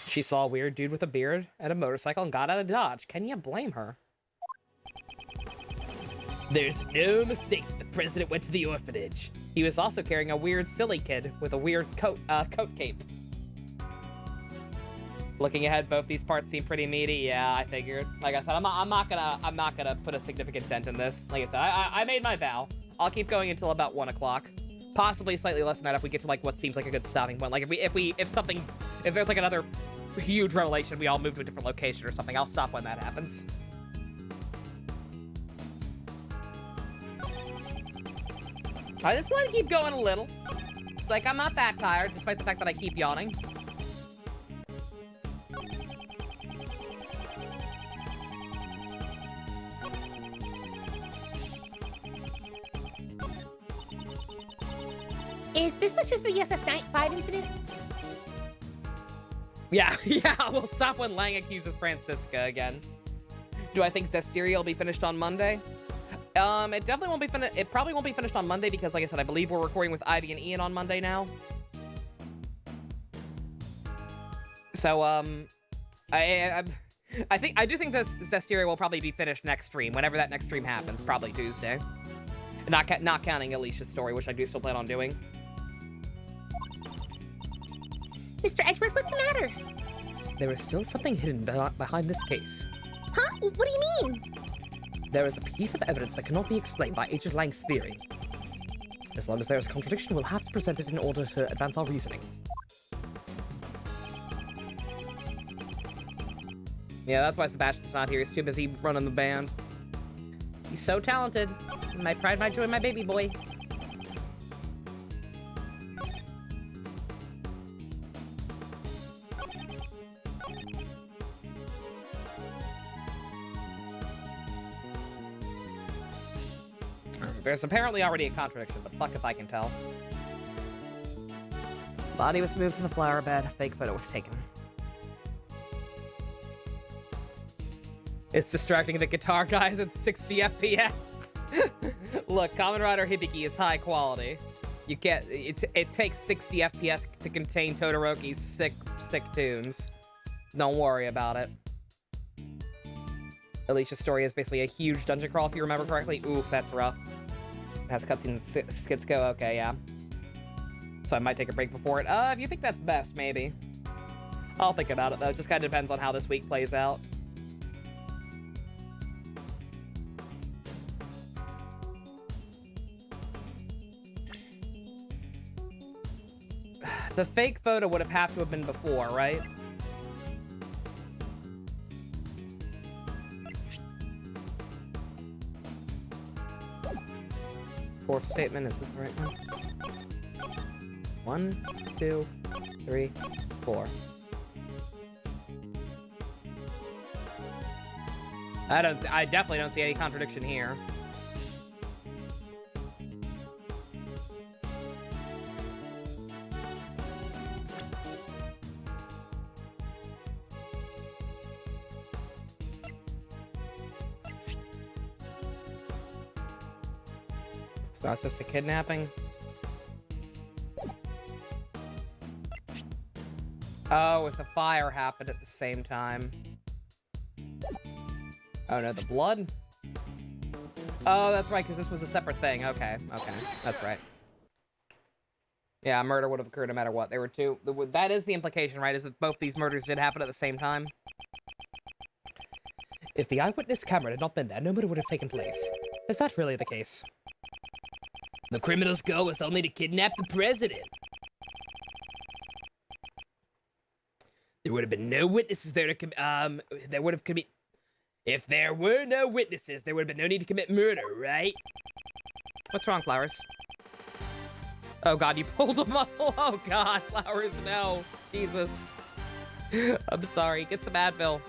Speaker 1: She saw a weird dude with a beard and a motorcycle and got out of Dodge. Can you blame her?
Speaker 3: There's no mistake that the president went to the orphanage.
Speaker 1: He was also carrying a weird silly kid with a weird coat cape. Looking ahead, both these parts seem pretty meaty. Yeah, I figured. Like I said, I'm not gonna put a significant dent in this. Like I said, I made my vow. I'll keep going until about 1 o'clock. Possibly slightly less than that if we get to like what seems like a good stopping point. Like if there's like another huge revelation, we all move to a different location or something. I'll stop when that happens. I just want to keep going a little. It's like I'm not that tired, despite the fact that I keep yawning.
Speaker 2: Is this the truth of the SS-5 incident?
Speaker 1: Yeah, we'll stop when Lang accuses Francisca again. Do I think Zestiria will be finished on Monday? It definitely won't be finished. It probably won't be finished on Monday because, like I said, I believe we're recording with Ivy and Ian on Monday now. So, I do think this Zestiria will probably be finished next stream, whenever that next stream happens, probably Tuesday. Not counting Alicia's story, which I do still plan on doing.
Speaker 2: Mr. Edgeworth, what's the matter?
Speaker 1: There is still something hidden behind this case.
Speaker 2: Huh? What do you mean?
Speaker 1: There is a piece of evidence that cannot be explained by Agent Lang's theory. As long as there is a contradiction, we'll have to present it in order to advance our reasoning. Yeah, that's why Sebastian's not here. He's too busy running the band. He's so talented. My pride, my joy, my baby boy. There's apparently already a contradiction, but fuck if I can tell. Body was moved to the flower bed. Fake photo was taken. It's distracting the guitar guys at 60 FPS. Look, Kamen Rider Hibiki is high quality. You get it takes 60 FPS to contain Todoroki's sick tunes. Don't worry about it. Alicia's story is basically a huge dungeon crawl, if you remember correctly. Oof, that's rough. It has cutscene skits go. Okay, yeah. So I might take a break before it. If you think that's best, maybe. I'll think about it, though. It just kind of depends on how this week plays out. The fake photo would have to have been before, right? Fourth statement, is this the right one? 1, 2, 3, 4. I definitely don't see any contradiction here. It's not just a kidnapping. Oh, if the fire happened at the same time. Oh no, the blood? Oh, that's right, because this was a separate thing. Okay, that's right. Yeah, murder would have occurred no matter what. There were two. That is the implication, right? Is that both these murders did happen at the same time? If the eyewitness camera had not been there, no murder would have taken place. Is that really the case?
Speaker 3: The criminal's goal was only to kidnap the president. There would have been no witnesses there to there would have commit. If there were no witnesses, there would have been no need to commit murder, right?
Speaker 1: What's wrong, Flowers? Oh god, you pulled a muscle. Oh god, Flowers, no. Jesus. I'm sorry. Get some Advil.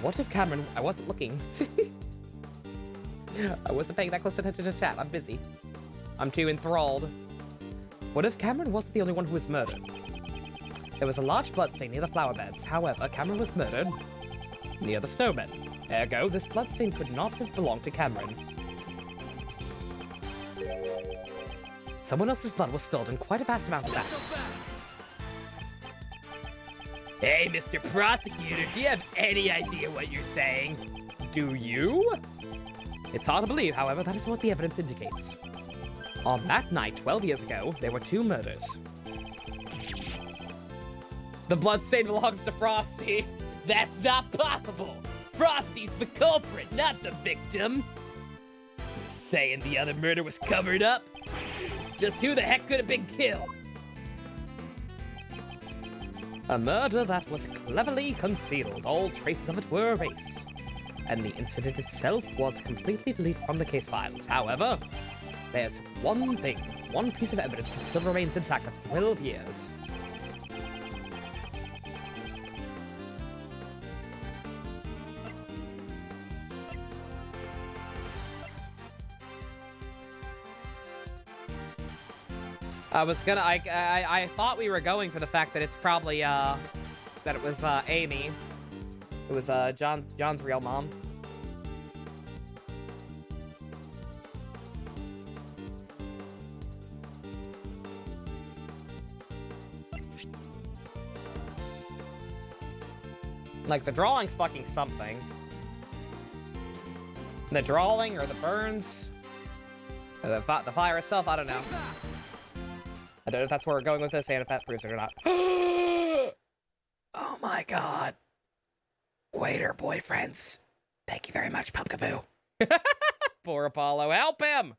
Speaker 1: What if Cameron... I wasn't looking. I wasn't paying that close attention to chat. I'm busy. I'm too enthralled. What if Cameron wasn't the only one who was murdered? There was a large bloodstain near the flower beds. However, Cameron was murdered near the snowmen. Ergo, this bloodstain could not have belonged to Cameron. Someone else's blood was spilled in quite a vast amount of that.
Speaker 3: Hey, Mr. Prosecutor, do you have any idea what you're saying?
Speaker 1: Do you? It's hard to believe, however, that is what the evidence indicates. On that night, 12 years ago, there were 2 murders. The bloodstain belongs to Frosty.
Speaker 3: That's not possible! Frosty's the culprit, not the victim! You're saying the other murder was covered up? Just who the heck could have been killed?
Speaker 1: A murder that was cleverly concealed. All traces of it were erased. And the incident itself was completely deleted from the case files. However, there's one thing, one piece of evidence that still remains intact after 12 years. I thought we were going for the fact that it's probably, that it was, Amy. It was, John's real mom. Like, the drawing's fucking something. The drawing or the burns. Or the fire itself, I don't know. I don't know if that's where we're going with this and if that proves it or not.
Speaker 3: Oh my god. Waiter boyfriends. Thank you very much, Pumpkaboo.
Speaker 1: Poor Apollo. Help him!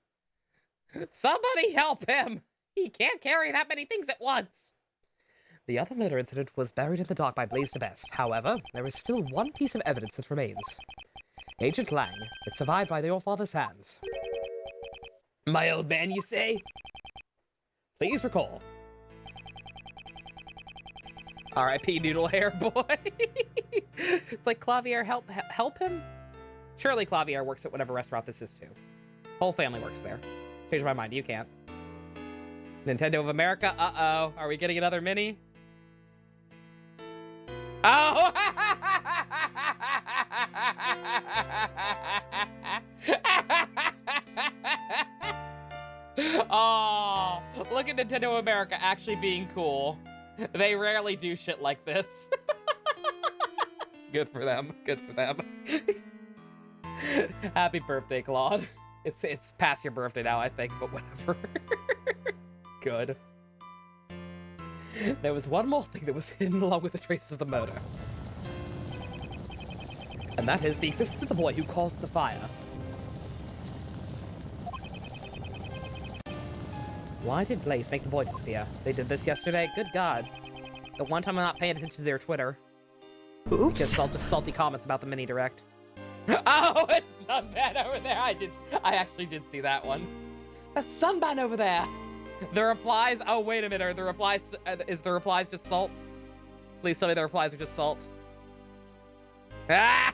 Speaker 1: Somebody help him! He can't carry that many things at once! The other murder incident was buried in the dark by Blaze DeBest. However, there is still one piece of evidence that remains. Agent Lang. It survived by your father's hands.
Speaker 3: My old man, you say?
Speaker 1: Please recall. R.I.P. Noodle Hair Boy. It's like, Clavier, help him? Surely Clavier works at whatever restaurant this is too. Whole family works there. Change my mind, you can't. Nintendo of America? Uh-oh. Are we getting another mini? Oh! Oh, look at Nintendo America actually being cool. They rarely do shit like this.
Speaker 6: Good for them. Good for them. Happy birthday, Claude. It's past your birthday now, I think, but whatever. Good. There was one more thing that was hidden along with the traces of the murder. And that is the existence of the boy who caused the fire. Why did Blaze make the boy disappear? They did this yesterday? Good God. The one time I'm not paying attention to their Twitter.
Speaker 4: Oops.
Speaker 6: Because all the salty comments about the mini direct. Oh, it's Stunban over there. I actually did see that one. That's Stunban over there. The replies. Oh, wait a minute. Are the replies? Is the replies just salt? Please tell me the replies are just salt. It's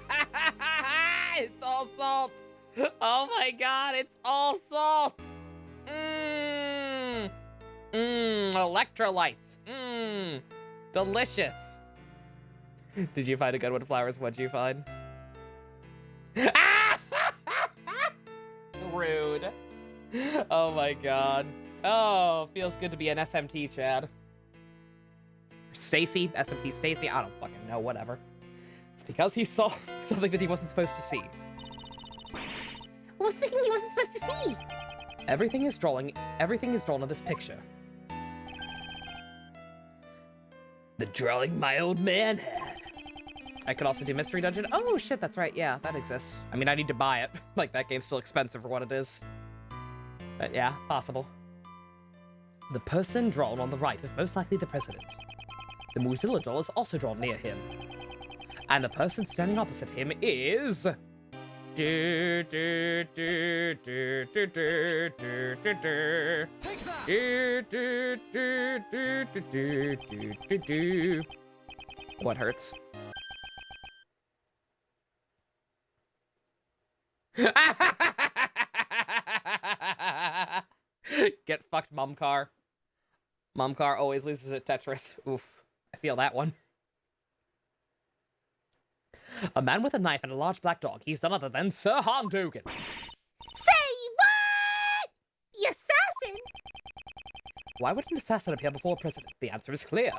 Speaker 6: all salt. Oh my God, it's all salt. Electrolytes. Delicious. Did you find a good one, Flowers? What'd you find? Rude. Oh my God. Oh, feels good to be an SMT, Chad. Stacy? SMT Stacy? I don't fucking know, whatever. It's because he saw something that he wasn't supposed to see.
Speaker 2: I was thinking he wasn't supposed to see.
Speaker 6: Everything is drawn in this picture.
Speaker 3: The drawing my old man had.
Speaker 6: I could also do Mystery Dungeon. Oh shit, that's right, yeah, that exists. I mean, I need to buy it. Like, that game's still expensive for what it is. But yeah, possible. The person drawn on the right is most likely the president. The Mozilla doll is also drawn near him. And the person standing opposite him is... What hurts? Get fucked, Mumcar. Mumcar always loses at Tetris. Oof. I feel that one. A man with a knife and a large black dog. He's none other than Sir Hondogen.
Speaker 2: Say what? The assassin?
Speaker 6: Why would an assassin appear before a president? The answer is clear.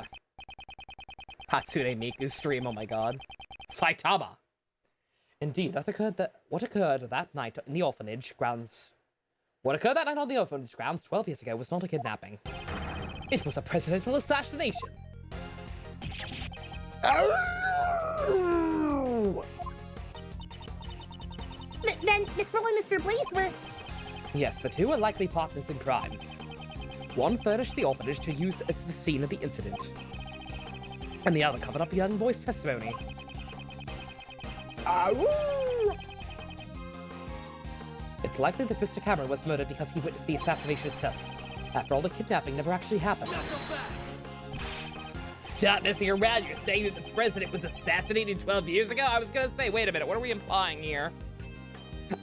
Speaker 6: Hatsune Miku stream, oh my God. Saitama. Indeed, what occurred that night in the orphanage grounds 12 years ago was not a kidnapping. It was a presidential assassination.
Speaker 2: Then Miss Roll and Mr. Blaze were...
Speaker 6: Yes, the two are likely partners in crime. One furnished the orphanage to use as the scene of the incident, and the other covered up the young boy's testimony. It's likely that Mr. Cameron was murdered because he witnessed the assassination itself. After all, the kidnapping never actually happened.
Speaker 3: Stop messing around. You're saying that the president was assassinated 12 years ago?
Speaker 6: I was gonna say, wait a minute, what are we implying here?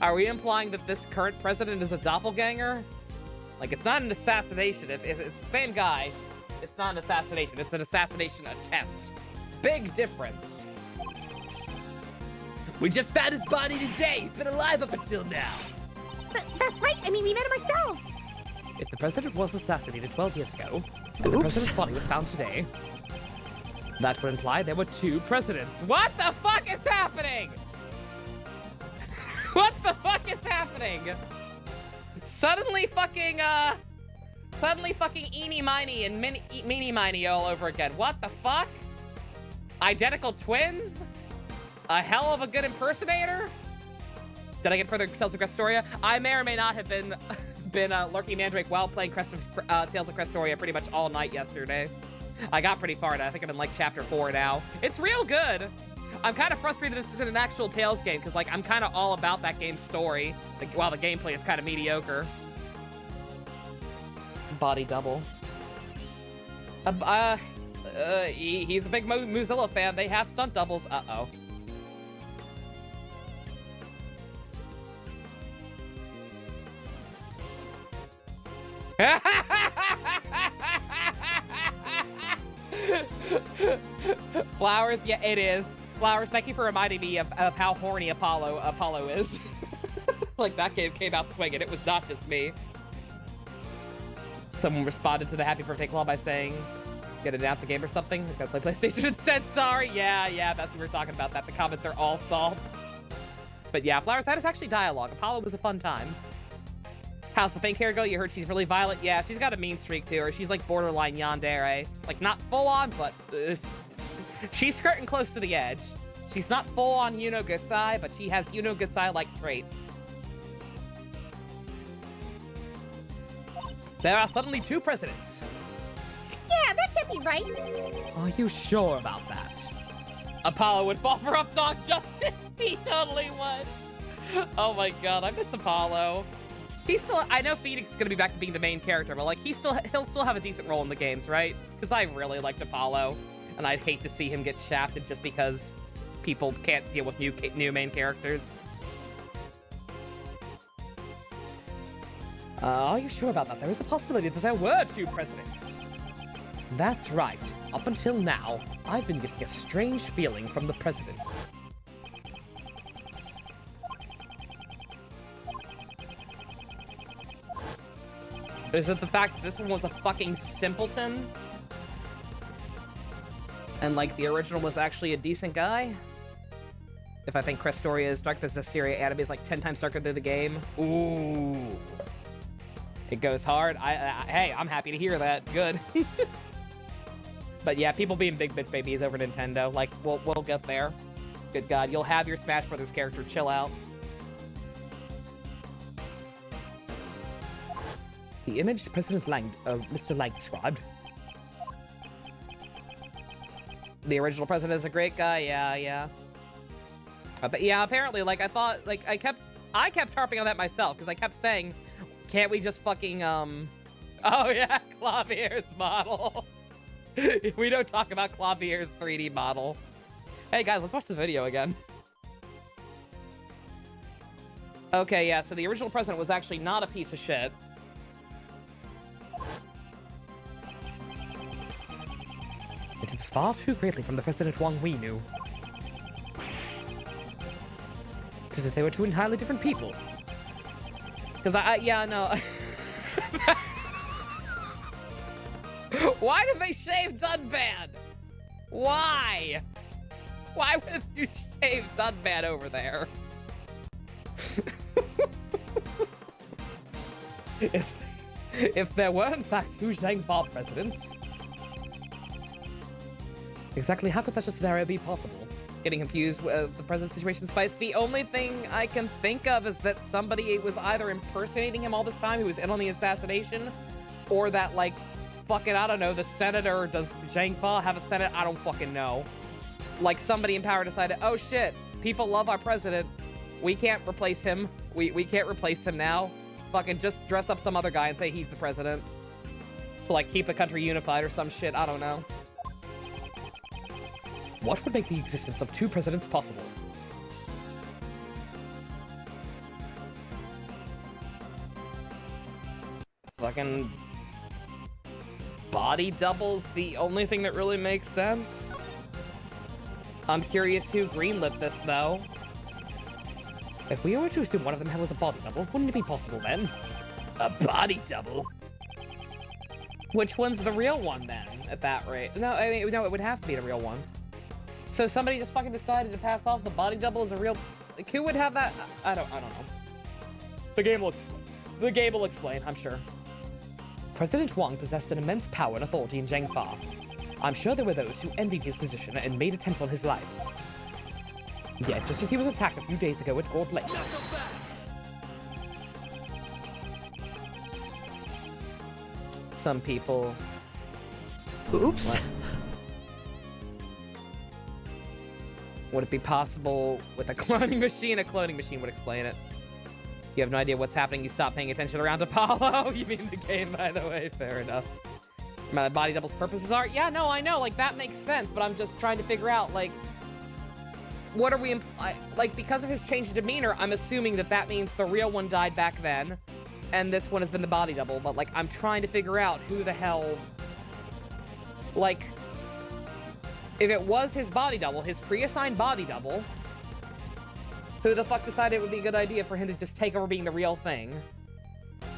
Speaker 6: Are we implying that this current president is a doppelganger? Like, it's not an assassination. If it's the same guy, it's not an assassination. It's an assassination attempt. Big difference.
Speaker 3: We just found his body today. He's been alive up until now.
Speaker 2: That's right. I mean, we met him ourselves.
Speaker 6: If the president was assassinated 12 years ago, and the president's body was found today, that would imply there were two presidents. What the fuck is happening? What the fuck is happening? Suddenly fucking eeny miny and meeny miny all over again. What the fuck? Identical twins? A hell of a good impersonator? Did I get further Tales of Crestoria? I may or may not have been lurking Mandrake while playing Tales of Crestoria pretty much all night yesterday. I got pretty far now. I think I'm in like chapter 4 now. It's real good. I'm kind of frustrated this isn't an actual Tales game because like I'm kind of all about that game's story while the gameplay is kind of mediocre. Body double. He's a big Mozilla fan. They have stunt doubles. Uh-oh. Flowers, yeah, it is. Flowers, thank you for reminding me of how horny Apollo is. Like, that game came out swinging. It was not just me. Someone responded to the happy birthday claw by saying, Gonna announce the game or something? Gonna play PlayStation instead? Sorry. Yeah, Beth, we were talking about that. The comments are all salt. But yeah, Flowers, that is actually dialogue. Apollo was a fun time. How's the faint hair girl? You heard she's really violent? Yeah, she's got a mean streak to her. She's like borderline yandere. Like, not full on, but she's skirting close to the edge. She's not full on Yuno Gasai, but she has Yuno Gasai-like traits. There are suddenly 2 presidents.
Speaker 2: Yeah, that can't be right.
Speaker 6: Are you sure about that? Apollo would fall for Updog Justice. He totally would. Oh my god, I miss Apollo. He's still, I know Phoenix is gonna be back to being the main character, but like he'll still have a decent role in the games, right? Because I really liked Apollo, and I'd hate to see him get shafted just because people can't deal with new main characters. Are you sure about that? There is a possibility that there were 2 presidents. That's right. Up until now, I've been getting a strange feeling from the president. Is it the fact that this one was a fucking simpleton? And, like, the original was actually a decent guy? If I think Crestoria is dark, the Zestiria anime is like 10 times darker than the game. Ooh. It goes hard. Hey, I'm happy to hear that. Good. But yeah, people being big bitch babies over Nintendo. Like, we'll get there. Good God, you'll have your Smash Brothers character. Chill out. The image President Lang, Mr. Lang described. The original president is a great guy. Yeah. But yeah, apparently, like, I thought, like, I kept harping on that myself, because I kept saying, can't we just fucking, oh yeah, Clavier's model. We don't talk about Clavier's 3D model. Hey guys, let's watch the video again. Okay, yeah, so the original president was actually not a piece of shit. It is far too greatly from the President Wang we knew. It's as if they were 2 entirely different people. Because yeah, no. Why did they shave Dunban? Why? Why would you shave Dunban over there? If there were in fact 2 Zhangfa presidents, exactly how could such a scenario be possible? Getting confused with the present situation, Spice. The only thing I can think of is that somebody was either impersonating him all this time who was in on the assassination, or that, like, fucking, I don't know, the senator, does Zhang Fa have a senate? I don't fucking know. Like, somebody in power decided, oh shit, people love our president. We can't replace him. We can't replace him now. Fucking just dress up some other guy and say he's the president. To, like, keep the country unified or some shit, I don't know. What would make the existence of 2 presidents possible? Fucking body doubles, the only thing that really makes sense. I'm curious who greenlit this, though. If we were to assume one of them was a body double, wouldn't it be possible then? A body double? Which one's the real one, then, at that rate? No, I mean, no, it would have to be the real one. So somebody just fucking decided to pass off the body double as a real... Like, who would have that? I don't know. The game will explain, I'm sure. President Wang possessed an immense power and authority in Zhangfa. I'm sure there were those who envied his position and made attempts on his life. Yet, just as he was attacked a few days ago at Gold Lake... Some people...
Speaker 4: Oops.
Speaker 6: What? Would it be possible with a cloning machine? A cloning machine would explain it. You have no idea what's happening. You stop paying attention around Apollo. You mean the game, by the way. Fair enough. My body double's purposes are... Yeah, no, I know. Like, that makes sense. But I'm just trying to figure out, like... What are we... Like, because of his change in demeanor, I'm assuming that that means the real one died back then. And this one has been the body double. But, like, I'm trying to figure out who the hell... Like... If it was his body double, his pre-assigned body double, who the fuck decided it would be a good idea for him to just take over being the real thing?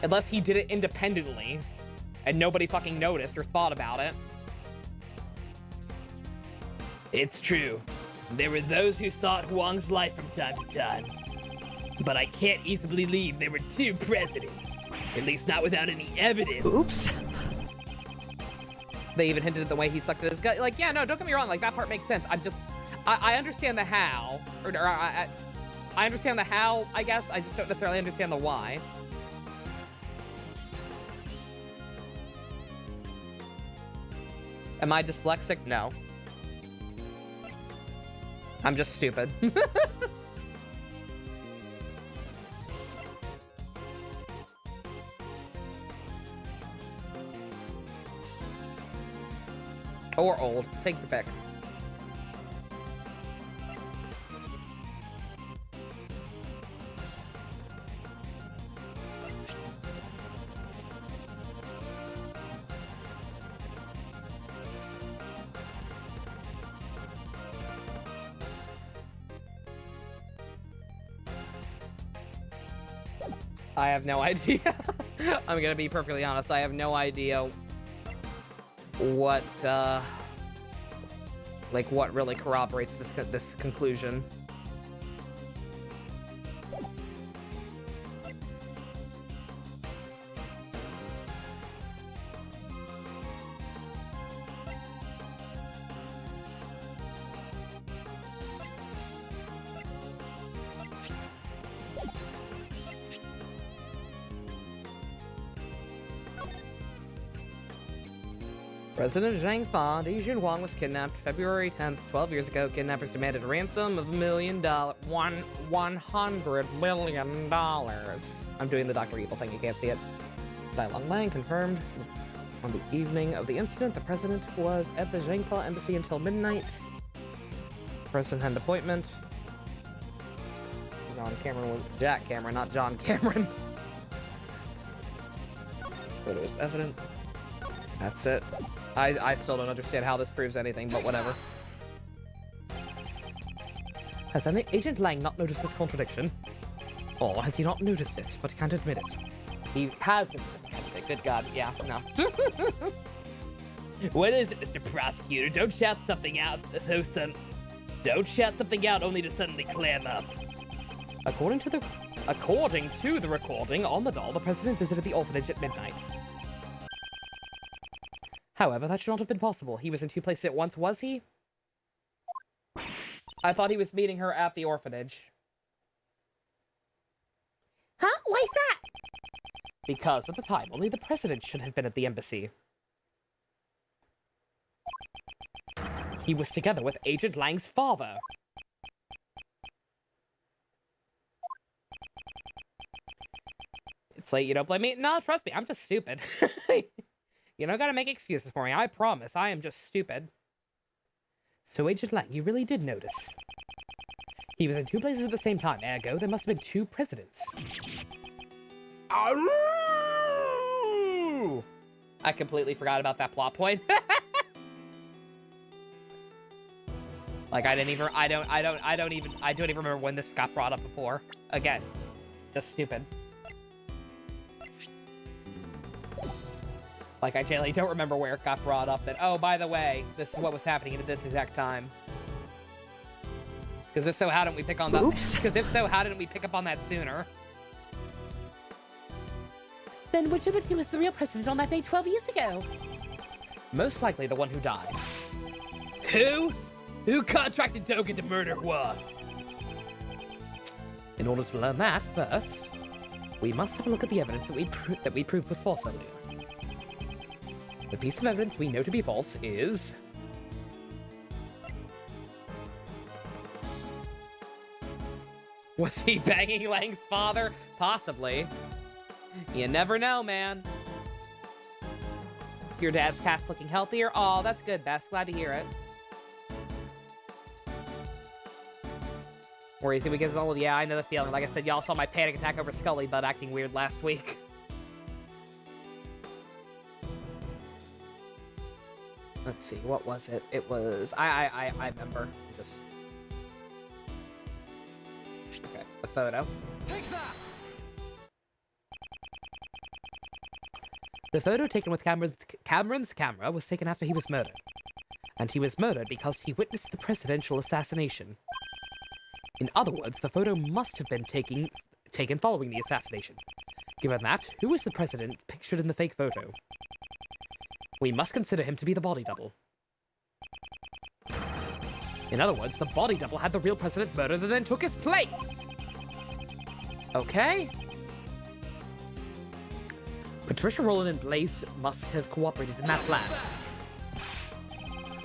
Speaker 6: Unless he did it independently, and nobody fucking noticed or thought about it.
Speaker 3: It's true. There were those who sought Huang's life from time to time. But I can't easily believe there were two presidents. At least not without any evidence.
Speaker 4: Oops.
Speaker 6: They even hinted at the way he sucked at his gut. Like, yeah, no, don't get me wrong. Like, that part makes sense. I understand the how. I understand the how, I guess. I just don't necessarily understand the why. Am I dyslexic? No. I'm just stupid. Or old. Take your pick. I have no idea. I'm gonna be perfectly honest. I have no idea what, like, what really corroborates this conclusion. President Zhang Fa, Di Junhuang was kidnapped February 10th, 12 years ago. Kidnappers demanded a ransom of $1 million. $100 million. I'm doing the Dr. Evil thing, you can't see it. Dai Long Lang confirmed on the evening of the incident, the president was at the Zhangfa embassy until midnight. The president had an appointment. John Cameron was Jack Cameron, not John Cameron. Photos evidence. That's it. I still don't understand how this proves anything, but whatever. Has Agent Lang not noticed this contradiction? Or has he not noticed it, but can't admit it? He has noticed it. Good God, yeah, no.
Speaker 3: What is it, Mr. Prosecutor? Don't shout something out Don't shout something out only to suddenly clam up.
Speaker 6: According to the recording on the doll, the president visited the orphanage at midnight. However, that should not have been possible. He was in two places at once, was he? I thought he was meeting her at the orphanage.
Speaker 2: Huh? Why's that?
Speaker 6: Because at the time, only the president should have been at the embassy. He was together with Agent Lang's father. It's late, you don't blame me? No, trust me, I'm just stupid. You don't gotta make excuses for me, I promise. I am just stupid. So, Agent Lang, you really did notice. He was in two places at the same time, ergo, there must have been two presidents. I completely forgot about that plot point. Like, I don't even remember when this got brought up before. Again, just stupid. Like, I generally don't remember where it got brought up that, oh, by the way, this is what was happening at this exact time. Because if so, how didn't we pick on that?
Speaker 4: Oops.
Speaker 6: Because if so, how didn't we pick up on that sooner?
Speaker 7: Then which of the two was the real president on that day 12 years ago?
Speaker 6: Most likely the one who died.
Speaker 3: Who? Who contracted Dogen to murder Huang?
Speaker 6: In order to learn that, first, we must have a look at the evidence that we proved was false earlier. The piece of evidence we know to be false is... Was he banging Lang's father? Possibly. You never know, man. Your dad's cat's looking healthier? Oh, that's good, Bess. Glad to hear it. Where do you think we get old? Yeah, I know the feeling. Like I said, y'all saw my panic attack over Scully butt acting weird last week. Let's see, what was it? It was... I remember. Just... Okay, the photo.
Speaker 8: Take that!
Speaker 6: The photo taken with Cameron's camera was taken after he was murdered. And he was murdered because he witnessed the presidential assassination. In other words, the photo must have been taken following the assassination. Given that, who is the president pictured in the fake photo? We must consider him to be the body double. In other words, the body double had the real president murdered and then took his place! Okay. Patricia Rowland and Blaze must have cooperated in that plan.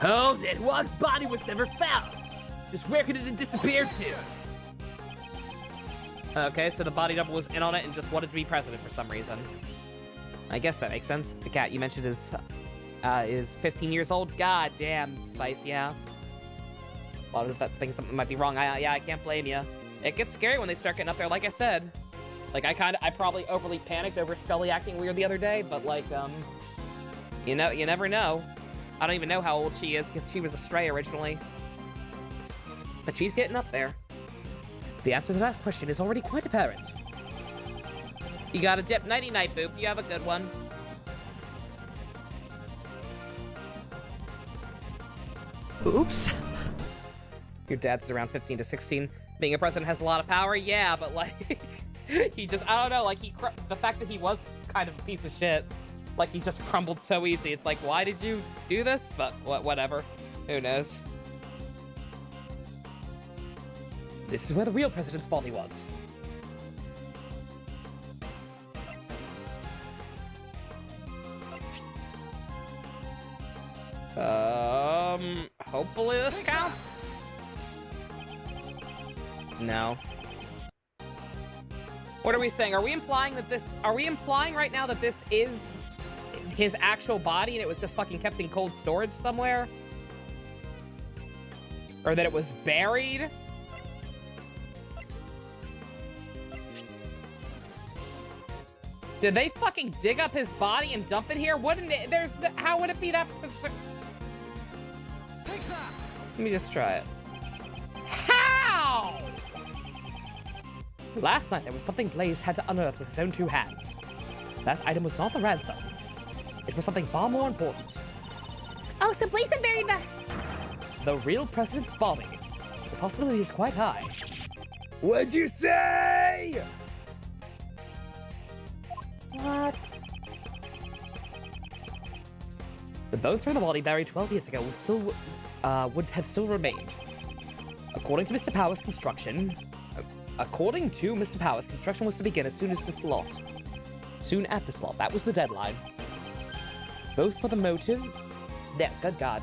Speaker 3: Hold it! Wong's body was never found! Just where could it have disappeared to?
Speaker 6: Okay, so the body double was in on it and just wanted to be president for some reason. I guess that makes sense. The cat you mentioned is 15 years old. God damn, Spice, yeah. A lot of that thinks something might be wrong. I can't blame you. It gets scary when they start getting up there, like I said. Like, I probably overly panicked over Scully acting weird the other day, but like, you never know. I don't even know how old she is because she was a stray originally. But she's getting up there. The answer to that question is already quite apparent. You got a dip. Nighty-night, Boop. You have a good one.
Speaker 4: Oops.
Speaker 6: Your dad's around 15 to 16. Being a president has a lot of power, yeah, but like, he just, I don't know, like, the fact that he was kind of a piece of shit, like, he just crumbled so easy. It's like, why did you do this? But whatever. Who knows? This is where the real president's body was. Hopefully this counts? No. What are we saying? Are we implying right now that this is his actual body and it was just fucking kept in cold storage somewhere? Or that it was buried? Did they fucking dig up his body and dump it here? Wouldn't it? How would it be that? Let me just try it. How? Last night there was something Blaze had to unearth with his own two hands. That item was not the ransom. It was something far more important.
Speaker 2: Oh, so Blaze had buried
Speaker 6: the real president's body. The possibility is quite high.
Speaker 3: What'd you say?
Speaker 6: What? The bones from the body buried 12 years ago would have still remained. According to Mr. Powers' construction, construction was to begin as soon as the slot. Soon at the slot. That was the deadline. Both for the motive... Yeah, good God.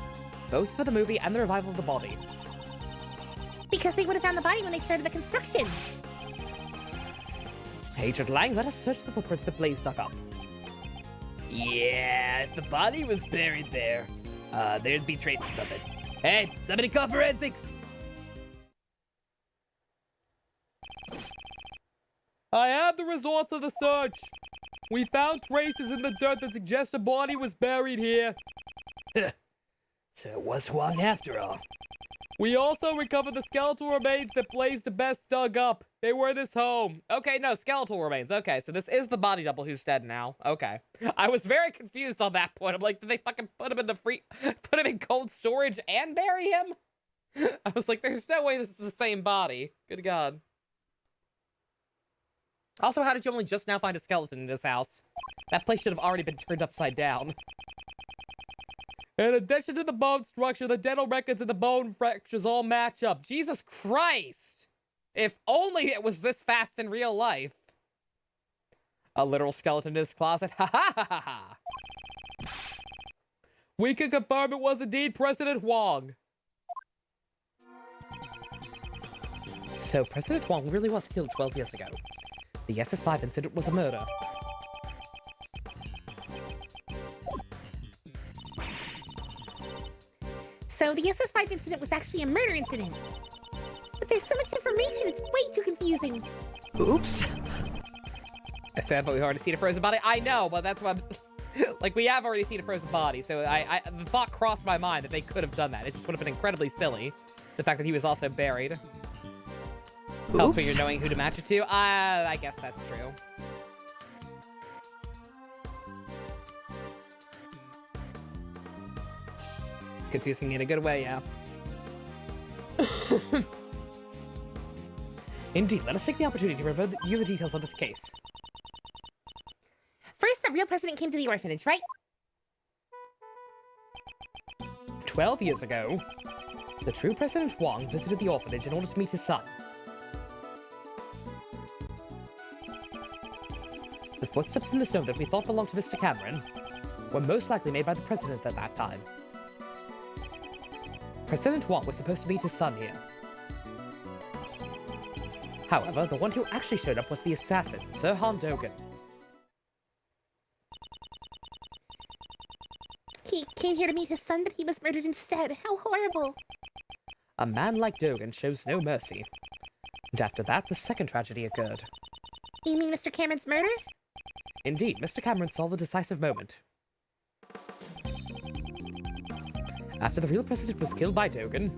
Speaker 6: Both for the movie and the revival of the body.
Speaker 2: because they would have found the body when they started the construction.
Speaker 6: Agent Lang, let us search the footprints that Blaze dug up.
Speaker 3: Yeah, if the body was buried there, there'd be traces of it. Hey, somebody call forensics!
Speaker 5: I have the results of the search. We found traces in the dirt that suggest a body was buried here.
Speaker 3: So it was Huang after all.
Speaker 5: We also recovered the skeletal remains that Blaze the Best dug up. They were in his home.
Speaker 6: Okay, no, skeletal remains. Okay, so this is the body double who's dead now. Okay. I was very confused on that point. I'm like, did they fucking put him in cold storage and bury him? I was like, there's no way this is the same body. Good God. Also, how did you only just now find a skeleton in this house? That place should have already been turned upside down.
Speaker 5: In addition to the bone structure, the dental records and the bone fractures all match up.
Speaker 6: Jesus Christ! If only it was this fast in real life. A literal skeleton in his closet. Ha ha ha ha ha!
Speaker 5: We can confirm it was indeed President Huang.
Speaker 6: So President Huang really was killed 12 years ago. The SS5 incident was a murder.
Speaker 2: So the SS5 incident was actually a murder incident. But there's so much information, it's way too confusing.
Speaker 4: Oops.
Speaker 6: I said, but we've already seen a frozen body. I know, but that's what I'm... like, we have already seen a frozen body, so the thought crossed my mind that they could have done that. It just would have been incredibly silly. The fact that he was also buried. Helps when you're knowing who to match it to. I guess that's true. Confusing in a good way, yeah. Indeed, let us take the opportunity to review the details of this case.
Speaker 2: First, the real president came to the orphanage, right?
Speaker 6: 12 years ago, the true President Wong visited the orphanage in order to meet his son. The footsteps in the snow that we thought belonged to Mr. Cameron were most likely made by the president at that time. President Wong was supposed to meet his son here. However, the one who actually showed up was the assassin, Sir Han Dogan.
Speaker 2: He came here to meet his son, but he was murdered instead. How horrible.
Speaker 6: A man like Dogan shows no mercy. And after that, the second tragedy occurred.
Speaker 2: You mean Mr. Cameron's murder?
Speaker 6: Indeed, Mr. Cameron saw the decisive moment. After the real president was killed by Dogan,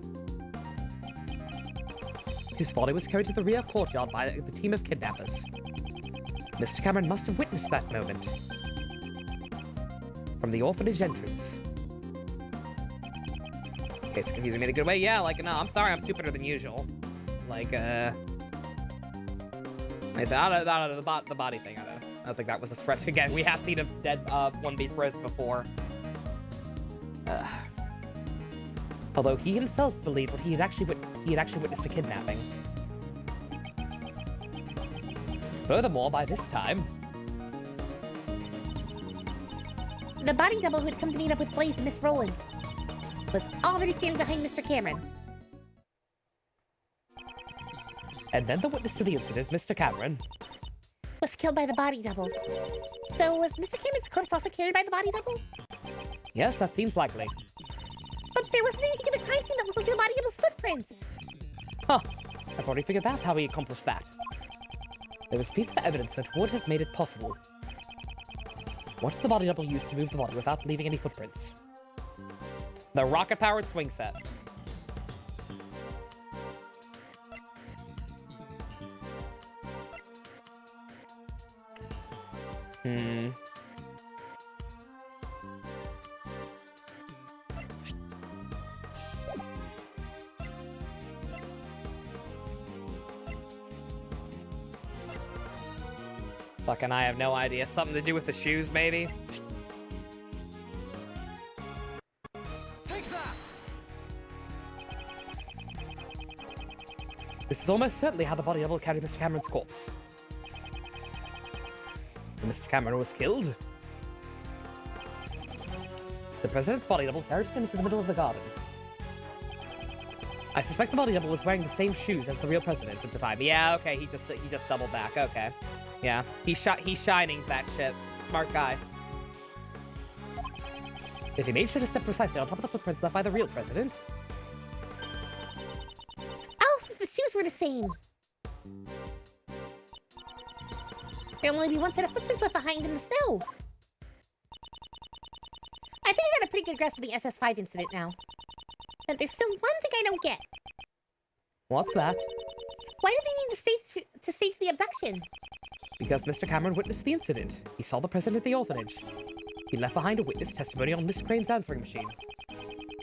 Speaker 6: his body was carried to the rear courtyard by the team of kidnappers. Mr. Cameron must have witnessed that moment. From the orphanage entrance.
Speaker 1: Okay, it's confusing me in a good way. Yeah, like, no, I'm sorry, I'm stupider than usual. Like, I said, out of the body thing, I don't think that was a stretch. Again, we have seen a dead one be frozen before.
Speaker 6: Although he himself believed that he had actually witnessed a kidnapping. Furthermore, by this time,
Speaker 2: The body double who had come to meet up with Blaze and Miss Roland was already standing behind Mr. Cameron.
Speaker 6: and then the witness to the incident, Mr. Cameron,
Speaker 2: Was killed by the body double. So was Mr. Cameron's corpse also carried by the body double?
Speaker 6: yes, that seems likely.
Speaker 2: But there wasn't anything in the crime scene that looked like the body double's footprints.
Speaker 6: Huh, I've already figured out how he accomplished that. There was a piece of evidence that would have made it possible. What did the body double use to move the body without leaving any footprints?
Speaker 1: The rocket-powered swing set. Fucking I have no idea. Something to do with the shoes, maybe?
Speaker 6: This is almost certainly how the body double carried Mr. Cameron's corpse. When Mr. Cameron was killed, the president's body double carried him to the middle of the garden. I suspect the body double was wearing the same shoes as the real president at the time.
Speaker 1: Yeah, okay, he just doubled back. Okay. Yeah. He's shining that shit. Smart guy.
Speaker 6: If he made sure to step precisely on top of the footprints left by the real president,
Speaker 2: Oh, since the shoes were the same. There'll only be one set of footprints left behind in the snow. I think I got a pretty good grasp of the SS5 incident now. But there's still one thing I don't get.
Speaker 6: what's that?
Speaker 2: Why do they need to stage the abduction?
Speaker 6: Because Mr. Cameron witnessed the incident. He saw the president at the orphanage. He left behind a witness testimony on Miss Crane's answering machine.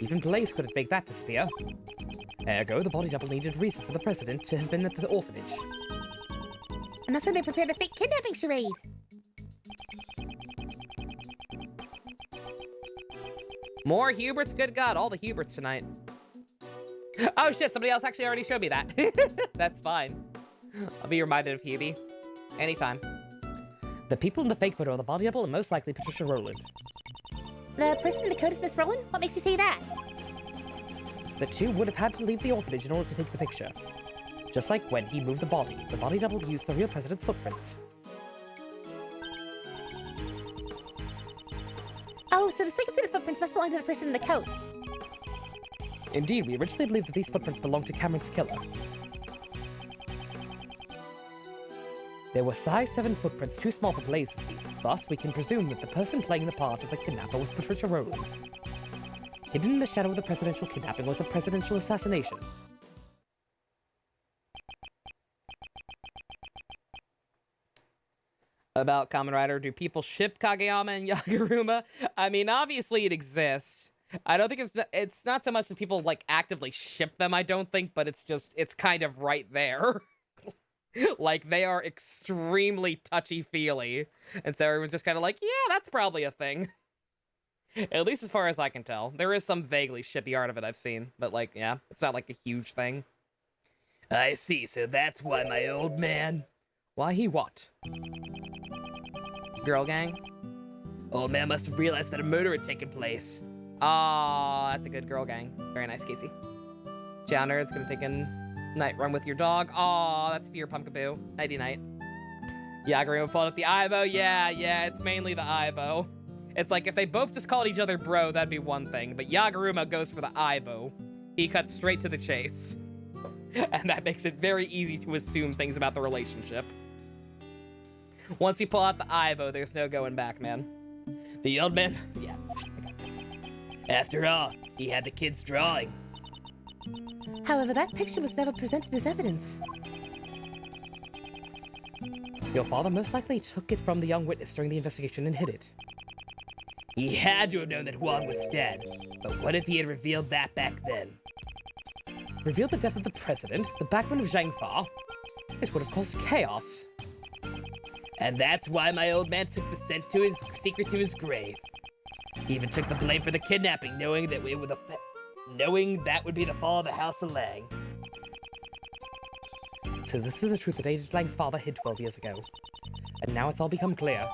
Speaker 6: Even Blaze couldn't make that disappear. Ergo, the body double needed a reason for the president to have been at the orphanage.
Speaker 2: And that's when they prepared the fake kidnapping charade.
Speaker 1: More Huberts, good God, all the Huberts tonight. Oh shit, somebody else actually already showed me that. That's fine. I'll be reminded of Hubie. Anytime.
Speaker 6: The people in the fake photo of the body double are most likely Patricia Rowland.
Speaker 2: The person in the coat is Miss Roland? What makes you say that?
Speaker 6: The two would have had to leave the orphanage in order to take the picture. Just like when he moved the body double used the real president's footprints.
Speaker 2: Oh, so the second set of footprints must belong to the person in the coat.
Speaker 6: Indeed, we originally believed that these footprints belonged to Cameron's killer. There were size 7 footprints too small for Blaze's feet, thus we can presume that the person playing the part of the kidnapper was Patricia Rowland. Hidden in the shadow of the presidential kidnapping was a presidential assassination.
Speaker 1: About Kamen Rider, do people ship Kageyama and Yaguruma? I mean, obviously it exists. I don't think it's not so much that people like actively ship them, I don't think, but it's kind of right there. Like they are extremely touchy-feely. And so everyone's just kind of like, yeah, that's probably a thing. At least as far as I can tell. There is some vaguely shippy art of it I've seen, but like, yeah, it's not like a huge thing.
Speaker 3: I see, so that's why my old man...
Speaker 1: Why he what? Girl gang?
Speaker 3: Old man must have realized that a murder had taken place.
Speaker 1: Ah, that's a good girl gang. Very nice, Casey. Jounder is gonna take a night run with your dog. Aw, that's for your Pumpkaboo. Nighty night. Yagaruma pulled up the Aibo. Yeah, it's mainly the Aibo. It's like if they both just called each other bro, that'd be one thing. But Yagaruma goes for the Aibo. He cuts straight to the chase. And that makes it very easy to assume things about the relationship. Once you pull out the Aibo, there's no going back, man.
Speaker 3: The old man... Yeah, I got this. After all, he had the kid's drawing.
Speaker 7: However, that picture was never presented as evidence.
Speaker 1: Your father most likely took it from the young witness during the investigation and hid it.
Speaker 3: He had to have known that Huang was dead. But what if he had revealed that back then?
Speaker 1: Revealed the death of the president, the backman of Zhangfa. It would have caused chaos.
Speaker 3: And that's why my old man took the secret to his grave. He even took the blame for the kidnapping, knowing that would be the fall of the House of Lang.
Speaker 1: So this is the truth that Agent Lang's father hid 12 years ago. And now it's all become clear.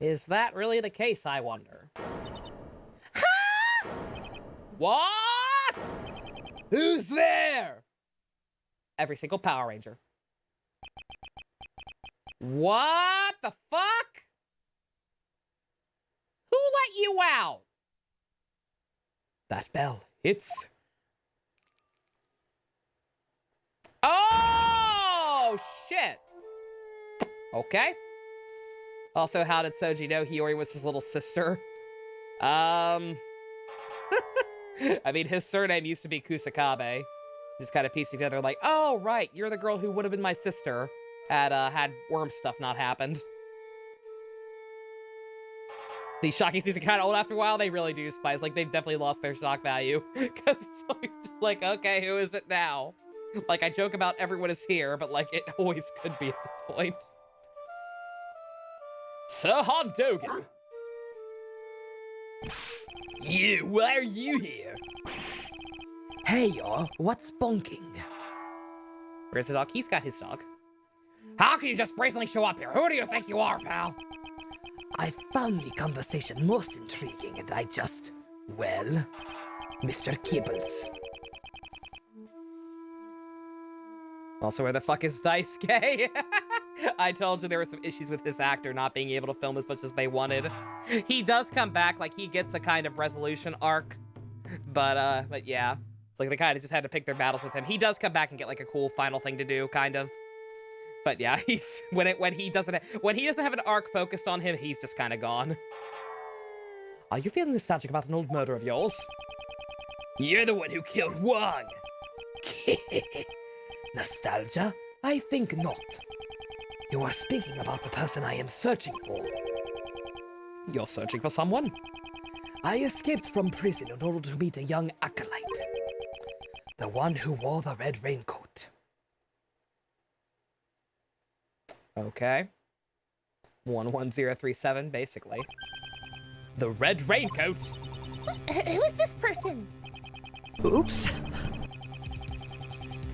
Speaker 1: Is that really the case, I wonder? What? Who's there? Every single Power Ranger. What the fuck? Who let you out? That bell, it's... Oh, shit. Okay. Also, how did Soji know Hiyori was his little sister? I mean, his surname used to be Kusakabe. Just kind of pieced together like, oh, right, you're the girl who would have been my sister had worm stuff not happened. These shocking scenes are kind of old after a while. They really do, Spice. Like, they've definitely lost their shock value. Because it's always just like, okay, who is it now? Like, I joke about everyone is here, but, like, it always could be at this point. Sir Hondogen!
Speaker 3: You, why are you here?
Speaker 1: Hey, y'all, what's bonking? Where's the dog? He's got his dog. How can you just brazenly show up here? Who do you think you are, pal?
Speaker 3: I found the conversation most intriguing, and I just... Well, Mr. Kibbles.
Speaker 1: Also, where the fuck is Daisuke? I told you there were some issues with this actor not being able to film as much as they wanted. He does come back, like, he gets a kind of resolution arc. But yeah. It's like they kind of just had to pick their battles with him. He does come back and get, like, a cool final thing to do, kind of. But yeah, he's... When he doesn't have an arc focused on him, he's just kind of gone. Are you feeling nostalgic about an old murder of yours?
Speaker 3: You're the one who killed Wang! Nostalgia? I think not. You are speaking about the person I am searching for.
Speaker 1: You're searching for someone?
Speaker 3: I escaped from prison in order to meet a young acolyte. The one who wore the red raincoat.
Speaker 1: Okay. 11037, basically. The red raincoat?
Speaker 2: Who is this person?
Speaker 4: Oops.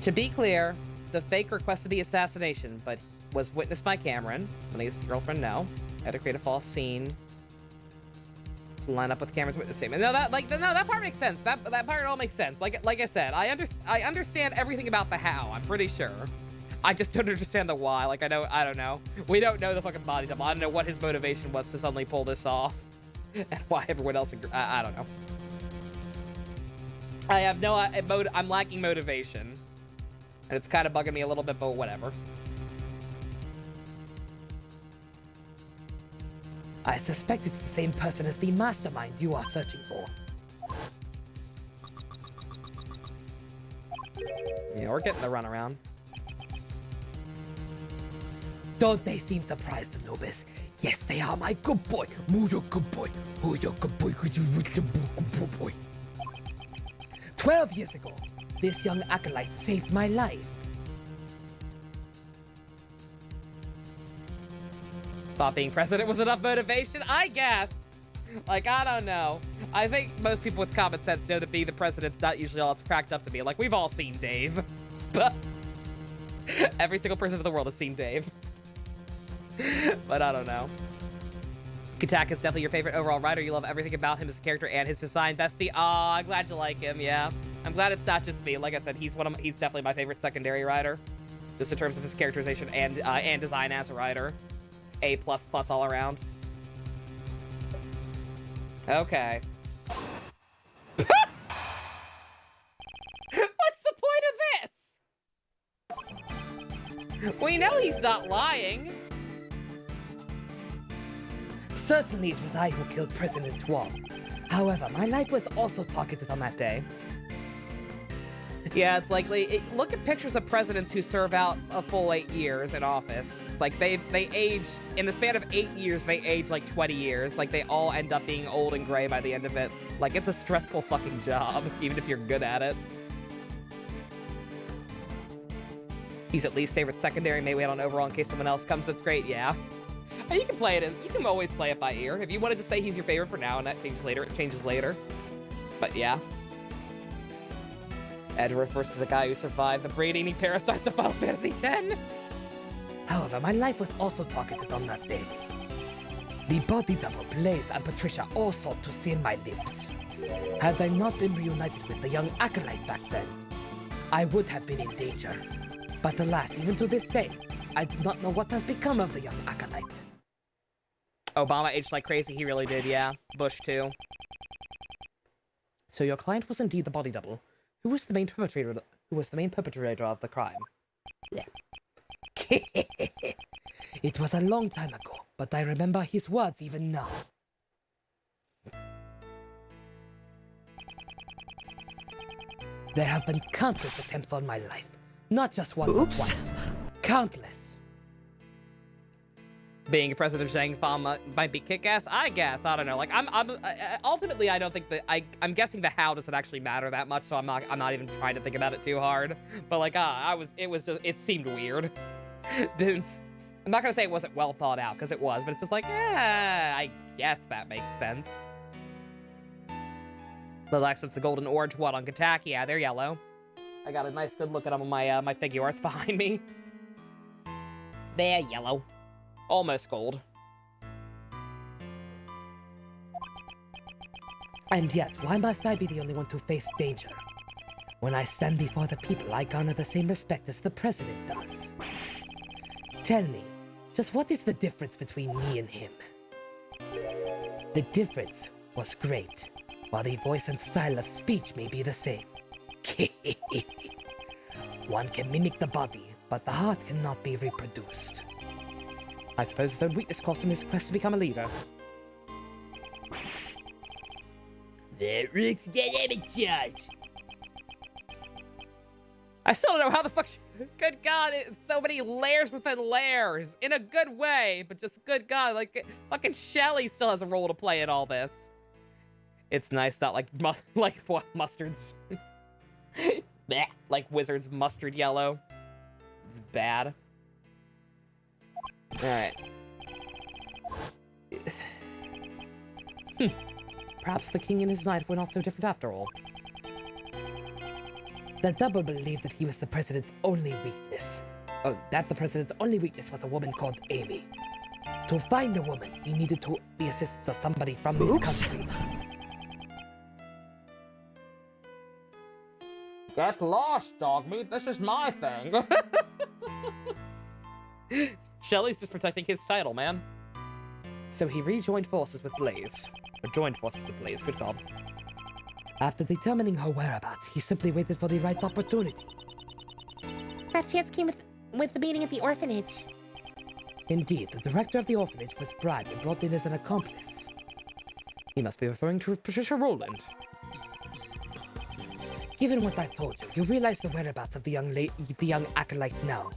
Speaker 1: To be clear, the fake requested the assassination, but was witnessed by Cameron, when his girlfriend no. Had to create a false scene. To line up with Cameron's witness statement. No, that part makes sense. That part all makes sense. Like I said, I understand everything about the how, I'm pretty sure. I just don't understand the why. Like, I don't know. We don't know the fucking body double. I don't know what his motivation was to suddenly pull this off. And why everyone else I don't know. I have no... I'm lacking motivation. And it's kind of bugging me a little bit, but whatever.
Speaker 3: I suspect it's the same person as the mastermind you are searching for.
Speaker 1: Yeah, we're getting the runaround.
Speaker 3: Don't they seem surprised, Anubis? Yes, they are my good boy. Who's your good boy? Who's your good boy? Could you reach the good boy? 12 years ago, this young acolyte saved my life.
Speaker 6: Thought being president was enough motivation? I guess. Like, I don't know. I think most people with common sense know that being the president's not usually all it's cracked up to be. Like, we've all seen Dave. But every single person in the world has seen Dave. But I don't know. Katak is definitely your favorite overall writer. You love everything about him as a character and his design. Bestie, aw, I'm glad you like him, yeah. I'm glad it's not just me. Like I said, he's definitely my favorite secondary writer. Just in terms of his characterization and design as a writer. It's A++ all around. Okay. What's the point of this? We know he's not lying.
Speaker 3: Certainly it was I who killed President Wong. However, my life was also targeted on that day.
Speaker 6: Yeah, it's likely. Look at pictures of presidents who serve out a full 8 years in office. It's like they age, in the span of 8 years, they age like 20 years. Like, they all end up being old and gray by the end of it. Like, it's a stressful fucking job, even if you're good at it. He's at least favorite secondary, may wait on overall in case someone else comes. That's great, yeah. And you can play it, you can always play it by ear. If you wanted to say he's your favorite for now and that changes later, it changes later. But yeah. Edgeworth versus a guy who survived the brain-eating parasites of Final Fantasy X.
Speaker 3: However, my life was also targeted on that day. The body double Blaze and Patricia all sought to seal my lips. Had I not been reunited with the young acolyte back then, I would have been in danger. But alas, even to this day, I do not know what has become of the young acolyte.
Speaker 6: Obama aged like crazy, he really did, yeah. Bush too.
Speaker 3: So your client was indeed the body double. Who was the main perpetrator? Who was the main perpetrator of the crime? Yeah. It was a long time ago, but I remember his words even now. There have been countless attempts on my life, not just one, but twice. Countless.
Speaker 6: Being a president of Zhang Fan might be kick-ass, I guess. I don't know. Like, ultimately, I don't think that I'm guessing the how doesn't actually matter that much, so I'm not even trying to think about it too hard. But like, it seemed weird. I'm not gonna say it wasn't well thought out, because it was, but it's just like, I guess that makes sense. Little accents the golden orange what on Katak? Yeah, they're yellow. I got a nice good look at them on my figure arts behind me. They're yellow. Almost gold.
Speaker 3: And yet, why must I be the only one to face danger? When I stand before the people, I garner the same respect as the president does. Tell me, just what is the difference between me and him? The difference was great, while the voice and style of speech may be the same. One can mimic the body, but the heart cannot be reproduced.
Speaker 6: I suppose his own weakness cost him his quest to become a leader.
Speaker 3: That looks like I'm in charge.
Speaker 6: I still don't know how the fuck. Good God, it's so many layers within layers in a good way, but just good God, like fucking Shelly still has a role to play in all this. It's nice, not like what mustards, bleh, like Wizards mustard yellow. It's bad. All right.
Speaker 3: Perhaps the king and his knight were not so different after all. The double believed that he was the president's only weakness. Oh, that the president's only weakness was a woman called Amy. To find the woman, he needed the assistance of somebody from this country.
Speaker 6: Get lost, Dogmeat. This is my thing. Shelly's just protecting his title, man.
Speaker 3: So he rejoined forces with Blaze.
Speaker 6: Or joined forces with Blaze, good call.
Speaker 3: After determining her whereabouts, he simply waited for the right opportunity.
Speaker 2: That chance came with the meeting at the orphanage.
Speaker 3: Indeed, the director of the orphanage was bribed and brought in as an accomplice.
Speaker 6: He must be referring to Patricia Rowland.
Speaker 3: Given what I've told you, you realize the whereabouts of the young acolyte now.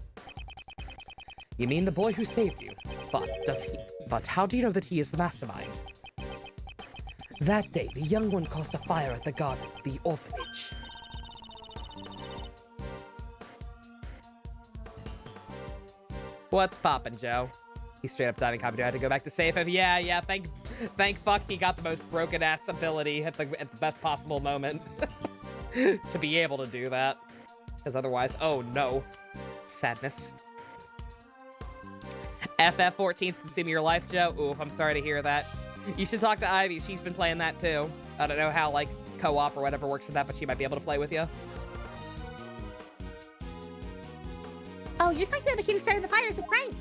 Speaker 7: You mean the boy who saved you? But how do you know that he is the mastermind? That day, the young one caused a fire at the garden, the orphanage.
Speaker 1: What's poppin', Joe? He straight up died in comedy. I had to go back to save him. Yeah. Thank fuck he got the most broken ass ability at the best possible moment to be able to do that. Because otherwise, oh no, sadness. FF14's Consume Your Life, Joe. Oof, I'm sorry to hear that. You should talk to Ivy. She's been playing that too. I don't know how like co-op or whatever works with that, but she might be able to play with you.
Speaker 2: Oh, you're talking about the kid who started the fire as a prank.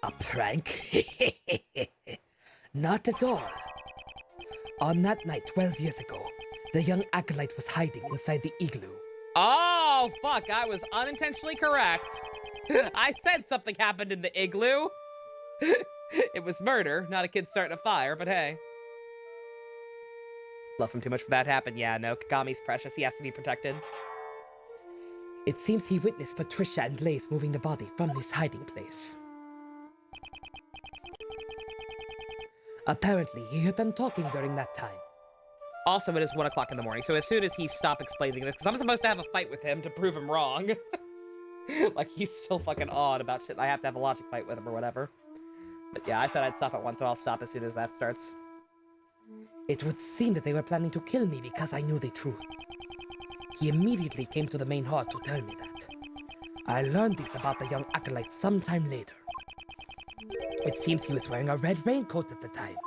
Speaker 7: A prank? Not at all. On that night 12 years ago, the young acolyte was hiding inside the igloo.
Speaker 1: Oh, fuck, I was unintentionally correct. I said something happened in the igloo. It was murder, not a kid starting a fire, but hey. Love him too much for that to happen. Yeah, no, Kagami's precious. He has to be protected.
Speaker 7: It seems he witnessed Patricia and Lace moving the body from this hiding place. Apparently, he heard them talking during that time.
Speaker 1: Also, it is 1 o'clock in the morning, so as soon as he stopped explaining this, because I'm supposed to have a fight with him to prove him wrong. Like, he's still fucking odd about shit. I have to have a logic fight with him or whatever. But yeah, I said I'd stop at 1, so I'll stop as soon as that starts.
Speaker 7: It would seem that they were planning to kill me because I knew the truth. He immediately came to the main hall to tell me that. I learned this about the young acolyte sometime later. It seems he was wearing a red raincoat at the time.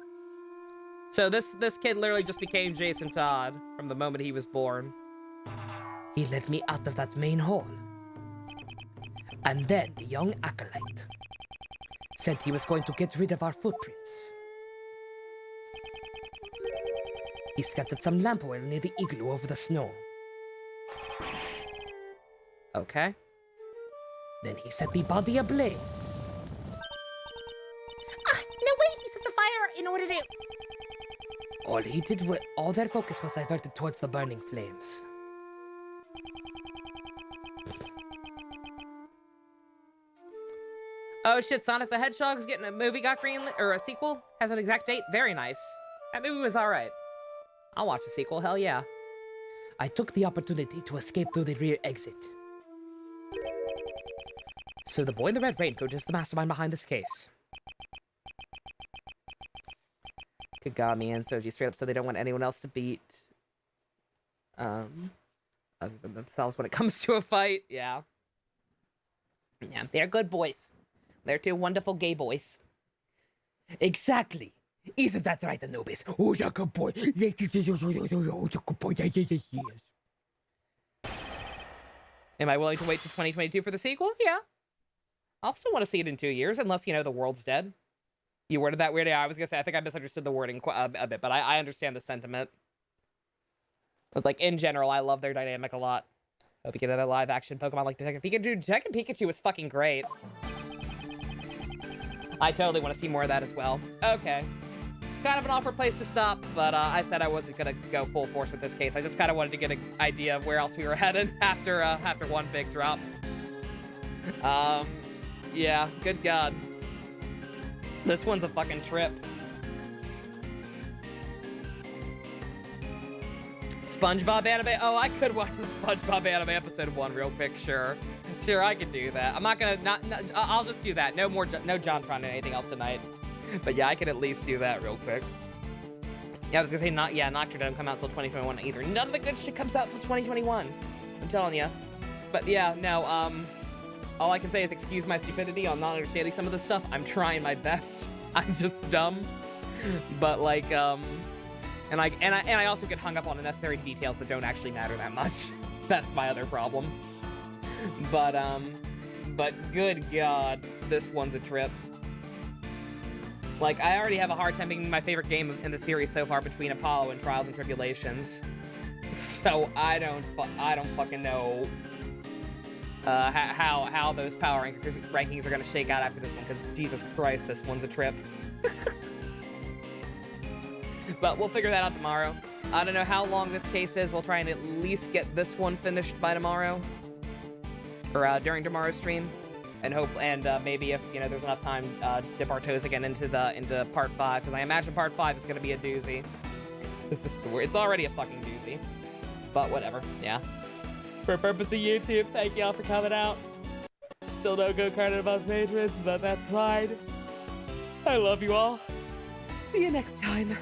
Speaker 1: So this kid literally just became Jason Todd from the moment he was born.
Speaker 7: He led me out of that main hall. And then the young acolyte said he was going to get rid of our footprints. He scattered some lamp oil near the igloo over the snow.
Speaker 1: Okay.
Speaker 7: Then he set the body ablaze.
Speaker 2: No way he set the fire in order to...
Speaker 7: All their focus was diverted towards the burning flames.
Speaker 1: Oh shit, Sonic the Hedgehog's getting a movie got greenlit, or a sequel? Has an exact date? Very nice. That movie was alright. I'll watch a sequel, hell yeah.
Speaker 7: I took the opportunity to escape through the rear exit.
Speaker 1: So the boy in the red raincoat is the mastermind behind this case. Kagami and Soji straight up so they don't want anyone else to beat other than themselves when it comes to a fight. Yeah, they're good boys. They're two wonderful gay boys.
Speaker 7: Exactly. Isn't that right, Anubis? Oh, you're a good boy. Yes.
Speaker 1: Am I willing to wait till 2022 for the sequel? Yeah. I'll still want to see it in 2 years, unless, the world's dead. You worded that weird. Yeah, I was going to say, I think I misunderstood the wording a bit, but I understand the sentiment. It's like, in general, I love their dynamic a lot. Hope you get another live-action Pokemon like Detective Pikachu. Detective Pikachu was fucking great. I totally want to see more of that as well. Okay. Kind of an awkward place to stop, but I said I wasn't going to go full force with this case. I just kind of wanted to get an idea of where else we were headed after one big drop. Yeah, good God. This one's a fucking trip. SpongeBob anime? Oh, I could watch the SpongeBob anime episode 1 real quick, sure. Sure, I could do that. I'm not gonna, I'll just do that. No JonTron and anything else tonight. But yeah, I could at least do that real quick. Yeah, I was gonna say, Nocturne doesn't come out till 2021 either. None of the good shit comes out till 2021. I'm telling you. But yeah, no, all I can say is excuse my stupidity on not understanding some of this stuff. I'm trying my best. I'm just dumb. But like, and I also get hung up on unnecessary details that don't actually matter that much. That's my other problem. But good God, this one's a trip. Like, I already have a hard time picking my favorite game in the series so far between Apollo and Trials and Tribulations. So I don't fucking know how those power rankings are gonna shake out after this one, because Jesus Christ, this one's a trip. But we'll figure that out tomorrow. I don't know how long this case is. We'll try and at least get this one finished by tomorrow. Or during tomorrow's stream. and maybe if there's enough time, dip our toes again into part 5, because I imagine part 5 is gonna be a doozy. It's already a fucking doozy, but whatever. Yeah. For purpose of YouTube, thank y'all for coming out. Still no go-karted above patrons, but that's fine. I love you all. See you next time.